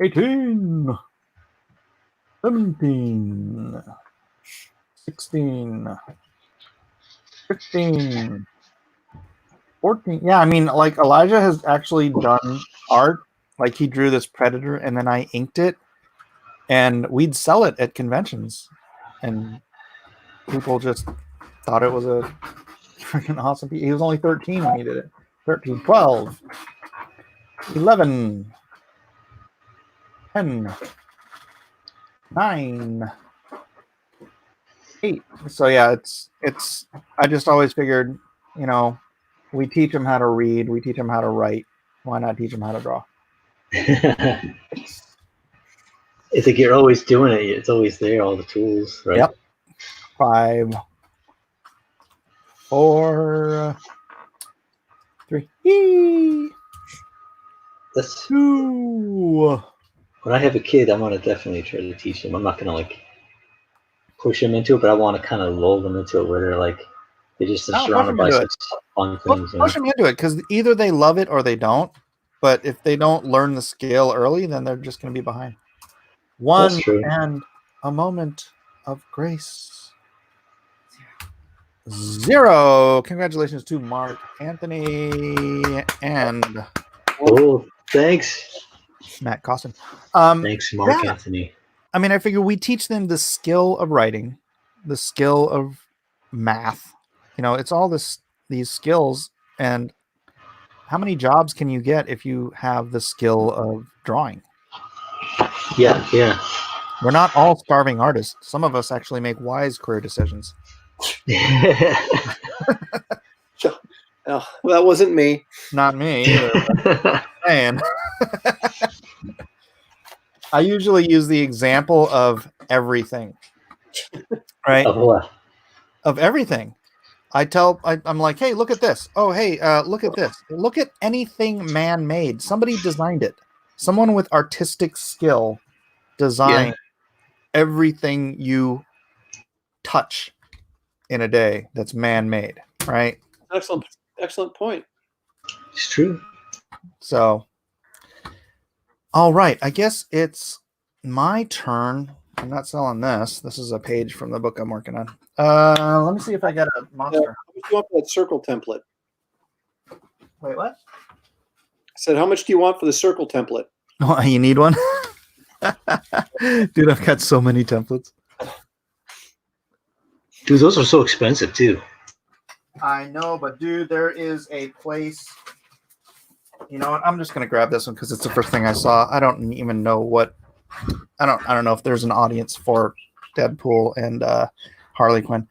18. 17. 16. 15. 14. Yeah, I mean, like Elijah has actually done art. Like he drew this predator and then I inked it and we'd sell it at conventions. And people just thought it was a freaking awesome piece. He was only 13 when he did it. 13, 12, 11, 10, 9, 8. So yeah, it's I just always figured, you know, we teach them how to read, we teach them how to write. Why not teach them how to draw? It's like you're always doing it. It's always there, all the tools, right? Yep. 5, 4, 3. That's 2. When I have a kid, I'm gonna definitely try to teach them. I'm not gonna like push them into it, but I want to kind of lull them into it where they're like they're just surrounded by such fun things. Push them into it because either they love it or they don't. But if they don't learn the skill early, then they're just going to be behind. One and a moment of grace. 0. Congratulations to Mark Anthony and thanks, Matt Cossin. Thanks, Mark Anthony. I mean, I figure we teach them the skill of writing, the skill of math. You know, it's all these skills. And how many jobs can you get if you have the skill of drawing? Yeah, yeah. We're not all starving artists. Some of us actually make wise career decisions. Oh, that wasn't me. Not me either. Man. I usually use the example of everything. Right? Of what? Of everything. I'm like, hey, look at this. Oh, hey, look at this. Look at anything man-made. Somebody designed it. Someone with artistic skill designed everything you touch in a day that's man-made, right? Excellent point. It's true. So, all right. I guess it's my turn. I'm not selling this. This is a page from the book I'm working on. Let me see if I got a monster. How much do you want for that circle template? Wait, what? I said, how much do you want for the circle template? Oh, you need one? Dude, I've got so many templates. Dude, those are so expensive too. I know, but dude, there is a place. You know what? I'm just gonna grab this one because it's the first thing I saw. I don't even know what. I don't know if there's an audience for Deadpool and Harley Quinn,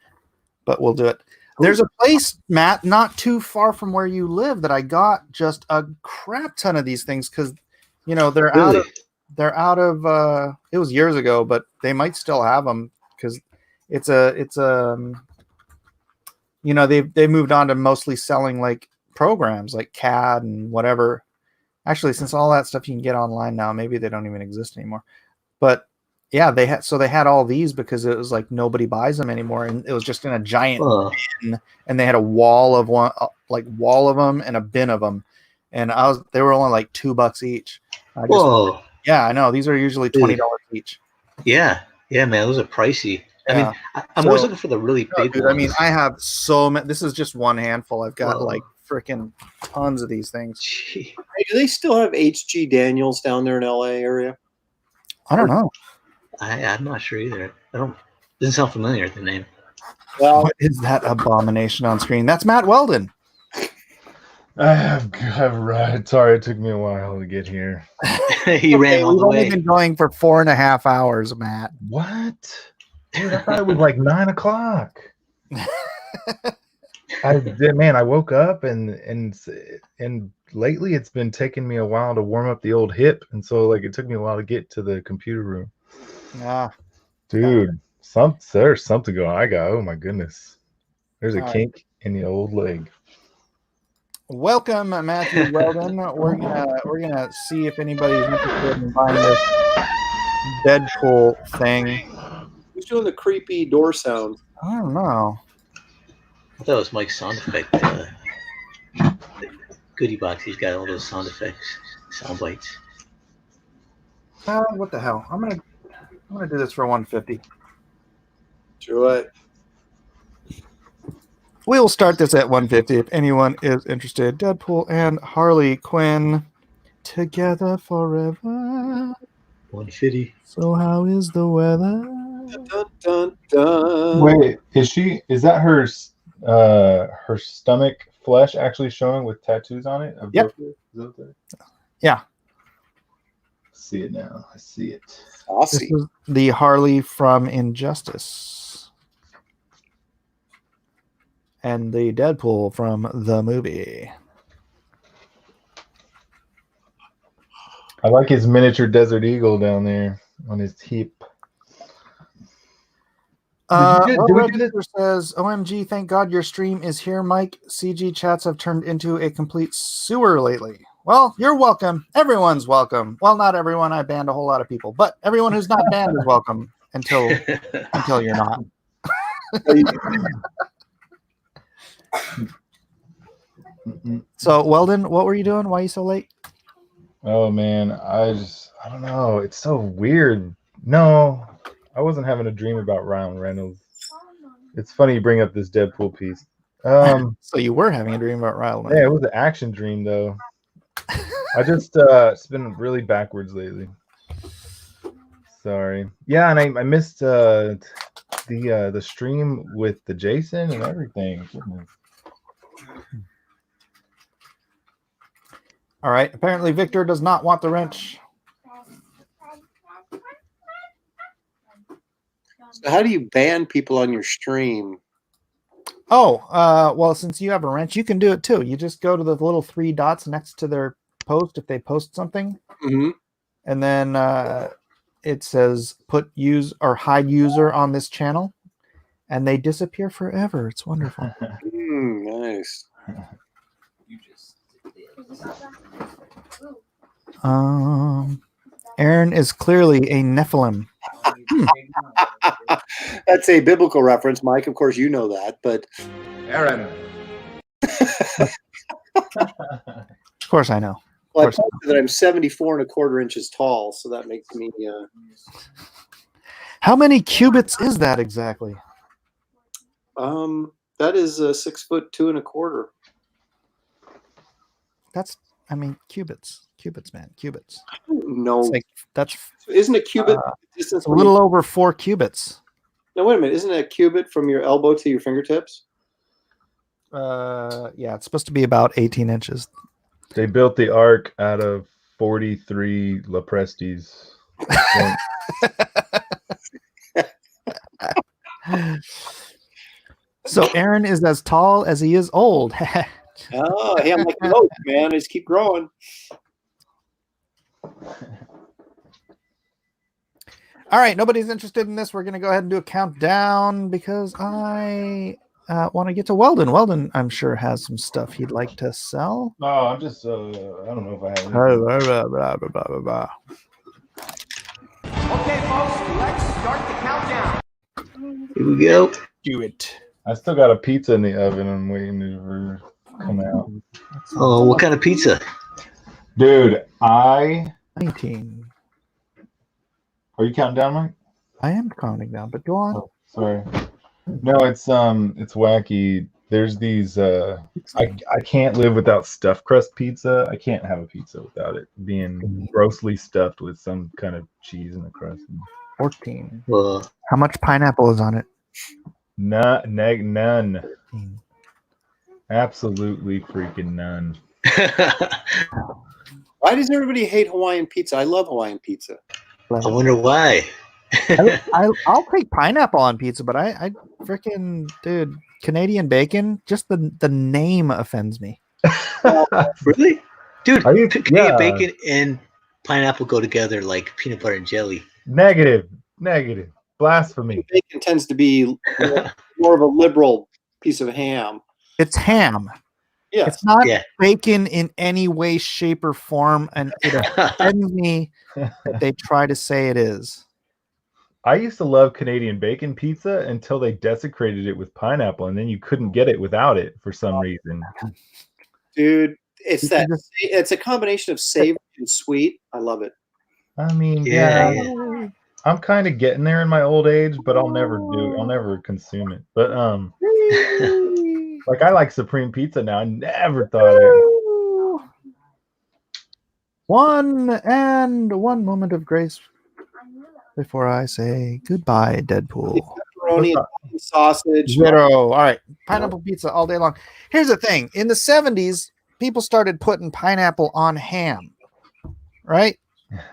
but we'll do it. There's a place, Matt, not too far from where you live that I got just a crap ton of these things because, you know, they're out of. It was years ago, but they might still have them because it's you know, they moved on to mostly selling like programs like CAD and whatever. Actually, since all that stuff you can get online now, maybe they don't even exist anymore. But yeah, they had all these because it was like nobody buys them anymore, and it was just in a giant bin, and they had a wall of them and a bin of them, and they were only like $2 each. Whoa! Yeah, I know. These are usually $20 each. Yeah, man, those are pricey. I mean, I'm always looking for the really big ones. I mean, I have so many. This is just one handful. I've got like freaking tons of these things. Hey, do they still have H.G. Daniels down there in LA area? I don't know. I'm not sure either. Doesn't sound familiar, the name. Well, what is that abomination on screen? That's Matt Weldon. I'm right. Sorry, it took me a while to get here. He ran all We've the only way. been going for 4.5 hours, Matt. What? Dude, I thought it was like 9 o'clock. I did, man. I woke up and lately it's been taking me a while to warm up the old hip, and so like it took me a while to get to the computer room. Ah, dude, there's something going on. Oh my goodness, there's a kink in the old leg. Welcome, Matthew Weldon. We're gonna see if anybody's interested in buying this Deadpool thing. Who's doing the creepy door sound? I don't know. I thought it was Mike's sound effect. The goodie box. He's got all those sound effects, sound bites. What the hell? I'm gonna do this for 150. Do it. We'll start this at 150 if anyone is interested. Deadpool and Harley Quinn together forever. 150. So how is the weather? Dun, dun, dun. Wait, is that her stomach flesh actually showing with tattoos on it? Yep. Yeah. See it now. I see it. This is the Harley from Injustice. And the Deadpool from the movie. I like his miniature desert eagle down there on his hip. Register says, OMG, thank God your stream is here, Mike. CG chats have turned into a complete sewer lately. Well, you're welcome. Everyone's welcome. Well, not everyone. I banned a whole lot of people, but everyone who's not banned is welcome until you're not. So, Weldon, what were you doing? Why are you so late? Oh man, I don't know. It's so weird. No, I wasn't having a dream about Ryan Reynolds. It's funny you bring up this Deadpool piece. So you were having a dream about Ryan Reynolds. Yeah, it was an action dream though. I just it's been really backwards lately. Sorry. Yeah, and I missed the stream with the Jason and everything. Goodness. All right. Apparently, Victor does not want the wrench. So how do you ban people on your stream? Oh, well, since you have a wrench, you can do it too. You just go to the little 3 dots next to their post if they post something, and then it says put use or hide user on this channel, and they disappear forever. It's wonderful. Nice. Aaron is clearly a Nephilim. That's a biblical reference, Mike. Of course, you know that, but Aaron. Of course, I know. Well, I told you that I'm 74 1/4 inches tall, so that makes me. How many cubits is that exactly? That is 6'2 1/4. I mean, cubits, man, cubits. No, isn't a cubit distance a little over 4 cubits. No, wait a minute. Isn't a cubit from your elbow to your fingertips? Yeah, it's supposed to be about 18 inches. They built the ark out of 43 Leprestes. So Aaron is as tall as he is old. Oh, hey, I'm like the oak, man. I just keep growing. All right, nobody's interested in this. We're going to go ahead and do a countdown because I want to get to Weldon. Weldon, I'm sure, has some stuff he'd like to sell. No, I'm just, I don't know if I have anything. Okay, folks, let's start the countdown. Here we go. Do it. I still got a pizza in the oven. I'm waiting to come out. Oh, what kind of pizza? Dude, 19. Are you counting down, Mike? I am counting down, but go on. Oh, sorry. No, it's wacky. There's these I can't live without stuffed crust pizza. I can't have a pizza without it being grossly stuffed with some kind of cheese in the crust. 14. Well, how much pineapple is on it? None. Absolutely freaking none. Why does everybody hate Hawaiian pizza? I love Hawaiian pizza. I wonder why. I'll take pineapple on pizza, but I freaking, dude, Canadian bacon, just the name offends me. Really? Dude, you- Canadian yeah. bacon and pineapple go together like peanut butter and jelly. Negative. Blasphemy. Bacon tends to be more of a liberal piece of ham. It's ham. Yes. It's not Yeah. bacon in any way, shape, or form, and it offends me that they try to say it is. I used to love Canadian bacon pizza until they desecrated it with pineapple, and then you couldn't get it without it for some reason. Dude, it's a combination of savory and sweet. I love it. I mean, Yeah. I'm kind of getting there in my old age, but I'll never consume it. But like I like Supreme Pizza now. I never thought it. One moment of grace before I say goodbye, Deadpool. Pepperoni and sausage. 0. All right. Pineapple pizza all day long. Here's the thing. In the 70s, people started putting pineapple on ham. Right?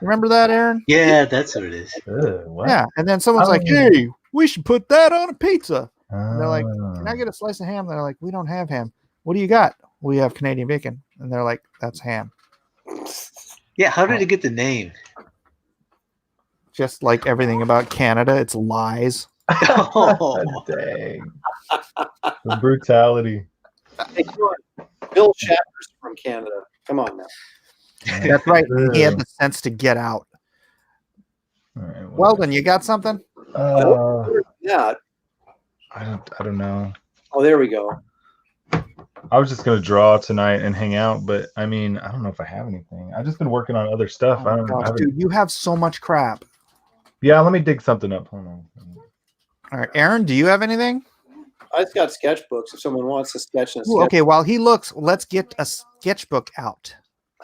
Remember that, Aaron? Yeah, that's what it is. What? Yeah. And then someone's like, hey, we should put that on a pizza. And they're like, can I get a slice of ham? They're like, we don't have ham. What do you got? We have Canadian bacon. And they're like, that's ham. Yeah, how did it get the name? Just like everything about Canada, it's lies. Oh, dang. The brutality. Hey, come on. Bill Shatner's from Canada. Come on now. That's right. He had the sense to get out. Right, Weldon, you got something? Yeah. I don't know. Oh, there we go. I was just gonna draw tonight and hang out, but I mean, I don't know if I have anything. I've just been working on other stuff. Oh my gosh, dude, you have so much crap. Yeah, let me dig something up. Hold on. All right, Aaron, do you have anything? I just got sketchbooks. If someone wants to sketch, Ooh, okay, while he looks, let's get a sketchbook out.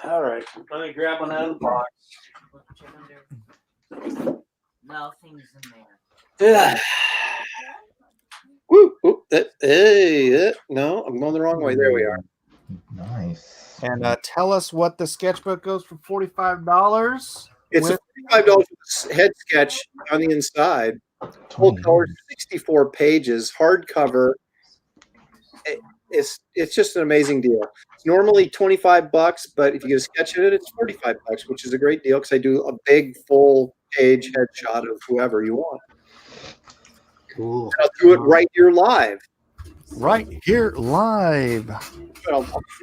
All right, let me grab one out of the box. Nothing's in there. Yeah. Woo! Hey, no, I'm going the wrong way. There we are. Nice. And tell us what the sketchbook goes for $45. It's $45 head sketch on the inside. Full color, 64 pages, hardcover. It's just an amazing deal. It's normally $25, but if you get a sketch of it, it's $45, which is a great deal because I do a big full page headshot of whoever you want. Cool. And I'll do it right here live. Right here live.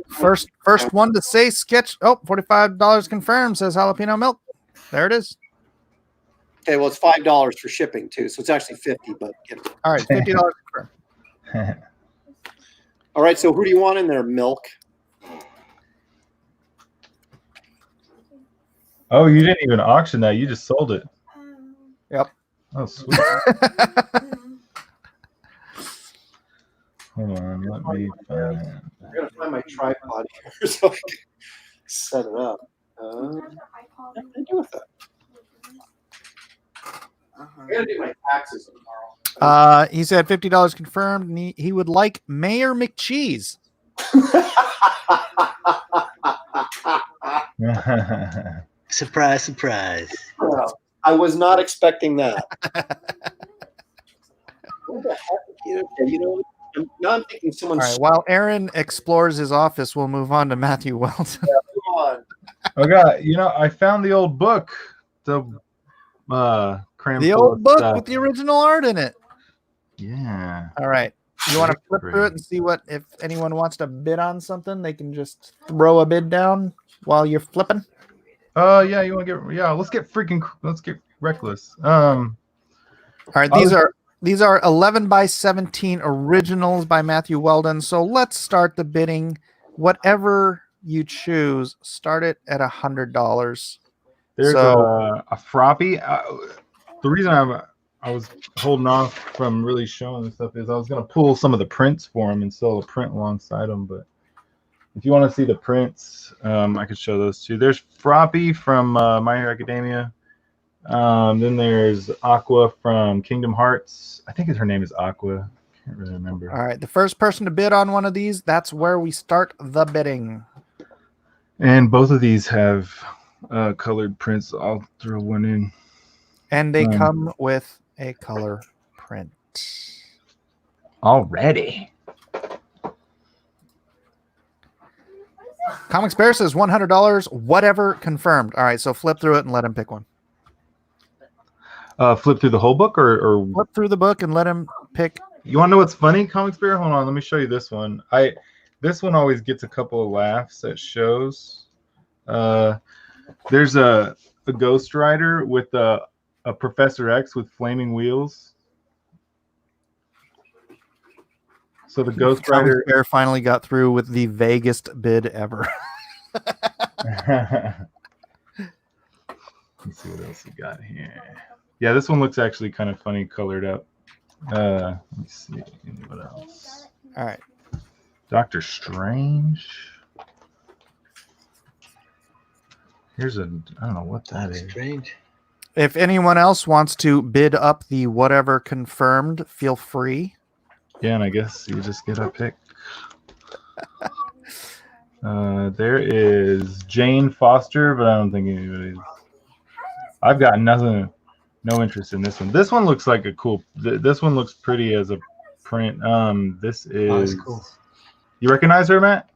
First one to say sketch. Oh, $45 confirmed, says jalapeno milk. There it is. Okay, well, it's $5 for shipping too, so it's actually $50. But all right, $50 confirmed. All right, so who do you want in there? Milk. Oh, you didn't even auction that. You just sold it. Yep. Oh, sweet. Hold on, let me find. I'm gonna find my tripod here so I can set it up. What can I do with that? I gotta do my taxes tomorrow. He said $50 confirmed, and he would like Mayor McCheese. Surprise, surprise. Well, I was not expecting that. What the heck? You know, now I'm thinking someone's. All right, while Aaron explores his office, we'll move on to Matthew Weldon. Yeah, come on. Oh God, I found the old book. The old book with the original art in it. Yeah. All right. You want to flip through it and see if anyone wants to bid on something, they can just throw a bid down while you're flipping. Yeah, you want to let's get reckless. All right, these are 11 by 17 originals by Matthew Weldon. So let's start the bidding. Whatever you choose, start it at $100. There's a Froppy. The reason I was holding off from really showing this stuff is I was going to pull some of the prints for him and sell a print alongside them. But if you want to see the prints, I could show those too. There's Froppy from My Hero Academia. Then there's Aqua from Kingdom Hearts. I think her name is Aqua. Can't really remember. All right, the first person to bid on one of these, that's where we start the bidding. And both of these have colored prints. I'll throw one in. And they come with a color print. Already. Comics Bear says $100. Whatever confirmed. All right, so flip through it and let him pick one. Flip through the whole book, or flip through the book and let him pick. You want to know what's funny, Comics Bear? Hold on, let me show you this one. This one always gets a couple of laughs at shows. There's a Ghost Rider with a Professor X with flaming wheels. So the Ghost Rider Bear finally got through with the vaguest bid ever. Let's see what else we got here. Yeah, this one looks actually kind of funny colored up. Let me see what else. All right. Doctor Strange. Here's I don't know what that is. Strange. If anyone else wants to bid up the whatever confirmed, feel free. Yeah, and I guess you just get a pick. There is Jane Foster, but I don't think anybody's. I've got no interest in this one. This one looks like a cool. This one looks pretty as a print. This is. That's cool. You recognize her, Matt?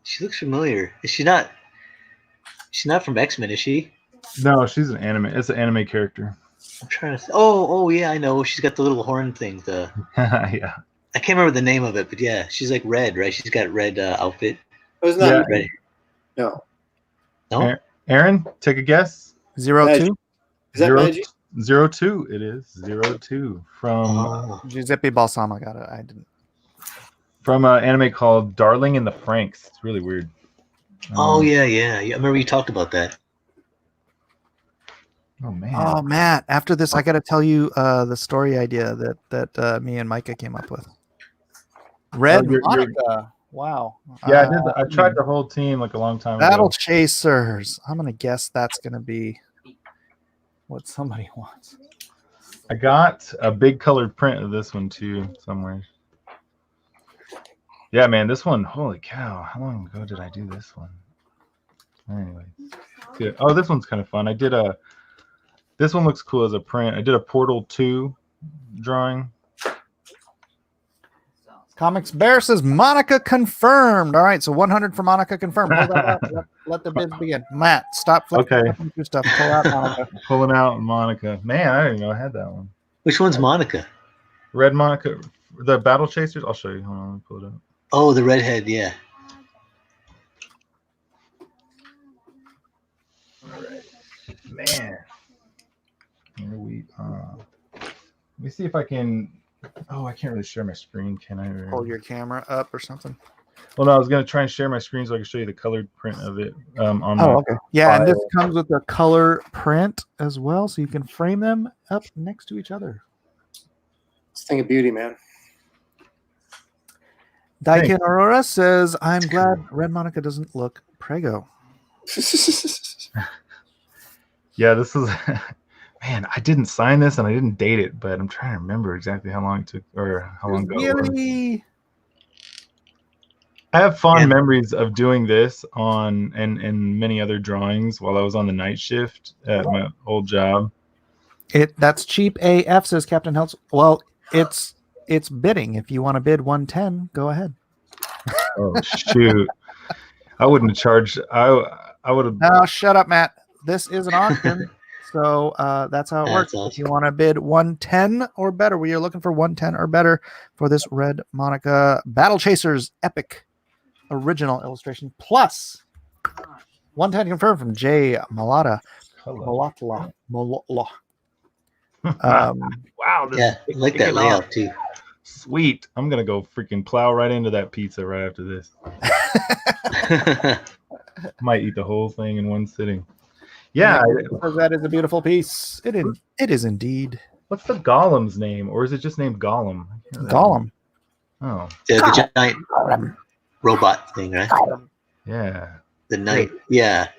She looks familiar. Is she not? She's not from X-Men, is she? No, she's an anime. It's an anime character. I'm trying to. Oh, yeah, I know. She's got the little horn thing. Yeah. I can't remember the name of it, but yeah, she's like red, right? She's got red outfit. Wasn't that red? No. No. Aaron, take a guess. 02. Is that Magic? 02. It is 02 from Giuseppe Balsamo got it. I didn't. From an anime called Darling in the Franxx. It's really weird. Oh yeah. I remember you talked about that. Oh man. Oh Matt, after this, I got to tell you the story idea that me and Micah came up with. Red Monica. Wow. Yeah, I did. I tried the whole team like a long time Battle ago. Chasers. I'm gonna guess that's gonna be what somebody wants. I got a big colored print of this one too somewhere. Yeah, man, this one. Holy cow! How long ago did I do this one? Anyway, good. Oh, this one's kind of fun. I did a. This one looks cool as a print. I did a Portal 2 drawing. Comics Bear says Monica confirmed. All right, so 100 for Monica confirmed. Hold that up. Let the bids begin. Matt, stop flipping your stuff. Pull out Monica. Pulling out Monica. Man, I didn't even know I had that one. Which one's Monica? Red Monica. The Battle Chasers. I'll show you. Hold on, let me pull it up. Oh, the redhead. Yeah. All right, man. Here we let me see if I can. Oh, I can't really share my screen, can I? Pull your camera up or something. Well, no, I was going to try and share my screen so I can show you the colored print of it. On my okay. Yeah, file. and this comes with a color print as well, so you can frame them up next to each other. It's a thing of beauty, man. Daikin Aurora says, I'm glad Red Monica doesn't look prego. Yeah, this is. Man, I didn't sign this and I didn't date it, but I'm trying to remember exactly how long it took or how long ago. Really? I have fond memories of doing this on and many other drawings while I was on the night shift at my old job. That's cheap AF, says Captain Heltz. Well, it's bidding. If you want to bid 110, go ahead. Oh shoot! I wouldn't have charged. I would have. No, shut up, Matt. This is an auction. So that's how it works. Awesome. If you want to bid 110 or better, we are looking for 110 or better for this Red Monica Battle Chasers Epic original illustration plus 110 confirmed from Jay Malata. Wow, Yeah, I like that layout too. Sweet. I'm gonna go freaking plow right into that pizza right after this. Might eat the whole thing in one sitting. Yeah, that is a beautiful piece. It is indeed. What's the Golem's name, or is it just named Golem? Gollum. Oh, Yeah, the giant robot thing, right? yeah. The knight. Yeah.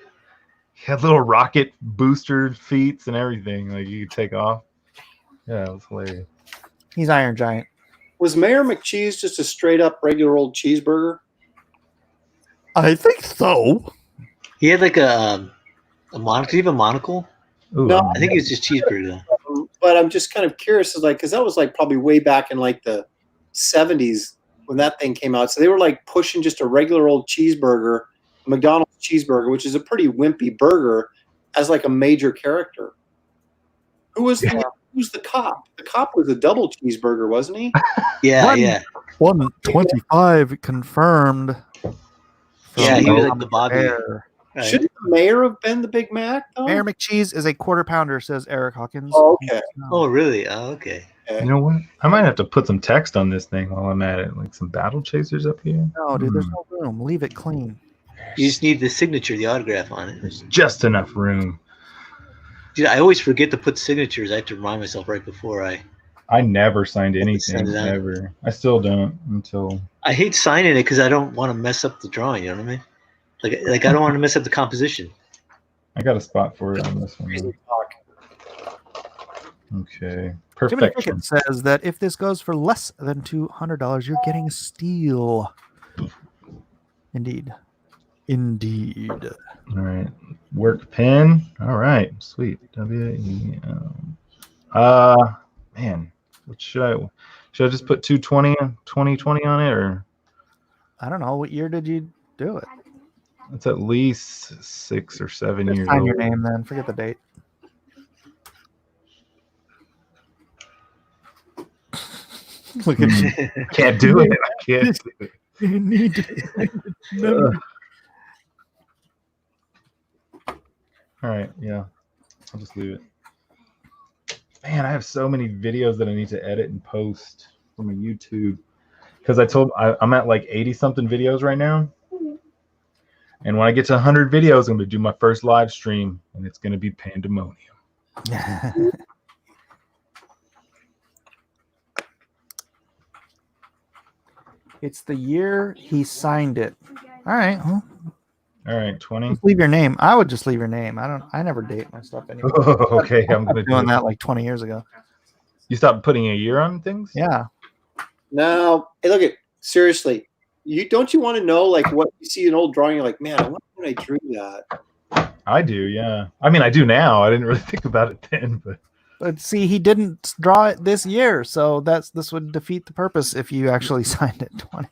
He had little rocket booster feet and everything. Like you could take off. Yeah, it was hilarious. He's Iron Giant. Was Mayor McCheese just a straight up regular old cheeseburger? I think so. He had like a monocle. Did he have a monocle? Ooh, No. I think he was just cheeseburger though. But I'm just kind of curious, like, because that was like probably way back in like the 70s when that thing came out. So they were like pushing just a regular old cheeseburger, a McDonald's cheeseburger, which is a pretty wimpy burger, as like a major character. Who's the cop? The cop was a double cheeseburger, wasn't he? Yeah. 125 confirmed. Yeah, he was like the Bobby. Shouldn't the mayor have been the Big Mac, though? Mayor McCheese is a quarter pounder, says Eric Hawkins. Oh, okay. Oh, really? Oh, okay. You know what? I might have to put some text on this thing while I'm at it, like some battle chasers up here. No, dude, there's no room. Leave it clean. You just need the signature, the autograph on it. There's just enough room. Dude, I always forget to put signatures. I have to remind myself right before I never signed anything, send it out. ever. I still don't until. I hate signing it because I don't want to mess up the drawing. You know what I mean? Like I don't want to mess up the composition. I got a spot for it on this one. Okay, Jiminy perfect. Cricket says that if this goes for less than $200, you're getting a steal. Indeed. All right, work pen. All right, sweet. W-E-M. Man, what should I just put 220 2020 on it, or I don't know. What year did you do it? it's at least 6 or 7 Just years sign old. your name then. Forget the date. Look at you. Can't do it. I can't do it. You need to. All right, yeah, I'll just leave it. Man, I have so many videos that I need to edit and post for my YouTube because I'm at like 80 something videos right now, and when I get to 100 videos, I'm going to do my first live stream, and it's going to be pandemonium. It's the year he signed it. All right. Well, all right, 20. just leave your name. I would just leave your name. I never date my stuff anymore. Okay, I'm gonna doing that like 20 years ago. You stopped putting a year on things? Yeah. No, hey, look at seriously. Don't you want to know like what you see an old drawing? You're like, man, I wonder when I drew that. I do, yeah. I mean, I do now. I didn't really think about it then, But see, he didn't draw it this year, so this would defeat the purpose if you actually signed it 20.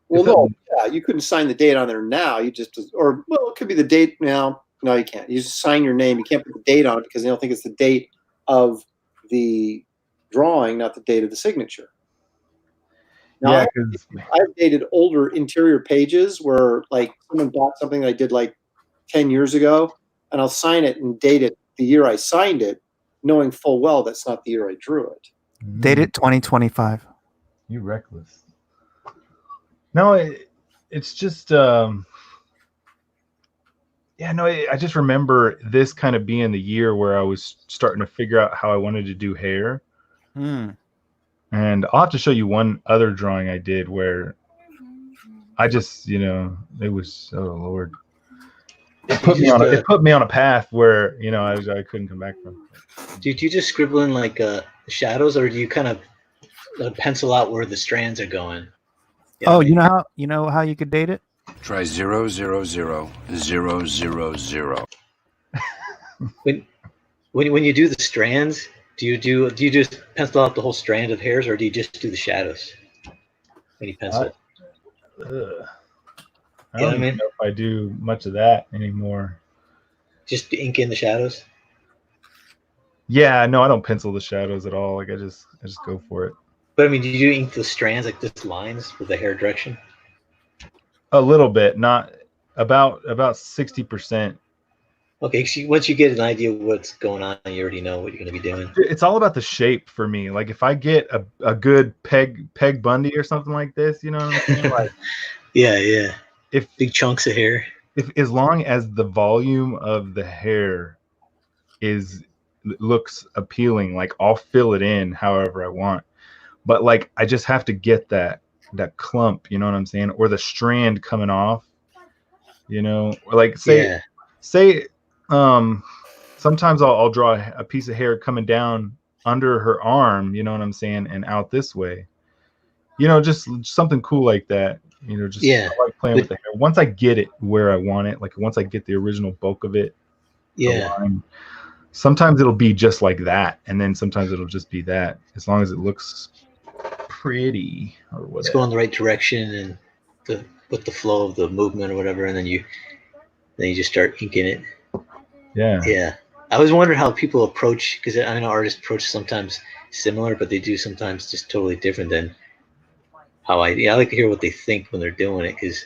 Well, no, yeah, you couldn't sign the date on there now. You just, or well, it could be the date now. No, you can't. You just sign your name. You can't put the date on it because they don't think it's the date of the drawing, not the date of the signature. Now, yeah, I've dated older interior pages where like someone bought something that I did like 10 years ago, and I'll sign it and date it the year I signed it, knowing full well that's not the year I drew it. Date it 2025. You reckless. No, it's just I just remember this kind of being the year where I was starting to figure out how I wanted to do hair. And I'll have to show you one other drawing I did where I just, it was, oh Lord. It put me on a path where, I couldn't come back from. Do you just scribble in like shadows, or do you kind of pencil out where the strands are going? Oh, you know how you could date it? Try 0, 0, 0, 0, 0, 0. When you do the strands, do you just pencil out the whole strand of hairs, or do you just do the shadows when you pencil? I don't even know if I do much of that anymore. Just ink in the shadows? Yeah, no, I don't pencil the shadows at all. Like I just go for it. But I mean, do you ink the strands like just lines with the hair direction? A little bit, not about 60%. Okay, so once you get an idea of what's going on, you already know what you're going to be doing. It's all about the shape for me. Like if I get a good Peg Bundy or something like this, you know what I'm saying? Like, yeah. If big chunks of hair. If as long as the volume of the hair looks appealing, like I'll fill it in however I want. But like I just have to get that clump, you know what I'm saying? Or the strand coming off, or like say sometimes I'll draw a piece of hair coming down under her arm, you know what I'm saying, and out this way. Just something cool like that. I like playing with the hair. Once I get it where I want it, like once I get the original bulk of it, sometimes it'll be just like that, and then sometimes it'll just be that, as long as it looks pretty or whatever. Let's go in the right direction and with the flow of the movement or whatever, and then you just start inking it. Yeah. I always wonder how people approach, because I know artists approach sometimes similar, but they do sometimes just totally different than how I like to hear what they think when they're doing it, because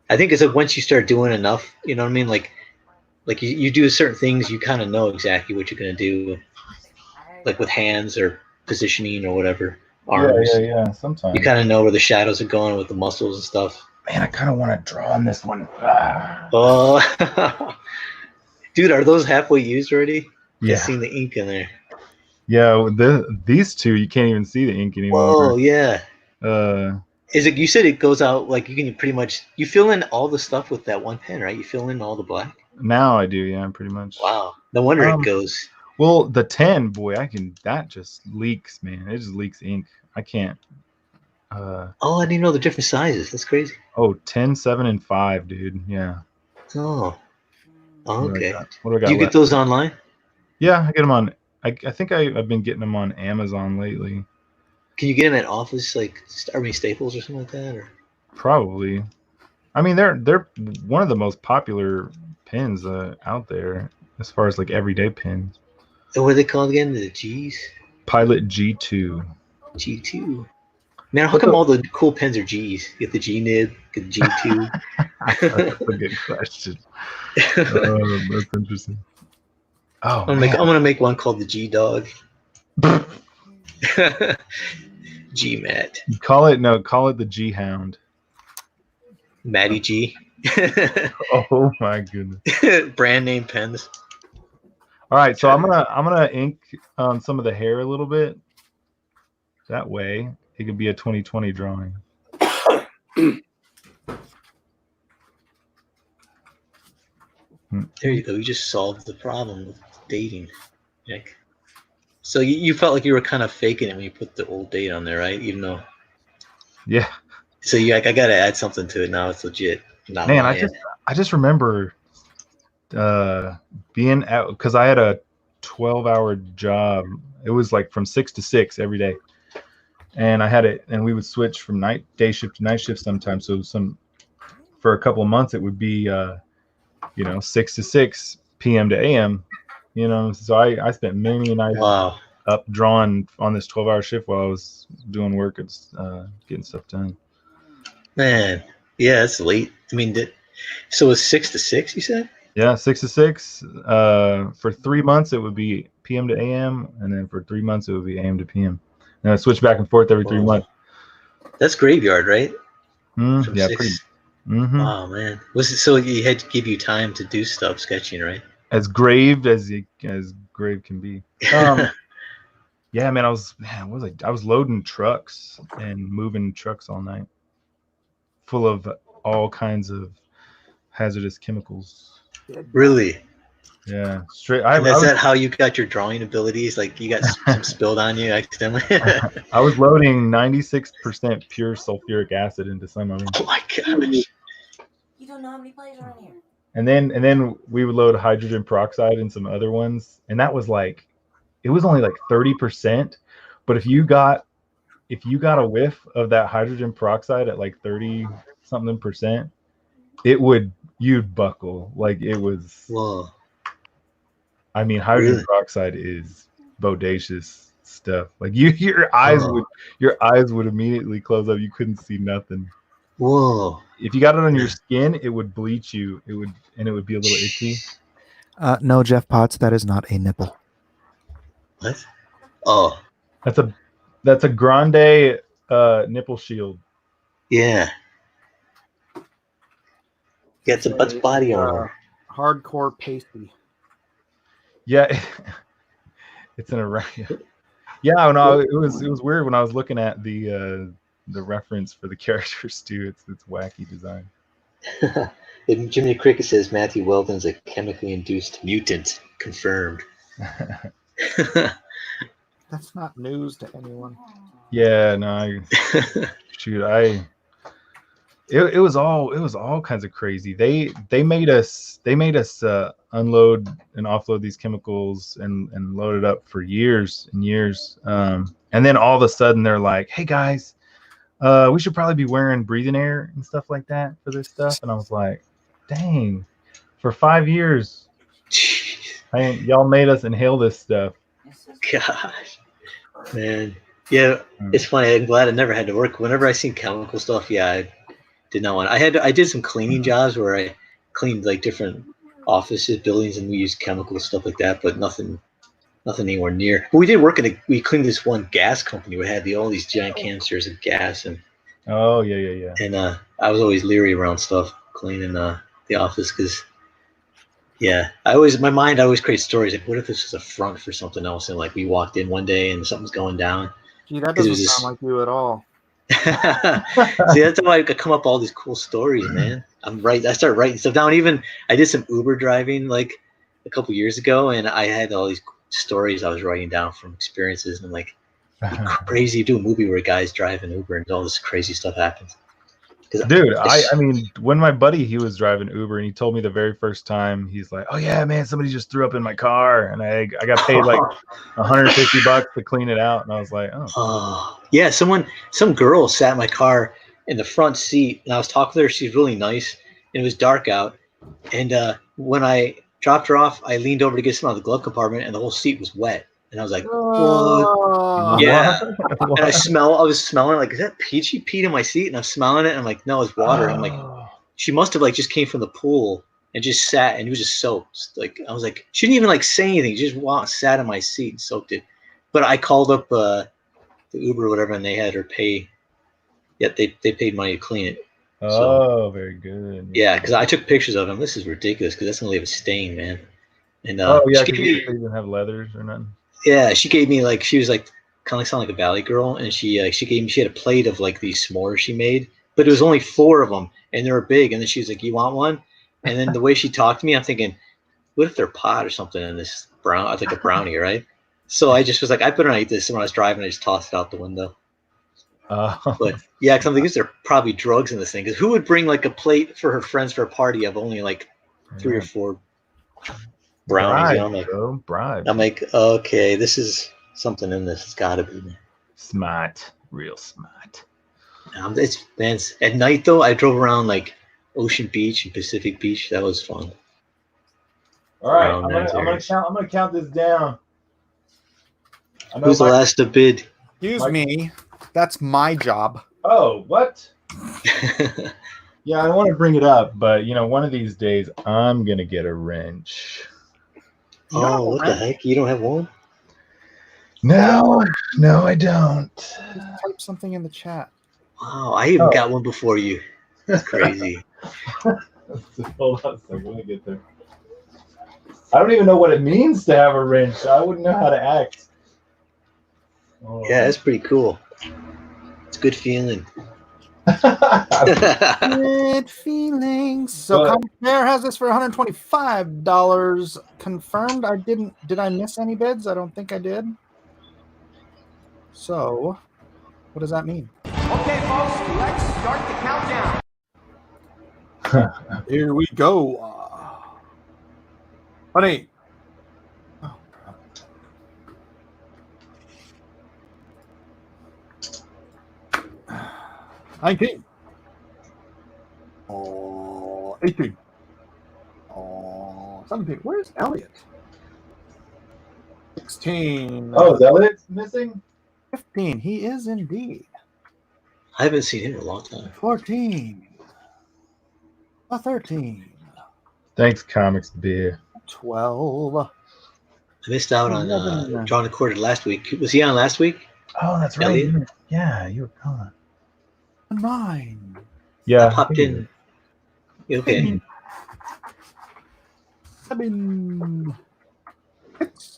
I think it's like once you start doing enough, you know what I mean? Like you do certain things, you kind of know exactly what you're going to do, like with hands or positioning or whatever, arms. Yeah. Sometimes you kind of know where the shadows are going with the muscles and stuff. Man, I kind of want to draw on this one. Oh, dude, are those halfway used already? Yeah. I've seen the ink in there. Yeah, these two, you can't even see the ink anymore. Oh, yeah. Is it? You said it goes out like you can pretty much you fill in all the stuff with that one pen, right? You fill in all the black. Now I do, yeah, pretty much. Wow, no wonder it goes. Well, the 10, boy, that just leaks, man. It just leaks ink. I can't. Oh, I didn't know the different sizes. That's crazy. Oh, 10, 7, and 5, dude. Yeah. Oh. Okay. What do I got? Do you get those online? Yeah, I get them on. I think I've been getting them on Amazon lately. Can you get them at Office, like Army Staples or something like that, or? Probably. I mean, they're one of the most popular pens out there as far as like everyday pens. And what are they called again? The G's? Pilot G2. G2. Man, how come all the cool pens are G's? You get the G nib, get the G2. That's a good question. That's interesting. Oh, I'm gonna make one called the G Dog. G Mat. Call it the G Hound. Matty G. Oh my goodness. Brand name pens. All right, so I'm gonna ink on some of the hair a little bit. That way it could be a 2020 drawing. There you go. You just solved the problem with dating, Nick. So you felt like you were kind of faking it when you put the old date on there, right? Even though. Yeah. So you like, I got to add something to it now. It's legit. Not Man, I just remember being out because I had a 12-hour job. It was like from 6 to 6 every day, and I had it, and we would switch from day shift to night shift sometimes. So for a couple of months it would be 6 to 6 p.m. to a.m. So I spent many nights up drawing on this 12-hour shift while I was doing work and getting stuff done. Man, yeah, it's late. I mean, so it's 6 to 6, you said? Yeah, 6 to 6. For 3 months, it would be p.m. to a.m., and then for 3 months, it would be a.m. to p.m. And I switch back and forth every 3 months. That's graveyard, right? Yeah, pretty. Mm-hmm. Oh man, so he had to give you time to do stuff, sketching, right? As grave as grave can be. Yeah, man, I was loading trucks and moving trucks all night, full of all kinds of hazardous chemicals. Really? Yeah, straight. Is that how you got your drawing abilities? Like you got some spilled on you accidentally? I was loading 96% pure sulfuric acid into some of them. Oh my gosh! You don't know how many players are in here. And then we would load hydrogen peroxide in some other ones, and that was like, it was only like 30%. But if you got a whiff of that hydrogen peroxide at like 30 something %, you'd buckle. Like it was. Whoa. I mean, hydrogen peroxide is bodacious stuff. Like your eyes would immediately close up. You couldn't see nothing. Whoa. If you got it on your skin, it would bleach you. It would be a little itchy. No, Jeff Potts, that is not a nipple. What? Oh. That's a grande nipple shield. Yeah. Yeah, it's body armor. Hardcore pasty. Yeah, it's an array. Yeah, no, it was weird when I was looking at the reference for the characters too. It's wacky design. And Jimmy Cricket says Matthew Weldon's a chemically induced mutant. Confirmed. That's not news to anyone. Yeah, no, it was all kinds of crazy. They made us unload and offload these chemicals and load it up for years and years. And then all of a sudden they're like, hey guys, we should probably be wearing breathing air and stuff like that for this stuff. And I was like, dang, for 5 years, y'all made us inhale this stuff. Gosh, man. Yeah, it's funny. I'm glad I never had to work. Whenever I seen chemical stuff, yeah, I did not want. I did some cleaning jobs where I cleaned like different offices, buildings, and we used chemical stuff like that, but nothing anywhere near. But we did work we cleaned this one gas company. We had all these giant canisters of gas, and and I was always leery around stuff cleaning the office because my mind always creates stories like, what if this was a front for something else, and like we walked in one day and something's going down. Gee, that doesn't sound like you at all. See, that's how I could come up with all these cool stories, man. I started writing stuff down. Even I did some Uber driving like a couple years ago, and I had all these stories I was writing down from experiences. And I'm like, it'd be crazy to do a movie where guys drive an Uber and all this crazy stuff happens. Dude, I mean, when my buddy, he was driving Uber and he told me the very first time, he's like, oh yeah, man, somebody just threw up in my car and I got paid like $150 to clean it out. And I was like, yeah, some girl sat in my car in the front seat and I was talking to her. She's really nice and it was dark out. And when I dropped her off, I leaned over to get some out of the glove compartment and the whole seat was wet. And I was like, what? Yeah. And I was smelling like, is that peat? She peed in my seat and I'm smelling it. And I'm like, no, it's water. I'm like, she must have like just came from the pool and just sat and it was just soaked. Like, I was like, she didn't even like say anything. She just sat in my seat and soaked it. But I called up the Uber or whatever and they had her pay. Yeah, they paid money to clean it. So, very good. Yeah, because I took pictures of him. This is ridiculous because that's going to leave a stain, man. And she didn't have leathers or nothing. Yeah, she gave me like, she was like kind of like sound like a valley girl, and she had a plate of like these s'mores she made, but it was only 4 of them, and they were big. And then she was like, "You want one?" And then the way she talked to me, I'm thinking, what if they're pot or something in this brown? I think a brownie, right? So I just was like, I better not eat this. And when I was driving, I just tossed it out the window. But yeah, because I'm thinking there are probably drugs in this thing. Because who would bring like a plate for her friends for a party of only like 3 or 4 brownies? I'm like, okay, this is something in this. It's got to be, man. Smart, real smart. It's at night though. I drove around like Ocean Beach and Pacific Beach. That was fun. All right, I'm gonna count this down. Who's the last to bid? Excuse me. That's my job. Oh, what? Yeah, I want to bring it up, but one of these days I'm gonna get a wrench. Oh, what the heck? You don't have one? No, I don't. Just type something in the chat. Wow, I even got one before you. That's crazy. Hold on a second. Let me get there. I don't even know what it means to have a wrench. I wouldn't know how to act. Yeah, that's pretty cool. It's a good feeling. Good feelings. So Comic Bear has this for $125 confirmed. Did I miss any bids? I don't think I did. So what does that mean? Okay, folks, let's start the countdown. Here we go. Honey. 19. 18. 17. Where's Elliot? 16. Oh, is Elliot missing? 15. He is indeed. I haven't seen him in a long time. 14. 13. Thanks, Comics Beer. 12. I missed out on John recorded last week. Was he on last week? Oh, that's right. Elliot? Yeah, you were gone. 9. Yeah. I popped in. Okay. 7. 6.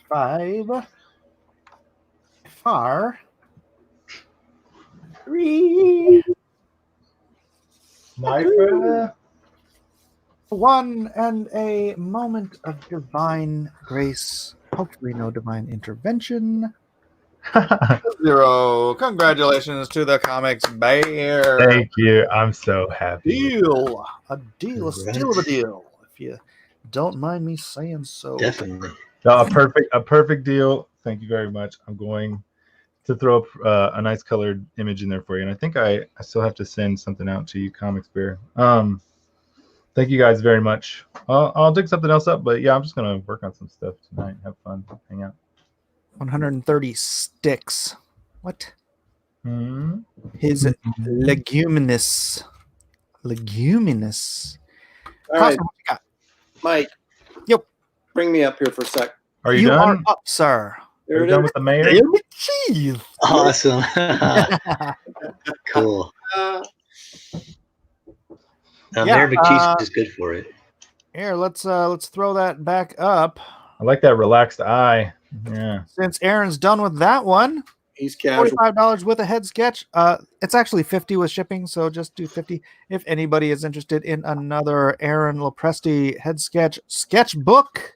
5. 4. 3. Sniper. 1 and a moment of divine grace. Hopefully no divine intervention. 0. Congratulations to the Comics Bear. Thank you. I'm so happy. Deal. A deal. A Congrats. steal of a deal. If you don't mind me saying so. Definitely. No, a perfect deal. Thank you very much. I'm going to throw up a nice colored image in there for you, and I think I still have to send something out to you, Comics Bear. Thank you guys very much. I'll dig something else up, but yeah, I'm just gonna work on some stuff tonight. Have fun, hang out. 130 sticks. What? Hmm? His leguminous. Leguminous. All right, Cossin, what you got? Mike. Yep. Bring me up here for a sec. Are you You done? are up, sir. There Are it you done is. with the mayor? Damn it, jeez. Awesome. Cool. Yeah, Mayor McCheese is good for it. Here, let's throw that back up. I like that relaxed eye. Yeah. Since Aaron's done with that one, He's casual. $45 with a head sketch. It's actually $50 with shipping, so just do $50. If anybody is interested in another Aaron Lopresti head sketch sketchbook,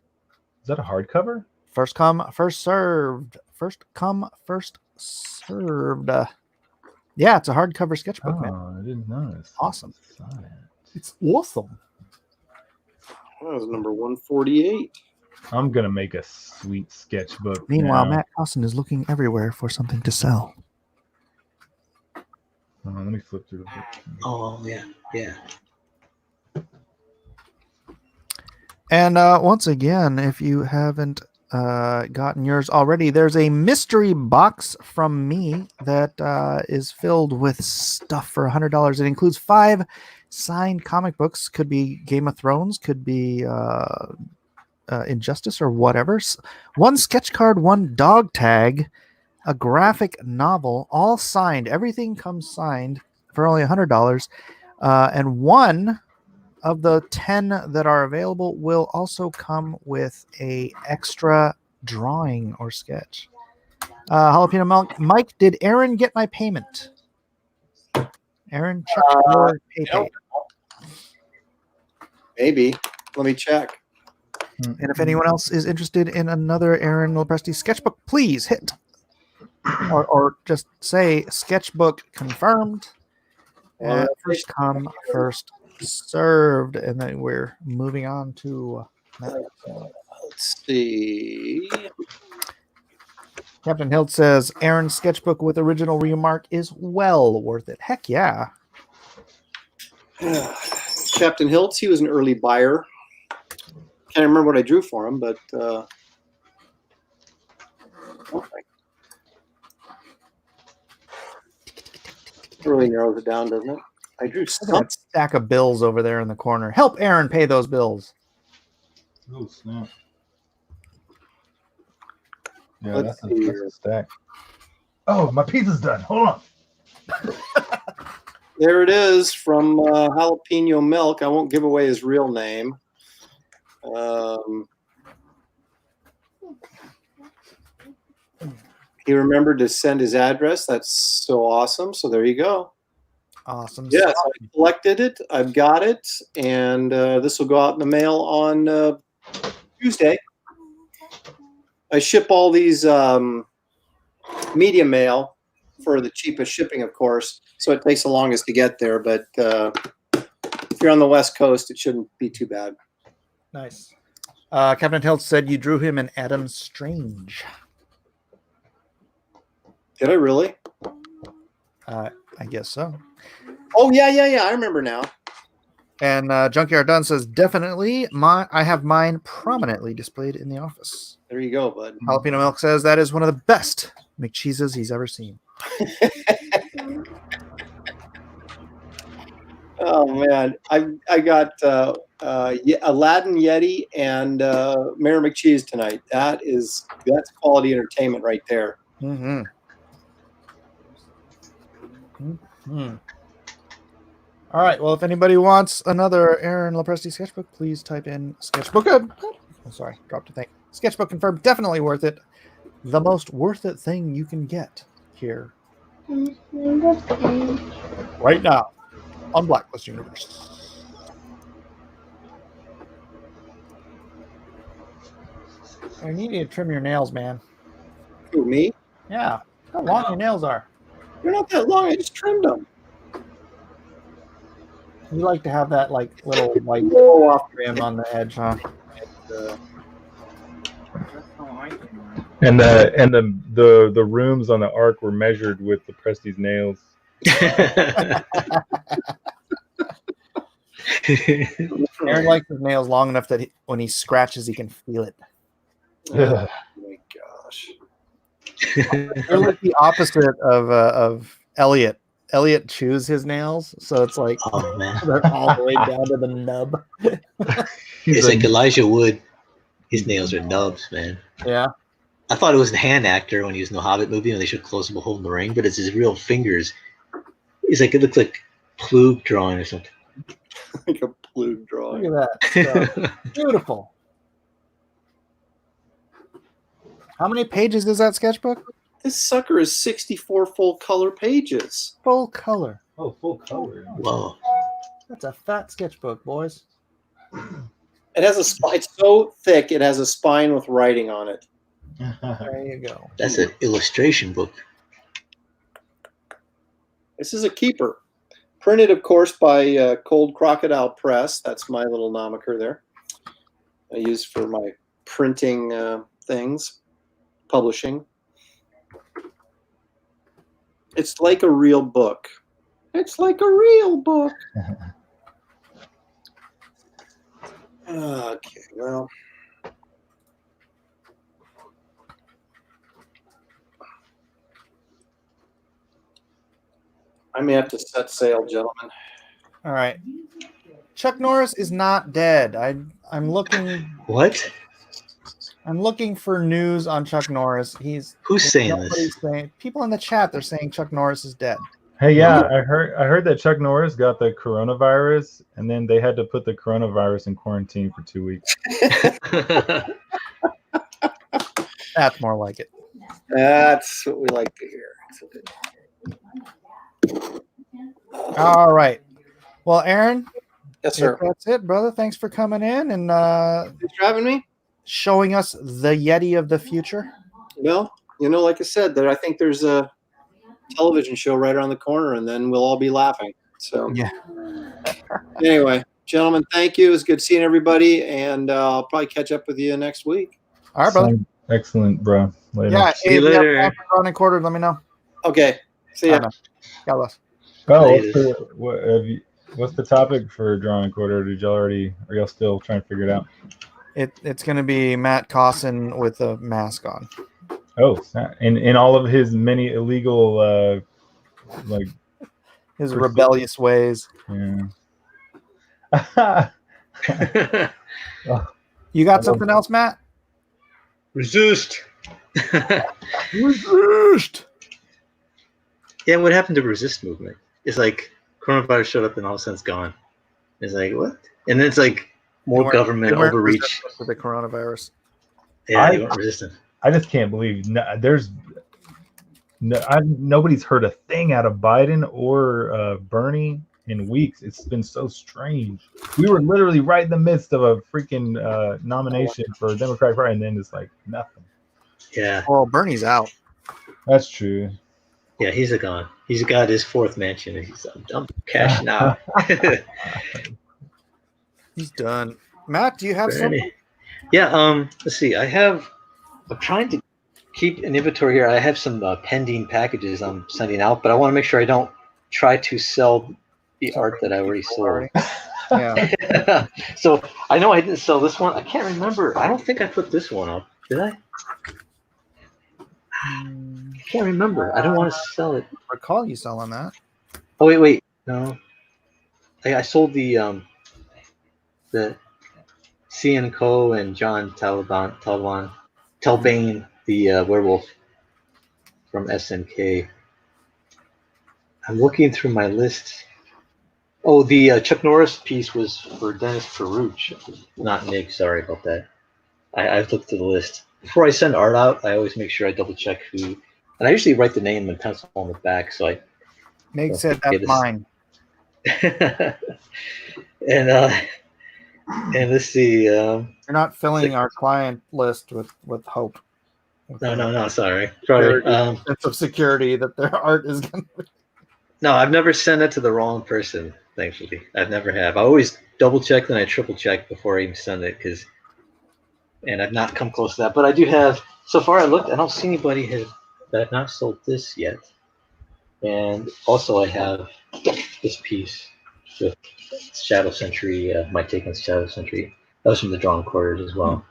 Is that a hardcover? first come, first served. First come, first served. Yeah, it's a hardcover sketchbook, man. Oh, I didn't notice. Awesome. Saw that. It's awesome. That was number 148. I'm gonna make a sweet sketchbook. Meanwhile, now. Matt Cossin is looking everywhere for something to sell. Let me flip through the book. Oh yeah, yeah. And once again, if you haven't gotten yours already, there's a mystery box from me that is filled with stuff for $100. It includes 5 signed comic books. Could be Game of Thrones, could be Injustice or whatever. 1 sketch card, 1 dog tag, a graphic novel, all signed. Everything comes signed for only $100. And 1 of the 10 that are available will also come with a extra drawing or sketch. Jalapeno Milk. Mike, did Aaron get my payment? Aaron, check your PayPal. Maybe. Let me check. And if anyone else is interested in another Aaron Lopresti sketchbook, please hit or just say sketchbook confirmed. And first come, first served. And then we're moving on to let's see. Captain Hilt says Aaron's sketchbook with original remark is well worth it. Heck yeah. Captain Hiltz, he was an early buyer. Can't remember what I drew for him, but okay. It really narrows it down, doesn't it? I drew That stack of bills over there in the corner. Help Aaron pay those bills. Oh snap! Yeah, Let's that's see a stack. Oh, my pizza's done. Hold on. There it is from Jalapeno Milk. I won't give away his real name. He remembered to send his address. That's so awesome. So there you go. Awesome. Yes, I collected it. I've got it. And this will go out in the mail on Tuesday. I ship all these media mail for the cheapest shipping, of course. So it takes the longest to get there. But if you're on the West Coast, it shouldn't be too bad. Nice. Captain Hilt said you drew him in Adam Strange. Did I really? I guess so. Oh, yeah. I remember now. And Junkyard Dunn says, definitely. I have mine prominently displayed in the office. There you go, bud. Jalapeno Milk says that is one of the best McCheeses he's ever seen. Oh, man. I got Aladdin Yeti and Mayor McCheese tonight. That's quality entertainment right there. Mm-hmm. All right. Well, if anybody wants another Aaron Lopresti sketchbook, please type in sketchbook. Sorry, dropped a thing. Sketchbook confirmed. Definitely worth it. The most worth it thing you can get here right now on Blacklist Universe. I need you to trim your nails, man. Who, me? Yeah. How long your nails are. They're not that long. I just trimmed them. You like to have that like little white blow off trim on the edge, huh? And the rooms on the ark were measured with the Presty's nails. Aaron likes his nails long enough that when he scratches, he can feel it. Oh my gosh. They're like the opposite of Elliot. Elliot chews his nails, so it's like they're all the way down to the nub. It's like Elijah Wood. His nails are nubs, man. Yeah. I thought it was the hand actor when he was in the Hobbit movie when they showed close up holding the ring, but it's his real fingers. It's like it looks like Plug drawing or something. Like a Plug drawing. Look at that stuff. Beautiful. How many pages is that sketchbook? This sucker is 64 full color pages. Full color. Oh, full color. Whoa. That's a fat sketchbook, boys. It has a spine. It's so thick, it has a spine with writing on it. There you go. That's an illustration book. This is a keeper. Printed, of course, by Cold Crocodile Press. That's my little nomiker there. I use for my printing things, publishing. It's like a real book. It's like a real book. Okay, well. I may have to set sail, gentlemen. All right. Chuck Norris is not dead. I'm looking. What? I'm looking for news on Chuck Norris. Who's saying this? People in the chat. They're saying Chuck Norris is dead. Hey, yeah, I heard that Chuck Norris got the coronavirus, and then they had to put the coronavirus in quarantine for 2 weeks. That's more like it. That's what we like to hear. All right. Well, Aaron. Yes, sir. That's it, brother. Thanks for coming in and thanks for having me. Showing us the Yeti of the future. Well, like I said, I think there's a television show right around the corner, and then we'll all be laughing. So yeah. Anyway, gentlemen, thank you. It was good seeing everybody, and I'll probably catch up with you next week. All right, brother. Excellent, bro. Later. Yeah. See you later. Running quarter. Let me know. Okay. See ya. God bless. Oh, what's the topic for drawing quarter? Are y'all still trying to figure it out? It's going to be Matt Cossin with a mask on. Oh, in all of his many illegal, his rebellious ways. Yeah. You got something else, Matt? Resist. Resist. Yeah, what happened to resist movement? It's like coronavirus showed up and all of a sudden it's gone. It's like, what? And then it's like more government overreach. For the coronavirus. Yeah, they weren't resistant. I just can't believe nobody's heard a thing out of Biden or Bernie in weeks. It's been so strange. We were literally right in the midst of a freaking nomination for a Democratic Party, and then it's like nothing. Yeah. Well, Bernie's out. That's true. Yeah, he's gone. He's got his fourth mansion. And I'm cashing out. He's done. Matt, do you have something? Yeah. Let's see. I'm trying to keep an inventory here. I have some pending packages I'm sending out, but I want to make sure I don't try to sell the art that I already sold. Yeah. So I know I didn't sell this one. I can't remember. I don't think I put this one up. Did I? I can't remember. I don't want to sell it. I recall you selling that. Oh wait. No. I sold the CN Co and John Talbane, the werewolf from SNK. I'm looking through my list. Oh, the Chuck Norris piece was for Dennis Peruch, not Nick. Sorry about that. I've looked through the list. Before I send art out, I always make sure I double check who. And I usually write the name in pencil on the back, so I. Meg said that's mine. And let's see. You're not filling our client list with hope. No. Sorry. Sorry. Sense of security that their art is going to. No, I've never sent it to the wrong person. Thankfully, I've never have. I always double check and I triple check before I even send it and I've not come close to that. But I do have. So far, I looked. I don't see anybody that have not sold this yet. And also, I have this piece with Shadow Sentry, my take on Shadow Sentry. That was from the Drawn Quarters as well.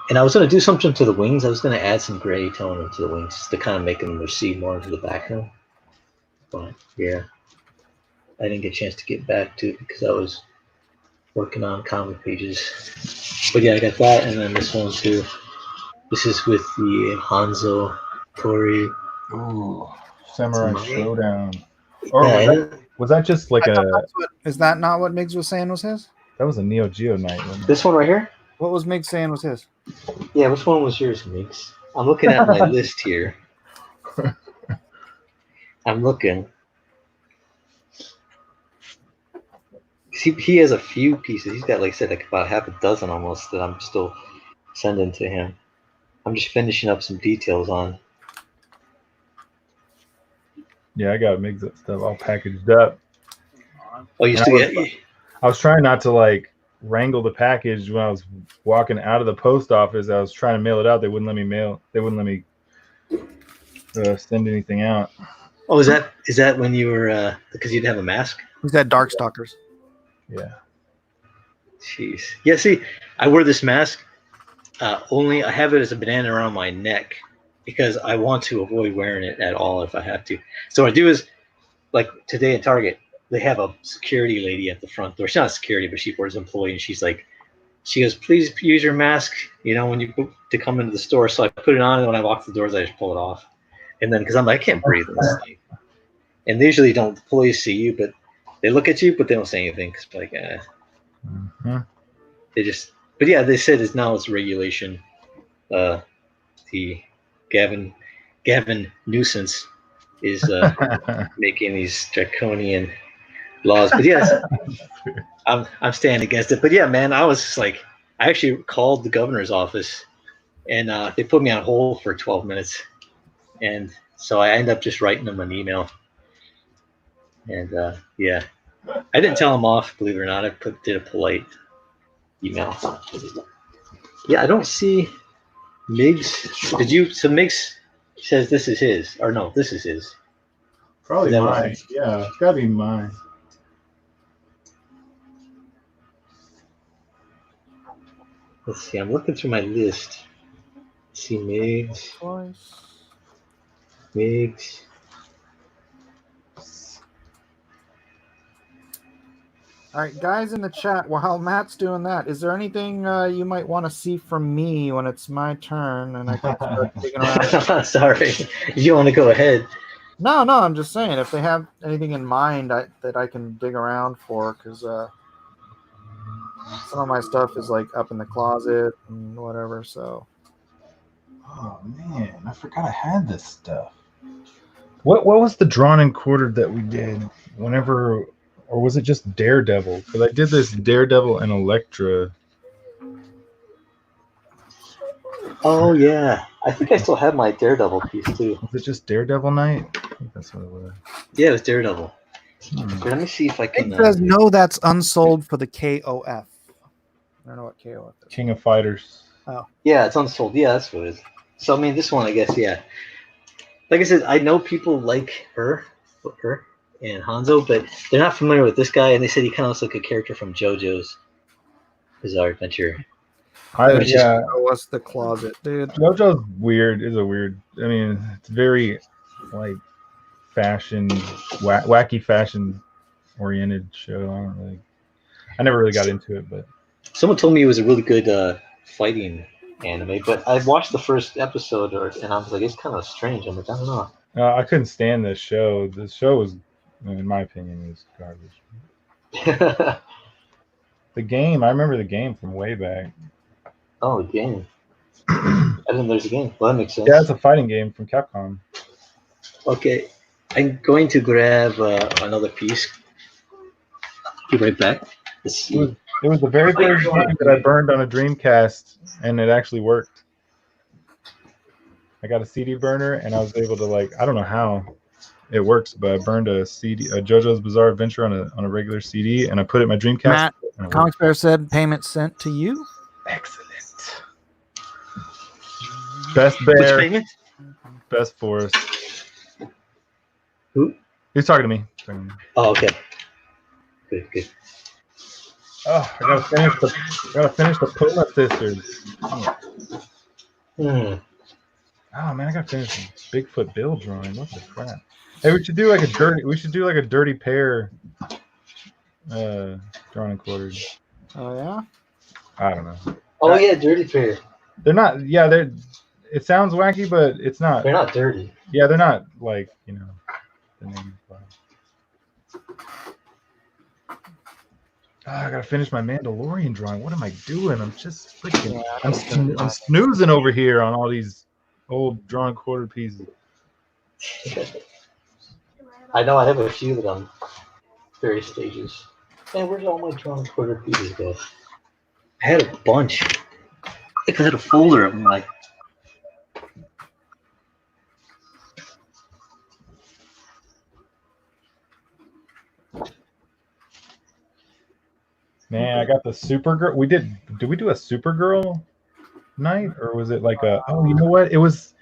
And I was going to do something to the wings. I was going to add some gray tone into the wings just to kind of make them recede more into the background. But yeah, I didn't get a chance to get back to it because I was working on comic pages. But yeah, I got that, and then this one too. This is with the Hanzo Tori. Ooh, Samurai Samurai. Showdown. Or Yeah, was that just like Is that not what Miggs was saying was his? That was a Neo Geo night, wasn't it? this one right here? What was Miggs saying was his? Yeah, which one was yours, Mix? I'm looking at my list here. I'm looking. He has a few pieces. He's got, like I said, like about half a dozen almost that I'm still sending to him. I'm just finishing up some details on. Yeah, I got Miggs that stuff all packaged up. Oh, you still get? I was trying not to like wrangle the package when I was walking out of the post office. I was trying to mail it out. They wouldn't let me mail. They wouldn't let me send anything out. Oh, is that when you were because you didn't have a mask? He's got Darkstalkers. Yeah. Jeez. Yeah. See, I wear this mask. Only I have it as a banana around my neck because I want to avoid wearing it at all if I have to. So what I do is, like today at Target, they have a security lady at the front door. She's not security, but she works employee, and she goes, please use your mask, when you to come into the store. So I put it on, and when I walk through the doors, I just pull it off. And then, because I'm like, I can't breathe in this thing. And they usually don't, the police see you, but they look at you, but they don't say anything. Cause like, they just, but yeah, they said it's regulation. The Gavin nuisance is making these draconian laws. But yes, I'm standing against it. But yeah, man, I was just like, I actually called the governor's office, and they put me on hold for 12 minutes. And so I ended up just writing them an email. And yeah, I didn't tell them off, believe it or not. I did a polite email. Yeah, I don't see Miggs. So Miggs says this is his, or no, this is his. Probably Is mine. Yeah, it's gotta be mine. Let's see, I'm looking through my list. Let's see, Miggs. All right, guys in the chat, while Matt's doing that, is there anything you might want to see from me when it's my turn and I can start digging around? Sorry, you want to go ahead? No, I'm just saying if they have anything in mind that I can dig around for, because some of my stuff is like up in the closet and whatever. So. Oh man, I forgot I had this stuff. What was the drawn and quartered that we did whenever? Or was it just Daredevil? Because I did this Daredevil and Elektra. Oh yeah, I think I still have my Daredevil piece too. Was it just Daredevil night? I think that's what it was. Yeah, it was Daredevil. Here, let me see if I can. It says no, that's unsold for the KOF. I don't know what KOF is. King of Fighters. Oh. Yeah, it's unsold. Yeah, that's what it is. So I mean, this one, I guess, yeah. Like I said, I know people like her and Hanzo, but they're not familiar with this guy, and they said he kind of looks like a character from JoJo's Bizarre Adventure. Yeah, what's the closet, dude? JoJo's weird. Is a weird. I mean, it's very like fashion, wacky fashion oriented show. I never really got into it, but someone told me it was a really good fighting anime, but I watched the first episode, and I was like, it's kind of strange. I'm like, I don't know. I couldn't stand this show. The show was, in my opinion, was garbage. The game, I remember the game from way back. Oh, a game. I didn't know there's a game. Well, that makes sense. Yeah, it's a fighting game from Capcom. Okay, I'm going to grab another piece. Be right back. Let's see. It was the very first drawing that I burned on a Dreamcast, and it actually worked. I got a CD burner, and I was able to I don't know how it works, but I burned a CD, a JoJo's Bizarre Adventure on a regular CD, and I put it in my Dreamcast. Matt, Comics Bear said payment sent to you. Excellent. Best Bear. Which payment? Best Forest. Who? He's talking to me. Oh, okay. Good, good. Oh, I gotta finish the Puma Sisters. Hmm. Oh man, I gotta finish the Bigfoot Bill drawing. What the crap? Hey, we should do like a dirty pair drawn and quartered. Oh yeah? I don't know. Oh yeah, dirty pair. They're not it sounds wacky, but it's not. They're not dirty. Yeah, they're not like, the name. Oh, I gotta finish my Mandalorian drawing. What am I doing? I'm just freaking. I'm snoozing over here on all these old drawn quarter pieces. I know I have a few that on various stages. Man, where's all my drawn quarter pieces go? I had a bunch. I think I had a folder of them. Like, Man, I got the Supergirl. Did we do a Supergirl night, or was it like a? Oh, you know what? It was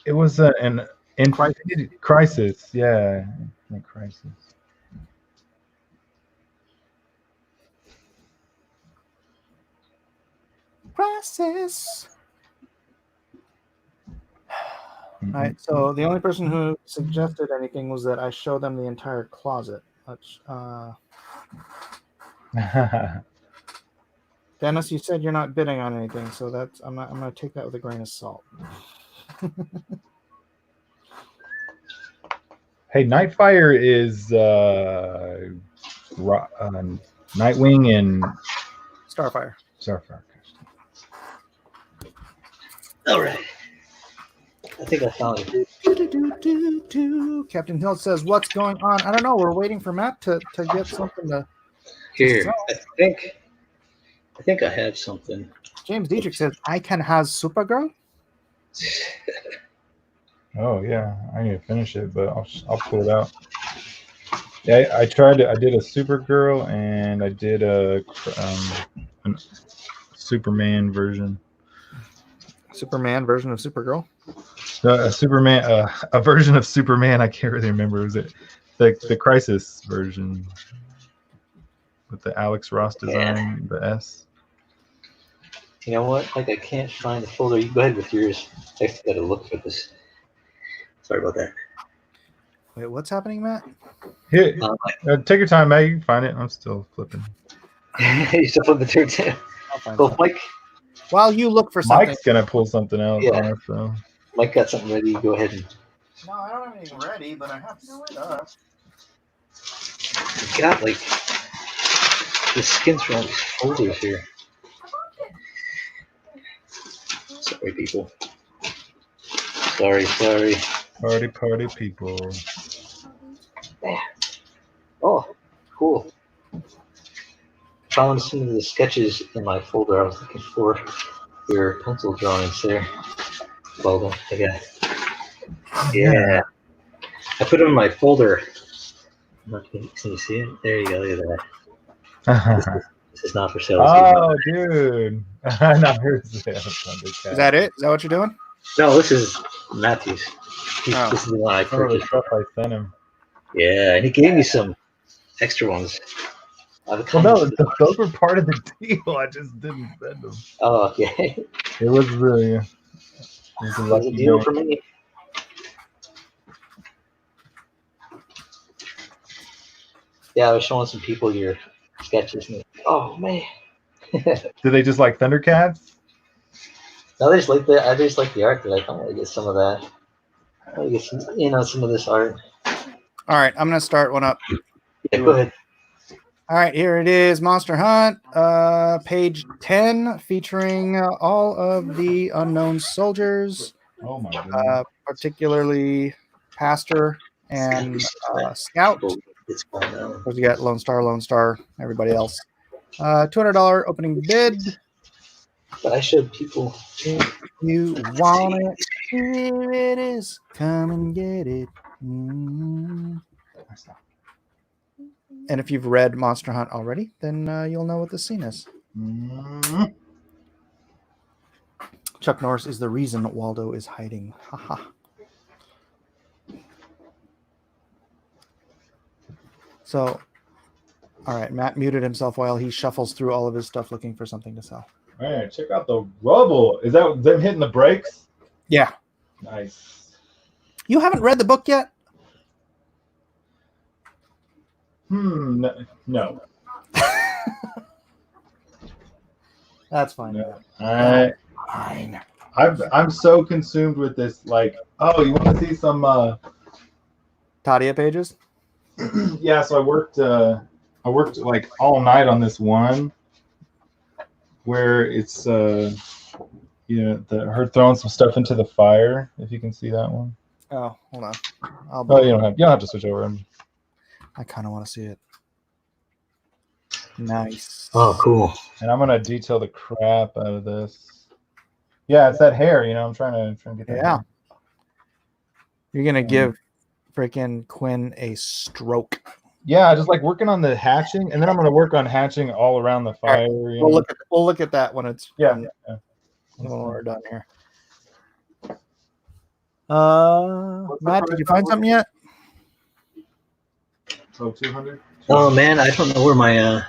an Infinity Crisis. Yeah, Infinite Crisis. Crisis. All right. So the only person who suggested anything was that I show them the entire closet. Which, Dennis, you said you're not bidding on anything, so that's I'm gonna take that with a grain of salt. Hey, Nightfire is Nightwing and Starfire. all right. I think I found it. Captain Hill says, "What's going on?" I don't know. We're waiting for Matt to get something to. Here, I think I have something. James Dietrich says, "I can has Supergirl." Oh yeah, I need to finish it, but I'll pull it out. Yeah, I tried it. I did a Supergirl and I did a Superman version. Superman version of Supergirl. A version of Superman. I can't really remember. Was it the Crisis version with the Alex Ross design? The S. You know what? Like, I can't find the folder. You go ahead with yours. I just got to look for this. Sorry about that. Wait, what's happening, Matt? Here, take your time, Matt. You can find it. I'm still flipping. You still flipping through too. Well, Mike. While you look for something, Mike's gonna pull something else. Yeah. On it, so. Mike got something ready. Go ahead and. No, I don't have anything ready, but I have stuff. You got like the skins from all these folders here. Sorry, people. Sorry. Party people. Man. Oh, cool. Found some of the sketches in my folder. I was looking for your pencil drawings there. Weldon, I got. Yeah. I put them in my folder. Can you see it? There you go. Look at that. This is not for sale. Oh, dude. Is that it? Is that what you're doing? No, this is Matthew's. This is the one I Some of the purchased. stuff I sent him. Yeah, and he gave me some extra ones. Well, no, those were part of the deal. I just didn't send them. Oh, okay. It was really. It was a lucky deal night. for me. Yeah, I was showing some people your sketches, and oh man. Do they just like Thundercats? No, they just like the. I just like the art. They're like, I'm gonna get some of that. I'm gonna get some of this art. All right, I'm gonna start one up. Yeah, go ahead. All right, here it is, Monster Hunt, page 10, featuring all of the unknown soldiers. Oh my god! Particularly Pastor and Scout. Of course, you got Lone Star, everybody else. $200 opening bid. But I showed people. If you want it, here it is. Come and get it. And if you've read Monster Hunt already, then you'll know what the scene is. Chuck Norris is the reason Waldo is hiding. Haha. So, all right, Matt muted himself while he shuffles through all of his stuff looking for something to sell. Man, check out the rubble. Is that them hitting the brakes? Yeah. Nice. You haven't read the book yet? No. That's fine. No. Fine. I'm so consumed with this. Like, oh, you want to see some Tadia pages? Yeah, so I worked like all night on this one where it's her throwing some stuff into the fire, if you can see that one. Oh, hold on. You don't have to switch over. I kind of want to see it. Nice. Oh, cool. And I'm gonna detail the crap out of this. Yeah, it's that hair, I'm trying to get that. Yeah. Hair. You're gonna give freaking Quinn a stroke. Yeah, just like working on the hatching, and then I'm gonna work on hatching all around the fire. Right. We'll look at that when it's when we're done here. Matt, did you find something yet? Oh, 200. Oh man, I don't know where my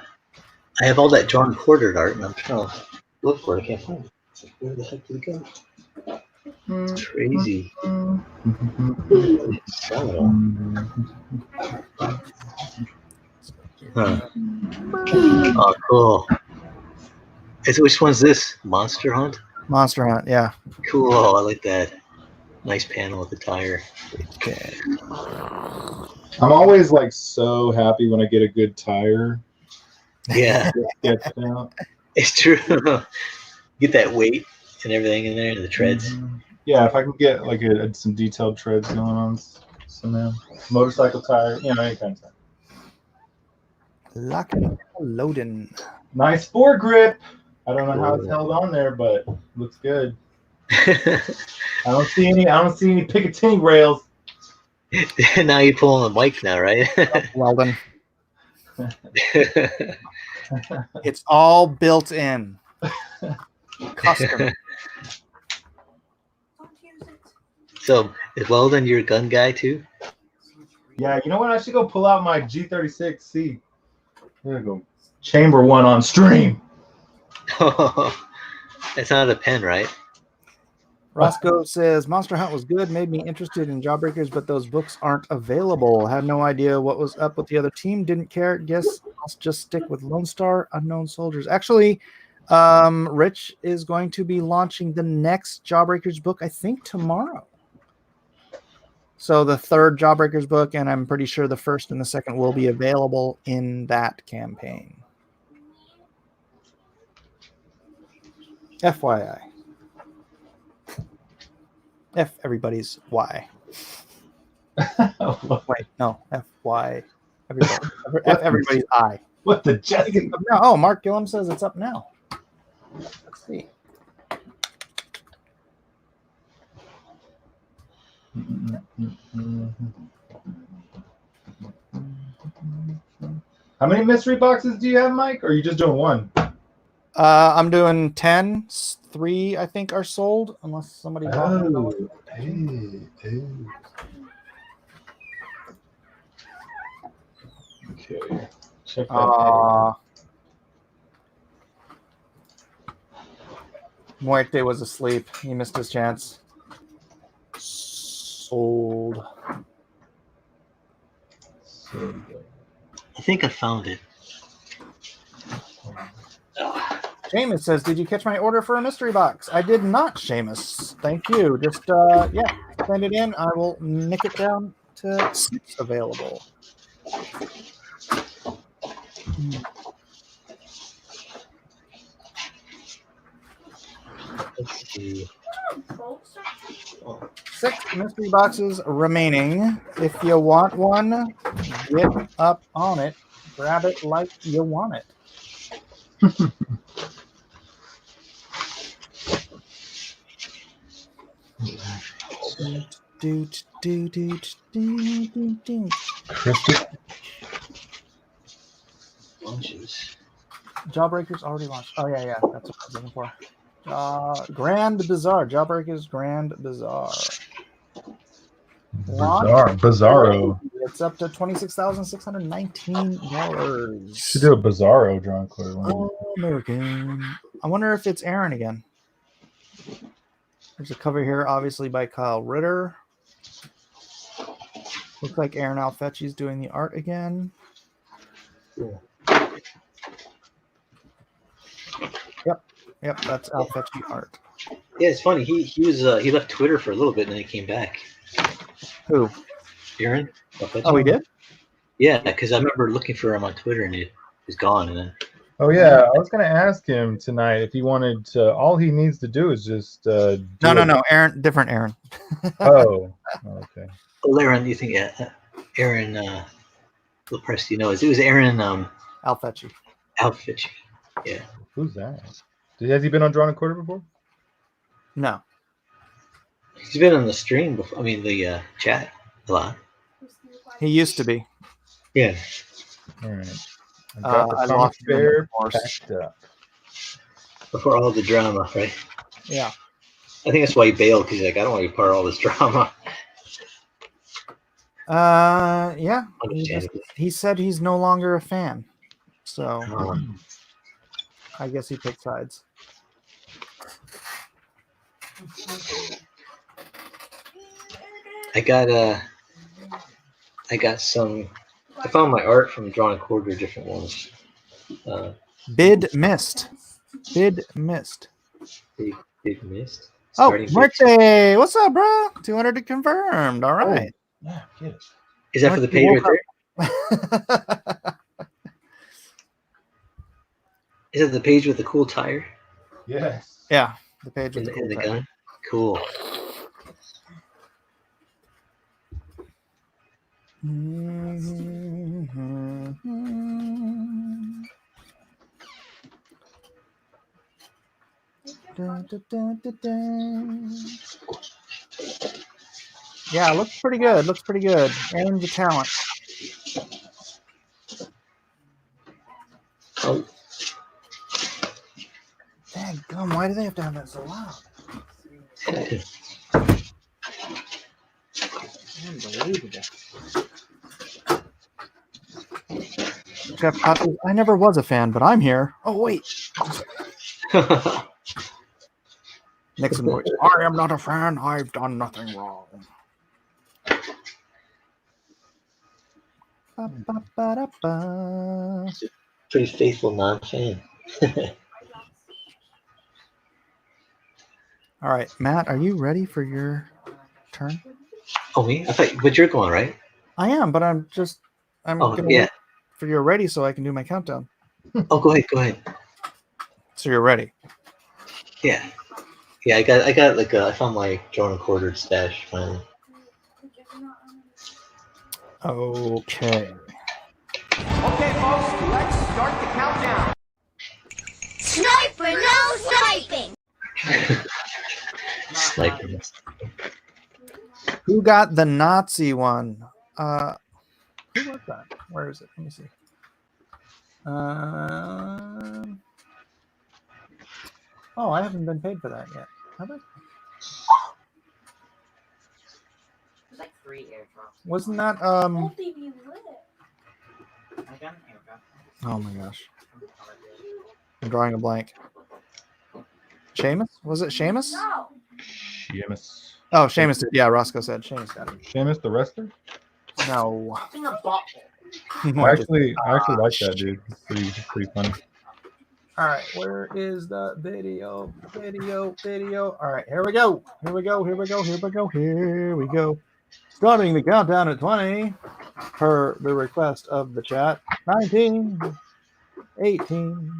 I have all that John Porter art, and I'm trying to look for it. I can't find it. It's like, where the heck did it go? It's crazy. Huh. Oh, cool. Which one's this? Monster Hunt? Monster Hunt, yeah. Cool. I like that. Nice panel with the tire. Okay. I'm always like so happy when I get a good tire. Yeah. It's true. Get that weight and everything in there, and the treads. Yeah, if I can get like some detailed treads going on some motorcycle tire, any kind of tire. Locking, loading. Nice foregrip. I don't know how it's held on there, but looks good. I don't see any Picatinny rails. Now you're pulling the mic now, right? Weldon. It's all built in. Custom. So is Weldon your gun guy too? Yeah, you know what? I should go pull out my G36C. There we go. Chamber one on stream. That's not a pen, right? Roscoe says Monster Hunt was good, made me interested in Jawbreakers, but those books aren't available. Had no idea what was up with the other team. Didn't care. Guess I'll just stick with Lone Star Unknown Soldiers. Actually, Rich is going to be launching the next Jawbreakers book, I think tomorrow. So the third Jawbreakers book, and I'm pretty sure the first and the second will be available in that campaign. FYI. F everybody's Y. Wait, no. FY. Everybody. F everybody's I. What the Jesse? Oh, Mark Gillum says it's up now. Let's see. How many mystery boxes do you have, Mike? Or are you just doing one? I'm doing 10. 3, I think, are sold, unless somebody bought them. Okay. Check that. Muerte was asleep. He missed his chance. Sold. I think I found it. Seamus says, did you catch my order for a mystery box? I did not, Seamus. Thank you. Just, send it in. I will nick it down to 6 available. Let's see. 6 mystery boxes remaining. If you want one, get up on it. Grab it like you want it. Launches. Jawbreakers already launched. Oh yeah, that's what I was looking for. Grand Bazaar. Jawbreakers Grand Bazaar. Bizarro. It's up to $26,619. Should do a Bizarro drawing card one. Oh, American. I wonder if it's Aaron again. There's a cover here, obviously by Kyle Ritter. Looks like Aaron Alfecci's doing the art again. Cool. Yep, that's Alfecci art. Yeah, it's funny. He left Twitter for a little bit and then he came back. Who? Aaron. Oh, he did? Yeah, because I remember looking for him on Twitter and he was gone. And then. Oh yeah, I was gonna ask him tonight if he wanted to. All he needs to do is just. No, Aaron, different Aaron. Oh, okay. Well, Aaron, you think? Yeah, Aaron. What press do you know? It was Aaron. Alfecci. Alfecci. Yeah. Who's that? Has he been on Drawn a Quarter before? No. He's been on the stream before. I mean, the chat a lot. He used to be. Yeah. All right. I lost bear packed up. Before all the drama, right? Yeah. I think that's why he bailed, because he's like, I don't want to be part of all this drama. Yeah. He said he's no longer a fan. So I guess he picked sides. I found my art from Drawn a Quarter, different ones. Bid missed. Big missed. Oh, Starting Marte! What's up, bro? 200 confirmed. All right. Yeah, get it. Is that for the page right there? Is that the page with the cool tire? Yes. Yeah, the page with And the cool the tire. gun? Cool. Yeah, looks pretty good. Looks pretty good. Aaron's a talent. Oh. Dang gum, why do they have to have that so loud? Unbelievable. Jeff Cotter, I never was a fan, but I'm here. Oh, wait. Nixon voice. I am not a fan. I've done nothing wrong. Ba-ba-ba-da-ba. Pretty faithful non-fan. All right, Matt, are you ready for your turn? Oh, me? I thought, but you're going, right? I am, but I'm Oh, gonna yeah. wait for you're ready so I can do my countdown. Oh, go ahead. So you're ready. Yeah. Yeah, I found my Drawn a Quarter stash finally. Okay. Okay, folks, let's start the countdown. Sniper, no sniping! Sniping. Who got the Nazi one? Who was that? Where is it? Let me see. Oh, I haven't been paid for that yet. Have I? There's like 3 airdrops. Wasn't that Again, airdrop. Oh my gosh. I'm drawing a blank. Seamus? Was it Seamus? No. Seamus. Oh, Seamus did. Yeah, Roscoe said Seamus got it. Seamus the wrestler? No. In the bottle. I actually like that dude. It's pretty funny. All right, where is the video? All right, here we go. Here we go. Starting the countdown at 20 per the request of the chat. 19, 18,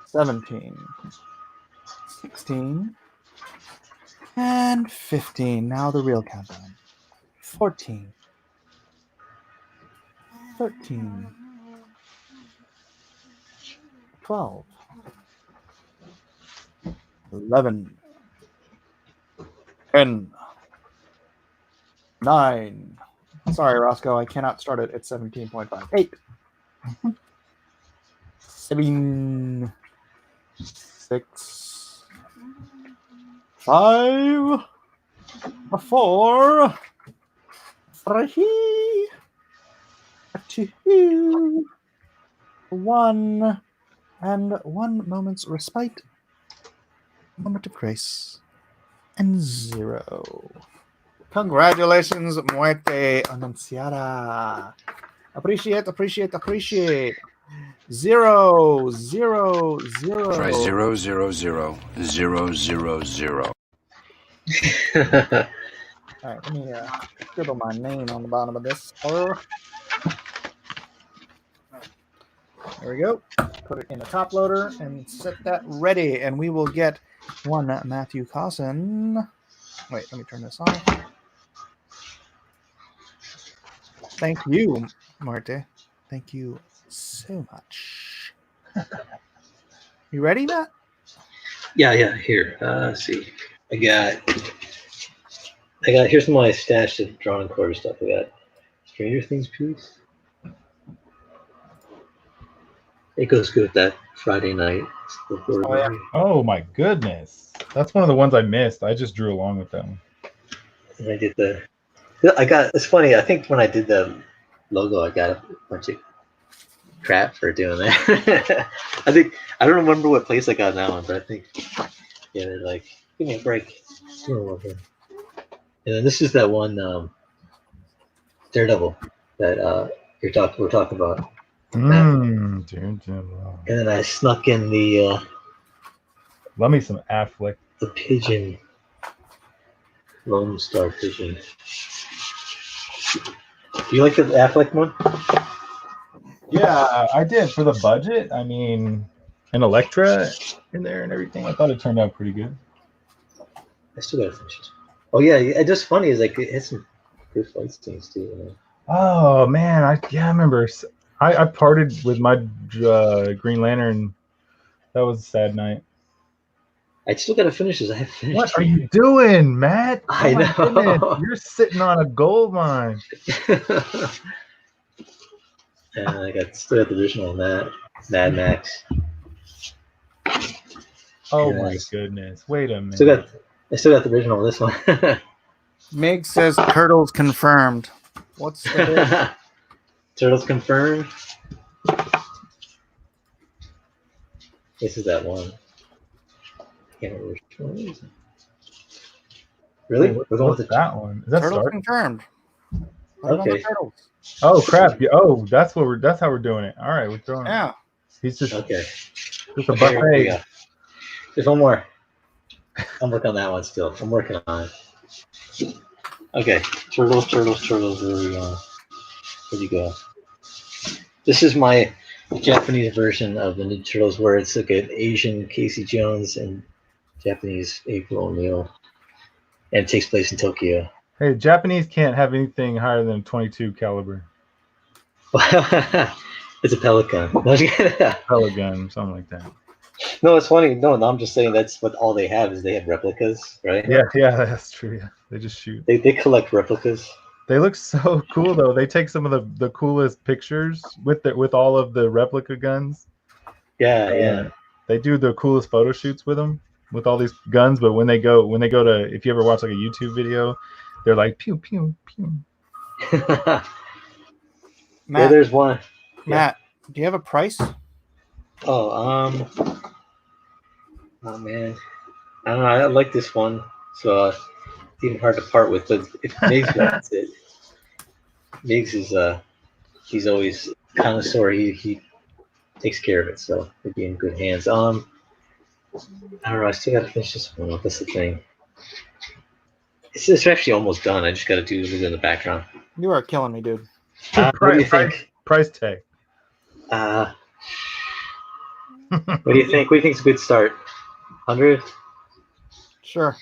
17, 16, and 15. Now the real countdown. 14, 13, 12, 11, 10, 9. Sorry, Roscoe, I cannot start it at 17.5. 8, 7, 6, 5, 4, 3, 2, 1, and 1 moment's respite. Moment of grace. And 0. Congratulations, Muerte Anunciada. Appreciate. 0, 0, 0. Try 0, 0, 0, 0, 0, 0. All right, let me scribble my name on the bottom of this. There we go. Put it in the top loader and set that ready, and we will get one Matthew Cossin. Wait, let me turn this off. Thank you, Marte. Thank you so much. You ready, Matt? Yeah. Here, let's see. I got. Here's my stash of drawing quarter stuff. I got Stranger Things piece. It goes good with that Friday night. Oh, yeah. Oh my goodness, that's one of the ones I missed. I just drew along with that one. And I did it's funny. I think when I did the logo, I got a bunch of crap for doing that. I don't remember what place I got that one, but I think they're like, give me a break. And then this is that one Daredevil that we're talking about. Daredevil. And then I snuck in the Love me some Affleck. The pigeon. Lone Star Pigeon. Do you like the Affleck one? Yeah, I did for the budget. I mean, and Elektra in there and everything. I thought it turned out pretty good. I still gotta finish it. Oh yeah, it's just funny. Is like it has some good fight scenes too. You know? Oh man, I remember. I parted with my Green Lantern. That was a sad night. I still gotta finish this. I haven't finished. What are you doing, Matt? I know. Goodness, you're sitting on a gold mine. And I still got the original Mad Max. Oh my goodness! Wait a minute. I still got the original of this one. Meg says turtles confirmed. What's the Turtles confirmed. This is that one. Can't remember which one it is. Really? What's that one? Is that turtles Stark? confirmed? Okay. Oh crap! Oh, that's how we're doing it. All right, we're throwing. Yeah. He's just okay. Just a Here we buffet. go. There's one more. I'm working on that one still. I'm working on it. Okay. Turtles. Where we go? Where'd you go? This is my Japanese version of the Ninja Turtles, where it's like an Asian Casey Jones and Japanese April O'Neil, and it takes place in Tokyo. Hey, Japanese can't have anything higher than 22 caliber. It's a pellet gun. Pellet gun, something like that. No, it's funny. No, I'm just saying that's what all they have is they have replicas, right? Yeah, that's true. Yeah, they just shoot. They collect replicas. They look so cool though. They take some of the coolest pictures with all of the replica guns. Yeah. They do the coolest photo shoots with them, with all these guns. But when they go to, if you ever watch like a YouTube video, they're like pew pew pew. Matt, Yeah, there's one. Matt, do you have a price? Oh man, I don't know. I like this one, so it's even hard to part with. But if Migs wants it, Migs is he's always connoisseur. He takes care of it, so it'd be in good hands. I don't know. I still got to finish this one. That's the thing. It's actually almost done. I just got to do it in the background. You are killing me, dude. What do you think? Price tag. What do you think? What do you think's a good start? 100? Sure.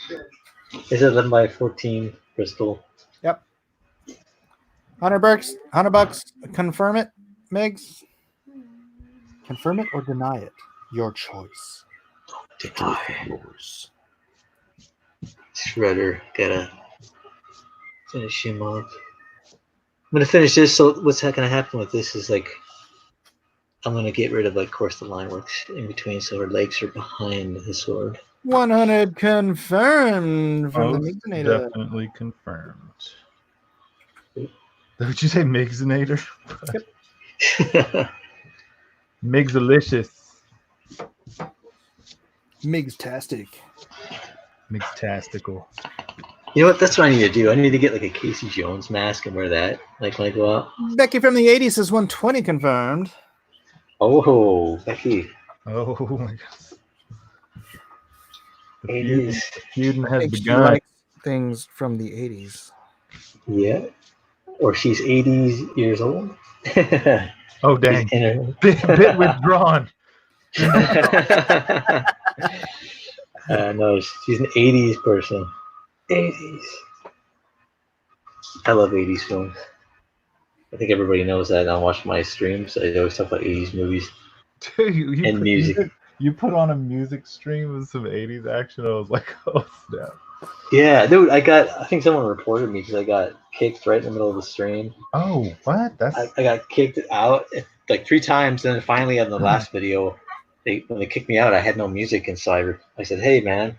Is it 11 by 14 crystal? Yep. $100. Confirm it, Migs. Confirm it or deny it. Your choice. Shredder, gotta finish him up. I'm gonna finish this. So what's gonna happen with this is like I'm gonna get rid of like, of course, the line works in between, so her legs are behind the sword. 100 confirmed from the Most Mixinator. definitely confirmed. Did you say Mixinator? Migsalicious. Migstastic. Mixtastical. You know what? That's what I need to do. I need to get like a Casey Jones mask and wear that, like when I go out. Becky from the 80s says 120 confirmed. Oh, Becky. Oh my God. The 80s. feuding I has think she begun. likes things from the 80s. Yeah. Or she's 80 years old. Oh, dang. In her... bit withdrawn. No, she's an 80s person. 80s. I love 80s films. I think everybody knows that. I watch my streams. I always talk about 80s movies and music. You put on a music stream with some 80s action. I was like, oh, snap. Yeah, dude, I think someone reported me because I got kicked right in the middle of the stream. Oh, what? I got kicked out like 3 times, and then finally on the last video, when they kicked me out, I had no music, and so I said, hey, man,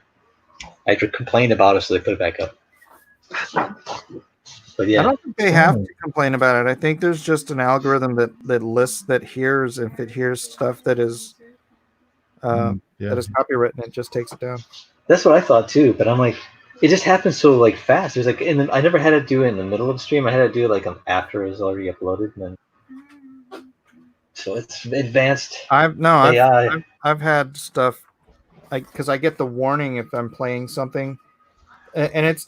I complained about it, so they put it back up. But yeah, I don't think they have to complain about it. I think there's just an algorithm that hears, if it hears stuff that is that is copywritten, it just takes it down. That's what I thought too, but I'm like, it just happens so like fast. There's like, I never had to do it in the middle of the stream. I had to do it like after it was already uploaded, and then so it's advanced. I've had stuff like, because I get the warning if I'm playing something, and it's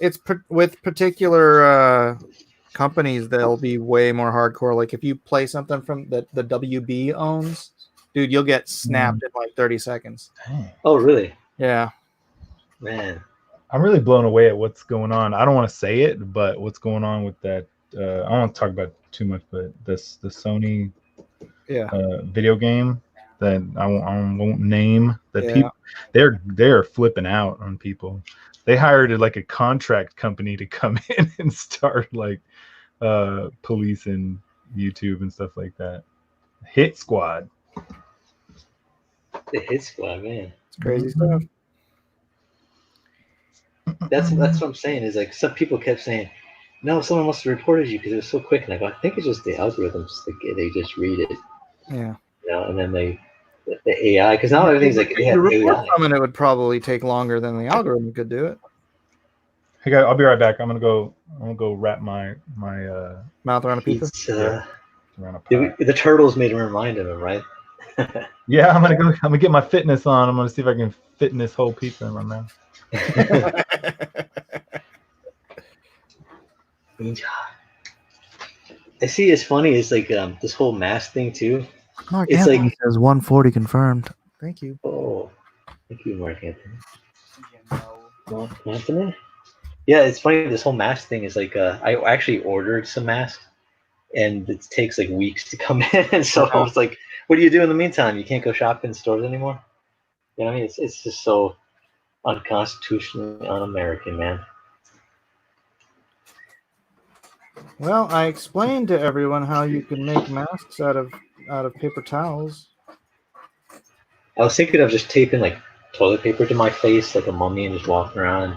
with particular companies, they'll be way more hardcore. Like if you play something from the WB owns, dude, you'll get snapped in like 30 seconds. Oh, really? Yeah. Man, I'm really blown away at what's going on. I don't want to say it, but what's going on with that? I don't want to talk about it too much, but the Sony video game that I won't name, that people they're flipping out on people. They hired like a contract company to come in and start like policing YouTube and stuff like that. Hit Squad. The Hit Squad, man. It's crazy stuff. That's what I'm saying. Is like some people kept saying, "No, someone must have reported you because it was so quick." And I go, "I think it's just the algorithms. Like, they just read it." Yeah. You know, and then the AI, because now everything's like if you report something, it would probably take longer than the algorithm could do it. Hey guys, I'll be right back. I'm gonna go wrap my mouth around a pizza. The turtles made him remind him, right? Yeah, I'm gonna get my fitness on. I'm gonna see if I can fit in this whole pizza in my mouth. I see. It's funny. It's like this whole mask thing too. Mark it's Anthony like says 140 confirmed. Thank you. Oh, thank you, Mark Anthony. Mark Anthony. Yeah, it's funny. This whole mask thing is like I actually ordered some masks, and it takes like weeks to come in. So I was like, "What do you do in the meantime? You can't go shop in stores anymore." You know what I mean? It's just so unconstitutionally un-American, man. Well, I explained to everyone how you can make masks out of paper towels. I was thinking of just taping like toilet paper to my face like a mummy and just walking around.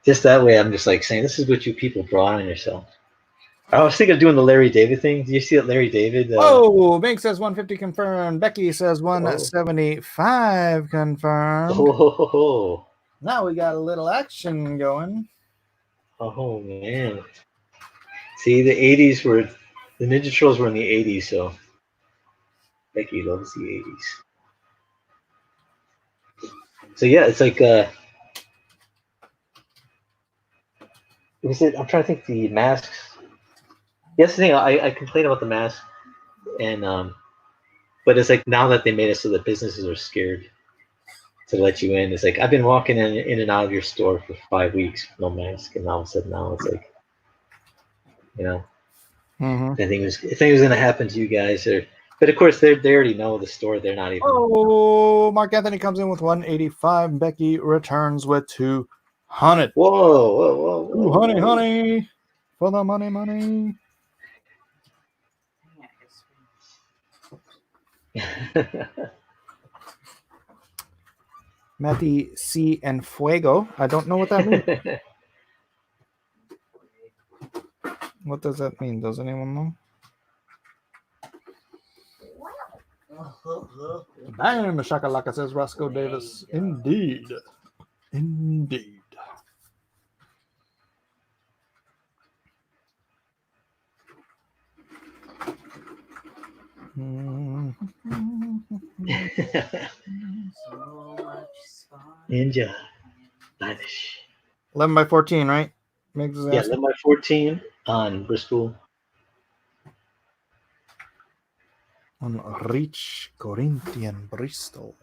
Just that way, I'm just like saying, "This is what you people brought on yourself." I was thinking of doing the Larry David thing. Do you see that Larry David? Oh, Bank says 150 confirmed. Becky says 175 confirmed. Oh. Now we got a little action going. Oh man! See, the '80s were the Ninja Turtles were in the '80s, so Becky loves the '80s. So yeah, it's like I'm trying to think the masks. Yes, the thing I complain about the mask, and but it's like now that they made it so that businesses are scared to let you in. It's like I've been walking in and out of your store for 5 weeks with no mask, and all of a sudden now it's like, you know, if anything was gonna happen to you guys, or But of course, they already know the store. They're not even. Oh, Mark Anthony comes in with 185. Becky returns with 200. Whoa, whoa, whoa, whoa. 200, honey. For the money, money. Matty C and Fuego. I don't know what that means. What does that mean? Does anyone know? Bam! Shakalaka says Roscoe Davis. Indeed. Indeed. Ninja. Vanish. 11 by 14, right? Makes Yeah, 11 by 14 on Bristol. On Reach Corinthian Bristol.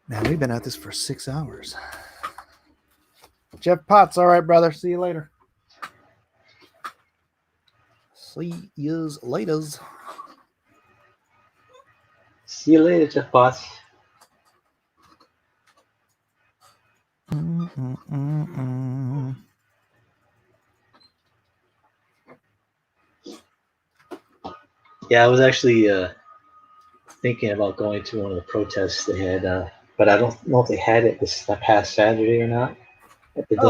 Man, we've been at this for 6 hours. Jeff Potts, all right, brother. See you later. See yous laters. See you later, Jeff Potts. Yeah, I was actually thinking about going to one of the protests they had, but I don't know if they had it this past Saturday or not.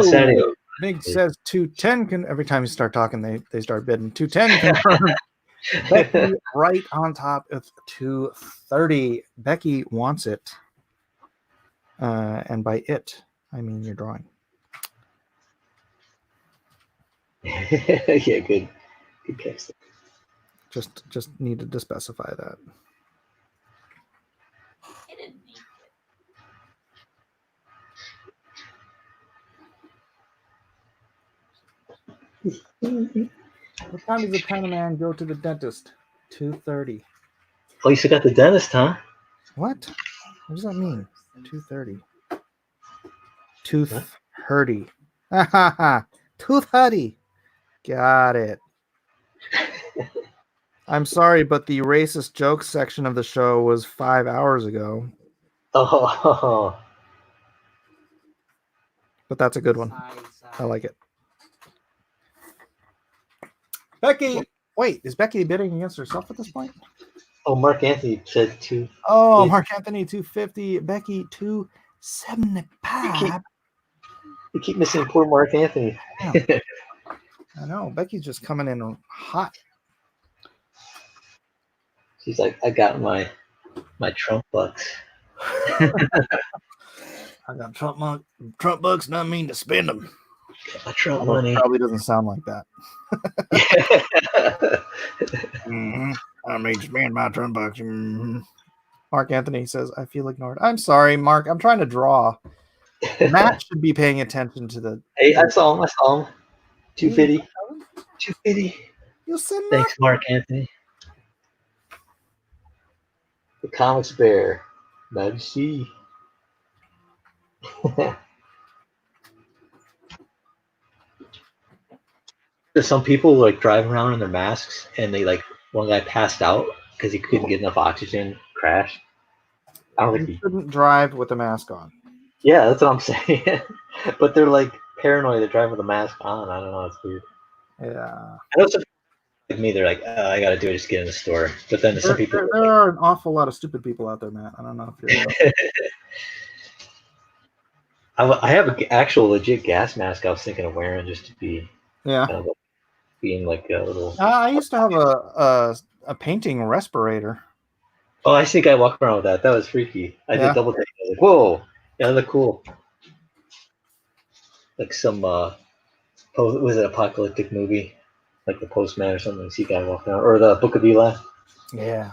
Saturday. Big says 210 can every time you start talking, they start bidding. 210 confirmed. Becky right on top of 230. Becky wants it. And by it, I mean your drawing. Yeah, good catch. Just needed to specify that. What time does the Chinaman go to the dentist? 2:30. Oh, you still got the dentist, huh? What? What does that mean? 2:30. Tooth hurdy. Ha ha ha. Tooth hurdy. Got it. I'm sorry, but the racist jokes section of the show was 5 hours ago. Oh. But that's a good one. I like it. Becky, wait, is Becky bidding against herself at this point? Oh, Mark Anthony said 2. Oh, Mark Anthony 250, Becky 275. You keep missing poor Mark Anthony. I know. Becky's just coming in hot. She's like, I got my Trump bucks. I got Trump bucks, and I mean to spend them. My Trump money probably doesn't sound like that. I mean to spend my Trump bucks. Mark Anthony says, I feel ignored. I'm sorry, Mark. I'm trying to draw. Matt should be paying attention to the. Hey, I saw him. 250. 250. You said thanks, Mark Anthony. The Comics Bear. Majesty. There's some people like driving around in their masks, and they one guy passed out because he couldn't get enough oxygen, crashed. I don't think he couldn't drive with a mask on. Yeah, that's what I'm saying. But they're like paranoid. They drive with a mask on. I don't know. It's weird. Yeah. I know some like me. They're like, I got to do it. Just get in the store. But then some people. There are an awful lot of stupid people out there, Matt. I don't know if you're. I have an actual legit gas mask. I was thinking of wearing just to be. Yeah. Being like a little. I used to have a painting respirator. Oh, I see a guy walking around with that. That was freaky. I did double take. I was like, whoa, yeah, that looked cool. Like some was it apocalyptic movie, like The Postman or something? See a guy walking around, or the Book of Eli. Yeah.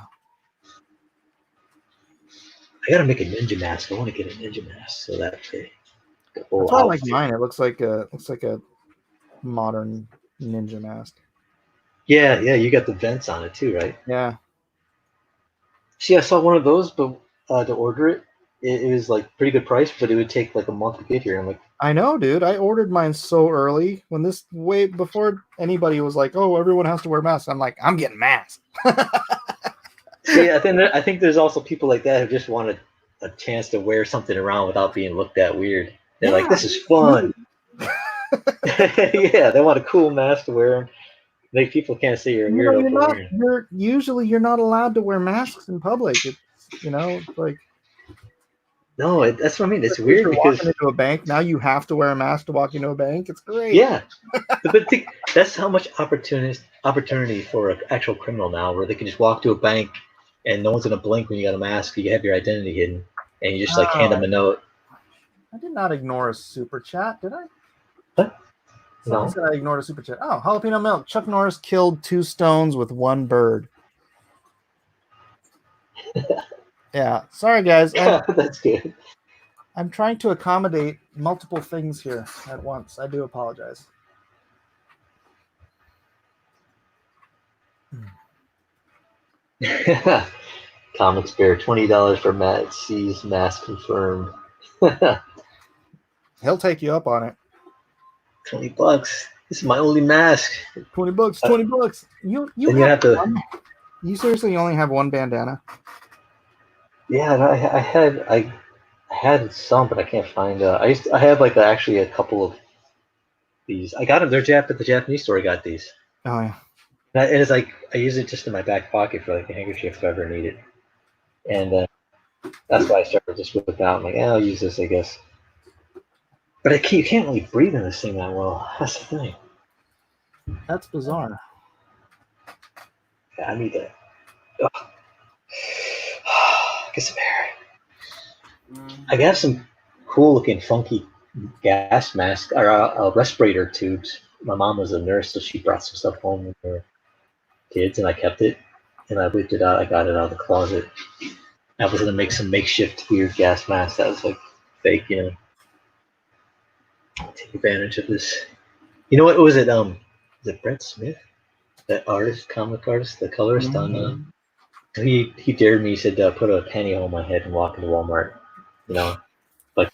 I gotta make a ninja mask. I want to get a ninja mask so that way. That's why I like mine. It looks like a modern ninja mask. Yeah, you got the vents on it too, right? Yeah. See, I saw one of those, but to order it. It was like pretty good price, but it would take like a month to get here. I'm like, I know, dude. I ordered mine so early when this way before anybody was like, "Oh, everyone has to wear masks." I'm like, I'm getting masks. see, I think there's also people like that who just want a chance to wear something around without being looked at weird. They're like, this is fun. Yeah, they want a cool mask to wear. Like people can't say you're a weirdo for wearing it. You're not allowed to wear masks in public. It's like no, that's what I mean. It's if weird you're because walking into a bank now, you have to wear a mask to walk into a bank. It's great. yeah, but that's how much opportunity for an actual criminal now, where they can just walk to a bank and no one's gonna blink when you got a mask. You have your identity hidden, and you just like hand them a note. I did not ignore a super chat, did I? What? Someone No. said I ignored a super chat. Oh, jalapeno milk. Chuck Norris killed 2 stones with 1 bird. Yeah, sorry guys. That's good. I'm trying to accommodate multiple things here at once. I do apologize. Comics Bear, $20 for Matt C's mask confirmed. He'll take you up on it. $20. This is my only mask. $20. $20. You have to. You seriously only have 1 bandana? Yeah, no, I had some, but I can't find. I had like actually a couple of these. I got them. They're at the Japanese store. I got these. Oh yeah. And it's like I use it just in my back pocket for like a handkerchief if I ever need it. And that's why I started just whip it out. I'm like, yeah, I'll use this, I guess. But you can't really breathe in this thing that well. That's the thing. That's bizarre. Yeah, I need that. Get some air. I have some cool looking funky gas mask or respirator tubes. My mom was a nurse, so she brought some stuff home with her kids, and I kept it. And I whipped it out. I got it out of the closet. I was gonna make some makeshift weird gas mask that was like fake, Take advantage of this. You know what was it? Is it Brett Smith, that artist, comic artist, the colorist on? He dared me. He said, "Put a pantyhose on my head and walk into Walmart." Like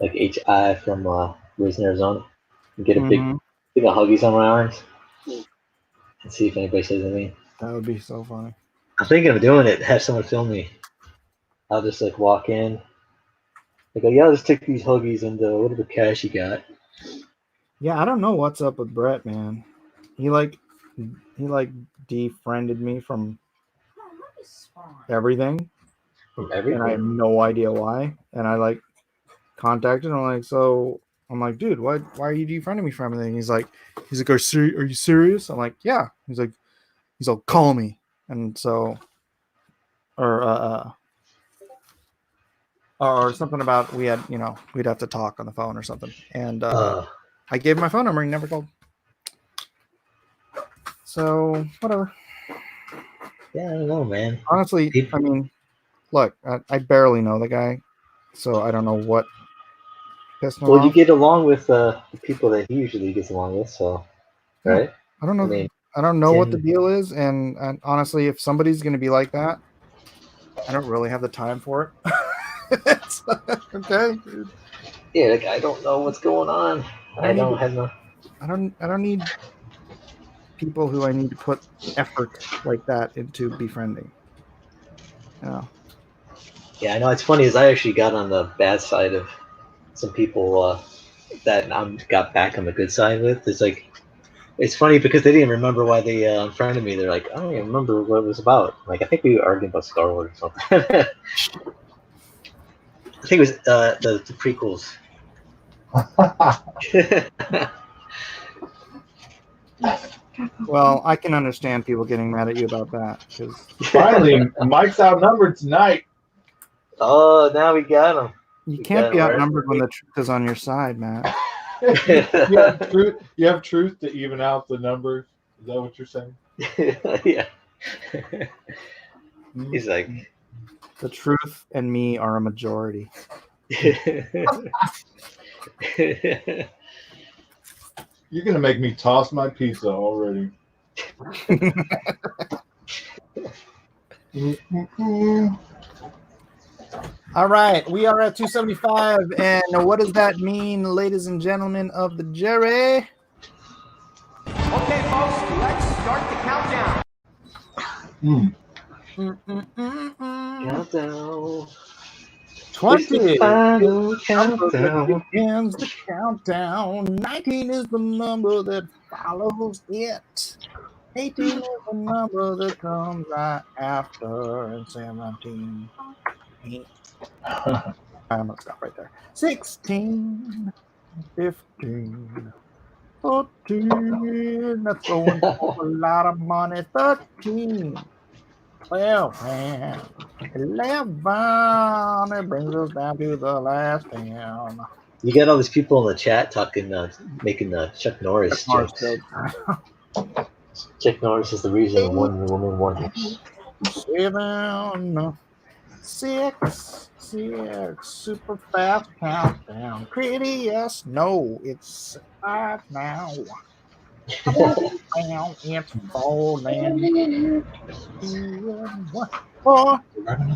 HI from Raising Arizona, and get a big thing of Huggies on my arms, and see if anybody says anything. That would be so funny. I'm thinking of doing it. Have someone film me. I'll just like walk in. I go, yeah, I'll just take these Huggies and whatever cash you got. Yeah, I don't know what's up with Brett, man. He defriended me from everything. From everything? And I have no idea why. And I contacted him. I'm like, dude, why are you defriending me from everything? He's like, are you serious? I'm like, yeah. He's like, call me. And so, or something about we'd have to talk on the phone or something. And I gave him my phone number. He never called. So whatever. Yeah, I don't know, man. Honestly, I mean, look, I barely know the guy, so I don't know what pissed him off. You get along with the people that he usually gets along with, so right? I don't know. I don't know what the deal is, and honestly, if somebody's going to be like that, I don't really have the time for it. Okay, dude. Yeah, like, I don't know what's going on. I don't need people who I need to put effort like that into befriending. Yeah, I know. It's funny is I actually got on the bad side of some people that I got back on the good side with. It's funny because they didn't remember why they unfriended me. They're like, I don't even remember what it was about. Like, I think we were arguing about Star Wars or something. I think it was the prequels. Well, I can understand people getting mad at you about that. Finally, Mike's outnumbered tonight. Oh, now we got him. You can't be outnumbered when the truth is on your side, Matt. You have truth to even out the numbers. Is that what you're saying? Yeah. He's like, the truth and me are a majority. You're gonna make me toss my pizza already. All right, we are at 275, and what does that mean, ladies and gentlemen of the jury? Okay, folks, let's start the countdown. Countdown. 20. It's the final countdown. countdown. Begins the countdown. 19 is the number that follows it. 18 is the number that comes right after, and 17. I'm gonna stop right there. 16, 15, 14. That's going for a lot of money. 13, 12, and 11. It brings us down to the last 10. You got all these people in the chat talking, making Chuck Norris jokes. Chuck Norris is the reason Wonder Woman won. 7, 6, super fast countdown. Critias, no, it's 5 now. Now it's falling. 4,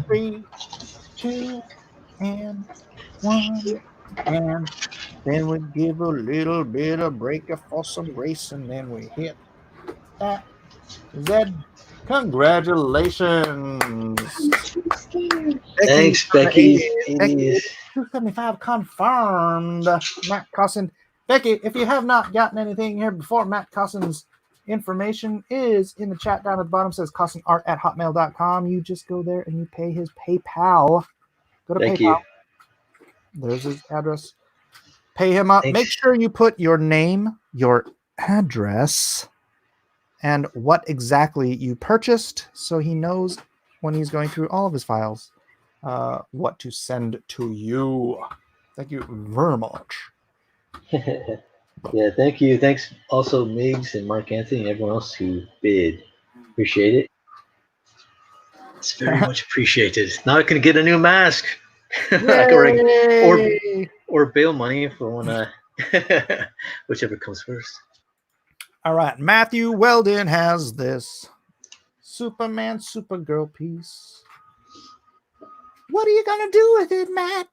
3, 2, and 1. And then we give a little bit of break for some race, and then we hit that Z. Congratulations. Thanks, Becky. 275 confirmed. Matt Cossin. Becky, if you have not gotten anything here before, Matt Cossin's information is in the chat down at the bottom. It says cossinart@hotmail.com. You just go there and you pay his PayPal. Go to Thank PayPal. you. There's his address. Pay him up. Thanks. Make sure you put your name, your address, and what exactly you purchased, so he knows when he's going through all of his files what to send to you. Thank you very much. Yeah, thank you. Thanks also Miggs and Mark Anthony and everyone else who bid. Appreciate it. It's very much appreciated. Now I can get a new mask. or bail money for when whichever comes first. All right, Matthew Weldon has this Superman Supergirl piece. What are you gonna do with it, Matt?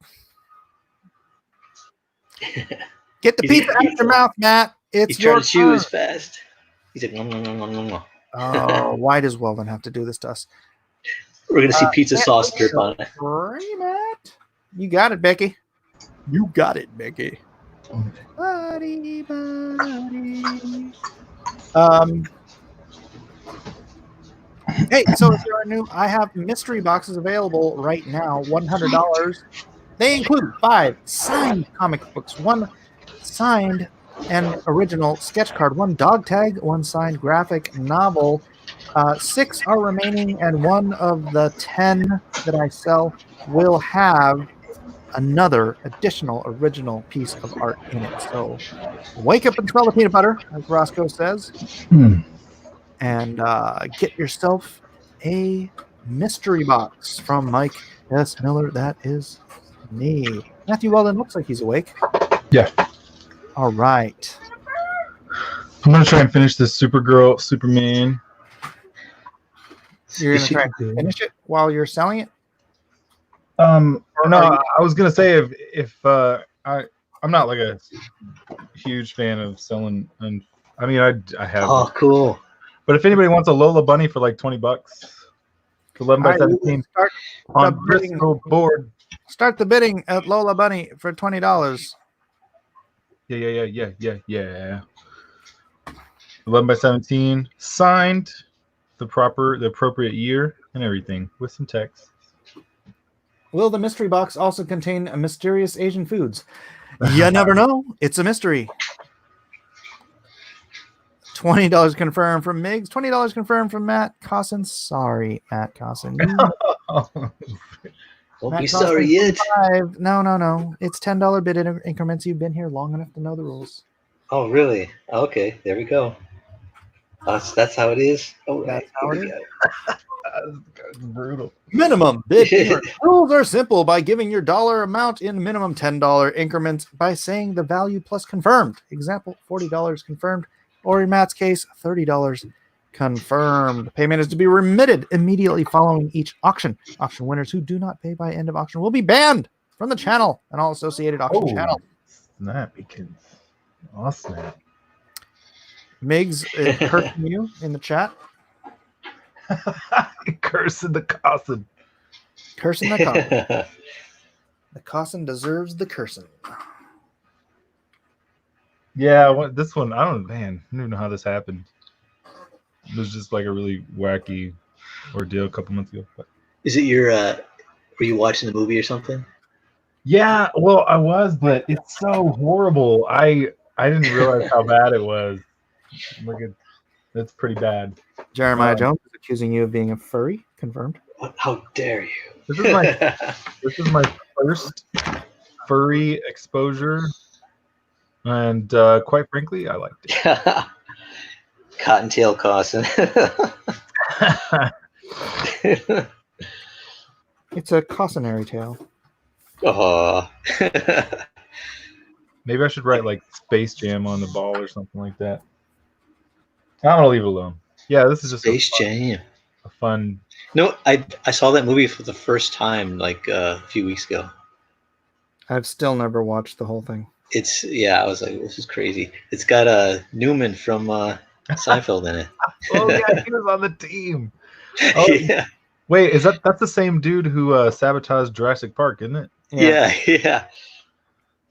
Get the pizza out of your mouth, Matt. It's He's trying your to chew turn. as fast. He's like, nom, nom, nom, nom, nom, nom. Oh, why does Weldon have to do this to us? We're gonna see pizza sauce drip on it. Matt. You got it, Becky. You got it, Becky. Buddy, buddy. Hey, so if you're new, I have mystery boxes available right now, $100. They include 5 signed comic books, 1 signed and original sketch card, 1 dog tag, 1 signed graphic novel. 6 are remaining, and 1 of the 10 that I sell will have another additional original piece of art in it. So wake up and smell the peanut butter, as Roscoe says, and get yourself a mystery box from Mike S. Miller. That is me. Matthew Weldon looks like he's awake. Yeah. All right. I'm going to try and finish this Supergirl, Superman. You're going to try and finish it while you're selling it? No, I was gonna say if I'm not like a huge fan of selling, and I mean I have. Oh, cool! But if anybody wants a Lola bunny for like $20, 11 by 17 on Bristol board. Start the bidding at Lola Bunny for $20. Yeah. 11 by 17, signed, the appropriate year and everything with some text. Will the mystery box also contain mysterious Asian foods? You never know. It's a mystery. $20 confirmed from Miggs. $20 confirmed from Matt Cossin. Sorry, Matt Cossin. Don't be sorry yet. No. It's $10 bid increments. You've been here long enough to know the rules. Oh, really? Okay, there we go. That's how it is. Oh, that's how it is. That's brutal. Minimum bid. Rules are simple. By giving your dollar amount in minimum $10 increments by saying the value plus confirmed. Example, $40 confirmed, or in Matt's case, $30 Confirmed. Payment is to be remitted immediately following each auction. Auction winners who do not pay by end of auction will be banned from the channel and all associated auction channels. Snap, because awesome. Migs is cursing you in the chat. Cursing the Cossin. Cursing the Cossin. The Cossin deserves the cursing. Yeah, this one, I don't even know how this happened. It was just like a really wacky ordeal a couple months ago. But. Is it your, were you watching the movie or something? Yeah, well, I was, but it's so horrible. I didn't realize how bad it was. Look at, that's pretty bad. Jeremiah Jones is accusing you of being a furry. Confirmed. How dare you? This is my first furry exposure, and quite frankly, I liked it. Cottontail Cossin. It's a cautionary tale. Oh. Maybe I should write like Space Jam on the ball or something like that. I'm gonna leave it alone. Yeah, this is just Space Jam. A fun. No, I saw that movie for the first time like a few weeks ago. I've still never watched the whole thing. I was like, this is crazy. It's got Newman from Seinfeld in it. Oh yeah, he was on the team. Oh yeah. Wait, that's the same dude who sabotaged Jurassic Park, isn't it? Yeah.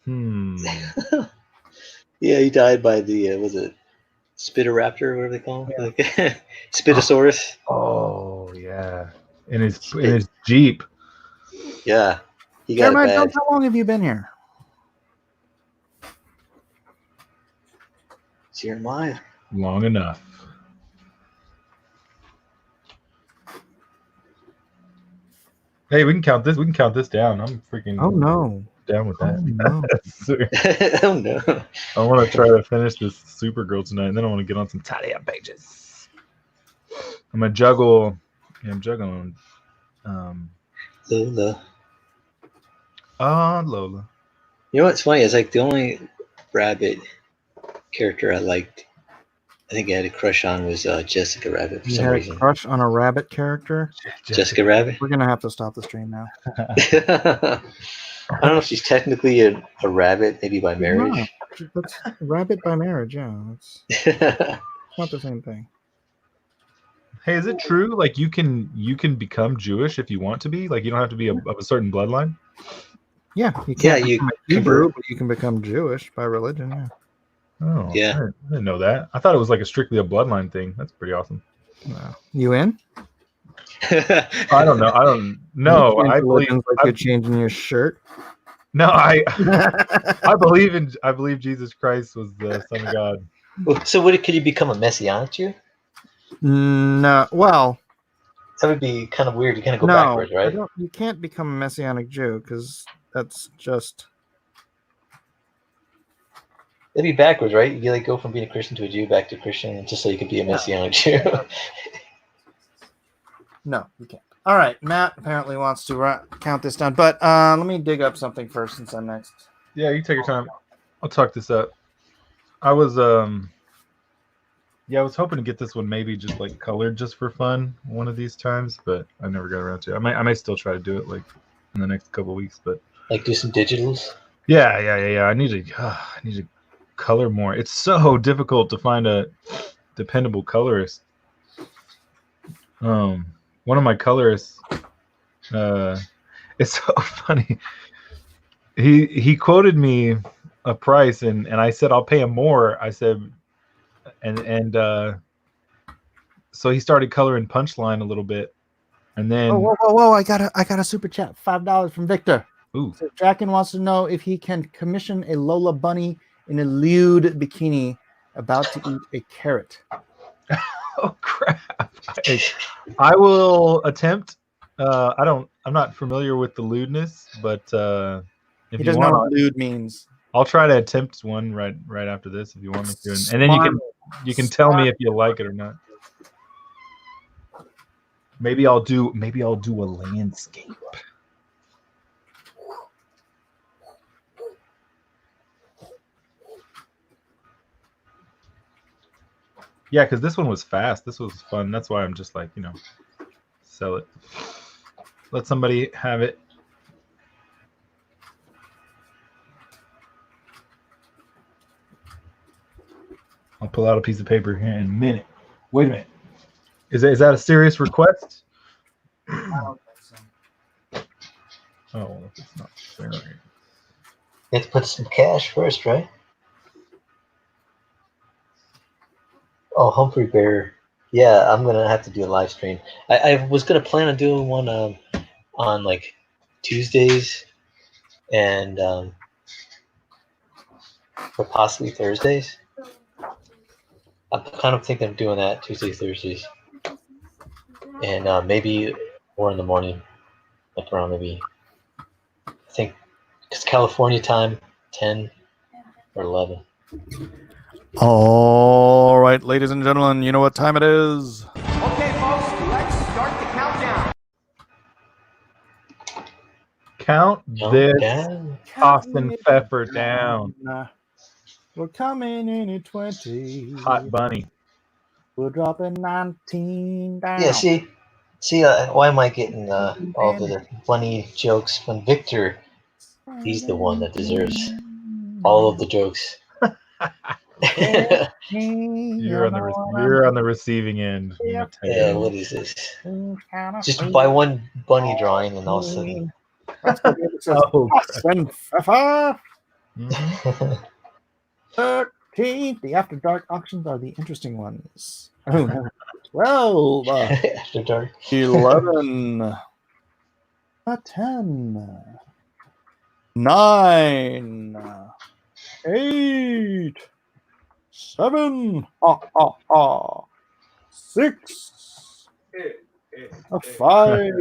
Yeah, he died by the was it Spittoraptor or whatever they call him? Yeah. Spinosaurus. Oh yeah. In his Jeep. Yeah. He got Jeremiah, it bad. how long have you been here? Jeremiah. Long enough. Hey, we can count this. We can count this down. I'm freaking. Oh no. Down with that. Oh no. I want to try to finish this Supergirl tonight, and then I want to get on some tidy up pages. I'm gonna juggle. Yeah, I'm juggling. Lola. Lola. You know what's funny? It's like the only Rabbit character I liked. I think I had a crush on was Jessica Rabbit for You some had reason. a crush on a rabbit character? Jessica Rabbit. We're gonna have to stop the stream now. I don't know if she's technically a rabbit, maybe by marriage. No, that's rabbit by marriage. Yeah, it's not the same thing. Hey, is it true? Like you can become Jewish if you want to be. Like you don't have to be of a certain bloodline. Yeah, you can't become a Hebrew, but you can become Jewish by religion. Yeah. Oh, yeah. I didn't know that. I thought it was like strictly a bloodline thing. That's pretty awesome. Wow. You in? I don't know. I don't know. I believe like you're changing your shirt. No, I believe Jesus Christ was the Son of God. So could you become a Messianic Jew? No. Well, that would be kind of weird. You kind of go backwards, right? You can't become a Messianic Jew because that's just. It'd be backwards, right? You like go from being a Christian to a Jew back to Christian just so you could be a Messianic Jew. No, you can't. All right, Matt apparently wants to count this down, but let me dig up something first since I'm next. Yeah, you take your time. I'll talk this up. I was I was hoping to get this one maybe just like colored just for fun one of these times, but I never got around to it. I may still try to do it like in the next couple of weeks, but like do some digitals. Yeah. I need to color more. It's so difficult to find a dependable colorist. One of my colorists, it's so funny. He quoted me a price and I said I'll pay him more. I said, and so he started coloring Punchline a little bit, and then whoa! I got a super chat, $5 from Victor. Ooh. So Jackin wants to know if he can commission a Lola bunny in a lewd bikini about to eat a carrot. Oh crap! I will attempt. I'm not familiar with the lewdness, but if he doesn't know what lewd means. I'll try to attempt one right after this if you want me to, and then you can tell me if you like it or not. Maybe I'll do a landscape. Yeah, because this one was fast. This was fun. That's why I'm just like, sell it. Let somebody have it. I'll pull out a piece of paper here in a minute. Wait a minute. Is that a serious request? Oh, it's not fair. You have to put some cash first, right? Oh, Humphrey Bear. Yeah, I'm gonna have to do a live stream. I was gonna plan on doing one on like Tuesdays and or possibly Thursdays. I'm kind of thinking of doing that Tuesdays, Thursdays, and maybe 4 in the morning, like around maybe I think because California time 10 or 11. All right, ladies and gentlemen, you know what time it is. Okay, folks, let's start the countdown. Count this down. Austin Pfeffer down. We're coming in at 20. Hot bunny. We're dropping 19 down. Yeah, see, why am I getting all the funny jokes when Victor? He's the one that deserves all of the jokes. You're on the receiving end. Yeah, what is this? Just buy one bunny drawing and all of a sudden. Austin Pfeffer. 13. The After Dark auctions are the interesting ones. 12. After Dark. 11. 10. 9. 8. 7. 6. 5.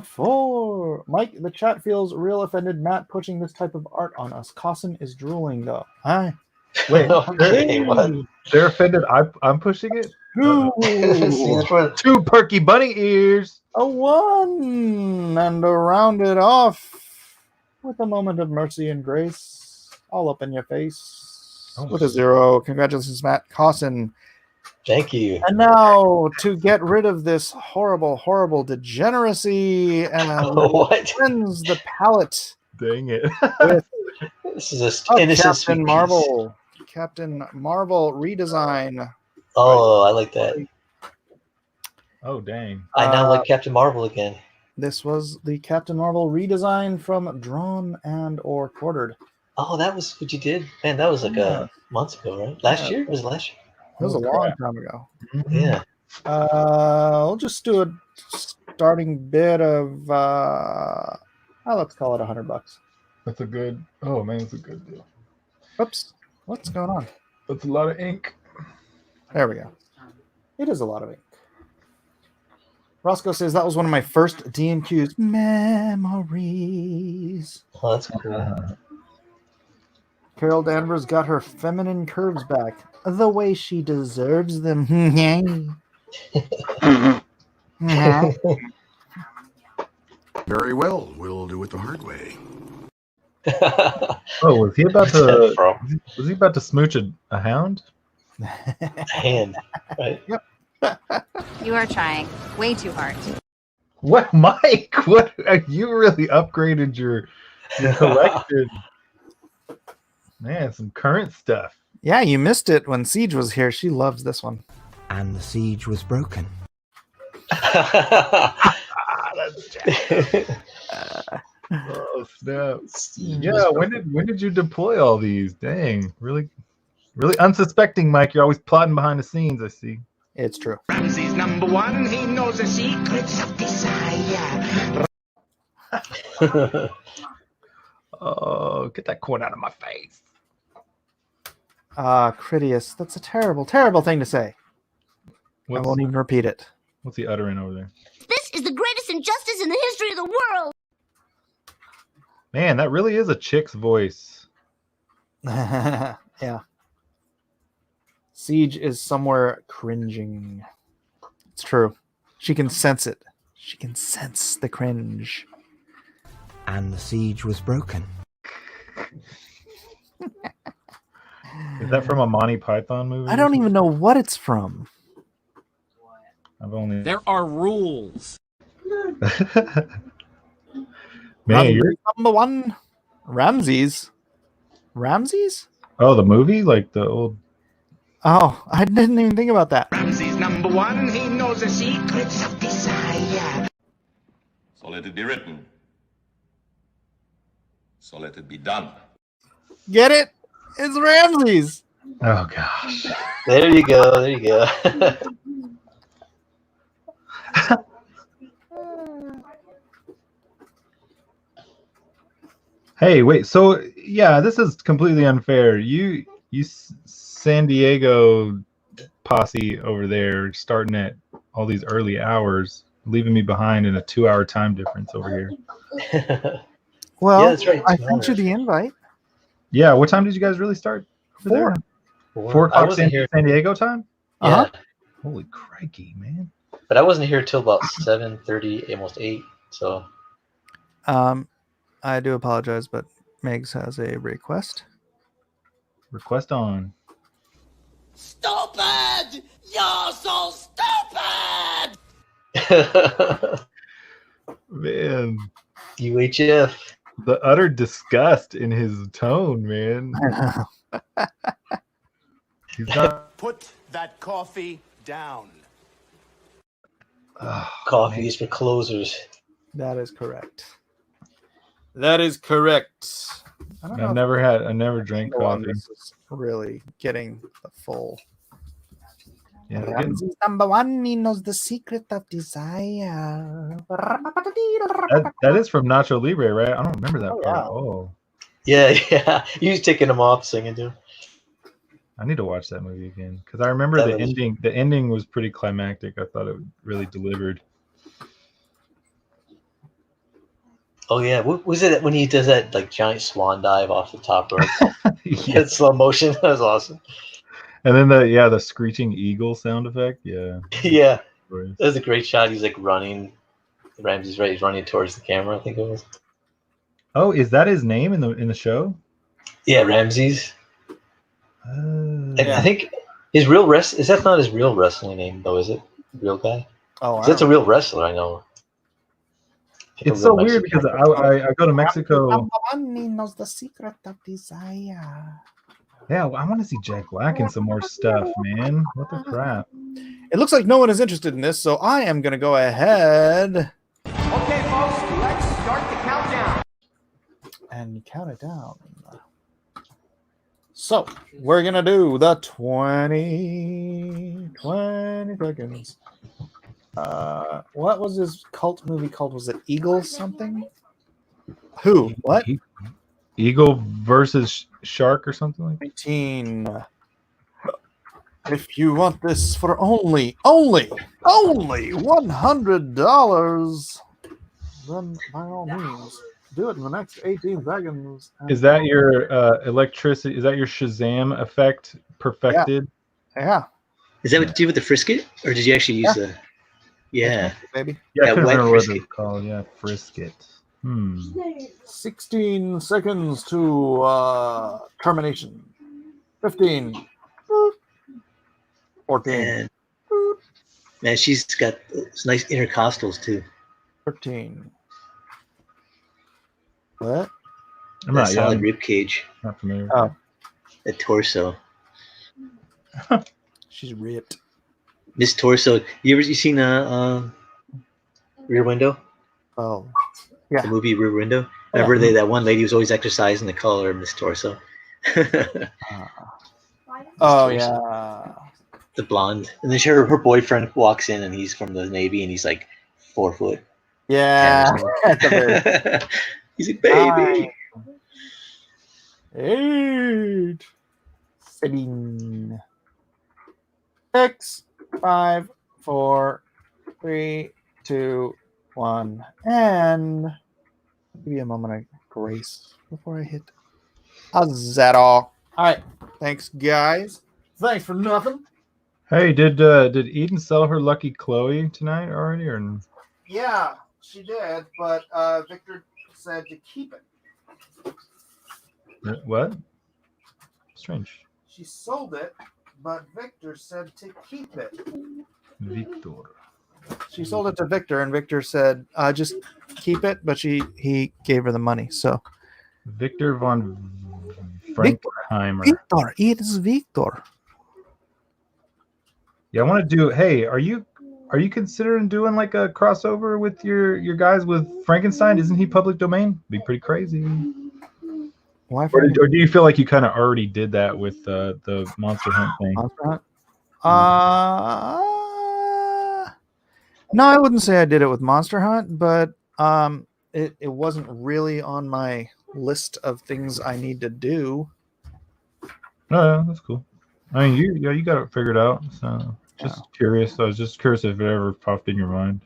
4. Mike, the chat feels real offended. Matt pushing this type of art on us. Cossin is drooling though. Hi. Wait, Okay, what? They're offended. I'm pushing it. Two perky bunny ears. A 1 and to round it off with a moment of mercy and grace, all up in your face with a 0. Congratulations, Matt Cossin. Thank you. And now to get rid of this horrible, horrible degeneracy and cleanse the palate. Dang it! This is a innocent Captain Marvel. Captain Marvel redesign. Oh, I like that. Oh, dang! I now like Captain Marvel again. This was the Captain Marvel redesign from Drawn and or Quartered. Oh, that was what you did, man. That was like a month ago, right? Last year? Was it last year? It was a long time ago. Yeah. I'll just do a starting bid of let's call it $100. That's a good. Oh man, that's a good deal. Oops, what's going on? That's a lot of ink. There we go. It is a lot of ink. Roscoe says that was one of my first DMQ's memories. Oh, that's cool. Carol Danvers got her feminine curves back the way she deserves them. Very well. We'll do it the hard way. Oh, was he about to? Was he about to smooch a hound? Hand, right? Yep. You are trying way too hard. What, Mike? What? You really upgraded your collection. Man, some current stuff. Yeah, you missed it when Siege was here. She loves this one. And the siege was broken. Oh snap! Yeah, when did you deploy all these? Dang, really unsuspecting, Mike. You're always plotting behind the scenes. I see. It's true. Ramsey's #1. He knows the secrets of desire. Oh, get that corn out of my face. Critias, that's a terrible, terrible thing to say. I won't even repeat it. What's he uttering over there? This is the greatest injustice in the history of the world. Man, that really is a chick's voice. Yeah. Siege is somewhere cringing. It's true. She can sense it. She can sense the cringe. And the siege was broken. Is that from a Monty Python movie? I don't even know what it's from. I've only. There are rules. Man, you're. Number one. Ramses. Ramses? Oh, the movie, like the old. Oh, I didn't even think about that. Ramses #1, he knows the secrets of desire. So let it be written. So let it be done. Get it? It's Ramses. Oh gosh. There you go. There you go. Hey, wait. So yeah, this is completely unfair. You San Diego posse over there starting at all these early hours, leaving me behind in a 2-hour time difference over here. Well, Yeah, that's right. I sent you the invite. Yeah, what time did you guys really start? Over there? 4 I o'clock wasn't here. San Diego time? Yeah, Holy crikey, man. but I wasn't here till about 7:30, almost 8. So I do apologize, but Megs has a request. Request on. Stupid! You're so stupid! Man. UHF. The utter disgust in his tone, man. He's not. Put that coffee down. Coffee is for closers. That is correct. That is correct. I don't know I never drank coffee. This is really getting the full. Yeah, Ramses #1, he knows the secret of desire. that is from Nacho Libre, right? I don't remember that part. yeah. Oh, Yeah. You was taking them off singing to him. I need to watch that movie again because I remember the ending. The ending was pretty climactic. I thought it really delivered. Oh yeah, what was it when he does that like giant swan dive off the top rope? Yeah, slow motion. That was awesome. And then the screeching eagle sound effect. Yeah. Yeah, that was a great shot. He's like running. Ramses, right? He's running towards the camera. I think it was. Oh, is that his name in the show? Yeah, Ramses. I think his real is that not his real wrestling name though? Is it real guy? Oh, that's a real wrestler. I know. It's so weird because I go to Mexico. He knows the secret of desire. Yeah, I want to see Jack Black in some more stuff, man. What the crap? It looks like no one is interested in this, so I am going to go ahead Okay, folks, let's start the countdown. and count it down. So we're going to do the 20 seconds. What was his cult movie called? Was it Eagle something? Who? What? Eagle versus Shark or something like that? 19. If you want this for only $100, then by all means, do it in the next 18 seconds. Is that your electricity? Is that your Shazam effect perfected? Yeah. Is that what you did with the frisket, or did you actually use the? Yeah, baby. Yeah, I that couldn't wet remember what frisket. it's called. Yeah, frisket. 16 seconds to termination. 15. 14. Man, she's got some nice intercostals too. 13. What? I'm That not solid young. rib cage. Not familiar. Oh, The torso. she's ripped. Miss Torso. You seen Rear Window? Oh, yeah. The movie Rear Window. Remember that one lady was always exercising. They call her Miss Torso. Oh yeah. The blonde, and then her boyfriend walks in, and he's from the Navy, and he's like 4 foot. Yeah. He's a baby. 8. 7. 6. 5. 4. 3. 2. 1. And give you a moment of grace before I hit a zero. All right. Thanks, guys. Thanks for nothing. Hey, did Eden sell her Lucky Chloe tonight already, or? Yeah, she did, but Victor said to keep it. What? Strange. She sold it, but Victor said to keep it. Victor. She sold it to Victor, and Victor said, "Just keep it." But he gave her the money. So Victor von Frankenheimer. Victor, it is Victor. Yeah, I want to do. Hey, are you considering doing like a crossover with your guys with Frankenstein? Isn't he public domain? Be pretty crazy. Why? Or do you feel like you kind of already did that with the Monster Hunt thing? Monster Hunt? No, I wouldn't say I did it with Monster Hunt, but it wasn't really on my list of things I need to do. No, yeah, that's cool. I mean, you got it figured out. So just curious. I was just curious if it ever popped in your mind.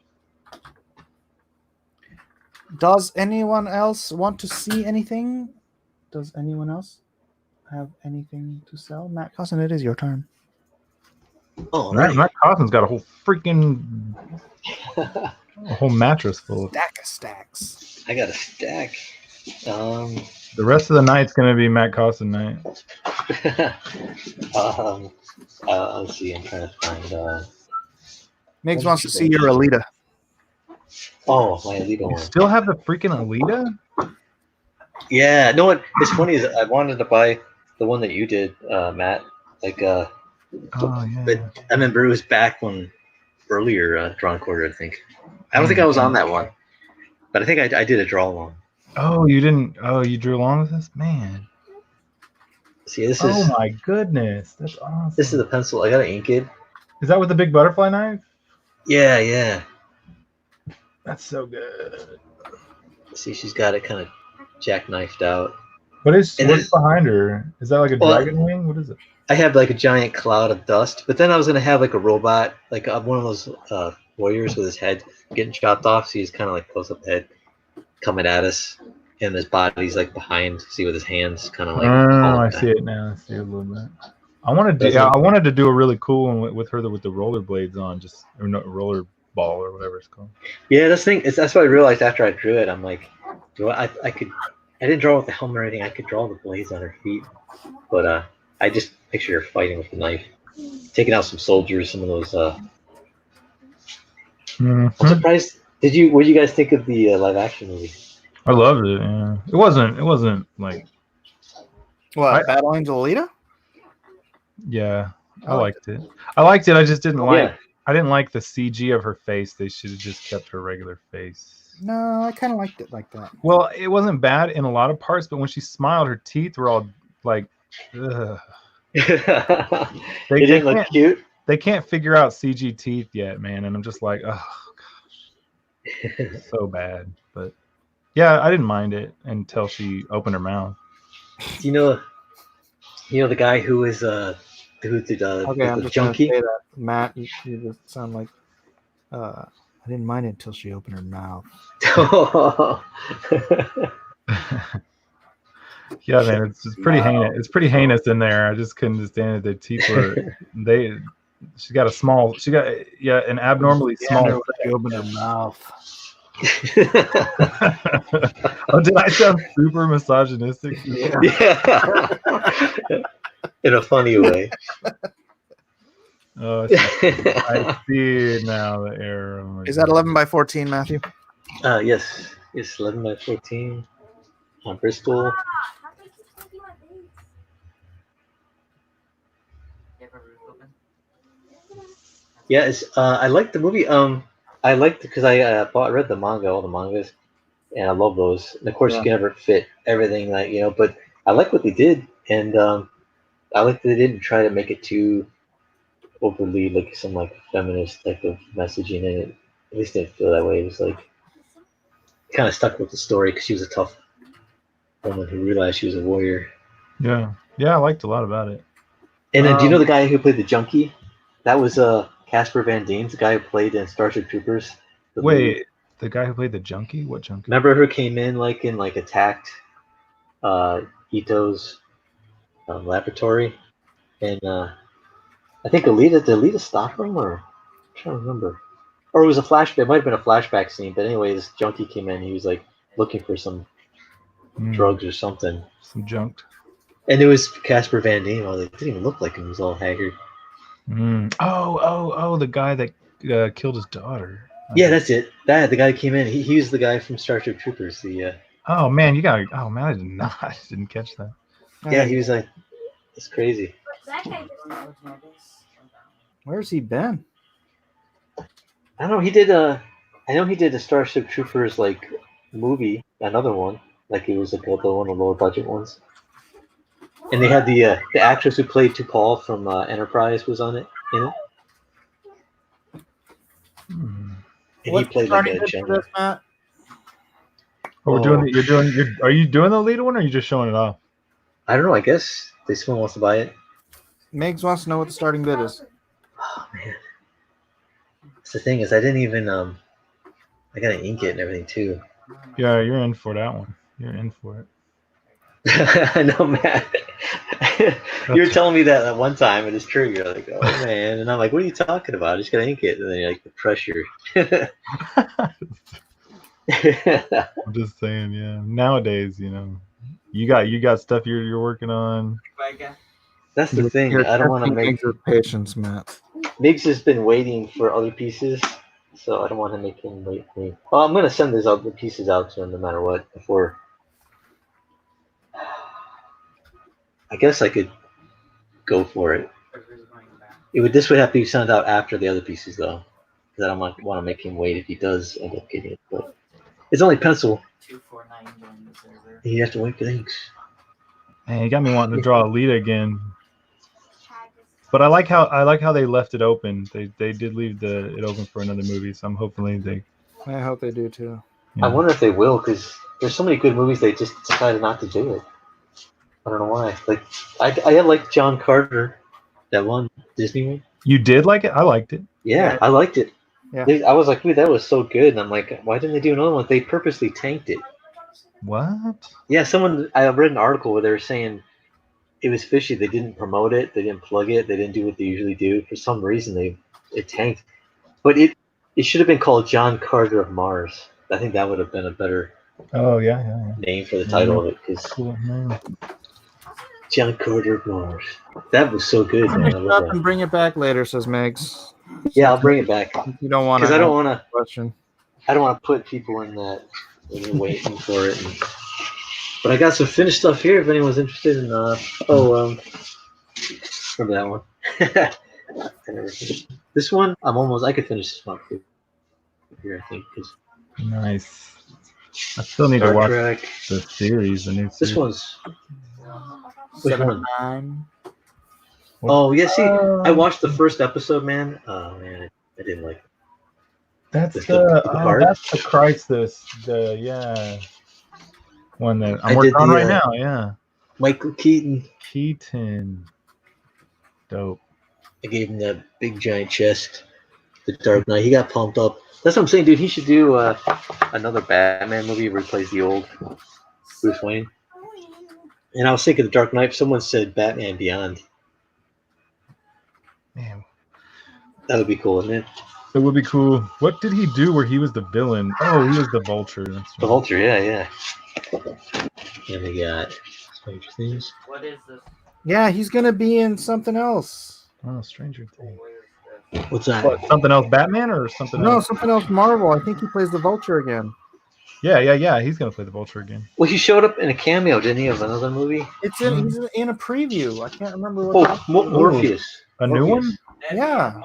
Does anyone else want to see anything? Does anyone else have anything to sell? Matt Cossin, it is your turn. Oh, Matt Cossin's got a whole freaking a whole mattress full of stack of stacks. I got a stack. The rest of the night's gonna be Matt Cossin night. Let's see. I'm trying to find. Migs wants to see your Alita. Oh, my Alita You one. still have the freaking Alita? Yeah. No, what's funny is I wanted to buy the one that you did, Matt. Like, oh yeah. but I remember it was back when earlier Drawn Quarter. I think. I don't think I was on that one, but I think I did a draw along. Oh, you didn't. Oh, you drew along with this, man. See, this is. Oh my goodness, that's awesome. This is the pencil. I got an Inked. Is that with the big butterfly knife? Yeah, yeah. That's so good. See, she's got it kind of jackknifed out. What's behind her? Is that like a dragon wing? What is it? I have like a giant cloud of dust, but then I was gonna have like a robot, like one of those warriors with his head getting chopped off. So he's kind of like close up head coming at us, and his body's like behind. See, with his hands kind of like. Oh, I see it now. I see it a little bit. I wanted to do a really cool one with her with the rollerblades on, or no, roller ball or whatever it's called. Yeah, that's what I realized after I drew it. I'm like, I didn't draw with the helmet or anything. I could draw the blades on her feet, but I just picture her fighting with the knife, taking out some soldiers, some of those. I'm surprised. What did you guys think of the live action movie? I loved it. Yeah, it wasn't like. What, Battle Angel Alita? Yeah, I liked it. I just didn't like. Yeah. I didn't like the CG of her face. They should have just kept her regular face. No, I kind of liked it like that. Well, it wasn't bad in a lot of parts, but when she smiled, her teeth were all like. Ugh. It didn't look cute. They can't figure out CG teeth yet, man, and I'm just like, oh gosh, so bad. But yeah, I didn't mind it until she opened her mouth. You know the guy who is who did Okay, I'm the just junkie. gonna say that, Matt. You just sound like I didn't mind it until she opened her mouth. Yeah, man, it's pretty heinous. It's pretty heinous in there. I just couldn't stand it. The teeth were She got an abnormally small. She opened her mouth. Oh, did I sound super misogynistic? Yeah. In a funny way. Oh, I see now the error. Oh my Is that 11 by 14, Matthew? Yes. It's 11 by 14 on Bristol. Yeah, it's I liked the movie. I liked because I read the manga, all the mangas, and I love those. And of course, you can never fit everything but I like what they did, and I like that they didn't try to make it too overly like some like feminist type of messaging in it. At least didn't feel that way. It was like kind of stuck with the story because she was a tough woman who realized she was a warrior. Yeah, I liked a lot about it. And then, do you know the guy who played the junkie? That was Casper Van Dien, the guy who played in Starship Troopers. Wait, the guy who played the junkie? What junkie? Remember who came in and attacked Ito's laboratory, and I think did Alita stop him, or I'm trying to remember, or it was a flashback. It might have been a flashback scene, but anyway, this junkie came in. He was like looking for some drugs or something. Some junk. And it was Casper Van Dien. Well, it didn't even look like him. He was all haggard. Oh, the guy that killed his daughter. Yeah, that's it. The guy that came in. He was the guy from Starship Troopers. Oh man, I didn't catch that. Yeah, he was like, it's crazy. Where's he been? I don't know. He did I know he did the Starship Troopers like movie, another one. Like it was like one of the lower budget ones. And they had the actress who played T'Pol from Enterprise was on it in it. And he played like a general. Matt? Oh, we're doing it. Are you doing the lead one, or are you just showing it off? I don't know. I guess someone wants to buy it. Megs wants to know what the starting bid is. Oh man, the thing is, I didn't even I gotta ink it and everything too. Yeah, you're in for that one. You're in for it. I know, Matt. You were telling me that one time, and it's true. You're like, oh man, and I'm like, what are you talking about? I just gotta ink it, and then you're like, the pressure. I'm just saying, yeah. Nowadays, you got stuff you're working on. That's the thing. I don't want to make your patience, Matt. Miggs has been waiting for other pieces, so I don't want to make him wait for me. Well, I'm gonna send these other pieces out to him no matter what. Before, I guess I could go for it. This would have to be sent out after the other pieces, though, because I don't want to make him wait if he does end up getting it. But it's only pencil. 249 joined the server. You have to wait for things. Man, you got me wanting to draw Alita again. But I like how they left it open. They did leave it open for another movie, so I'm hopefully they. I hope they do too. Yeah. I wonder if they will, because there's so many good movies they just decided not to do it. I don't know why. Like I like John Carter, that one Disney one. You did like it? I liked it. Yeah, I liked it. Yeah. I was like, dude, that was so good. And I'm like, why didn't they do another one? They purposely tanked it. What? Yeah, I read an article where they were saying it was fishy. They didn't promote it. They didn't plug it. They didn't do what they usually do. For some reason, it tanked. But it should have been called John Carter of Mars. I think that would have been a better name for the title of it. Because cool, John Carter of Mars. That was so good, man. Finish up and bring it back later, says Megs. Yeah, I'll bring it back. You don't want to. Because I don't want to. Question. I don't want to put people in that when you're waiting for it. But I got some finished stuff here if anyone's interested in. Remember that one? This one, I could finish this one here, I think. Nice. I still need to watch the series. The new series. This one's. Which one? 9. Oh yeah, see, I watched the first episode, man. Oh man, I didn't like it. That's the Crisis, one that I'm working on right now. Yeah, Michael Keaton. Dope. I gave him that big giant chest. The Dark Knight. He got pumped up. That's what I'm saying, dude. He should do another Batman movie where he plays the old Bruce Wayne. And I was thinking the Dark Knight. Someone said Batman Beyond. Man, that would be cool, wouldn't it? It would be cool. What did he do where he was the villain? Oh, he was the Vulture. That's right. The Vulture, yeah. And we got Stranger Things. What is this? Yeah, he's gonna be in something else. Oh, Stranger Things. What's that? What, something else Batman or something else? No, something else Marvel. I think he plays the Vulture again. Yeah. He's gonna play the Vulture again. Well, he showed up in a cameo, didn't he, of another movie? He's in a preview. I can't remember what. Morpheus. A new one? Yeah.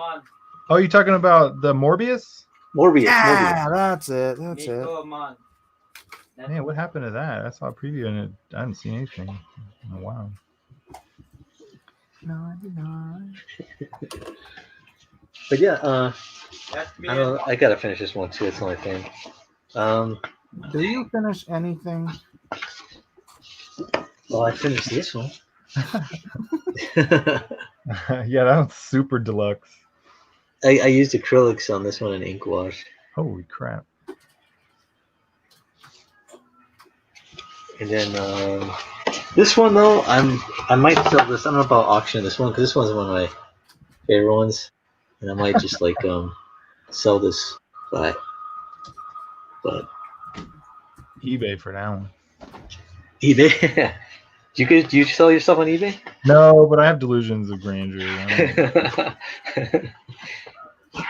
Oh, you talking about the Morbius? Morbius. Yeah, that's it. Man, what happened to that? I saw a preview and I haven't seen anything. Oh, wow. But yeah, I gotta finish this one too. It's the only thing. Do you finish anything? Well, I finished this one. Yeah, that was super deluxe. I used acrylics on this one and ink wash. Holy crap! And then this one though, I might sell this. I don't know about auction this one because this one's one of my favorite ones, and I might just like sell this but eBay for that one. eBay. Do you sell yourself on eBay? No, but I have delusions of grandeur.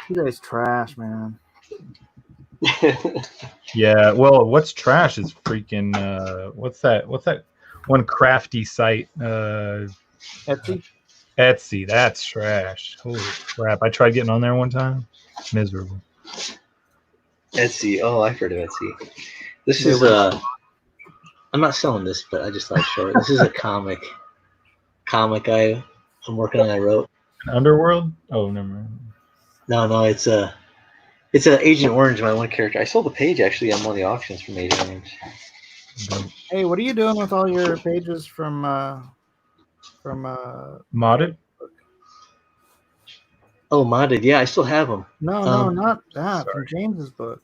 You guys trash, man. Yeah, well, what's trash is freaking what's that one crafty site? Etsy. Etsy, that's trash. Holy crap. I tried getting on there one time. Miserable. Etsy. Oh, I've heard of Etsy. This is I'm not selling this, but I just thought short. This is a comic I'm working on. I wrote. Underworld? Oh, never mind. No, it's a Agent Orange, my one character. I sold a page actually on one of the auctions from Agent Orange. Hey, what are you doing with all your pages from Modded? Oh, modded. Yeah, I still have them. No, not that. From James's book.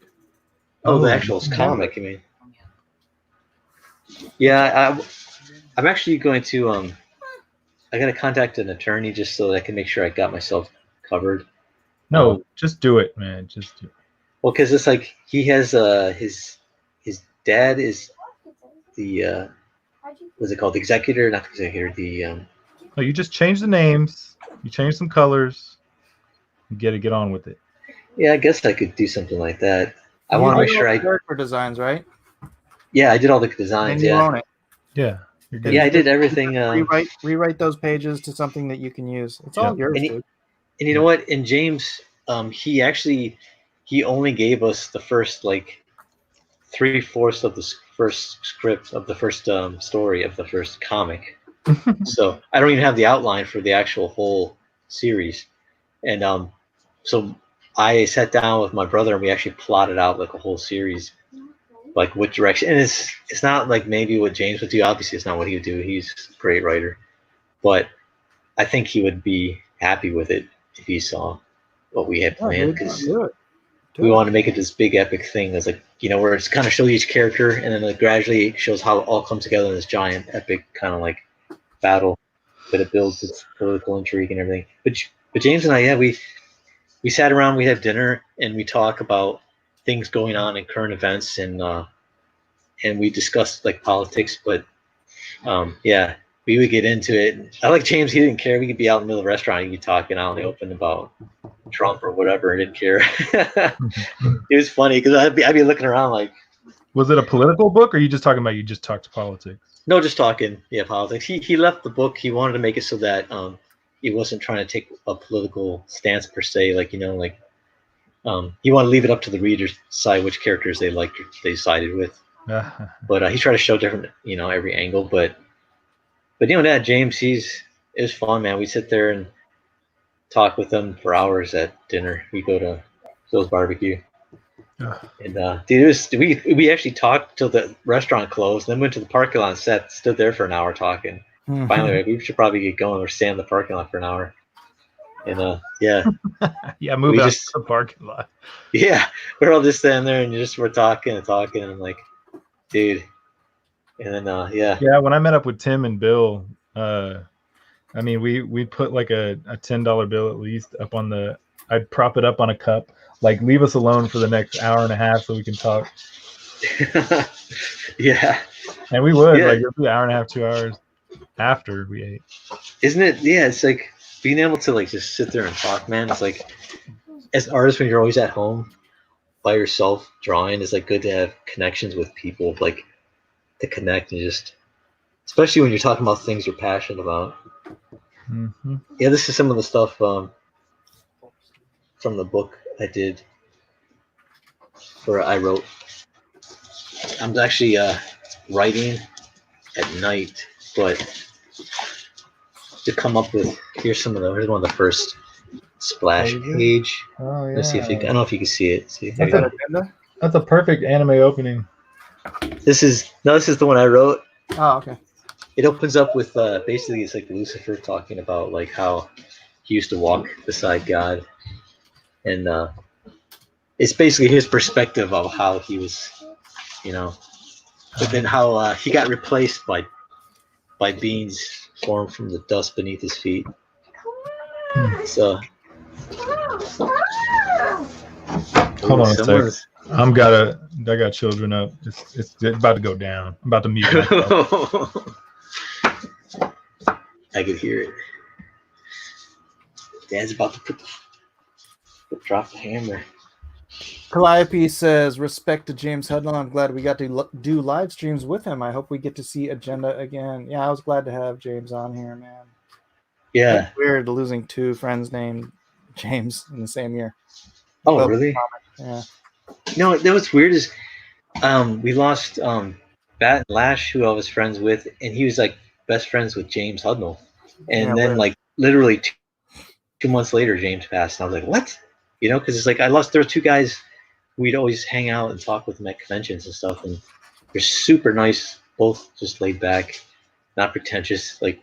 Oh, the actual comic, you mean? Yeah, I'm actually going to I gotta contact an attorney just so that I can make sure I got myself covered. No, just do it, man. Just do it. Well, because it's like he has his dad is the what's it called? The executor, not the executor. The Oh, you just change the names. You change some colors. You get on with it. Yeah, I guess I could do something like that. I want to make sure I character designs, right? Yeah, I did all the designs. And you own it. Yeah. Yeah, I did everything. Rewrite those pages to something that you can use. It's all yours, dude. And you know what? And James, he only gave us the first like 3/4 of the first script of the first story of the first comic. So I don't even have the outline for the actual whole series. And so I sat down with my brother and we actually plotted out like a whole series, like what direction. And it's not like maybe what James would do. Obviously, it's not what he would do. He's a great writer, but I think he would be happy with it if he saw what we had planned, because we want to make it this big epic thing that's like, you know, where it's kind of shows each character and then it gradually shows how it all comes together in this giant epic kind of like battle, but it builds its political intrigue and everything. But James and I, yeah, we sat around, we had dinner, and we talk about things going on in current events, and we discussed like politics. But yeah, we would get into it. I like James; he didn't care. We could be out in the middle of the restaurant, he'd be talking out in the open about Trump or whatever. He didn't care. It was funny because I'd be looking around like. Was it a political book, or you just talking about you just talked politics? No, just talking. Yeah, politics. He left the book. He wanted to make it so that he wasn't trying to take a political stance per se. Like, you know, like he wanted to leave it up to the readers to decide which characters they liked or they sided with. But he tried to show different, you know, every angle. But you know, that James, it was fun, man. We sit there and talk with him for hours at dinner. We go to Phil's Barbecue. And dude, we actually talked till the restaurant closed, then went to the parking lot and stood there for an hour talking. Mm-hmm. Finally, we should probably get going or stay in the parking lot for an hour. And yeah. Yeah, move out to the parking lot. Yeah, we're all just standing there and we're talking and talking and I'm like, dude. And then yeah. Yeah, when I met up with Tim and Bill, I mean we put like a $10 bill at least up on I'd prop it up on a cup. Like, leave us alone for the next hour and a half so we can talk. Yeah. And we would, like, it was an hour and a half, 2 hours after we ate. Isn't it? Yeah, it's like being able to, like, just sit there and talk, man. It's like, as artists, when you're always at home by yourself drawing, it's, like, good to have connections with people, like, to connect and just, especially when you're talking about things you're passionate about. Mm-hmm. Yeah, this is some of the stuff from the book I did, I wrote. I'm actually writing at night, but to come up with here's one of the first splash page. Oh yeah. Let's see if I don't know if you can see it. See, that's a perfect anime opening. This is the one I wrote. Oh, okay. It opens up with basically it's like Lucifer talking about like how he used to walk beside God. And it's basically his perspective of how he was, you know, but then how he got replaced by beings formed from the dust beneath his feet. So, hold on a second. I got children up. It's about to go down. I'm about to mute myself. I could hear it. Dad's about to drop the hammer. Calliope says, respect to James Hudnall. I'm glad we got to do live streams with him. I hope we get to see Agenda again. Yeah, I was glad to have James on here, man. Yeah. It's weird losing two friends named James in the same year. Oh, Both really? Yeah. No, that was weird is we lost Bat and Lash, who I was friends with, and he was like best friends with James Hudnall. And Yeah, then weird. like literally 2 months later, James passed. And I was like, what? You know, because it's like there were two guys we'd always hang out and talk with them at conventions and stuff, and they're super nice, both just laid back, not pretentious. Like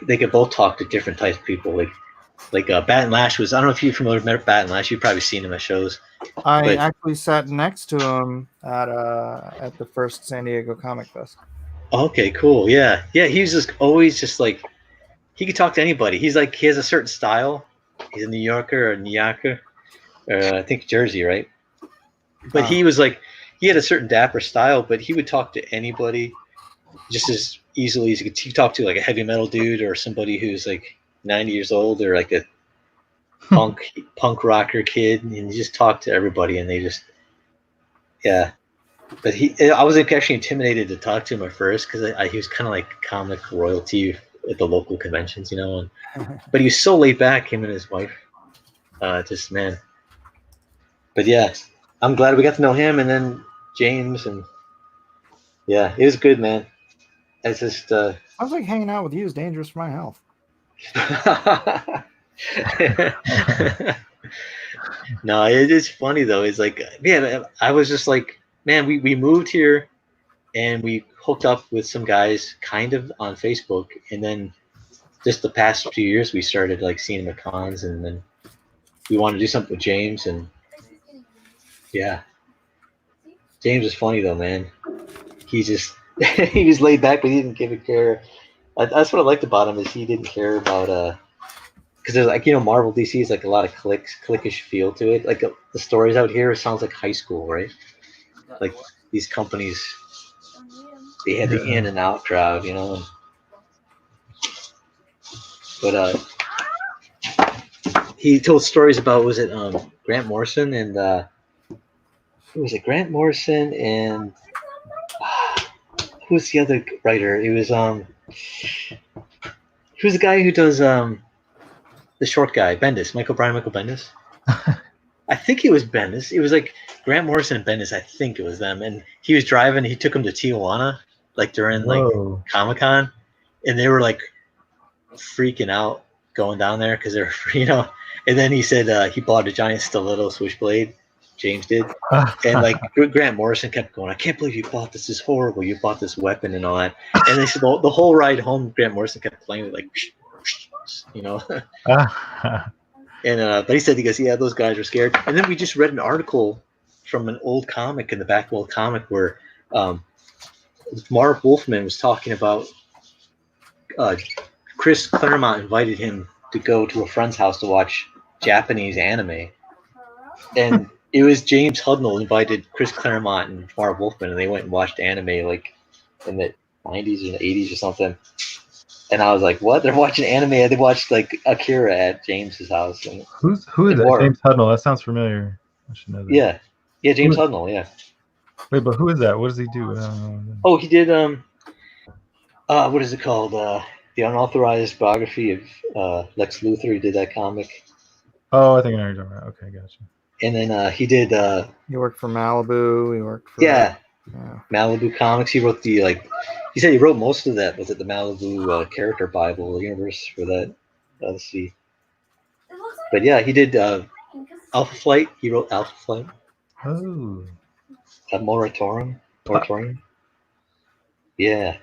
they could both talk to different types of people. Like Bat and Lash was. I don't know if you're familiar with Bat and Lash. You've probably seen him at shows. I actually sat next to him at the first San Diego Comic Fest. Okay, cool. Yeah. He was just always just like he could talk to anybody. He's like he has a certain style. He's a New Yorker or New Yorker. I think Jersey, right? But he was like, he had a certain dapper style, but he would talk to anybody just as easily as he could talk to like a heavy metal dude or somebody who's like 90 years old or like a punk rocker kid, and he just talked to everybody, and they just, yeah. But I was actually intimidated to talk to him at first because he was kind of like comic royalty at the local conventions, you know. But he was so laid back, him and his wife. Just man. But yeah, I'm glad we got to know him, and then James, and yeah, it was good, man. It's just I was like hanging out with you is dangerous for my health. No, it is funny though. It's like, man, I was just like, man, we moved here, and we hooked up with some guys kind of on Facebook, and then just the past few years we started like seeing him at cons, and then we wanted to do something with James, and yeah, James is funny though, man. He just he was laid back, but he didn't give a care. That's what I liked about him is he didn't care about because there's like, you know, Marvel DC is like a lot of cliquish feel to it. Like the stories out here sounds like high school, right? Like these companies, they had the in and out crowd, you know. But he told stories about Grant Morrison and who was it? Grant Morrison and who's the other writer? It was who's the guy who does the short guy, Bendis, Michael Bendis. I think it was Bendis. It was like Grant Morrison and Bendis. I think it was them. And he was driving. He took him to Tijuana, like during like Comic-Con, and they were like freaking out going down there because they're, you know. And then he said he bought a giant stiletto switchblade. James did, and like Grant Morrison kept going, I can't believe you bought this. This is horrible. You bought this weapon and all that. And they said the whole ride home, Grant Morrison kept playing with like, you know. And but he said, he goes, yeah, those guys were scared. And then we just read an article from an old comic in the back of old comic where Marv Wolfman was talking about Chris Claremont invited him to go to a friend's house to watch Japanese anime, and it was James Hudnall invited Chris Claremont and Marv Wolfman, and they went and watched anime like in the 90s or the 80s or something. And I was like, what? They're watching anime? They watched like Akira at James's house. And who is that? James Hudnall. That sounds familiar. I should know that. Yeah, James Hudnall. Yeah. Wait, but who is that? What does he do? Oh, he did what is it called? The unauthorized biography of Lex Luthor. He did that comic. Oh, I think I know what you're talking about. Okay, gotcha. And then he did. He worked for Malibu. He worked for Malibu Comics. He wrote the He said he wrote most of that. Was it the Malibu character Bible universe for that? Let's see. But yeah, he did Alpha Flight. He wrote Alpha Flight. Oh. Moratorium. Yeah.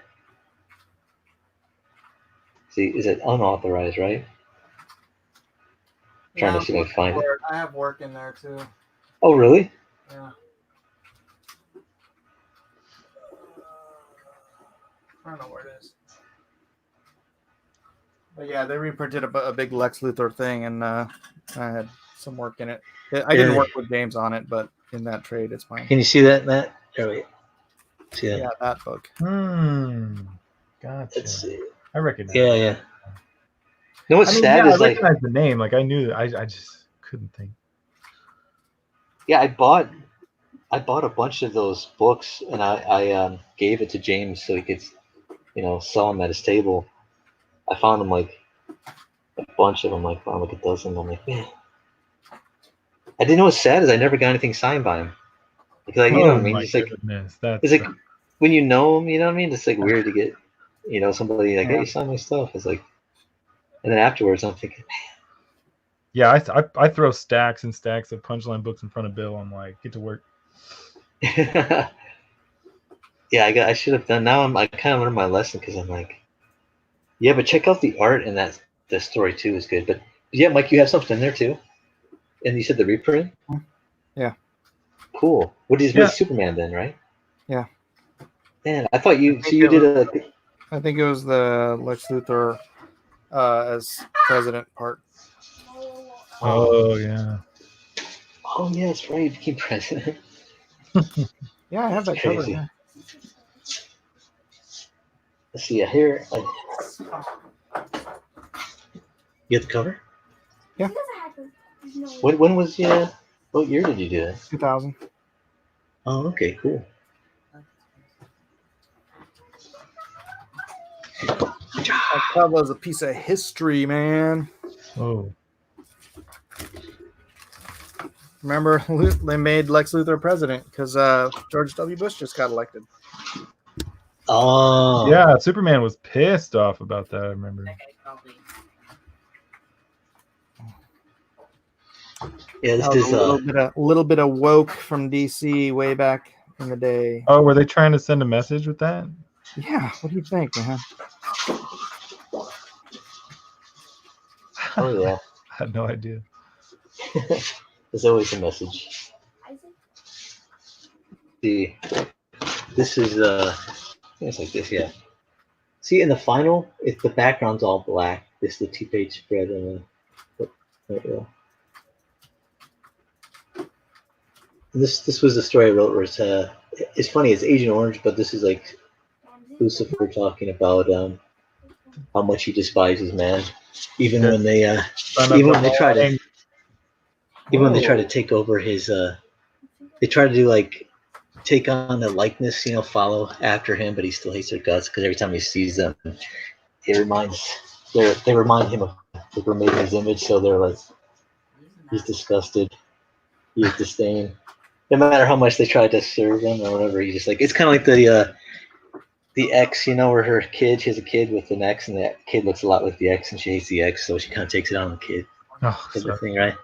See, is it unauthorized, right? Trying to see if I can find it. I have work in there too. Oh, really? Yeah. I don't know where it is. But yeah, they reprinted a big Lex Luthor thing, and I had some work in it. I didn't work with James on it, but in that trade, it's fine. Can you see that, Matt? There we go. See that? Yeah, that book. Gotcha. Let's see. I recognize. Yeah, yeah. You know what's I mean, sad yeah, is I like, recognize the name. Like I knew that. I just couldn't think. yeah, I bought a bunch of those books, and I gave it to James so he could, sell them at his table. I found them like a bunch of them, like found like a dozen. I'm like, man, I didn't know what's sad is I never got anything signed by him. Because you know what I mean? My It's like goodness, that's it's like when you know him, you know what I mean? It's like weird to get, somebody like, Yeah. hey, you sign my stuff. It's like, and then afterwards, I'm thinking, yeah. I throw stacks and stacks of Punchline books in front of Bill. I'm like, get to work. yeah, I should have done. Now I kind of learned my lesson because I'm like, yeah, but check out the art in that story too is good. But yeah, Mike, you have something in there too, and you said the reprint. Yeah. Cool. What is with Superman then, right? Yeah. Man, I thought you did a. I think it was the Lex Luthor as president part. Oh yeah. Oh yeah, that's right. He became president. Yeah, I have that cover. Crazy. Yeah. Let's see. Here. You have the cover? Yeah. When was what year did you do that? 2000. Oh, okay, cool. That cover is a piece of history, man. Oh. Remember, they made Lex Luthor president because George W. Bush just got elected. Oh. Yeah, Superman was pissed off about that. I remember. Yeah, this That was is a little bit of woke from DC way back in the day. Oh, were they trying to send a message with that? Yeah, what do you think, man? Oh yeah. I had no idea. There's always a message. See, this is it's like this, yeah. See, in the final, if the background's all black, this is the 2-page spread, and there you go. This was the story I wrote where it's funny, it's Agent Orange, but this is like Lucifer talking about how much he despises man, even when they try to take over his they try to do like take on the likeness, follow after him, but he still hates their guts because every time he sees them, they remind him of they were made in his image, so they're like he's disgusted, he's disdain. No matter how much they try to serve him or whatever, he's just like it's kind of like the ex, where her kid, she has a kid with an ex, and that kid looks a lot like the ex, and she hates the ex, so she kind of takes it on the kid. Oh, type of thing, right?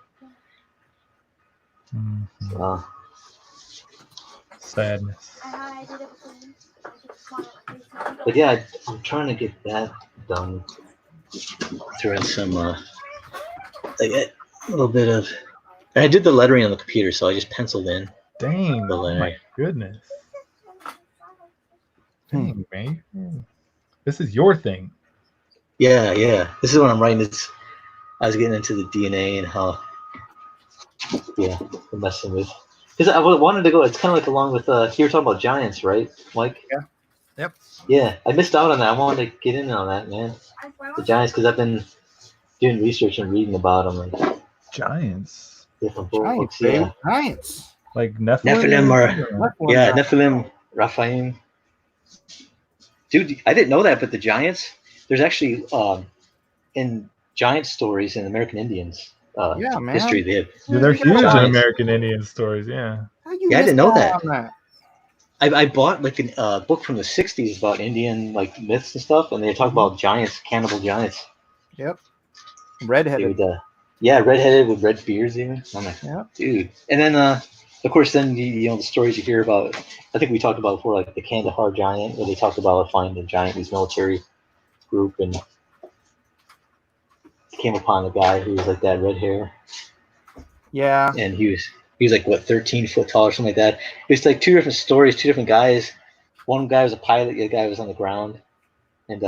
Mm-hmm. Sadness. But yeah, I'm trying to get that done. Throw in some, I get a little bit of. I did the lettering on the computer, so I just penciled in. Dang! The Oh my goodness! Dang, man! This is your thing. Yeah, yeah. This is what I'm writing. I was getting into the DNA and how, yeah, I'm messing with. Because I wanted to go. It's kind of like along with you were talking about giants, right, Mike? Yeah. Yep. Yeah, I missed out on that. I wanted to get in on that, man. The giants, because I've been doing research and reading about them. And Giants. different Giants, books, baby. yeah. Giants. Like Nephilim. Nephilim, Raphaim. Dude, I didn't know that, but the giants. There's actually in giant stories in American Indians Yeah, man. history. They have. Yeah, they're huge in Giants. American Indian stories. Yeah. Yeah, I didn't know that. on that. I bought like a book from the '60s about Indian like myths and stuff, and they talk about giants, cannibal giants. Yep. They Redheaded. would, yeah, redheaded with red beards even. I'm like, Yep. dude. And then of course, then you know the stories you hear about. I think we talked about before, like the Kandahar giant, where they talked about finding a giant, these military group, and came upon a guy who was like that, red hair, Yeah. and he was like what 13 foot tall or something like that. It's like two different stories, two different guys. One guy was a pilot, the other guy was on the ground, and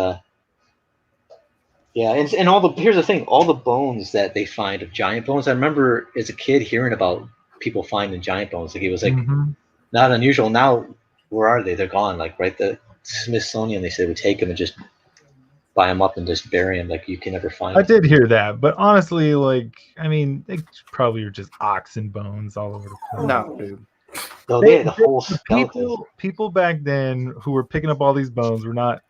yeah, and all the here's the thing, all the bones that they find of giant bones. I remember as a kid hearing about people finding giant bones. Like it was like not unusual. Now where are they? They're gone. Like right, the Smithsonian they said would take them and just buy them up and just bury them. Like you can never find I them. did hear that, but honestly, like, I mean, they probably are just oxen bones all over the place. No, dude. No, they had the whole the skeleton. people back then who were picking up all these bones were not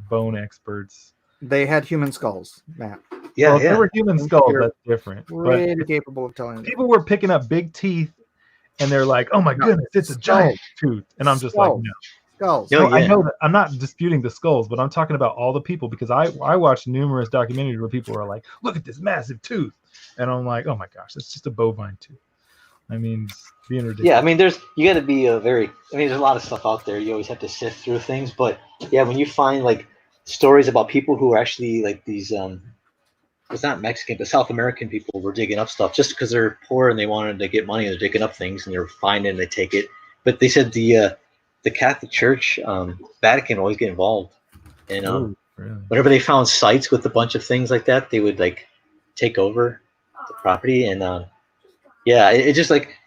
bone experts. They had human skulls, Matt. Yeah, Well, if they were human skulls, that's different. Pretty But capable of telling you. people were picking up big teeth, and they're like, "Oh my goodness, it's a giant tooth," and I'm just like, "No." Skulls. No, I know that. I'm not disputing the skulls, but I'm talking about all the people because I watched numerous documentaries where people are like, "Look at this massive tooth," and I'm like, "Oh my gosh, that's just a bovine tooth." I mean, it's being ridiculous. Yeah, I mean, you got to be there's a lot of stuff out there. You always have to sift through things, but yeah, when you find like stories about people who are actually like these, it's not Mexican, but South American people were digging up stuff just because they're poor and they wanted to get money. They're digging up things and they're finding and they take it. But they said the Catholic Church, Vatican, always get involved, and really? whenever they found sites with a bunch of things like that, they would like take over the property and. Yeah, it just like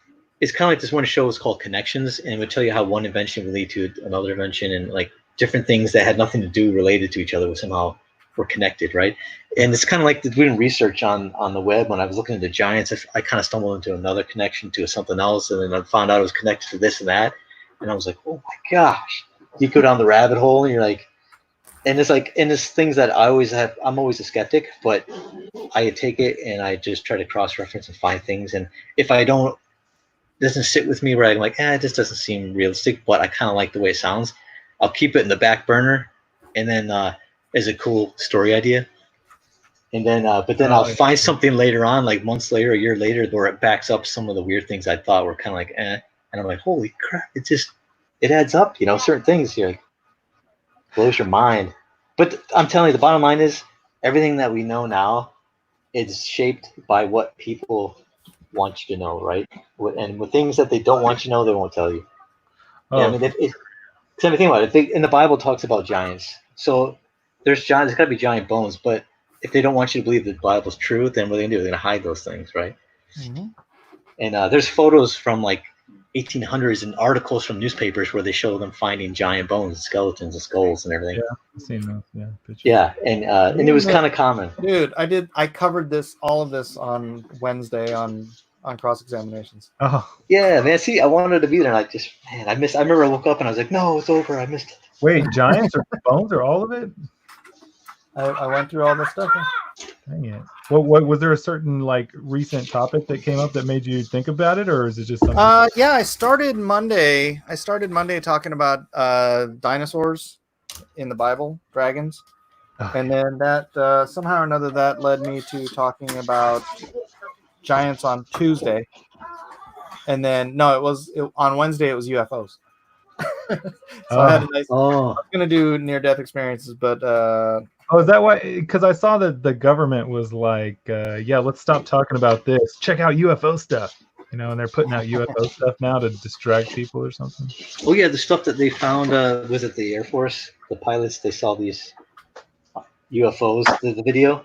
it's kind of like this one show is called Connections, and it would tell you how one invention would lead to another invention, and like different things that had nothing to do related to each other but somehow were connected, right? And it's kind of like doing research on the web. When I was looking at the giants, I kind of stumbled into another connection to something else, and then I found out it was connected to this and that, and I was like, oh my gosh! You go down the rabbit hole, and you're like, and it's things that I always have. I'm always a skeptic, but I take it and I just try to cross-reference and find things. And if I don't, it doesn't sit with me where I'm like, this doesn't seem realistic, but I kind of like the way it sounds. I'll keep it in the back burner, and then as a cool story idea. And then, but then I'll find something later on, like months later, a year later, where it backs up some of the weird things I thought were kind of like, and I'm like, holy crap! It adds up, certain things like blows your mind. But I'm telling you, the bottom line is everything that we know now is shaped by what people want you to know, right? And with things that they don't want you to know, they won't tell you. Oh. Yeah, I mean, same thing about it. In the Bible talks about giants, so there's giants. There's got to be giant bones, but if they don't want you to believe that the Bible's true, then what are they gonna do? They're gonna hide those things, right? Mm-hmm. And there's photos from like 1800s and articles from newspapers where they show them finding giant bones, skeletons, and skulls, and everything. Yeah, I've seen those. Yeah, pictures. Yeah, and it was kind of common. Dude, I covered all of this on Wednesday on cross examinations. Oh. Yeah, man. See, I wanted to be there, and I remember I woke up and I was like, no, it's over. I missed it. Wait, giants or bones or all of it? I went through all this stuff. Dang it. What was there a certain like recent topic that came up that made you think about it, or is it just something? Yeah, I started Monday talking about dinosaurs in the Bible, dragons, and then that somehow or another that led me to talking about giants on Tuesday, and then on Wednesday it was UFOs. So I had a nice. I was gonna do near-death experiences, but. Oh, is that why? Because I saw that the government was like, yeah, let's stop talking about this. Check out UFO stuff. And they're putting out UFO stuff now to distract people or something. Oh, yeah, the stuff that they found, was it the Air Force? The pilots, they saw these UFOs, the video.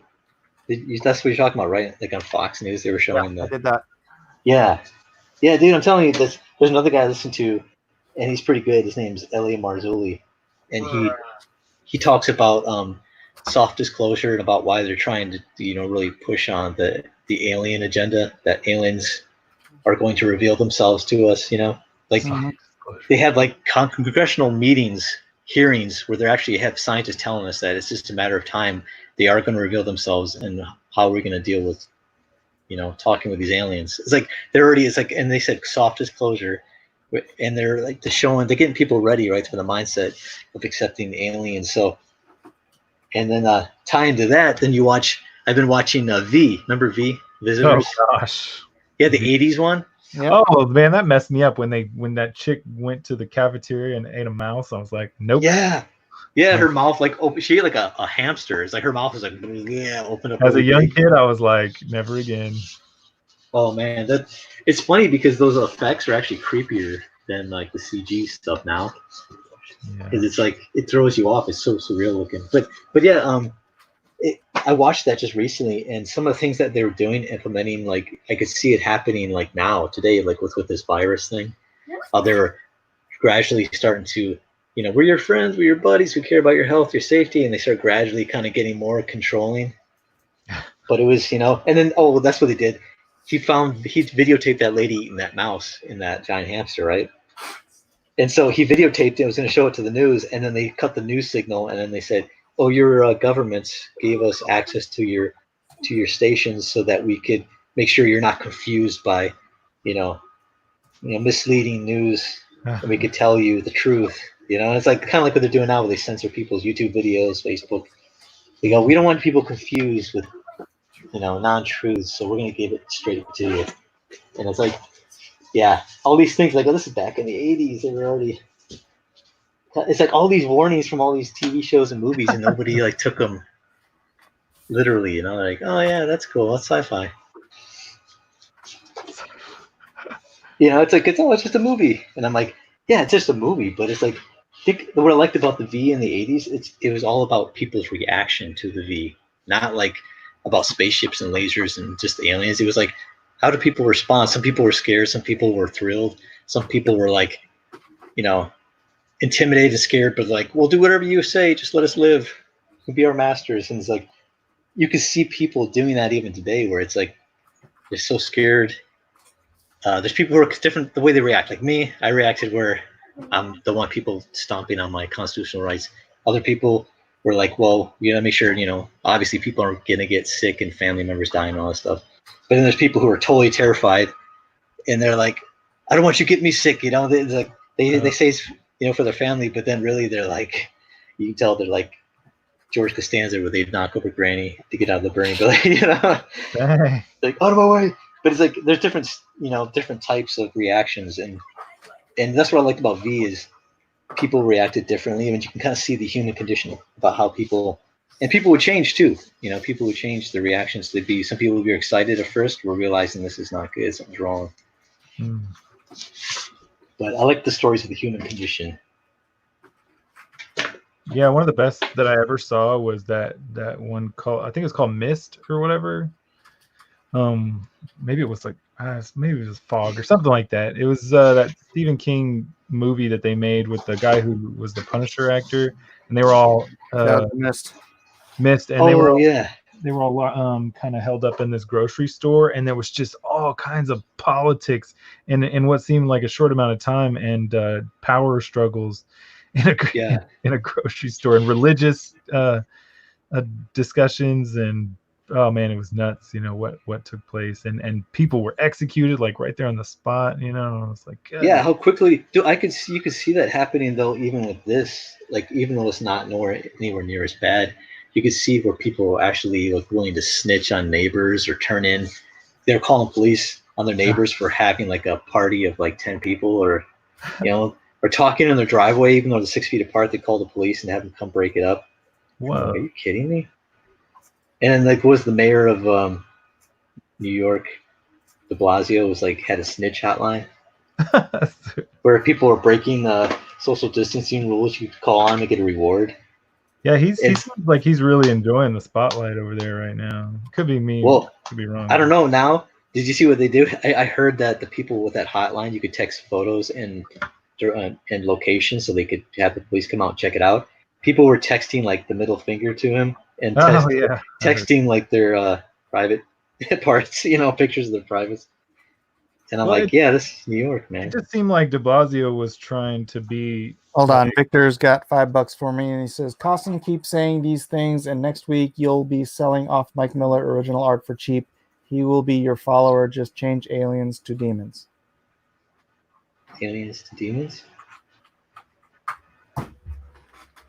That's what you're talking about, right? Like on Fox News, they were showing I did that. Yeah. Yeah, dude, I'm telling you, there's another guy I listen to, and he's pretty good. His name's Ellie Marzulli. And he talks about soft disclosure and about why they're trying to really push on the alien agenda, that aliens are going to reveal themselves to us, like they have like congressional hearings where they actually have scientists telling us that it's just a matter of time they are going to reveal themselves, and how we're going to deal with talking with these aliens. It's like and they said soft disclosure, and they're like they're getting people ready, right, for the mindset of accepting aliens. So and then tying to that, then I've been watching V. Remember V? Visitors? Oh, gosh. Yeah, the 80s one. Yep. Oh, man, that messed me up when that chick went to the cafeteria and ate a mouse. I was like, nope. Yeah. Yeah, her mouth she ate like a hamster. It's like her mouth was like, yeah, open up. As a young kid, I was like, never again. Oh, man. It's funny because those effects are actually creepier than like the CG stuff now. Because it's like it throws you off. It's so surreal looking. But yeah, I watched that just recently, and some of the things that they were doing, implementing, like I could see it happening like now today, like with this virus thing. They're gradually starting to we're your friends, we're your buddies, we care about your health, your safety, and they start gradually kind of getting more controlling. But it was, and then that's what they did. He videotaped that lady eating that mouse in that giant hamster, right? And so he videotaped it, was going to show it to the news, and then they cut the news signal, and then they said, "Oh, your governments gave us access to your stations so that we could make sure you're not confused by, misleading news, and we could tell you the truth." It's like kind of like what they're doing now, where they censor people's YouTube videos, Facebook. They go, "We don't want people confused with, non-truths, so we're going to give it straight to you." And it's like, yeah, all these things, like, this is back in the 80s. They were already. It's like all these warnings from all these TV shows and movies, and nobody like took them literally. Like, oh yeah, that's cool. That's sci-fi. It's like it's just a movie, and I'm like, yeah, it's just a movie. But it's like, I think what I liked about the V in the 80s, it was all about people's reaction to the V, not like about spaceships and lasers and just aliens. It was like, how do people respond? Some people were scared, some people were thrilled, some people were like, intimidated and scared, but like, we'll do whatever you say, just let us live, we'll be our masters. And it's like, you can see people doing that even today, where it's like they're so scared. There's people who are different the way they react. Like me, I reacted where I'm the one people stomping on my constitutional rights. Other people were like, well, you gotta make sure, obviously people are gonna get sick and family members dying and all that stuff. But then there's people who are totally terrified, and they're like, I don't want you to get me sick. They say it's, for their family, but then really they're like, you can tell they're like George Costanza, where they'd knock over Granny to get out of the burning building. Like, out of my way. But it's like there's different types of reactions, and that's what I liked about V is people reacted differently, and you can kind of see the human condition about how people would change too. People would change their reactions. Some people would be excited at first, we're realizing this is not good, something's wrong. But I like the stories of the human condition. Yeah, one of the best that I ever saw was that one called, I think it's called Mist or whatever. Maybe it was like maybe it was Fog or something like that. It was that Stephen King movie that they made with the guy who was the Punisher actor, and they were all Mist, and they were all kind of held up in this grocery store, and there was just all kinds of politics in what seemed like a short amount of time, and power struggles in a grocery store, and religious discussions, and oh man, it was nuts. What took place, and people were executed like right there on the spot. It's like, yeah, how quickly. Dude, you could see that happening though, even with this. Like, even though it's not anywhere near as bad, you could see where people were actually like willing to snitch on neighbors or turn in. They're calling police on their neighbors for having like a party of like 10 people, or or talking in their driveway, even though they're 6 feet apart. They call the police and have them come break it up. Whoa. Are you kidding me? And then like, was the mayor of New York, de Blasio, was like had a snitch hotline where people were breaking social distancing rules. You could call on to get a reward. Yeah, he seems like he's really enjoying the spotlight over there right now. Could be me. Well, could be wrong. I don't know. Now, did you see what they do? I heard that the people with that hotline, you could text photos and locations, so they could have the police come out and check it out. People were texting like the middle finger to him, and texting like their private parts, pictures of their privates. And I'm this is New York, man. It just seemed like de Blasio was trying to be. Hold on, Victor's got $5 for me, and he says, Cossin keeps saying these things, and next week you'll be selling off Mike Miller original art for cheap. He will be your follower. Just change aliens to demons. Aliens to demons?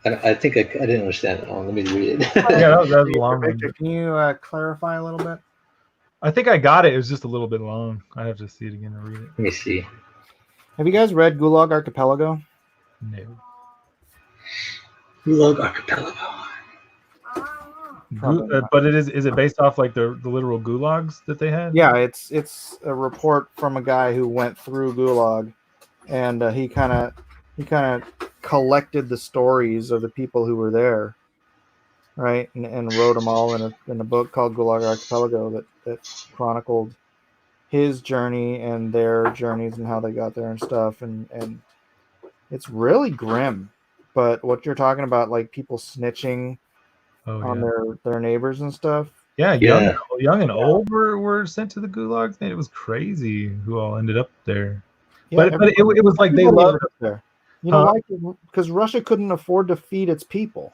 I think I didn't understand it. Let me read it. Yeah, that was long. Victor, can you clarify a little bit? I think I got it. It was just a little bit long. I have to see it again to read it. Let me see. Have you guys read Gulag Archipelago? No. Gulag Archipelago. But is it based off like the literal gulags that they had? Yeah, it's a report from a guy who went through Gulag, and he kind of collected the stories of the people who were there, right, and wrote them all in a book called Gulag Archipelago that chronicled his journey and their journeys and how they got there and stuff, and it's really grim. But what you're talking about, like people snitching Oh, on yeah. their neighbors and stuff. Yeah, young and old were sent to the gulags. Man, it was crazy who all ended up there. Yeah, But it was like they everybody loved ended up there. You know why? Because Russia couldn't afford to feed its people,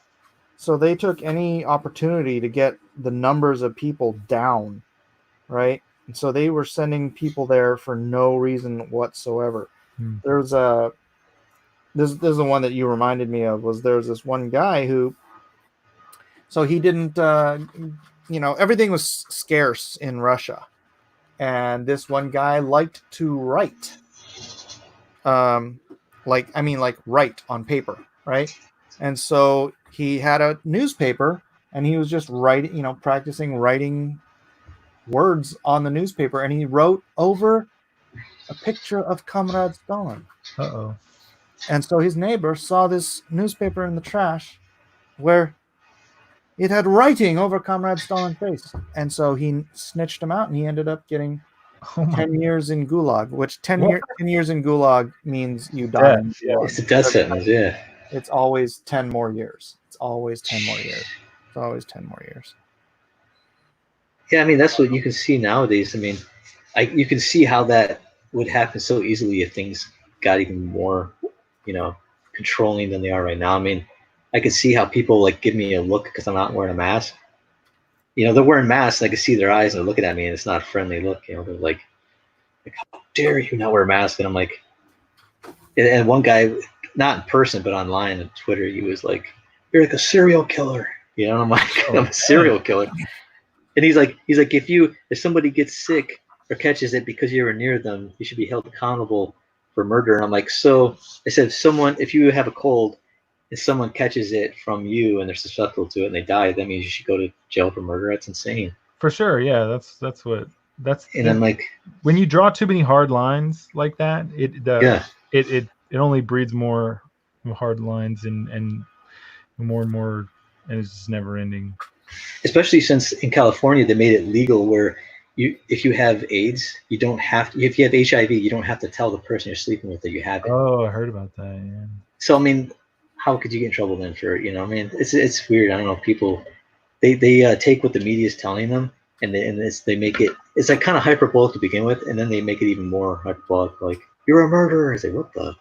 so they took any opportunity to get the numbers of people down, right? And so they were sending people there for no reason whatsoever. Hmm. There's a this is the one that you reminded me of. Was there's this one guy who, so he didn't, everything was scarce in Russia, and this one guy liked to write. Like write on paper, right? And so he had a newspaper and he was just writing, practicing writing words on the newspaper, and he wrote over a picture of Comrade Stalin. Uh-oh. And so his neighbor saw this newspaper in the trash where it had writing over Comrade Stalin's face. And so he snitched him out, and he ended up getting 10 years in Gulag, which 10 years in Gulag means you die in Gulag. It's a death sentence, yeah. It's always 10 more years. It's always 10 more years. It's always 10 more years. Yeah, I mean, that's what you can see nowadays. I mean, you can see how that would happen so easily if things got even more, controlling than they are right now. I mean, I could see how people like give me a look because I'm not wearing a mask. They're wearing masks, and I can see their eyes and they're looking at me, and it's not a friendly look. They're like, how dare you not wear a mask? And I'm like, and one guy, not in person but online on Twitter, he was like, "You're like a serial killer." I'm like, I'm a serial killer. And he's like, if somebody gets sick or catches it because you were near them, you should be held accountable for murder. And I'm like, so I said, if you have a cold and someone catches it from you and they're susceptible to it and they die, that means you should go to jail for murder. That's insane. For sure, yeah. That's And I'm like, when you draw too many hard lines like that, it only breeds more hard lines and more, and it's just never ending. Especially since in California they made it legal where if you have AIDS, you don't have to, if you have HIV, you don't have to tell the person you're sleeping with that you have it. Oh, I heard about that. Yeah. So I mean, how could you get in trouble then for I mean, it's weird. I don't know. People they take what the media is telling them and they make it's like kind of hyperbolic to begin with, and then they make it even more hyperbolic. Like, you're a murderer. I say, what the?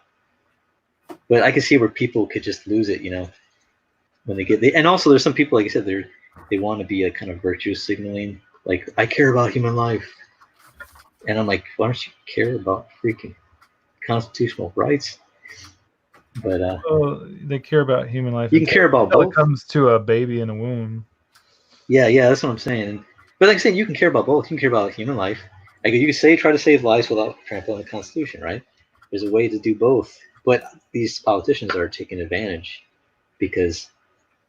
But I can see where people could just lose it, when they and also there's some people, like I said, they want to be a kind of virtue signaling, like, I care about human life, and I'm like, why don't you care about freaking constitutional rights? But they care about human life. You can care about both. It comes to a baby in a womb. Yeah, that's what I'm saying. But like I said, you can care about both. You can care about human life. Like, you can try to save lives without trampling the Constitution, right? There's a way to do both. But these politicians are taking advantage because,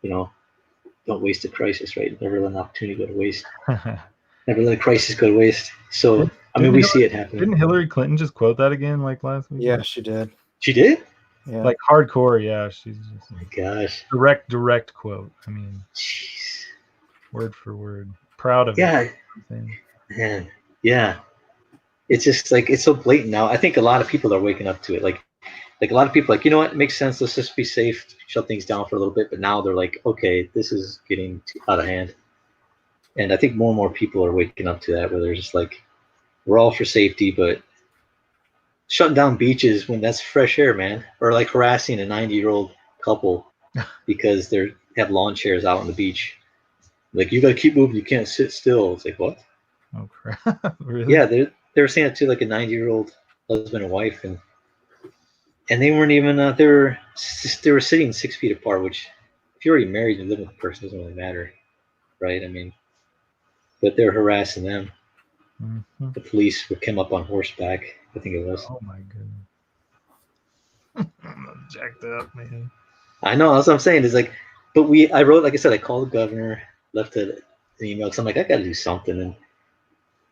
don't waste a crisis, right? Never let an opportunity go to waste. Never let a crisis go to waste. So, I mean, we see it happening. Didn't Hillary Clinton just quote that again, like last week? Yeah, she did. She did? Yeah. Like hardcore, yeah. She's just, oh my gosh. Direct quote. I mean, jeez. Word for word. Proud of it. Man. Yeah. It's just like, it's so blatant now. I think a lot of people are waking up to it. Like a lot of people like, you know what, it makes sense. Let's just be safe, shut things down for a little bit. But now they're like, okay, this is getting out of hand. And I think more and more people are waking up to that, where they're just like, we're all for safety, but shutting down beaches when that's fresh air, man. Or like harassing a 90-year-old couple because they have lawn chairs out on the beach. Like, you got to keep moving. You can't sit still. It's like, what? Oh, crap. Really? Yeah, they were saying it to like a 90-year-old husband and wife, and they weren't even they were sitting 6 feet apart, which if you're already married and live with a person, doesn't really matter, right? I mean, but they're harassing them. Mm-hmm. The police came up on horseback, I think it was. Oh my goodness. I'm jacked up, man. I know, that's what I'm saying. It's like, but I wrote, like I said, I called the governor, left an email, because I'm like, I got to do something. And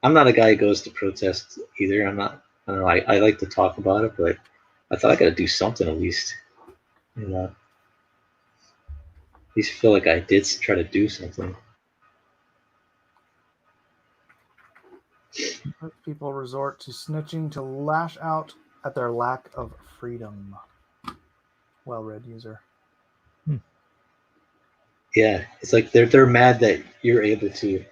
I'm not a guy who goes to protest either. I don't know, I like to talk about it, but I thought I got to do something at least. At least feel like I did try to do something. People resort to snitching to lash out at their lack of freedom. Well read, user. Yeah, it's like they're mad that you're able to,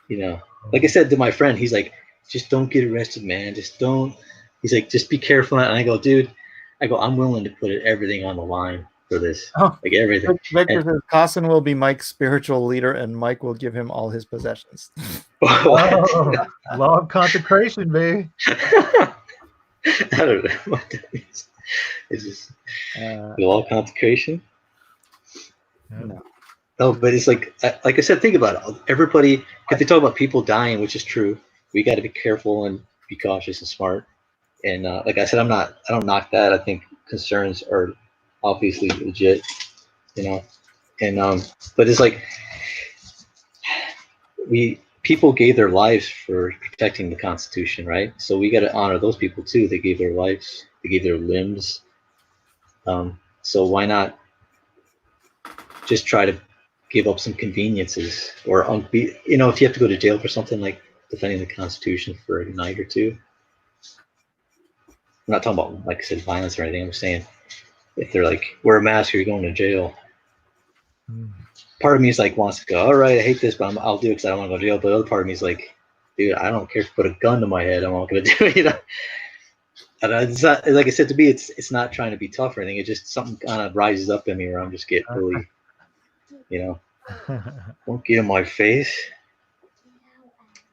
like I said to my friend, he's like, just don't get arrested, man. Just don't. He's like, just be careful. And I go, dude, I'm willing to put everything on the line for this, like everything. Victor says Cossin will be Mike's spiritual leader, and Mike will give him all his possessions. Law of consecration, baby. I don't know what that means. It's just law of consecration. No. No, but it's like I said, think about it. Everybody, because they talk about people dying, which is true. We got to be careful and be cautious and smart. And like I said, I don't knock that. I think concerns are obviously legit, And but it's like people gave their lives for protecting the Constitution, right? So we got to honor those people too. They gave their lives, they gave their limbs. So why not just try to give up some conveniences, or if you have to go to jail for something like defending the Constitution for a night or two. I'm not talking about, like I said, violence or anything. I'm saying if they're like, wear a mask or you're going to jail. Part of me is like, wants to go, all right, I hate this, but I'll do it because I don't want to go to jail. But the other part of me is like, dude, I don't care if you put a gun to my head, I'm not going to do it, And it's not, like I said, to me, it's not trying to be tough or anything. It's just something kind of rises up in me where I'm just getting really, don't get in my face.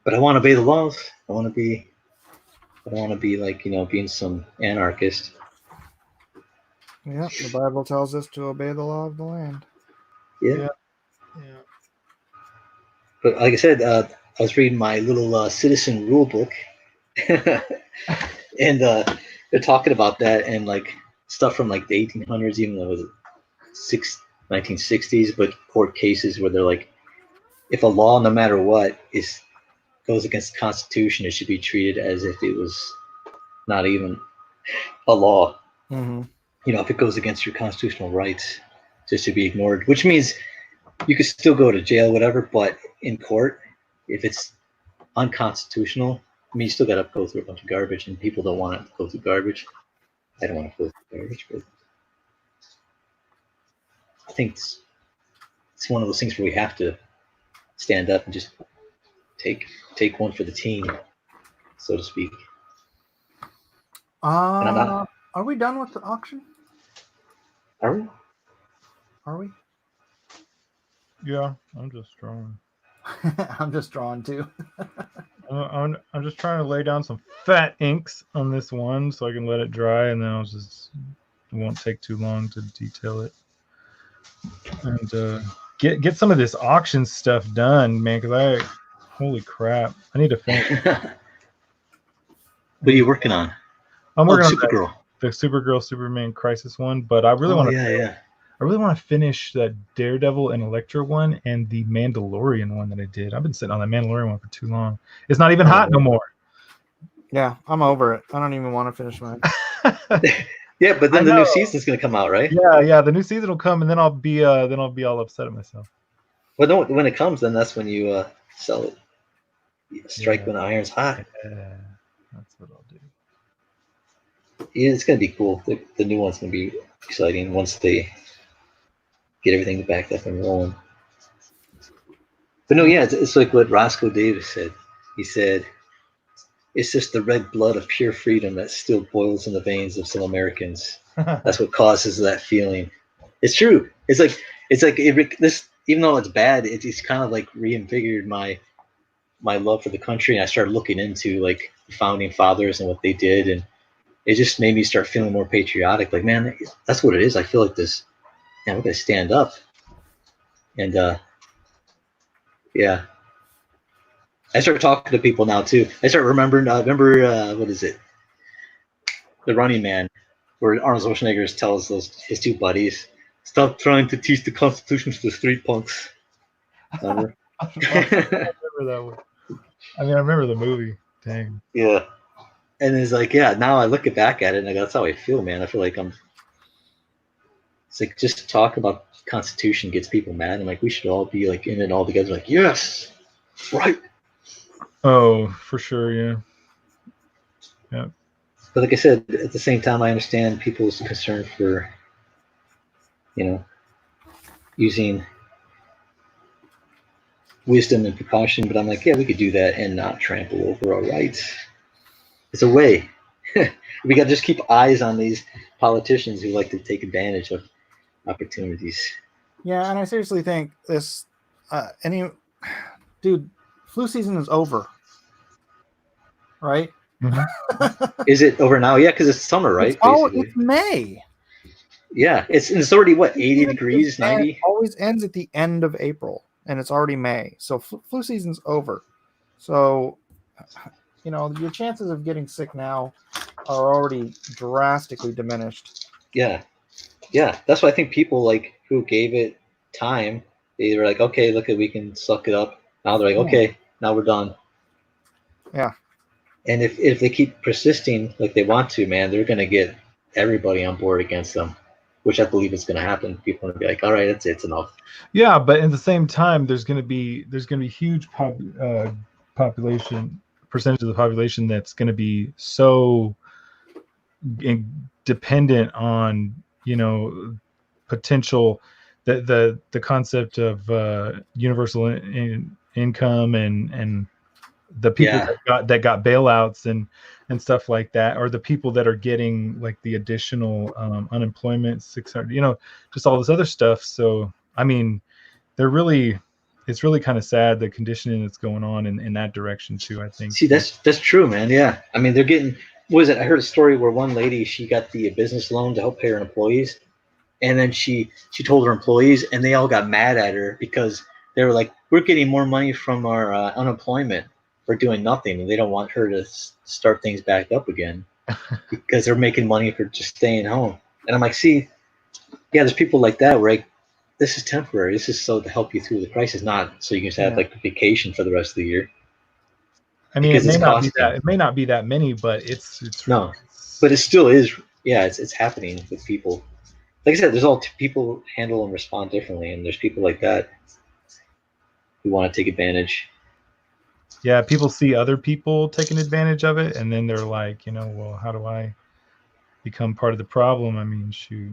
But I want to obey the laws. I don't want to be like, being some anarchist. Yeah, the Bible tells us to obey the law of the land. Yeah. But like I said, I was reading my little citizen rule book, and they're talking about that and like stuff from like the 1800s, even though it was 1960s, but court cases where they're like, if a law, no matter what, goes against the Constitution, it should be treated as if it was not even a law. Mm-hmm. If it goes against your constitutional rights, it should be ignored, which means you could still go to jail, whatever, but in court, if it's unconstitutional, you still got to go through a bunch of garbage, and people don't want to go through garbage. I don't want to go through garbage, but I think it's one of those things where we have to stand up and just take one for the team, so to speak. Are we done with the auction? Are we? Yeah, I'm just drawing. I'm just drawing too. I'm just trying to lay down some fat inks on this one so I can let it dry, and then it won't take too long to detail it. And get some of this auction stuff done, man, because holy crap, I need to finish. What are you working on? I'm working on Supergirl. The Supergirl Superman Crisis one, but I really want to. I really want to finish that Daredevil and Elektra one and the Mandalorian one that I did. I've been sitting on that Mandalorian one for too long. It's not even hot no more. Yeah, I'm over it. I don't even want to finish mine. Yeah, but then the new season's gonna come out, right? Yeah. The new season will come, and then I'll be all upset at myself. Well, no, when it comes, then that's when you sell it. You strike when the iron's hot. Yeah, that's what I'll do. Yeah, it's gonna be cool. The new one's gonna be exciting once they get everything back up and rolling. But no, yeah, it's like what Roscoe Davis said. He said, it's just the red blood of pure freedom that still boils in the veins of some Americans. That's what causes that feeling. It's true. It's like this. Even though it's bad, it's kind of like reinvigorated my love for the country, and I started looking into like the founding fathers and what they did, and it just made me start feeling more patriotic. Like, man, that's what it is. I feel like this. Man, we gotta stand up. And yeah. I start talking to people now too. I start remembering. What is it? The Running Man, where Arnold Schwarzenegger tells his two buddies, "Stop trying to teach the Constitution to the street punks." Remember? I remember that one. I remember the movie. Dang. Yeah. And it's like, yeah. Now I look back at it, and I go, that's how I feel, man. I feel like It's like just to talk about the Constitution gets people mad, and like we should all be like in it all together. Like, yes, right. Oh, for sure, yeah. Yeah. But like I said, at the same time, I understand people's concern for, using wisdom and precaution. But I'm like, yeah, we could do that and not trample over our rights. It's a way. We got to just keep eyes on these politicians who like to take advantage of opportunities. Yeah, and I seriously think this. Dude, flu season is over, right? Is it over now? Yeah, because it's summer, right? It's May. Yeah, it's already what 80 degrees, 90. It always ends at the end of April, and it's already May. So flu season's over. So, your chances of getting sick now are already drastically diminished. Yeah, that's why I think people like who gave it time, they were like, okay, look, we can suck it up. Now they're like, okay, now we're done. Yeah. And if they keep persisting like they want to, man, they're gonna get everybody on board against them, which I believe is gonna happen. People are gonna be like, all right, it's enough. Yeah, but at the same time, there's gonna be huge population percentage of the population that's gonna be so dependent on potential the concept of universal income and the people that got bailouts and stuff like that, or the people that are getting like the additional unemployment 600, just all this other stuff. So I mean, it's really kind of sad the conditioning that's going on in that direction too, I think. See, that's true, man. Yeah, I mean, they're getting. What was it? I heard a story where one lady, she got the business loan to help pay her employees, and then she told her employees, and they all got mad at her because they were like, "We're getting more money from our unemployment for doing nothing," and they don't want her to start things back up again because they're making money for just staying home. And I'm like, see, yeah, there's people like that where like, this is temporary. This is so to help you through the crisis, not so you can just have like a vacation for the rest of the year. I mean, it may not be that many, but it's no, but it still is. Yeah, it's happening with people. Like I said, there's all people handle and respond differently, and there's people like that who want to take advantage. Yeah, people see other people taking advantage of it, and then they're like, well, how do I become part of the problem? I mean, shoot.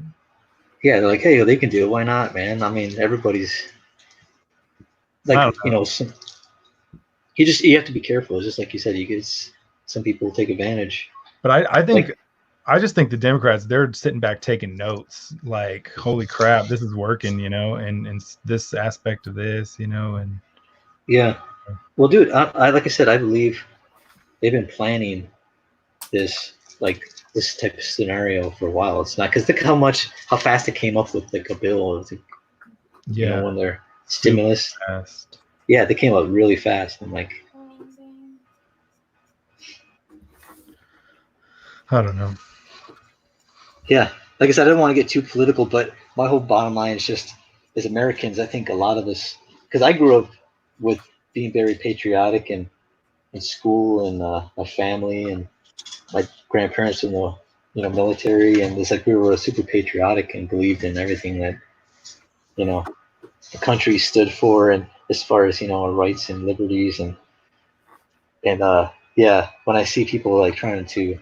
Yeah, they're like, hey, they can do it. Why not, man? I mean, everybody's like, you have to be careful. It's just like you said, some people take advantage. But I just think the Democrats, they're sitting back taking notes, like, holy crap, this is working, and this aspect of this, and yeah. Well, dude, I like I said, I believe they've been planning this type of scenario for a while. It's not because look how fast it came up with like a bill, when they're stimulus. Yeah, they came up really fast. I'm like, I don't know. Yeah, like I said, I don't want to get too political, but my whole bottom line is just, as Americans, I think a lot of us, because I grew up with being very patriotic and in school and my family and my grandparents in the military, and we were super patriotic and believed in everything that the country stood for, and as far as our rights and liberties and when I see people like trying to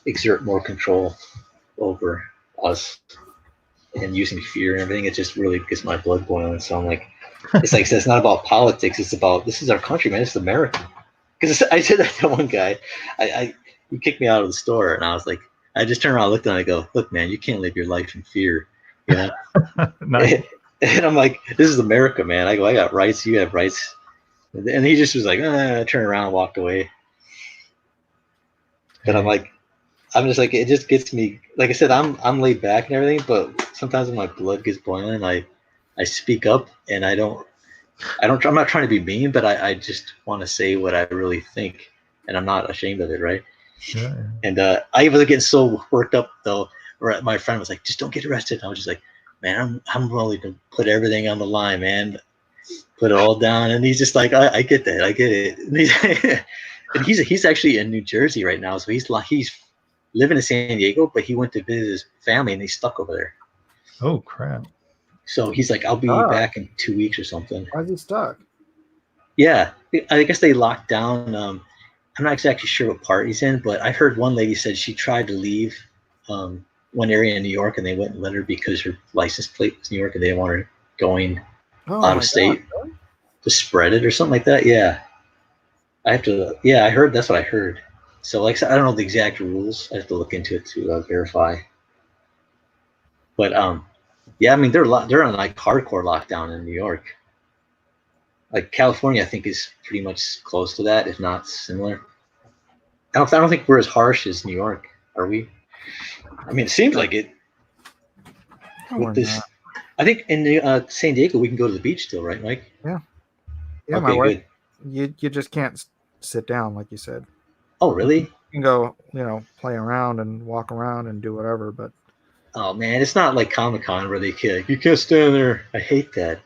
exert more control over us and using fear and everything, it just really gets my blood boiling. So I'm like, it's not about politics. It's about, this is our country, man. This is America. Because I said that to one guy. He kicked me out of the store, and I was like, I just turned around and looked at him and I go, look, man, you can't live your life in fear. Nice. And I'm like, this is America, man. I go, I got rights. You have rights. And he just was like, turned around and walked away. And I'm just like, it just gets me. Like I said, I'm laid back and everything, but sometimes when my blood gets boiling, I speak up, and I'm not trying to be mean, but I just want to say what I really think, and I'm not ashamed of it, right? Yeah. And I was getting so worked up though. Where my friend was like, just don't get arrested. And I was just like, man, I'm willing to put everything on the line, man. Put it all down. And he's just like, I get that, I get it. And he's actually in New Jersey right now, so he's living in San Diego, but he went to visit his family and he's stuck over there. Oh crap! So he's like, I'll be back in 2 weeks or something. Why is he stuck? Yeah, I guess they locked down. I'm not exactly sure what part he's in, but I heard one lady said she tried to leave one area in New York, and they wouldn't let her because her license plate was New York, and they didn't want her going Oh out my of state God. to spread it or something like that. Yeah, I have to. Yeah, I heard that's what I heard. So like I don't know the exact rules. I have to look into it to verify. But yeah, I mean they're on like hardcore lockdown in New York. Like California, I think is pretty much close to that, if not similar. I don't think we're as harsh as New York, are we? I mean, it seems like it. With this, I think in San Diego we can go to the beach still, right, Mike? Yeah. Yeah, Okay, my wife. good. You just can't sit down like you said. Oh, really? You can go, play around and walk around and do whatever, but Oh man, it's not like Comic-Con where they you can't stand there. I hate that.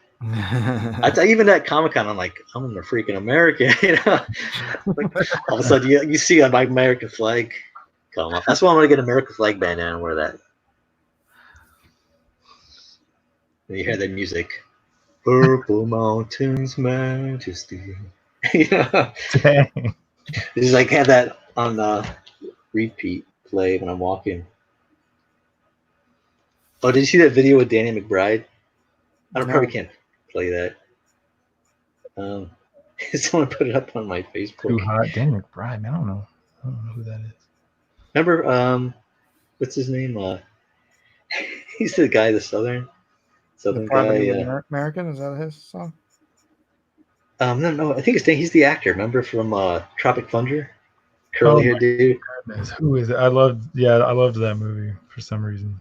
Even at Comic-Con, I'm like, I'm a freaking American, Like, all of a sudden, you see on my American flag come up. That's why I'm gonna get an American flag bandana and wear that. And you hear the music, Purple Mountains Majesty. Dang. Just like have that on repeat play when I'm walking. Oh, did you see that video with Danny McBride? Probably can't play that. Someone put it up on my Facebook. Too hot. Danny McBride, man. I don't know who that is. Remember, what's his name? He's the guy, the Southern guy. American, is that his song? No, I think he's the actor. Remember from Tropic Thunder? Curly hair dude. Goodness. Who is it? I loved that movie for some reason.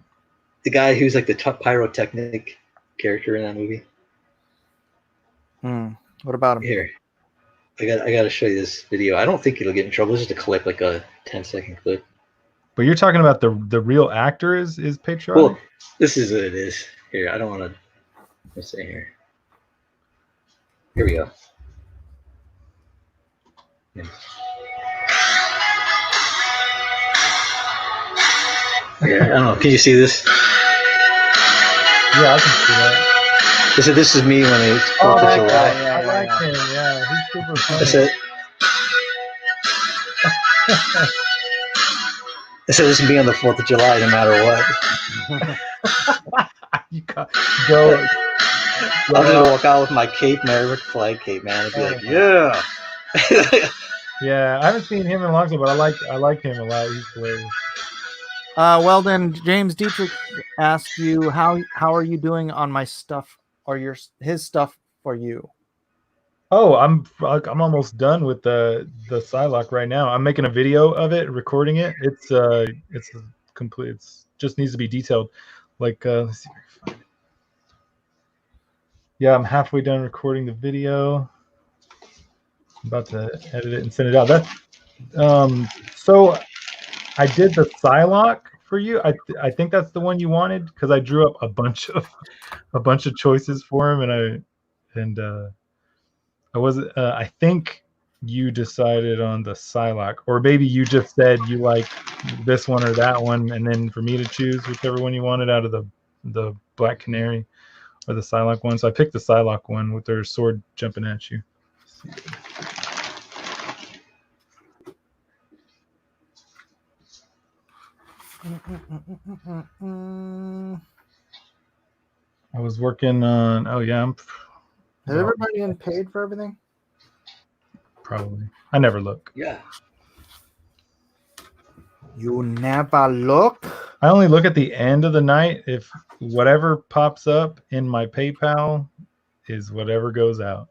The guy who's like the top pyrotechnic character in that movie. What about him? Here, I got to show you this video. I don't think it'll get in trouble. It's just a clip, like a 10-second clip. But you're talking about the real actor is patriotic? Well, this is what it is. Here, I don't want to. Let's see here. Here we go. Yeah. Yeah, I don't know. Can you see this? Yeah, I can see that. This is me when it's 4th of July. I like him. Yeah, he's super funny. That's it. I said this is me on the 4th of July, no matter what. You go. I'm gonna walk out with my cape, my American flag cape, man. I'd be like, yeah. Yeah, I haven't seen him in a long time, but I like him a lot. He's hilarious. Weldon, James Dietrich asked you how are you doing on my stuff or his stuff for you? Oh, I'm almost done with the Psylocke right now. I'm making a video of it, recording it. It's complete. It's just needs to be detailed. Like let's see if I can find it. Yeah, I'm halfway done recording the video. I'm about to edit it and send it out. So I did the Psylocke for you. I think that's the one you wanted because I drew up a bunch of choices for him, I think you decided on the Psylocke, or maybe you just said you like this one or that one, and then for me to choose whichever one you wanted out of the Black Canary or the Psylocke one. So I picked the Psylocke one with her sword jumping at you. I was working on. Oh yeah, Has everybody been paid for everything? Probably. I never look. Yeah. You never look? I only look at the end of the night. If whatever pops up in my PayPal is whatever goes out.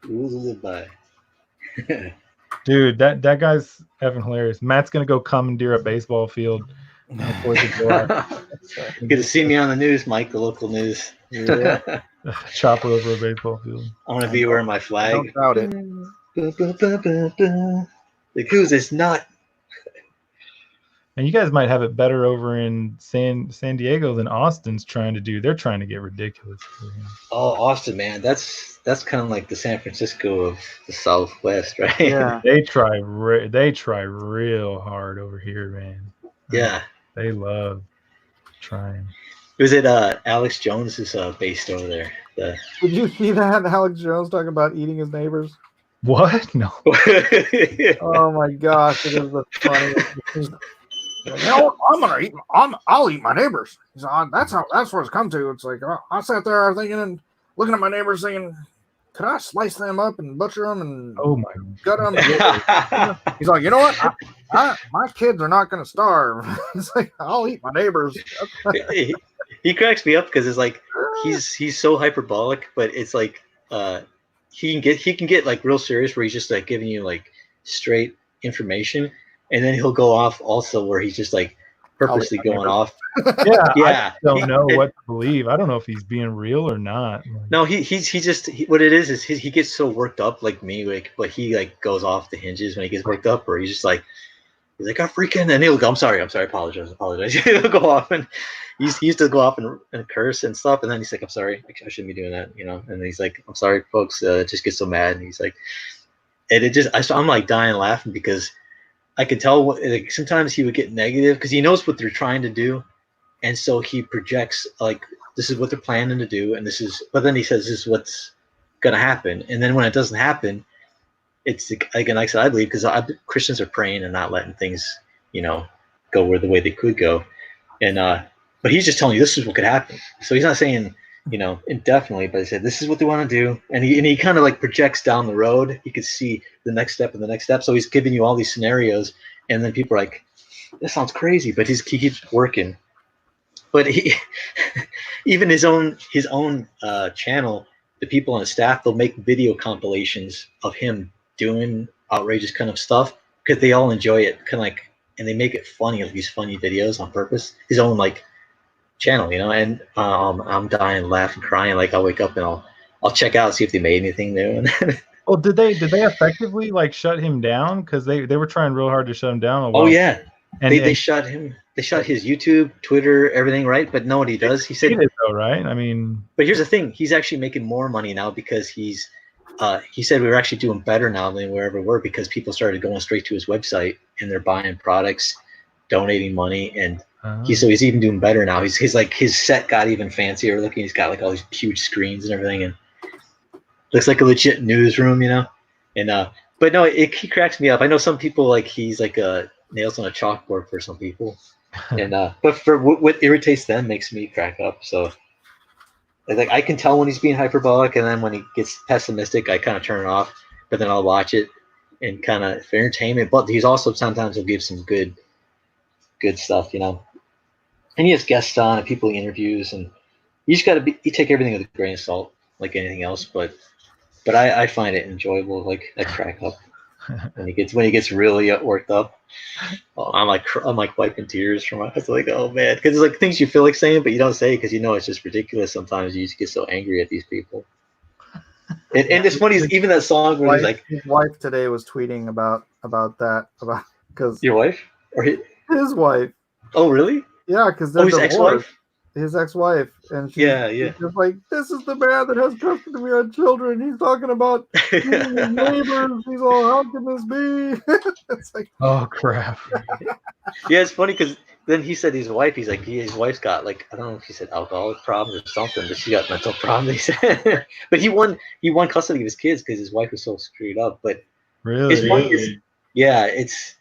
Rules of live by. Dude, that guy's effing hilarious. Matt's gonna go commandeer a baseball field on the 4th of July. Good to see me on the news, Mike, the local news. Yeah. Chopper over a baseball field. I want to be wearing my flag. Don't doubt it. Like, who's this nut? And you guys might have it better over in San Diego than Austin's trying to do. They're trying to get ridiculous. Oh, Austin, man, that's kind of like the San Francisco of the Southwest, right? Yeah. They try real hard over here, man. Yeah. They love trying. It was at Alex Jones's based over there. Did you see that Alex Jones talking about eating his neighbors? What? No. Oh my gosh, it is the funniest. You know, I'll eat my neighbors. He's like, that's what it's come to. It's like I sat there thinking and looking at my neighbors, thinking, could I slice them up and butcher them and gut them? He's like, you know what? My kids are not going to starve. It's like I'll eat my neighbors. He cracks me up because it's like he's so hyperbolic, but it's like he can get like real serious where he's just like giving you like straight information, and then he'll go off also where he's just like purposely going off. I don't know what to believe. I don't know if he's being real or not. No, what it is he gets so worked up like me, like, but he like goes off the hinges when he gets worked up, or he's like I freaking, and he'll go, I'm sorry, apologize. He'll go off and he used to go off and curse and stuff, and then he's like, I'm sorry, I shouldn't be doing that, you know. And he's like, I'm sorry, folks, just get so mad, and he's like, and it just, I'm like dying laughing because I could tell like sometimes he would get negative because he knows what they're trying to do, and so he projects like this is what they're planning to do, and but then he says this is what's gonna happen, and then when it doesn't happen, it's again, like I said, I believe because Christians are praying and not letting things, you know, go the way they could go, and but he's just telling you this is what could happen. So he's not saying, you know, indefinitely, but he said this is what they want to do, and he kind of like projects down the road. He could see the next step and the next step. So he's giving you all these scenarios, and then people are like, "That sounds crazy," but he keeps working. But he, even his own channel, the people on his staff, they'll make video compilations of him doing outrageous kind of stuff because they all enjoy it, kind of like, and they make it funny, like these funny videos on purpose. His own like channel, you know, and I'm dying, laughing, crying. Like I'll wake up and I'll check out, see if they made anything new. Well, did they effectively like shut him down? Because they were trying real hard to shut him down. Oh yeah, and they shut him. They shut his YouTube, Twitter, everything, right? But no, what he does, he said, though, right? I mean, but here's the thing: he's actually making more money now because he said we were actually doing better now than we ever were because people started going straight to his website and they're buying products, donating money, and he's even doing better now. He's like his set got even fancier looking. He's got like all these huge screens and everything, and looks like a legit newsroom, you know. And but no, he cracks me up. I know some people like he's like nails on a chalkboard for some people, and but for what irritates them makes me crack up. So like I can tell when he's being hyperbolic, and then when he gets pessimistic, I kind of turn it off. But then I'll watch it and kind of for entertainment. But he's also sometimes he'll give some good stuff, you know. And he has guests on and people he interviews, and you just got to you take everything with a grain of salt, like anything else. But I find it enjoyable. Like I crack up when he gets really worked up. I'm like wiping tears from my eyes. Like, oh man, because it's like things you feel like saying, but you don't say because you know it's just ridiculous. Sometimes you just get so angry at these people. And it's funny, even that song where he's like, his wife today was tweeting about that because your wife or his wife. Oh really? Yeah, because his ex-wife. His ex-wife, and she's just like, this is the man that has custody of our children. He's talking about his neighbors. He's all, how can this be? It's like, oh crap. Yeah, it's funny because then he said his wife. He's like, his wife's got like, I don't know if he said alcoholic problems or something, but she got mental problems. He said, but he won custody of his kids because his wife was so screwed up. But really, it's funny. Yeah, it's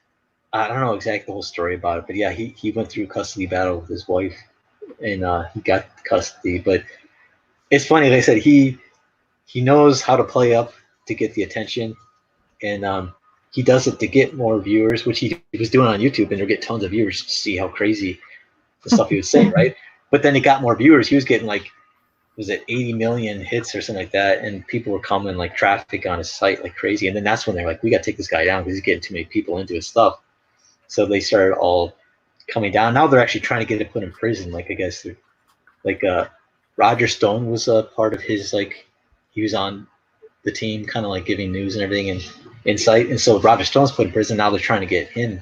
I don't know exactly the whole story about it, but yeah, he went through a custody battle with his wife. And he got custody, but it's funny. Like I said, he knows how to play up to get the attention, and he does it to get more viewers, which he was doing on YouTube, and he'll get tons of viewers to see how crazy the stuff he would say, right? But then he got more viewers. He was getting like, was it 80 million hits or something like that, and people were coming like traffic on his site like crazy. And then that's when they're like, we got to take this guy down because he's getting too many people into his stuff. So they started all coming down. Now they're actually trying to get him put in prison. Like I guess, like Roger Stone was a part of his, like he was on the team, kind of like giving news and everything and insight. And so Roger Stone's put in prison. Now they're trying to get him,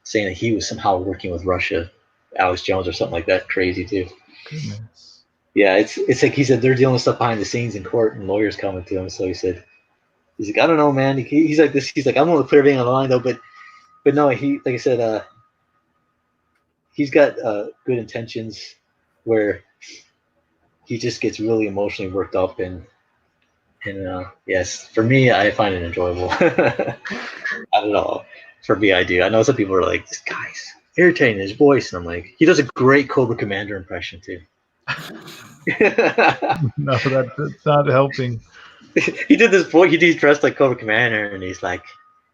saying that he was somehow working with Russia, Alex Jones or something like that. Crazy too. Goodness. Yeah, it's like he said they're dealing with stuff behind the scenes in court and lawyers coming to him. So he's like, I don't know, man. He's like this. He's like, I'm going to put everything on the line though, but no, he, like I said, he's got good intentions where he just gets really emotionally worked up and yes, for me, I find it enjoyable. I don't know. For me, I do. I know some people are like, this guy's irritating his voice. And I'm like, he does a great Cobra Commander impression too. No, that's not helping. He did this voice. He's dressed like Cobra Commander, and he's like,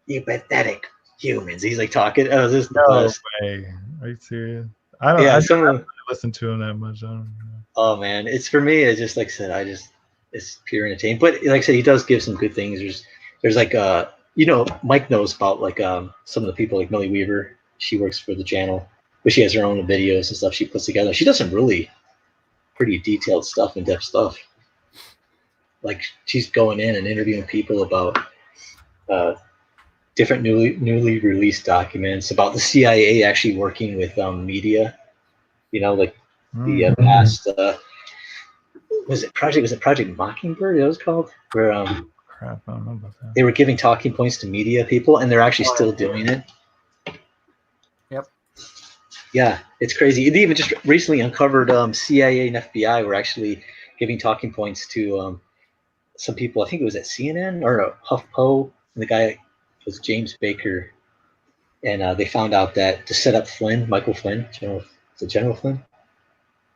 "You pathetic humans." He's like talking. Oh, this is the No best. way. Are you serious? I don't. Yeah, I some don't of really listen to him that much. I don't know. Oh man, it's for me. It's just like I said. It's pure entertainment. But like I said, he does give some good things. There's like Mike knows about like some of the people like Millie Weaver. She works for the channel, but she has her own videos and stuff she puts together. She does some really pretty detailed stuff, in-depth stuff. Like she's going in and interviewing people about different newly released documents about the CIA actually working with media. Like the past. Was it Project Mockingbird? It was called where Crap, I don't know about that. they were giving talking points to media people, and they're actually still doing it. Yep. Yeah, it's crazy. It even just recently uncovered CIA and FBI were actually giving talking points to some people. I think it was at CNN or no, HuffPo, and the guy was James Baker, and they found out that to set up Michael Flynn, General Flynn.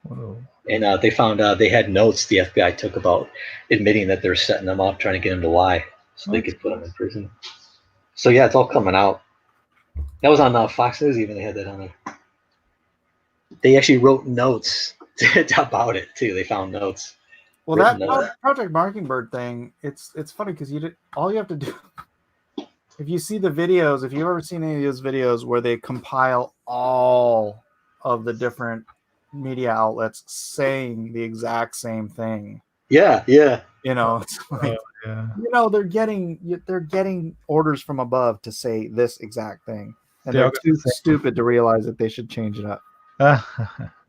Whoa. And they found out they had notes the FBI took about admitting that they were setting them up, trying to get him to lie so they could put him in prison. So yeah, it's all coming out. That was on Fox News. Even they had that on there. They actually wrote notes about it too. They found notes. Well, that Project Mockingbird thing, it's funny because all you have to do, if you see the videos, if you've ever seen any of those videos where they compile all of the different media outlets saying the exact same thing. Yeah. It's like, they're getting orders from above to say this exact thing, and they're too stupid to realize that they should change it up.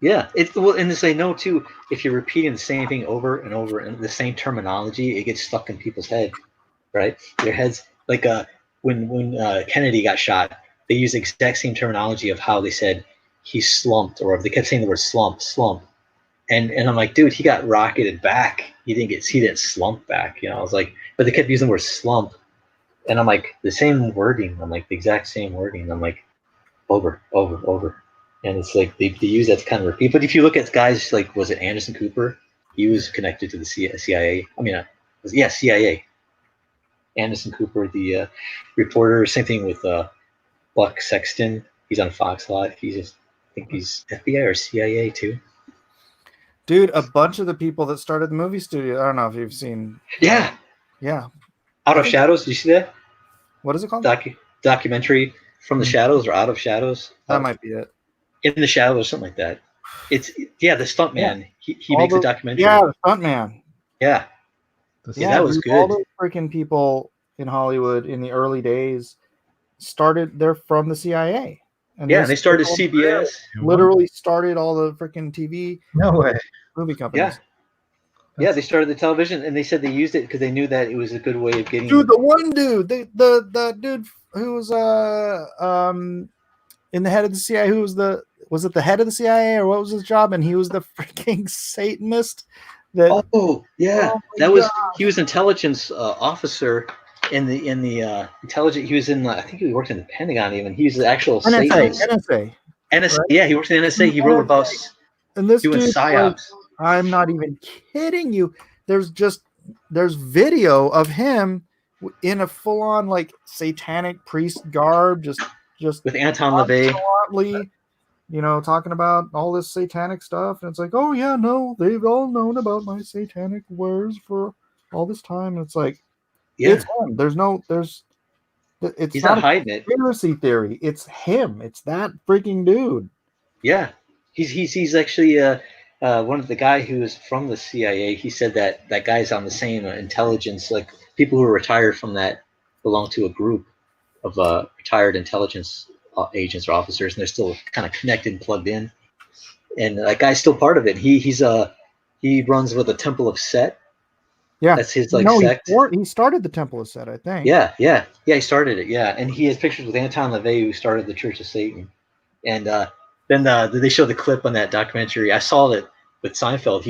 Yeah, and they know too. If you're repeating the same thing over and over and the same terminology, it gets stuck in people's head, right? Their heads, like when Kennedy got shot, they used the exact same terminology of how they said he slumped, or they kept saying the word slump, and I'm like, dude, he got rocketed back. He didn't slump back. I was like, but they kept using the word slump, and I'm like, the same wording. I'm like, the exact same wording. I'm like, over. And it's like they use that to kind of repeat. But if you look at guys like, was it Anderson Cooper? He was connected to the CIA. CIA. Anderson Cooper, the reporter. Same thing with Buck Sexton. He's on Fox a lot. I think he's FBI or CIA too. Dude, a bunch of the people that started the movie studio. I don't know if you've seen. Yeah. Out of Shadows. Did you see that? What is it called? Documentary From the Shadows or Out of Shadows. That might be it. In the Shadows or something like that. It's the stuntman. He makes a documentary. Yeah, the stuntman. Yeah. That was good. All those freaking people in Hollywood in the early days they're from the CIA. And they started CBS. Literally started all the freaking TV. No way. Movie companies. Yeah, they started the television, and they said they used it because they knew that it was a good way of getting. Dude, the one dude, the dude who was in the head of the CIA, was it the head of the CIA or what was his job? And he was the freaking Satanist. He was intelligence officer in the intelligence. He was in I think he worked in the Pentagon even. He was the actual NSA. NSA. Yeah, he worked in the NSA. He wrote about doing psyops. I'm not even kidding you. There's video of him in a full-on like satanic priest garb, just with Anton LaVey, talking about all this satanic stuff, and it's like, oh yeah, no, they've all known about my satanic wares for all this time. And it's like, it's him. He's not hiding it. Conspiracy theory. It's him. It's that freaking dude. Yeah, he's actually one of the guy who is from the CIA. He said that guy's on the same intelligence, like people who are retired from that belong to a group of retired intelligence agents or officers, and they're still kind of connected and plugged in. And that guy's still part of it. He runs with the Temple of Set. Yeah, that's his sect. He started the Temple of Set, I think. Yeah, he started it. Yeah, and he has pictures with Anton LaVey, who started the Church of Satan. And then they showed the clip on that documentary. I saw that with Seinfeld.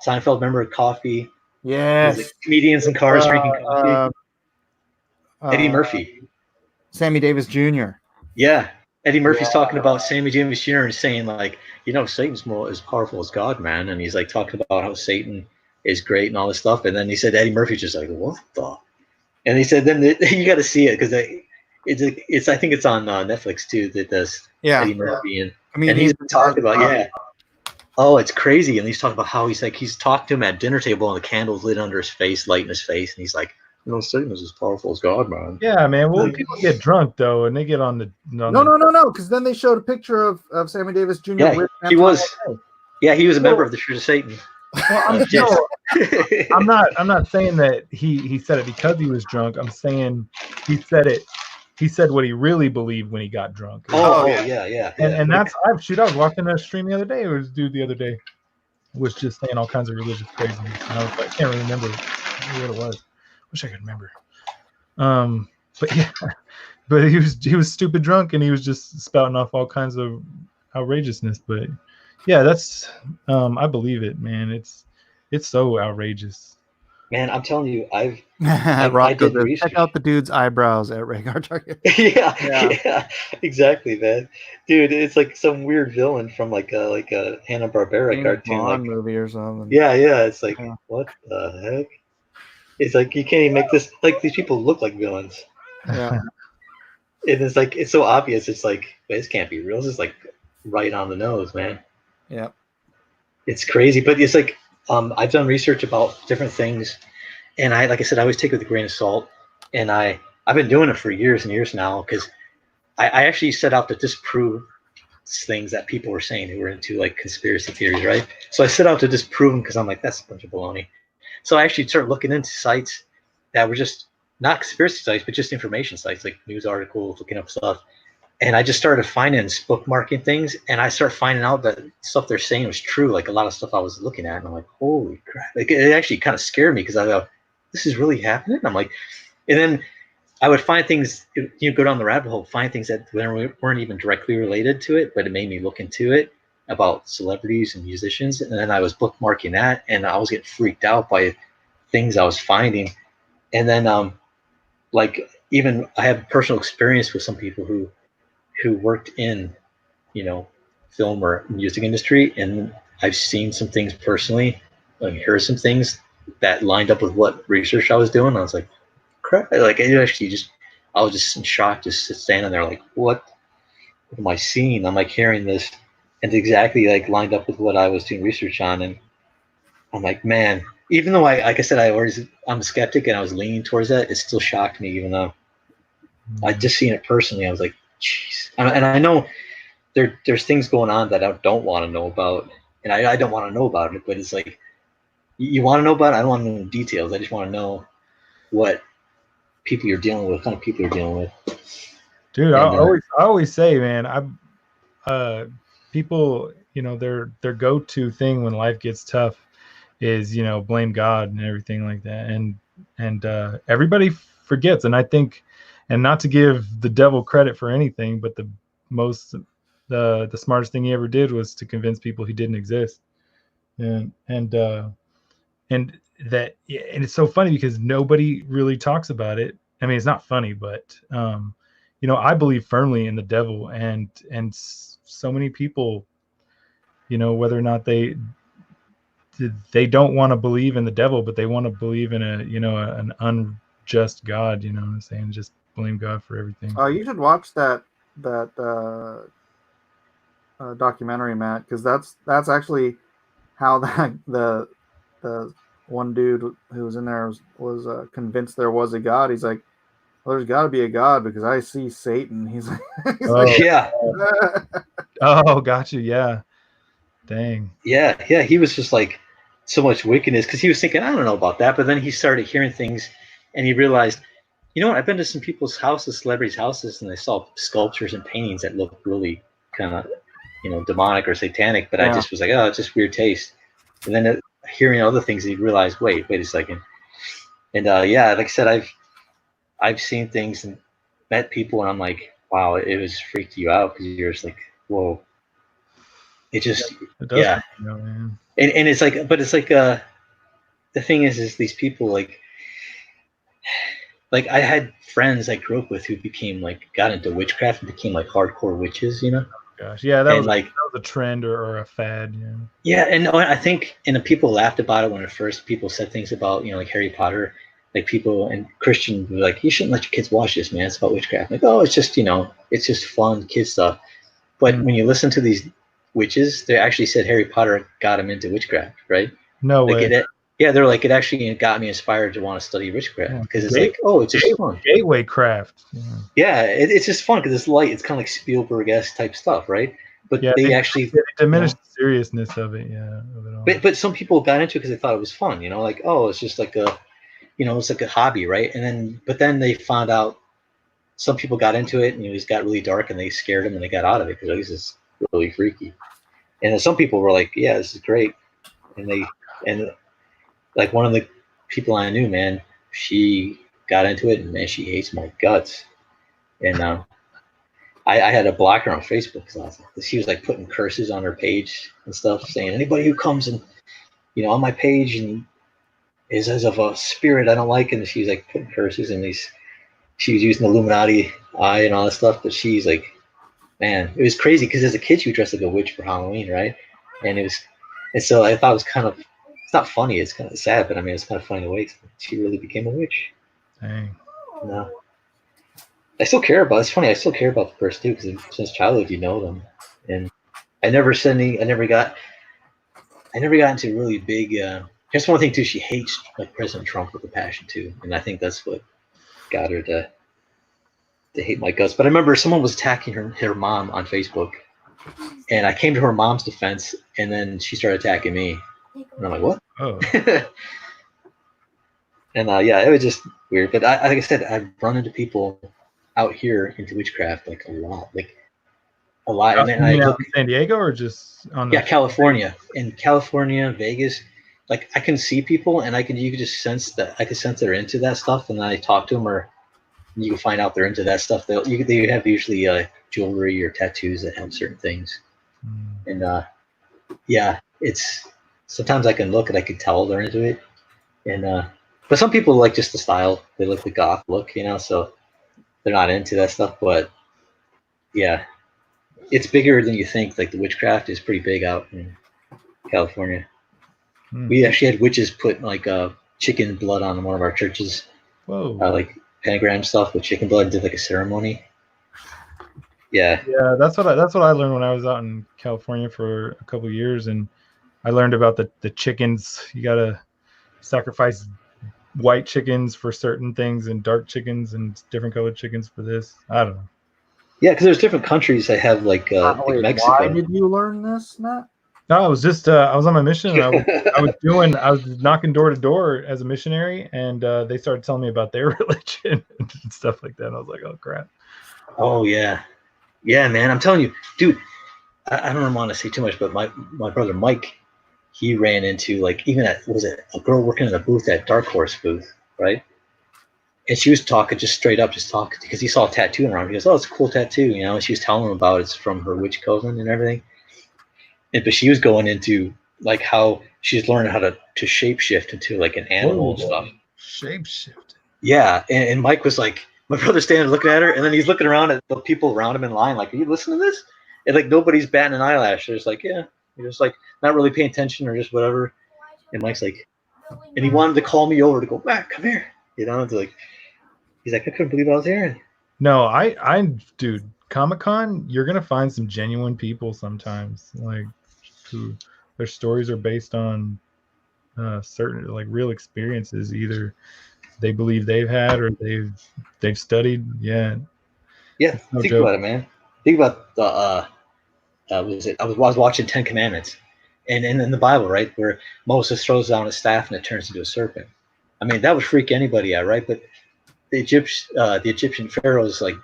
Seinfeld, remember Coffee? Yeah, comedians in cars drinking coffee. Eddie Murphy, Sammy Davis Jr. Yeah, Eddie Murphy's talking about Sammy James Jr. and saying like, Satan's more as powerful as God, man. And he's like talking about how Satan is great and all this stuff. And then he said Eddie Murphy's just like, what the? And he said then you got to see it because it's I think it's on Netflix too. That does Eddie Murphy and he's talking about oh, it's crazy. And he's talking about how he's talked to him at dinner table and the candles lit under his face, light in his face, and he's like, Satan is as powerful as God, man. Yeah, man. Well, people get drunk though, and they get on the No, because then they showed a picture of Sammy Davis Jr. Yeah, with he was. Yeah, he was a member of the Church of Satan. Well, I'm not saying that he said it because he was drunk. I'm saying he said it. He said what he really believed when he got drunk. Yeah. And that's I was watching a stream the other day. It was a dude the other day was just saying all kinds of religious craziness. And I was like, I can't really remember what it was. Wish I could remember. But yeah, but he was stupid drunk and he was just spouting off all kinds of outrageousness. But yeah, that's I believe it, man. It's so outrageous. Man, I'm telling you, I Rocco, did research. check out the dude's eyebrows at Rhaegar Target. yeah, exactly, man. Dude, it's like some weird villain from like a Hanna-Barbera cartoon, like movie or something. Yeah. It's like what the heck? It's like you can't even make this. Like these people look like villains. Yeah. And it's like it's so obvious. It's like this can't be real. This is like right on the nose, man. Yeah. It's crazy, but it's like I've done research about different things, and like I said, I always take it with a grain of salt. And I've been doing it for years and years now because I actually set out to disprove things that people were saying who were into like conspiracy theories, right? So I set out to disprove them because I'm like, that's a bunch of baloney. So I actually started looking into sites that were just not conspiracy sites, but just information sites, like news articles, looking up stuff. And I just started finding bookmarking things, and I started finding out that stuff they're saying was true. Like a lot of stuff I was looking at, and I'm like, holy crap! Like it actually kind of scared me because I thought, this is really happening. I'm like, and then I would find things. Go down the rabbit hole, find things that weren't even directly related to it, but it made me look into it about celebrities and musicians. And then I was bookmarking that, and I was getting freaked out by things I was finding. And then, like even I have personal experience with some people who worked in, film or music industry, and I've seen some things personally, like heard some things that lined up with what research I was doing. I was like, crap! Like I was just in shock, just standing there, like, what am I seeing? I'm like hearing this, and exactly like lined up with what I was doing research on, and I'm like, man. Even though like I said, I'm a skeptic and I was leaning towards that, it still shocked me. Even though I just seen it personally, I was like, jeez. And I know there's things going on that I don't want to know about, and I don't want to know about it. But it's like, you want to know about it? I don't want to know the details. I just want to know what people you're dealing with, what kind of people you're dealing with. Dude, I always say, man, people, their go-to thing when life gets tough is blame God and everything like that, and everybody forgets. And I think, and not to give the devil credit for anything, but the smartest thing he ever did was to convince people he didn't exist. And it's so funny because nobody really talks about it. I mean, it's not funny, but I believe firmly in the devil, and so many people, whether or not they don't want to believe in the devil, but they want to believe in an unjust God, what I'm saying? Just blame God for everything. Oh, you should watch that documentary, Matt, because that's actually how the one dude who was in there was convinced there was a God. He's like, well, there's got to be a God because I see Satan. He's like, yeah. Oh, gotcha. Yeah. Dang. Yeah. He was just like so much wickedness because he was thinking, I don't know about that. But then he started hearing things and he realized, I've been to some people's houses, celebrities' houses, and I saw sculptures and paintings that looked really kind of, demonic or satanic. But I just was like, oh, it's just weird taste. And then hearing other things, he realized, wait a second. And like I said, I've seen things and met people, and I'm like, wow, it was freaked you out because you're just like, whoa. It just, yeah. Man. And it's like, but it's like, the thing is these people, like, like I had friends I grew up with who became like got into witchcraft and became like hardcore witches, you know. Gosh, yeah, that And was like that was a trend or a fad. Yeah. yeah, and I think and the people laughed about it when at first people said things about like Harry Potter, like people and Christian were like, you shouldn't let your kids watch this, man. It's about witchcraft. Like, oh, it's just it's just fun kid stuff. But when you listen to these witches, they actually said Harry Potter got them into witchcraft, right? No like way. Yeah, they're like, it actually got me inspired to want to study witchcraft because it's like, oh, it's just fun. Gateway craft. Yeah, it's just fun because it's light. It's kind of like Spielberg-esque type stuff, right? But they actually diminished the seriousness of it. Yeah. Of it all. But some people got into it because they thought it was fun. Like, oh, it's just like a, it's like a hobby, right? And then they found out some people got into it and it got really dark and they scared them and they got out of it because this is really freaky. And then some people were like, yeah, this is great. And like one of the people I knew, man, she got into it and man, she hates my guts. And I had to block her on Facebook because she was like putting curses on her page and stuff, saying anybody who comes and on my page and is as of a spirit I don't like, and she's like putting curses and she was using the Illuminati eye and all that stuff. But she's like, man, it was crazy because as a kid she would dress like a witch for Halloween, right? And so I thought it was kind of, it's not funny, it's kind of sad, but I mean it's kind of funny the way she really became a witch. Dang. No. I still care about. It's funny. I still care about the person too, because since childhood you know them, and I never got into really big. Just one thing too. She hates like President Trump with a passion too, and I think that's what got her to hate my guts. But I remember someone was attacking her mom on Facebook, and I came to her mom's defense, and then she started attacking me, and I'm like, what? Oh. And yeah, it was just weird. But like I said, I've run into people out here into witchcraft like a lot. And then I look, in San Diego or just on California. In California, Vegas, like I can see people and you can just sense that I can sense they're into that stuff, and then I talk to them, or you can find out they're into that stuff. They have usually jewelry or tattoos that have certain things. And yeah, it's sometimes I can look and I can tell they're into it. And but some people like just the style. They like the goth look, so they're not into that stuff. But yeah, it's bigger than you think. Like the witchcraft is pretty big out in California. We actually had witches put like chicken blood on one of our churches. Whoa. Like pentagram stuff with chicken blood, did like a ceremony. Yeah. Yeah, that's what I learned when I was out in California for a couple of years, and I learned about the chickens. You gotta sacrifice white chickens for certain things and dark chickens and different colored chickens for this. I don't know. Yeah, because there's different countries that have like Mexico. Why did you learn this, Matt? No, I was just I was on my mission. And I was knocking door to door as a missionary, and they started telling me about their religion and stuff like that. And I was like, oh crap. Oh yeah, man. I'm telling you, dude. I don't want to say too much, but my brother Mike, he ran into like even a girl working in a booth at Dark Horse booth, right? And she was talking just talking because he saw a tattoo on her arm. He goes, "Oh, it's a cool tattoo," And she was telling him about it's from her witch coven and everything. But she was going into like how she's learning how to shapeshift into like an animal and stuff. Shapeshift. Yeah, and Mike was like, my brother's standing looking at her, and then he's looking around at the people around him in line, like, "Are you listening to this?" And like nobody's batting an eyelash. They're just like, yeah, you're just like not really paying attention or just whatever. And Mike's like, and he wanted to call me over to go back, come here, It's like, he's like, I couldn't believe I was here. No, dude, Comic-Con, you're gonna find some genuine people sometimes, like who their stories are based on certain like real experiences. Either they believe they've had or they've studied. Yeah. No Think joke. about it, man. Think about the I was watching 10 Commandments, and in the Bible, right, where Moses throws down his staff and it turns into a serpent. I mean, that would freak anybody out, right? But the Egyptian pharaohs, like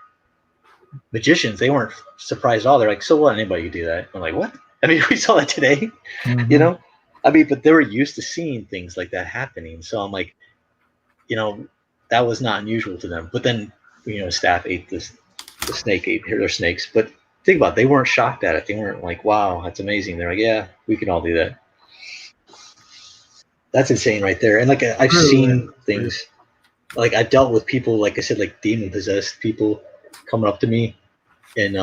magicians, they weren't surprised at all. They're like, so what? Anybody could do that. I'm like, what? I mean, we saw that today, I mean, but they were used to seeing things like that happening. So I'm like, that was not unusual to them. But then, staff ate the snake, ate their snakes. But think about it, they weren't shocked at it. They weren't like, wow, that's amazing. They're like, yeah, we can all do that. That's insane right there. And like I've seen things. like I've dealt with people, like I said, like demon possessed people coming up to me, and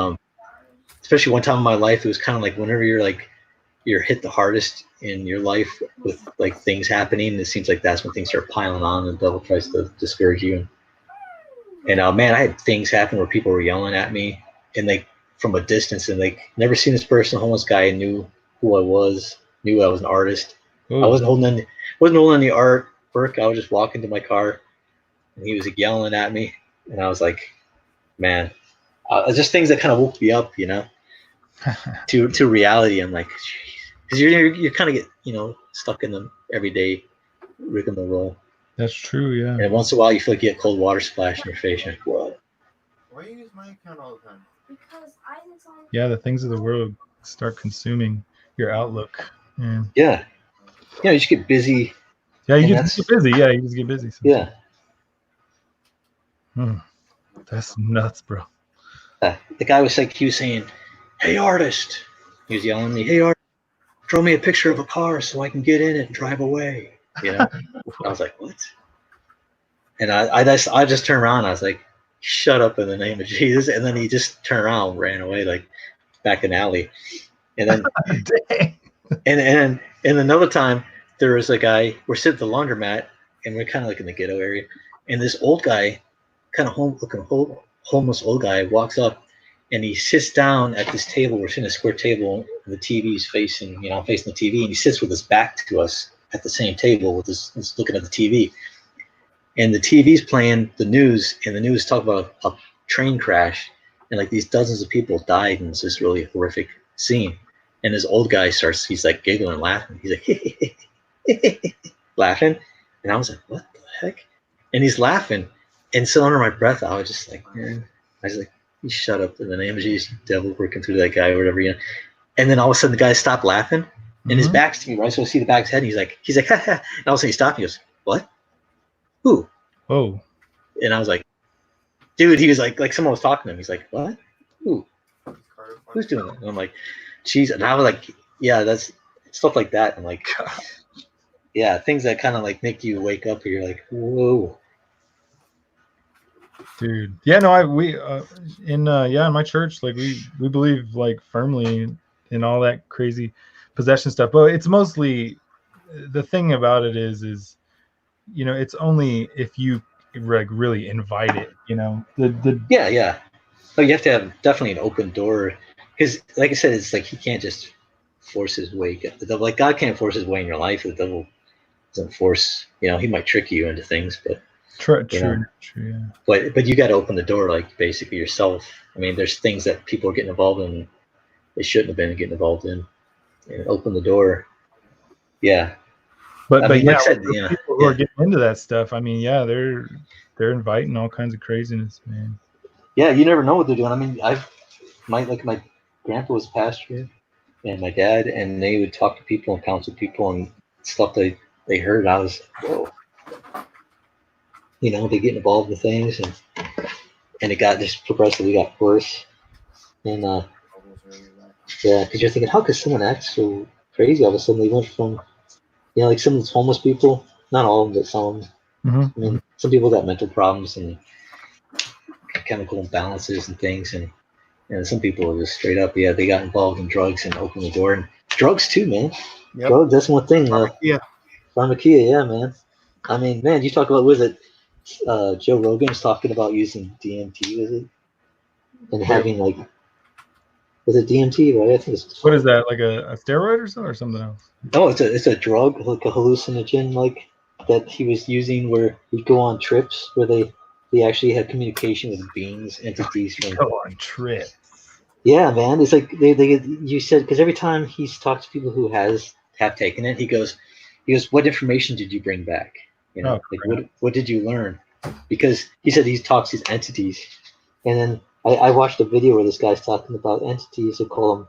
especially one time in my life, it was kind of like whenever you're hit the hardest in your life with like things happening, it seems like that's when things start piling on, and the devil tries to discourage you. And man, I had things happen where people were yelling at me, and like from a distance, and like never seen this person, homeless guy, knew who I was, knew I was an artist. Ooh. I wasn't holding any artwork. I was just walking to my car, and he was like, yelling at me, and I was like, man, just things that kind of woke me up, you know, to reality. I'm like, because you kind of get, you know, stuck in the everyday rigmarole. That's true, yeah. And once in a while, you feel like you get cold water splash in your face. You're like, what? Why do you use my account all the time? Because Isaac's on. Yeah, the things of the world start consuming your outlook. Yeah. Yeah. Yeah, you just get busy. Yeah, you just get busy. Yeah, you just get busy. Yeah. That's nuts, bro. The guy was like, he was saying, "Hey, artist." He was yelling at me, "Hey, artist, draw me a picture of a car so I can get in it and drive away." You know? I was like, what? And I just turned around. I was like, shut up in the name of Jesus. And then he just turned around and ran away, like back in the alley. And then, and another time, there was a guy, we're sitting at the laundromat, and we're kind of like in the ghetto area. And this old guy, kind of homeless old guy, walks up, and he sits down at this table. We're sitting at a square table, and the TV's facing the TV, and he sits with his back to us at the same table with his looking at the TV. And the TV's playing the news, and the news talk about a train crash, and like these dozens of people died, and it's this really horrific scene. And this old guy he's like giggling and laughing. He's like, laughing. And I was like, what the heck? And he's laughing. And so under my breath, I was just like, man, I was like, you shut up in the name of Jesus, devil working through that guy or whatever, you know. And then all of a sudden the guy stopped laughing, and his back's to me, right? So I see the back's head, and he's like, ha, ha. And all of a sudden he stopped, and he goes, what? Who? Whoa. And I was like, dude, he was like someone was talking to him. He's like, what? Who? Who's doing that? And I'm like, geez. And I was like, yeah, that's stuff like that. I'm like, yeah, things that kind of like make you wake up, and you're like, whoa. Dude, yeah, no, in my church, like we believe like firmly in all that crazy possession stuff, but it's mostly, the thing about it is you know, it's only if you like really invite it, you know. Yeah. So you have to have definitely an open door, because like I said, it's like he can't just force his way. The devil, like God can't force his way in your life. The devil doesn't force, you know, he might trick you into things, but true, yeah. But you got to open the door, like basically yourself. I mean, there's things that people are getting involved in they shouldn't have been getting involved in, and open the door. Yeah. But like yeah, I said, people who are getting into that stuff, I mean, yeah, they're inviting all kinds of craziness, man. Yeah, you never know what they're doing. I mean, my grandpa was a pastor, and my dad, and they would talk to people and counsel people and stuff they heard. I was, whoa. You know, they get involved in things, and it got just progressively got worse. And yeah, because you're thinking, how could someone act so crazy all of a sudden? They went from, you know, like some of these homeless people, not all of them, but some of them. I mean, some people got mental problems and chemical imbalances and things, and some people are just straight up, they got involved in drugs and opened the door. And drugs too, man. Yep. Drugs, that's one thing. Pharmakia, yeah, man. I mean, man, you talk about, was it Joe Rogan's talking about using DMT, was it? And having like, was it DMT, right? I think it's. What is that, like a steroid or something else? No, it's a drug, like a hallucinogen, like that he was using, where he'd go on trips where they actually had communication with beings, entities. Go on trips. Yeah, man. It's like you said, because every time he's talked to people who have taken it, he goes, what information did you bring back? You know, what did you learn? Because he said he talks to these entities, and then I watched a video where this guy's talking about entities. They call them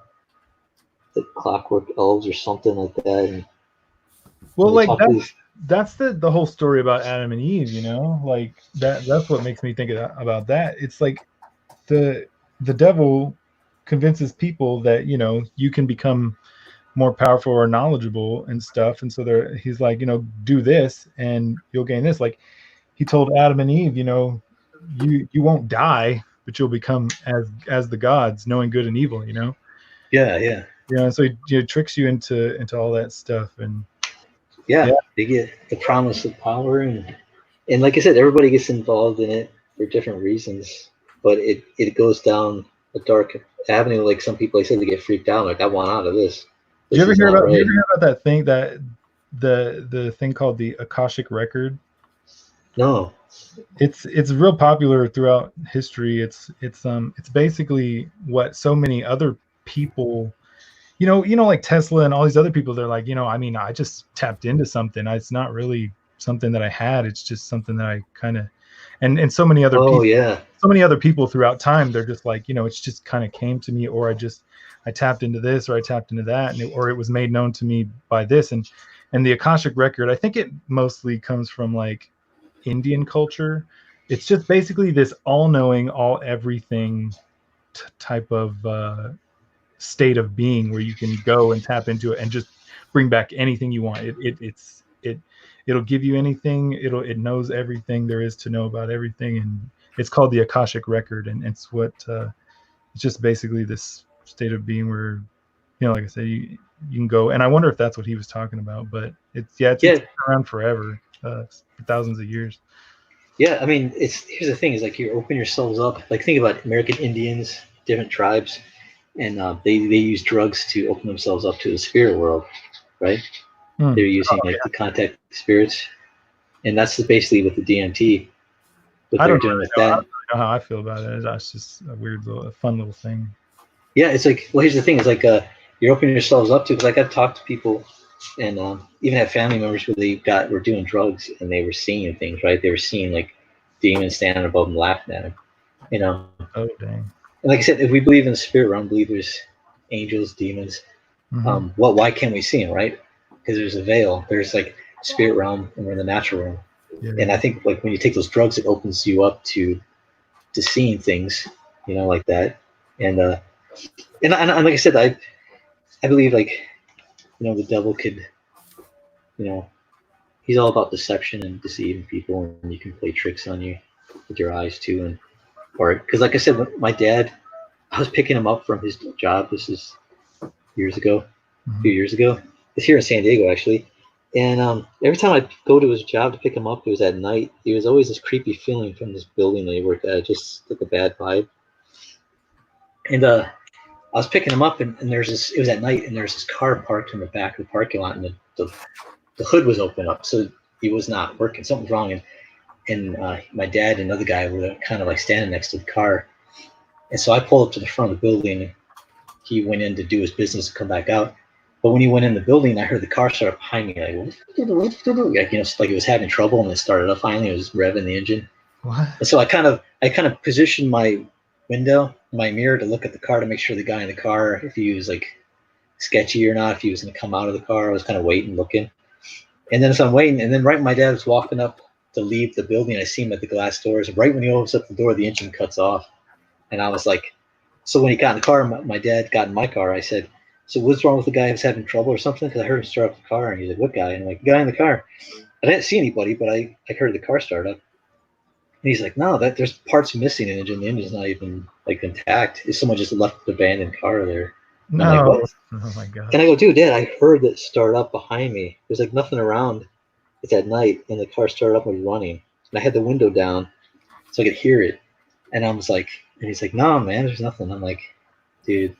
the clockwork elves or something like that. And well, like that's the whole story about Adam and Eve. You know, like that's what makes me think about that. It's like the devil convinces people that, you know, you can become more powerful or knowledgeable and stuff, and so he's like, you know, do this and you'll gain this. Like he told Adam and Eve, you won't die, but you'll become as the gods, knowing good and evil. Yeah. So he tricks you into all that stuff, and they get the promise of power, and like I said, everybody gets involved in it for different reasons, but it goes down a dark avenue. Like some people, I said, they get freaked out. Like, I want out of this. You ever hear about that thing, that the thing called the Akashic record? No. It's real popular throughout history. It's basically what so many other people, like Tesla and all these other people, they're like, I just tapped into something. It's not really something that I had. It's just something that I kind of, and so many other people. Yeah. So many other people throughout time, they're just like, it's just kind of came to me, or I tapped into this, or I tapped into that, or it was made known to me by this. And the Akashic record, I think it mostly comes from like Indian culture. It's just basically this all-knowing, all-everything type of state of being where you can go and tap into it and just bring back anything you want. It'll give you anything. It knows everything there is to know about everything, and it's called the Akashic record. And it's what it's just basically this state of being where, like I said, you can go. And I wonder if that's what he was talking about. But it's been around forever, for thousands of years. Yeah, I mean, here's the thing: is like, you open yourselves up. Like, think about American Indians, different tribes, and they use drugs to open themselves up to the spirit world, right? They're using to contact spirits, and that's basically with the DMT. What they're doing with that. I don't know how I feel about it. That's just a fun little thing. Yeah, it's like, well, here's the thing: is like you're opening yourselves up to. Because like, I've talked to people, and even have family members where were doing drugs and they were seeing things, right? They were seeing like demons standing above them, laughing at them, Oh, dang. And like I said, if we believe in the spirit realm, believe there's angels, demons. Mm-hmm. Why can't we see them, right? Because there's a veil. There's like spirit realm, and we're in the natural realm. Yeah. And I think like when you take those drugs, it opens you up to seeing things, like that. And like I said, I believe like, the devil could, he's all about deception and deceiving people, and you can play tricks on you with your eyes too. Because like I said, when my dad, I was picking him up from his job. This is a few years ago. It's here in San Diego, actually. And every time I go to his job to pick him up, it was at night. There was always this creepy feeling from this building that he worked at, just like a bad vibe. And I was picking him up, and it was at night, and there's this car parked in the back of the parking lot, and the hood was open up, so he was not working. Something's wrong. And my dad and another guy were kind of like standing next to the car. And so I pulled up to the front of the building, and he went in to do his business and come back out. But when he went in the building, I heard the car start up behind me, like, like it was having trouble, and it started up finally. It was revving the engine. What? And so I kind of positioned my window, my mirror, to look at the car to make sure the guy in the car, if he was like sketchy or not, if he was going to come out of the car. I was kind of waiting, looking. And then as I'm waiting, and then right when my dad was walking up to leave the building, I see him at the glass doors. Right when he opens up the door, the engine cuts off. And I was like, so when he got in the car, my dad got in my car. I said, so what's wrong with the guy who's having trouble or something? Because I heard him start up the car. And he's like, what guy? And I'm like, the guy in the car. I didn't see anybody, but I heard the car start up. And he's like, no, there's parts missing in the engine. The engine's not even like intact. If someone just left the abandoned car there. No. I'm like, what? Oh my God. And I go, dude, Dad, I heard it start up behind me. There's like nothing around. It's at night, and the car started up and was running. And I had the window down so I could hear it. And I was like, and he's like, no, man, there's nothing. I'm like, dude,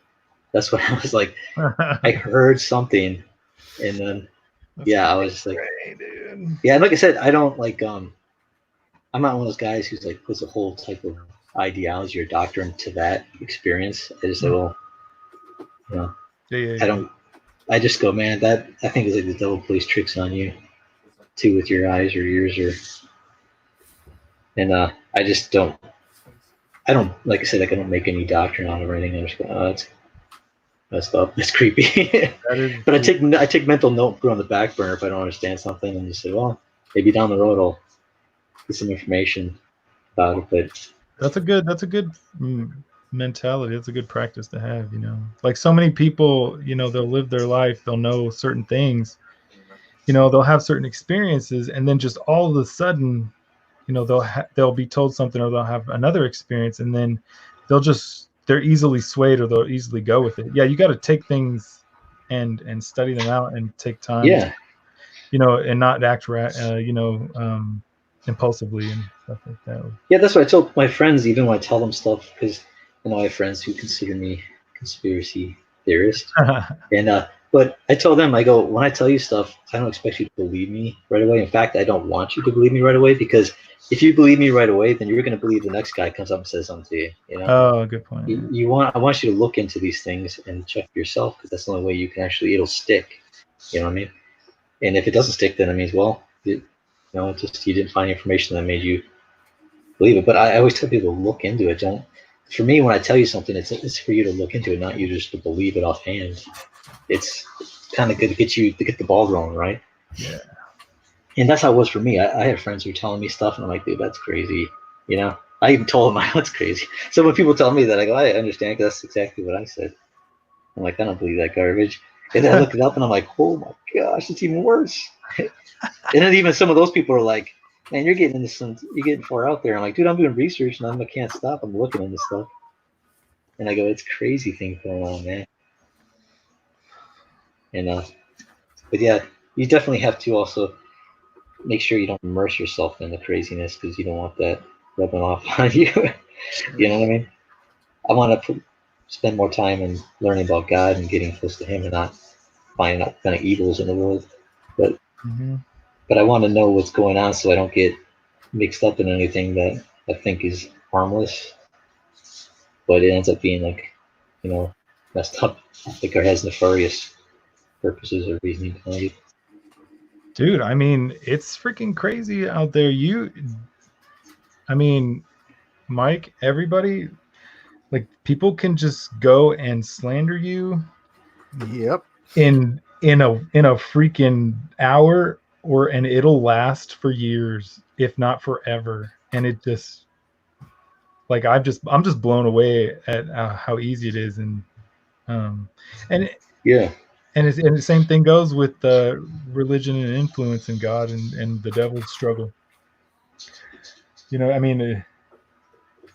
that's what I was like. I heard something. And then, I was just like, dude. Yeah, and like I said, I don't like, I'm not one of those guys who's like puts a whole type of ideology or doctrine to that experience. I just say, well, I just go, man, that I think is like the devil plays tricks on you too with your eyes or ears and I just don't, like I said, like I don't make any doctrine out of anything. I just go, oh, it's messed up. It's creepy. But I take mental note, put it on the back burner if I don't understand something, and just say, well, maybe down the road I'll get some information about it. But that's a good mentality. That's a good practice to have. Like so many people, they'll live their life, they'll know certain things, they'll have certain experiences, and then just all of a sudden, you know, they'll be told something, or they'll have another experience, and then they're easily swayed, or they'll easily go with it. Yeah, you got to take things and study them out and take time. Yeah. You know, and not act impulsively and stuff like that. Yeah, that's what I tell my friends, even when I tell them stuff, because you know I have friends who consider me conspiracy theorist, and but I tell them, I go, when I tell you stuff, I don't expect you to believe me right away. In fact, I don't want you to believe me right away, because if you believe me right away, then you're going to believe the next guy comes up and says something to you. You know? Oh, good point. I want you to look into these things and check for yourself, because that's the only way you can it'll stick. You know what I mean? And if it doesn't stick, then it means, well, you didn't find information that made you believe it. But I always tell people to look into it. For me, when I tell you something, it's for you to look into it, not you just to believe it offhand. It's kind of good to get the ball rolling, right? Yeah. And that's how it was for me. I had friends who were telling me stuff, and I'm like, dude, that's crazy. You know, I even told them, that's crazy. So when people tell me that, I go, I understand, because that's exactly what I said. I'm like, I don't believe that garbage. And then I look it up, and I'm like, oh my gosh, it's even worse. And then even some of those people are like, man, you're getting far out there. I'm like, dude, I'm doing research, and I can't stop. I'm looking into stuff. And I go, it's crazy things going on, man. And but yeah, you definitely have to also make sure you don't immerse yourself in the craziness, because you don't want that rubbing off on you. You know what I mean? I want to spend more time in learning about God and getting close to Him, and not finding out kind of evils in the world. But I want to know what's going on, so I don't get mixed up in anything that I think is harmless, but it ends up being like, messed up, like, or has nefarious purposes or reasoning behind it. Dude, I mean, it's freaking crazy out there. Mike, everybody, like, people can just go and slander you. Yep. In a freaking hour, and it'll last for years, if not forever. And it just, like, I'm just blown away at how easy it is. And yeah. And the same thing goes with religion and influence, and God and the devil's struggle. You know, I mean,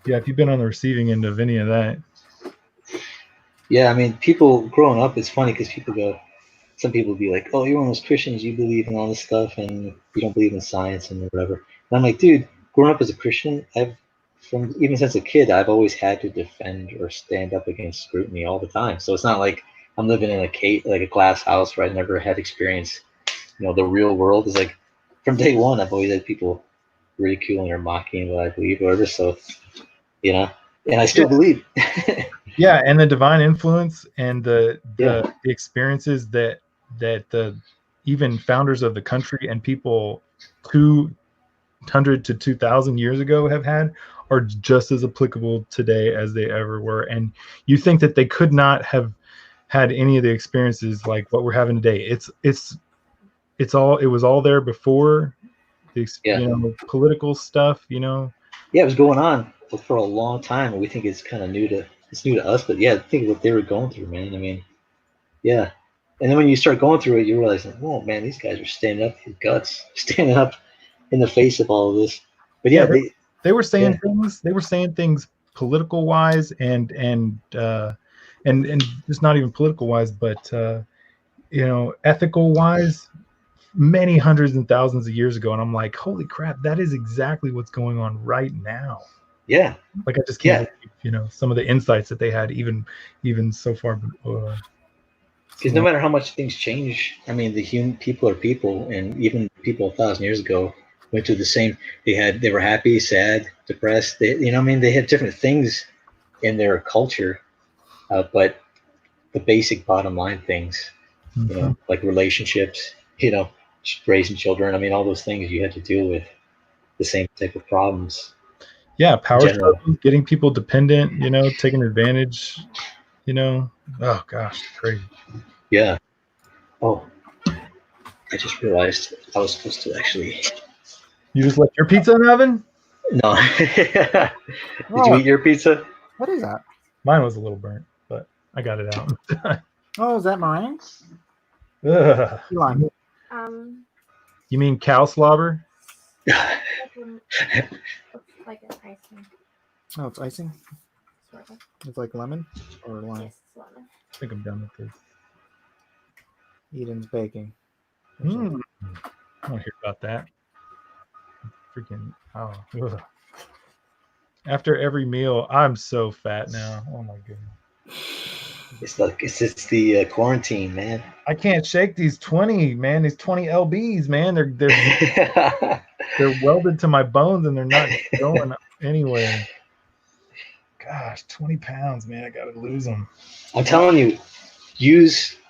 yeah, if you've been on the receiving end of any of that. Yeah, I mean, people growing up, it's funny because some people be like, oh, you're one of those Christians, you believe in all this stuff, and you don't believe in science and whatever. And I'm like, dude, growing up as a Christian, even since a kid, I've always had to defend or stand up against scrutiny all the time. So it's not like I'm living in a glass house where I never had experience. The real world is like, from day one, I've always had people ridiculing or mocking what I believe or whatever. So, and I still believe. Yeah, and the divine influence and the experiences that the even founders of the country and people 200 to 2,000 years ago have had are just as applicable today as they ever were. And you think that they could not have had any of the experiences like what we're having today. It was all there before the political stuff. Yeah, it was going on for a long time, and we think it's kind of new to us. But yeah, think of what they were going through, man. I mean, yeah. And then when you start going through it, you realize, oh man, these guys are standing up with guts, standing up in the face of all of this. But yeah, they were saying things. They were saying things political wise and just not even political wise, but ethical wise, many hundreds and thousands of years ago. And I'm like, holy crap, that is exactly what's going on right now. Yeah. Like, I just can't believe, some of the insights that they had even so far. Because no matter how much things change, I mean, the human people are people, and even people 1,000 years ago went through the same. They were happy, sad, depressed. They had different things in their culture, but the basic bottom line things, like relationships, raising children. I mean, all those things you had to deal with the same type of problems. Yeah, power struggles, getting people dependent, taking advantage, oh gosh, crazy. Yeah. Oh, I just realized I was supposed to actually. You just left your pizza in the oven? No. Did you eat your pizza? What is that? Mine was a little burnt, but I got it out. Oh, is that mine? Ugh. Um. You mean cow slobber? Looks like an icing. Oh, it's icing. Sort of. It's like lemon or lime. Yes, it's lemon. I think I'm done with this. Eden's baking. I want to hear about that. Freaking ugh. After every meal, I'm so fat now. Oh my goodness. It's the quarantine, man. I can't shake these 20, man. These 20 lbs, man. They're welded to my bones and they're not going anywhere. Gosh, 20 pounds, man. I gotta lose them. I'm telling you,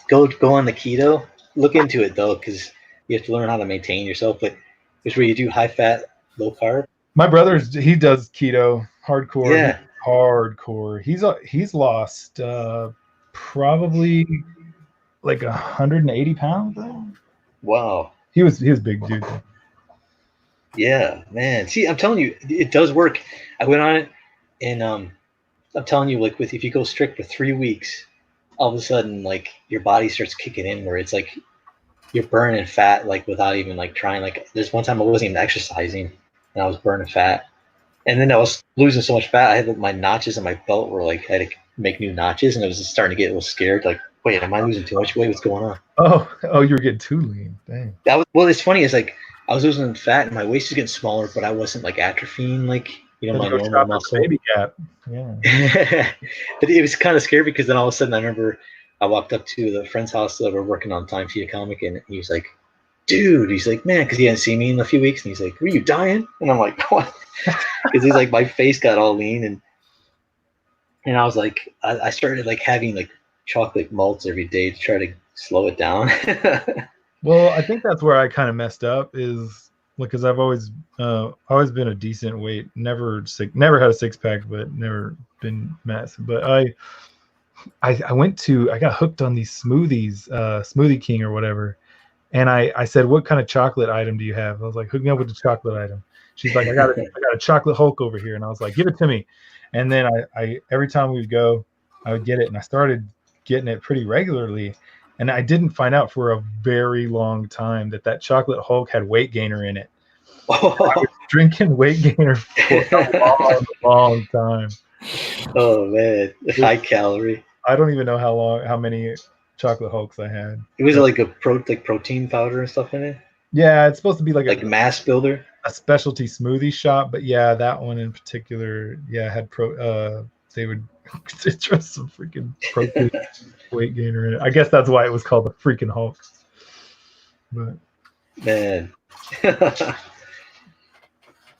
go on the keto. Look into it though, because you have to learn how to maintain yourself. But it's where you do high fat, low carb. My he does keto hardcore. Yeah. Hardcore. He's lost probably like 180 pounds though. Wow. He was a big dude. Yeah, man. See, I'm telling you, it does work. I went on it, and I'm telling you, like if you go strict for 3 weeks, all of a sudden, like your body starts kicking in, where it's like you're burning fat, like without even like trying. Like there's one time I wasn't even exercising, and I was burning fat, and then I was losing so much fat. I had my notches on my belt were like I had to make new notches, and I was just starting to get a little scared. Like, wait, am I losing too much weight? What's going on? Oh, you were getting too lean. Dang. Well, it's funny. It's like I was losing fat, and my waist was getting smaller, but I wasn't like atrophying, like my normal muscle. Baby gap. Yeah. But it was kind of scary because then all of a sudden I remember I walked up to the friend's house that were working on Time Sheet comic, and he was like, "Dude," he's like, "Man," because he hadn't seen me in a few weeks, and he's like, "Were you dying?" And I'm like, "What?" Because he's like, my face got all lean, and I was like, I started like having like chocolate malts every day to try to slow it down. Well, I think that's where I kind of messed up is because I've always been a decent weight, never had a six pack, but never been massive. But I got hooked on these smoothies, Smoothie King or whatever. And I said, "What kind of chocolate item do you have?" I was like, "Hook me up with the chocolate item." She's like, I got a chocolate Hulk over here. And I was like, "Give it to me." And then I every time we would go, I would get it. And I started getting it pretty regularly. And I didn't find out for a very long time that chocolate Hulk had weight gainer in it. I was drinking weight gainer for a long time. Oh man, high calorie. I don't even know how many chocolate Hulks I had. It was like a protein powder and stuff in it. Yeah, it's supposed to be like a mass builder, a specialty smoothie shop. But yeah, that one in particular, had they would trust some freaking protein weight gainer in it. I guess that's why it was called the freaking Hulk. But man,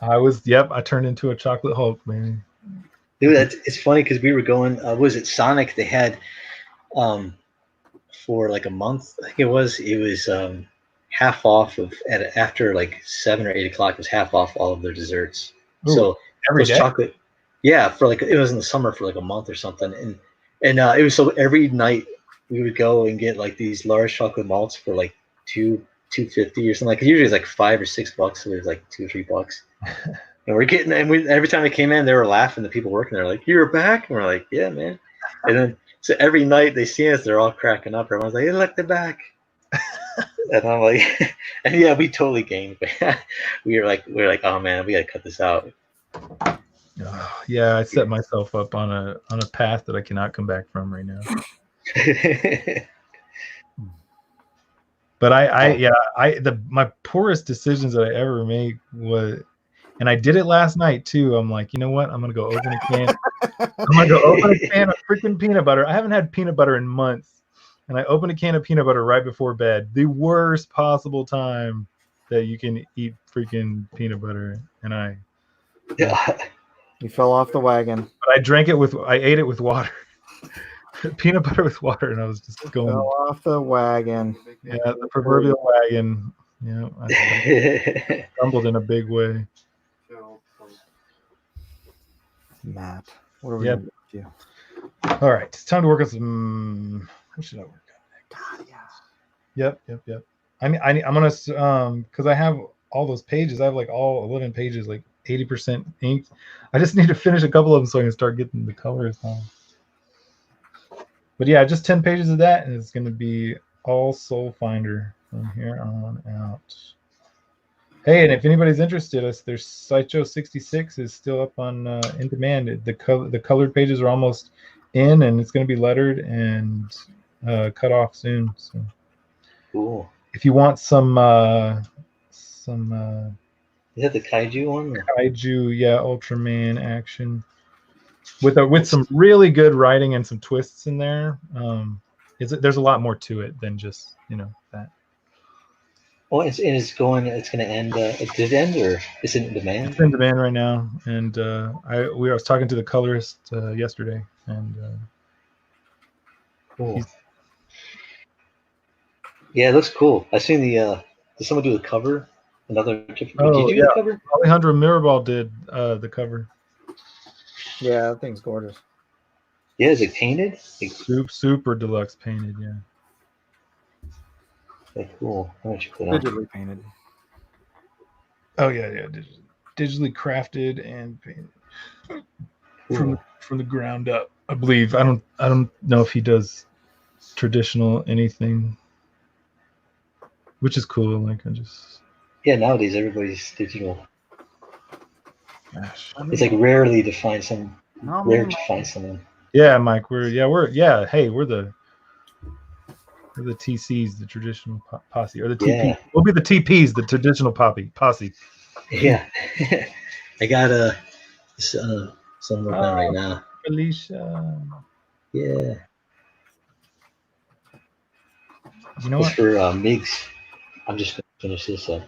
I turned into a chocolate Hulk, man. Dude, it's funny because we were going. Was it Sonic? They had for like a month. I think it was half off after like 7 or 8 o'clock. It was half off all of their desserts. Ooh, so every day? Chocolate. Yeah, for like it was in the summer for like a month or something, and it was so every night we would go and get like these large chocolate malts for like $2.50 or something. Like usually it's like $5 or $6, so it was like $2 or $3. And we're getting, every time they came in, they were laughing. The people working there, like, "You're back," and we're like, "Yeah, man." And then so every night they see us, they're all cracking up. Everyone's like, "Hey, look, they're back." And I'm like, and yeah, we totally gained. we were like, "Oh man, we gotta cut this out." Yeah, I set myself up on a path that I cannot come back from right now. But my poorest decisions that I ever made was, and I did it last night too. I'm like, you know what? I'm gonna go open a can. I'm gonna go open a can of freaking peanut butter. I haven't had peanut butter in months, and I opened a can of peanut butter right before bed. The worst possible time that you can eat freaking peanut butter, and you fell off the wagon. But I ate it with water. Peanut butter with water, and I was just going fell off the wagon. Yeah, the proverbial wagon. Yeah, I stumbled in a big way. Matt, what are we going to do? All right, it's time to work on some. What should I work on? God, yeah. Yep. I'm gonna because I have all those pages. I have like all 11 pages, like 80% inked. I just need to finish a couple of them so I can start getting the colors on. But yeah, just 10 pages of that, and it's going to be all Soul Finder from here on out. Hey, and if anybody's interested, there's Sideshow 66 is still up on in demand. The colored pages are almost in, and it's going to be lettered and cut off soon. So, Cool. if you want some Is that the kaiju one? Or? kaiju, yeah, Ultraman action with some really good writing and some twists in there. There's a lot more to it than just that. Oh, it's going to end. It did end, or is it in demand? It's in demand right now, and I was talking to the colorist yesterday, and cool. Yeah, it looks cool. I seen the. Did someone do the cover? Another different. Oh, did you do the cover? Alejandro Mirabal did the cover. Yeah, that thing's gorgeous. Yeah, is it painted? Super deluxe painted, yeah. Okay, cool. Digitally painted. Oh yeah, digitally crafted and painted from the ground up. I believe. I don't know if he does traditional anything, which is cool. Like yeah, nowadays everybody's digital. Gosh. It's like rarely to find some. Rare to find someone. Yeah, Mike. We're the TCs, the traditional posse, or the TP. Yeah. We'll be the TPs, the traditional posse. Yeah, I got some working on right now. Alicia. Yeah. You know it's what? For Migs. I'm just gonna finish this up.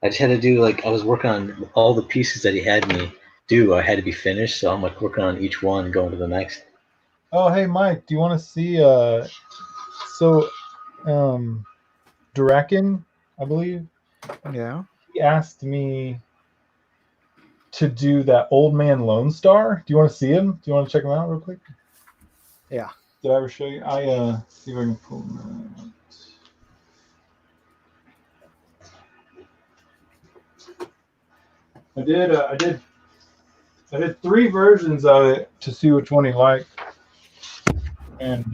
I just had to do I was working on all the pieces that he had me do. I had to be finished, so I'm working on each one, going to the next. Oh, hey Mike, do you want to see? Draken, I believe. Yeah. He asked me to do that Old Man Lone Star. Do you want to see him? Do you want to check him out real quick? Yeah. Did I ever show you? I see if I can pull him out. I did 3 versions of it to see which one he liked, and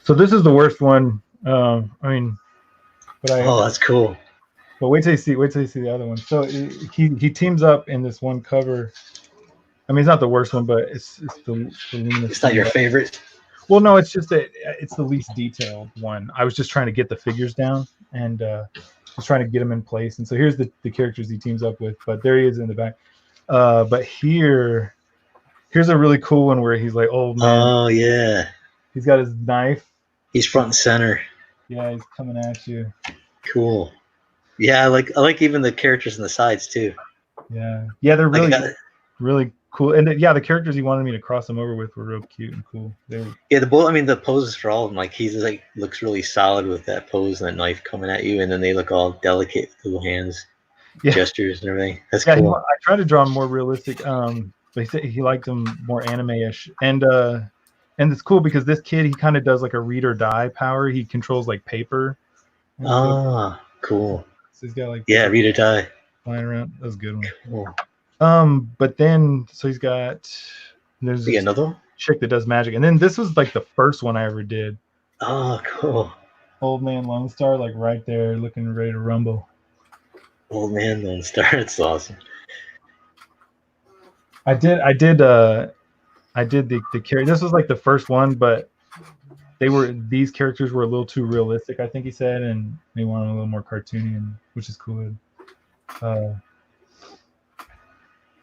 so this is the worst one. That's cool. But wait till you see the other one. So he teams up in this one cover. I mean, it's not the worst one, but it's the luminous. It's not your favorite. Well, no, it's just it's the least detailed one. I was just trying to get the figures down and just trying to get them in place. And so here's the characters he teams up with. But there he is in the back. But here's a really cool one where he's like, oh man. Oh yeah. He's got his knife. He's front and center. Yeah, he's coming at you. Cool. Yeah, I like even the characters on the sides too. Yeah, they're really cool. And the characters he wanted me to cross them over with were real cute and cool. The poses for all of them, he's looks really solid with that pose and that knife coming at you, and then they look all delicate little hands, gestures and everything. That's cool. I tried to draw them more realistic. But he said he liked them more anime-ish, and it's cool because this kid, he kind of does like a read or die power. He controls paper. Cool. So he's got read or die flying around. That was a good one. Cool. But then there's another one? Chick that does magic, and then this was the first one I ever did. Oh, cool. Old Man Lone Star, right there, looking ready to rumble. Old Man Lone Star, it's awesome. I did the character. This was the first one, but these characters were a little too realistic, I think he said, and they wanted a little more cartoony, which is cool.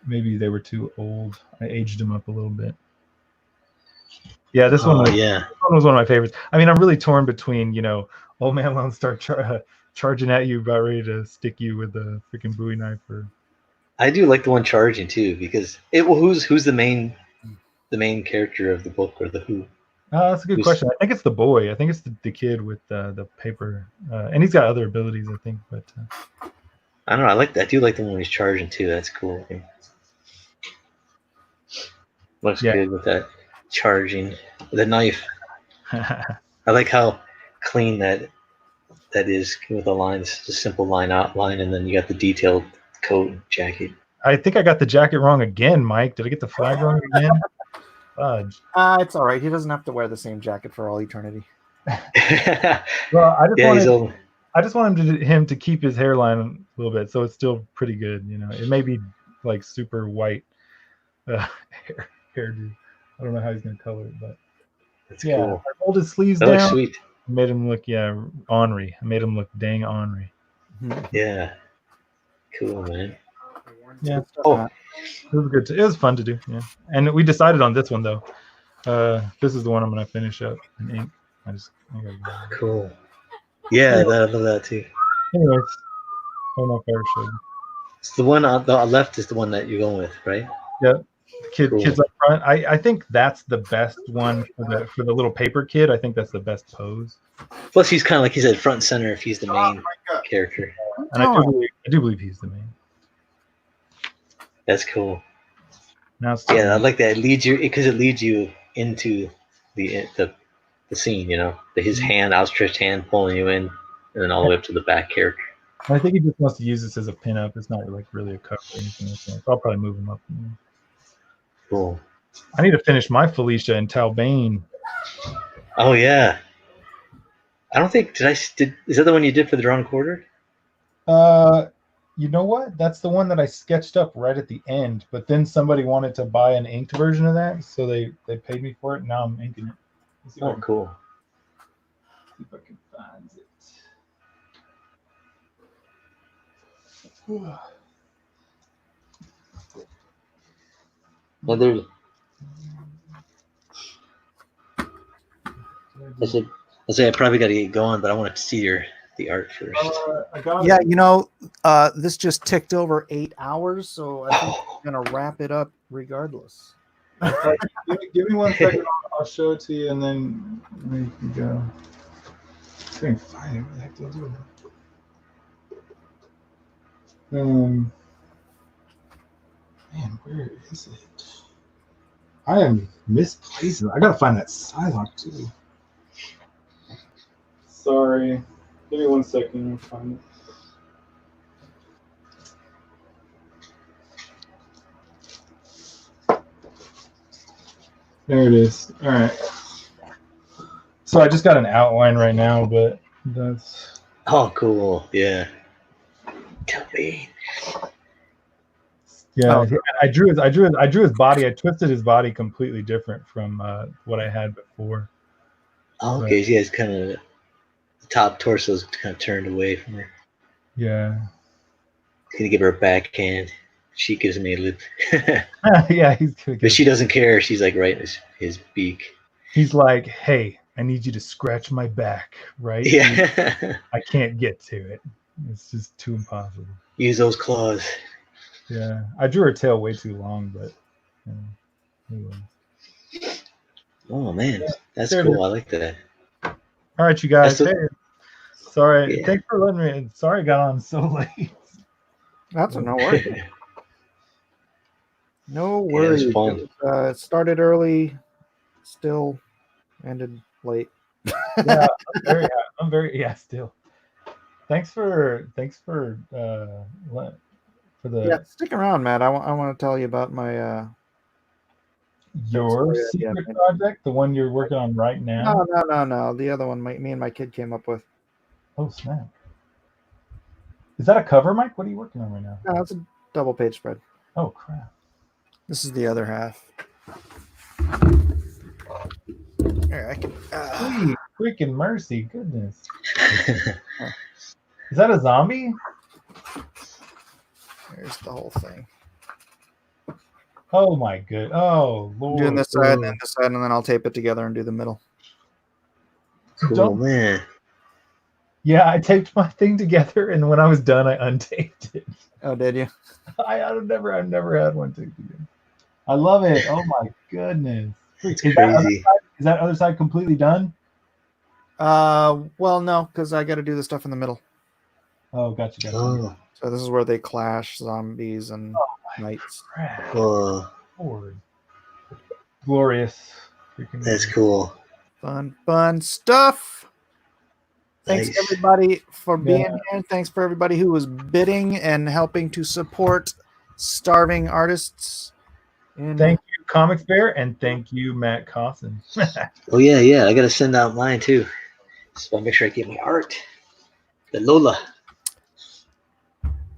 Maybe they were too old. I aged them up a little bit. Yeah, this one was one of my favorites. I mean, I'm really torn between, Old Man Lone Star charging at you, about ready to stick you with a freaking Bowie knife. I do like the one charging too, because who's the main character of the book, or the who? That's a good question. I think it's the boy. I think it's the kid with the paper, and he's got other abilities, I think. But I don't know. I do like the one when he's charging too. That's cool. Looks good with that charging with a knife. I like how clean that is with the lines, just simple line outline, and then you got the detailed coat and jacket. I think I got the jacket wrong again, Mike. Did I get the flag wrong again? Fudge. It's all right. He doesn't have to wear the same jacket for all eternity. Well, I I just want him to keep his hairline a little bit, so it's still pretty good. You know, it may be like super white hairdo. I don't know how he's gonna color it, but That's yeah, cool. I rolled his sleeves That down. looks sweet. Made him look ornery. I made him look dang ornery. Yeah. Cool, man. Yeah. Oh, It was good. It was fun to do. Yeah. And we decided on this one though. This is the one I'm gonna finish up in ink. I gotta go. cool. Yeah, I love that too. Anyways, I don't know if I ever showed you. It's the one on the left is the one that you're going with, right? Yeah. Kids up front. I think that's the best one for the little paper kid. I think that's the best pose. Plus, he's kind of like he said, front and center if he's the main character. And I do believe he's the main. That's cool. Now it's I like that. It leads you because it leads you into the scene. You know, his hand, outstretched hand, pulling you in, and then all the way up to the back character. I think he just wants to use this as a pinup. It's not like really a cover or anything like that. So I'll probably move him up. Cool. I need to finish my Felicia and Talbane. Oh yeah. I don't think is that the one you did for the drawn quarter? You know what? That's the one that I sketched up right at the end, but then somebody wanted to buy an inked version of that, so they paid me for it. And now I'm inking it. Oh, cool. See if I can find it. Well, there's. I say I probably got to get going, but I wanted to see the art first. Yeah, you know, this just ticked over 8 hours, so I think I'm gonna wrap it up regardless. Give me 1 second. I'll show it to you, and then we can go. I'm trying to find it. What the heck did I do? Man, where is it? I am misplacing it. I gotta find that Psylocke too. Sorry. Give me 1 second. I'll find it. There it is. All right. So I just got an outline right now, but that's. Oh, cool. Yeah. Tell me. Yeah, I drew his body. I twisted his body completely different from what I had before. Oh, okay, so yeah, it's kind of the top torso's kind of turned away from her. Yeah. He's gonna give her a backhand. She gives me a lip. Yeah, he's gonna. But she doesn't care. She's like right in his beak. He's like, "Hey, I need you to scratch my back, right? Yeah. I can't get to it. It's just too impossible." Use those claws. Yeah, I drew her tail way too long, but anyway. Oh man, that's There it cool. is. I like that. All right, you guys. That's Hey, sorry. Yeah. Thanks for letting me. Sorry, I got on so late. That's no worries. No Yeah, worries. it's fun. It started early, still ended late. Yeah, I'm very still. Thanks for the Yeah, stick around, Matt. I want to tell you about my your yeah, secret yeah. project, the one you're working on right now. No. The other one, me and my kid came up with. Oh snap! Is that a cover, Mike? What are you working on right now? No, it's a double page spread. Oh crap! This is the other half. Here, I can. Sweet, freaking mercy, goodness! Is that a zombie? There's the whole thing. Oh my good! Oh Lord! Doing this side and then this side, and then I'll tape it together and do the middle. Cool, Don't- man. Yeah, I taped my thing together, and when I was done, I untaped it. Oh, did you? I've never had one taped together. I love it. Oh my goodness! It's Is crazy. that other side completely done? Well, no, because I got to do the stuff in the middle. Oh, gotcha. Oh, So this is where they clash, zombies and knights. Crap. cool. Lord. Glorious. Freaking That's cool. Fun stuff. Thanks Nice. everybody for being Yeah. here. Thanks for everybody who was bidding and helping to support starving artists. And Thank you, Comics Bear, and thank you, Matt Cossin. Oh yeah. I gotta send out mine too. So I make sure I get my art. The Lola.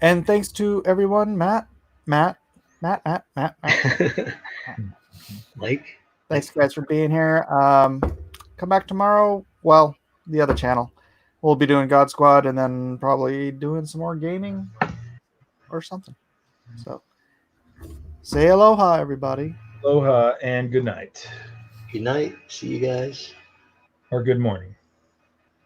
And thanks to everyone, Matt. Mike. Thanks, guys, for being here. Come back tomorrow. Well, the other channel. We'll be doing God Squad and then probably doing some more gaming or something. So, say aloha, everybody. Aloha and good night. Good night. See you guys. Or good morning.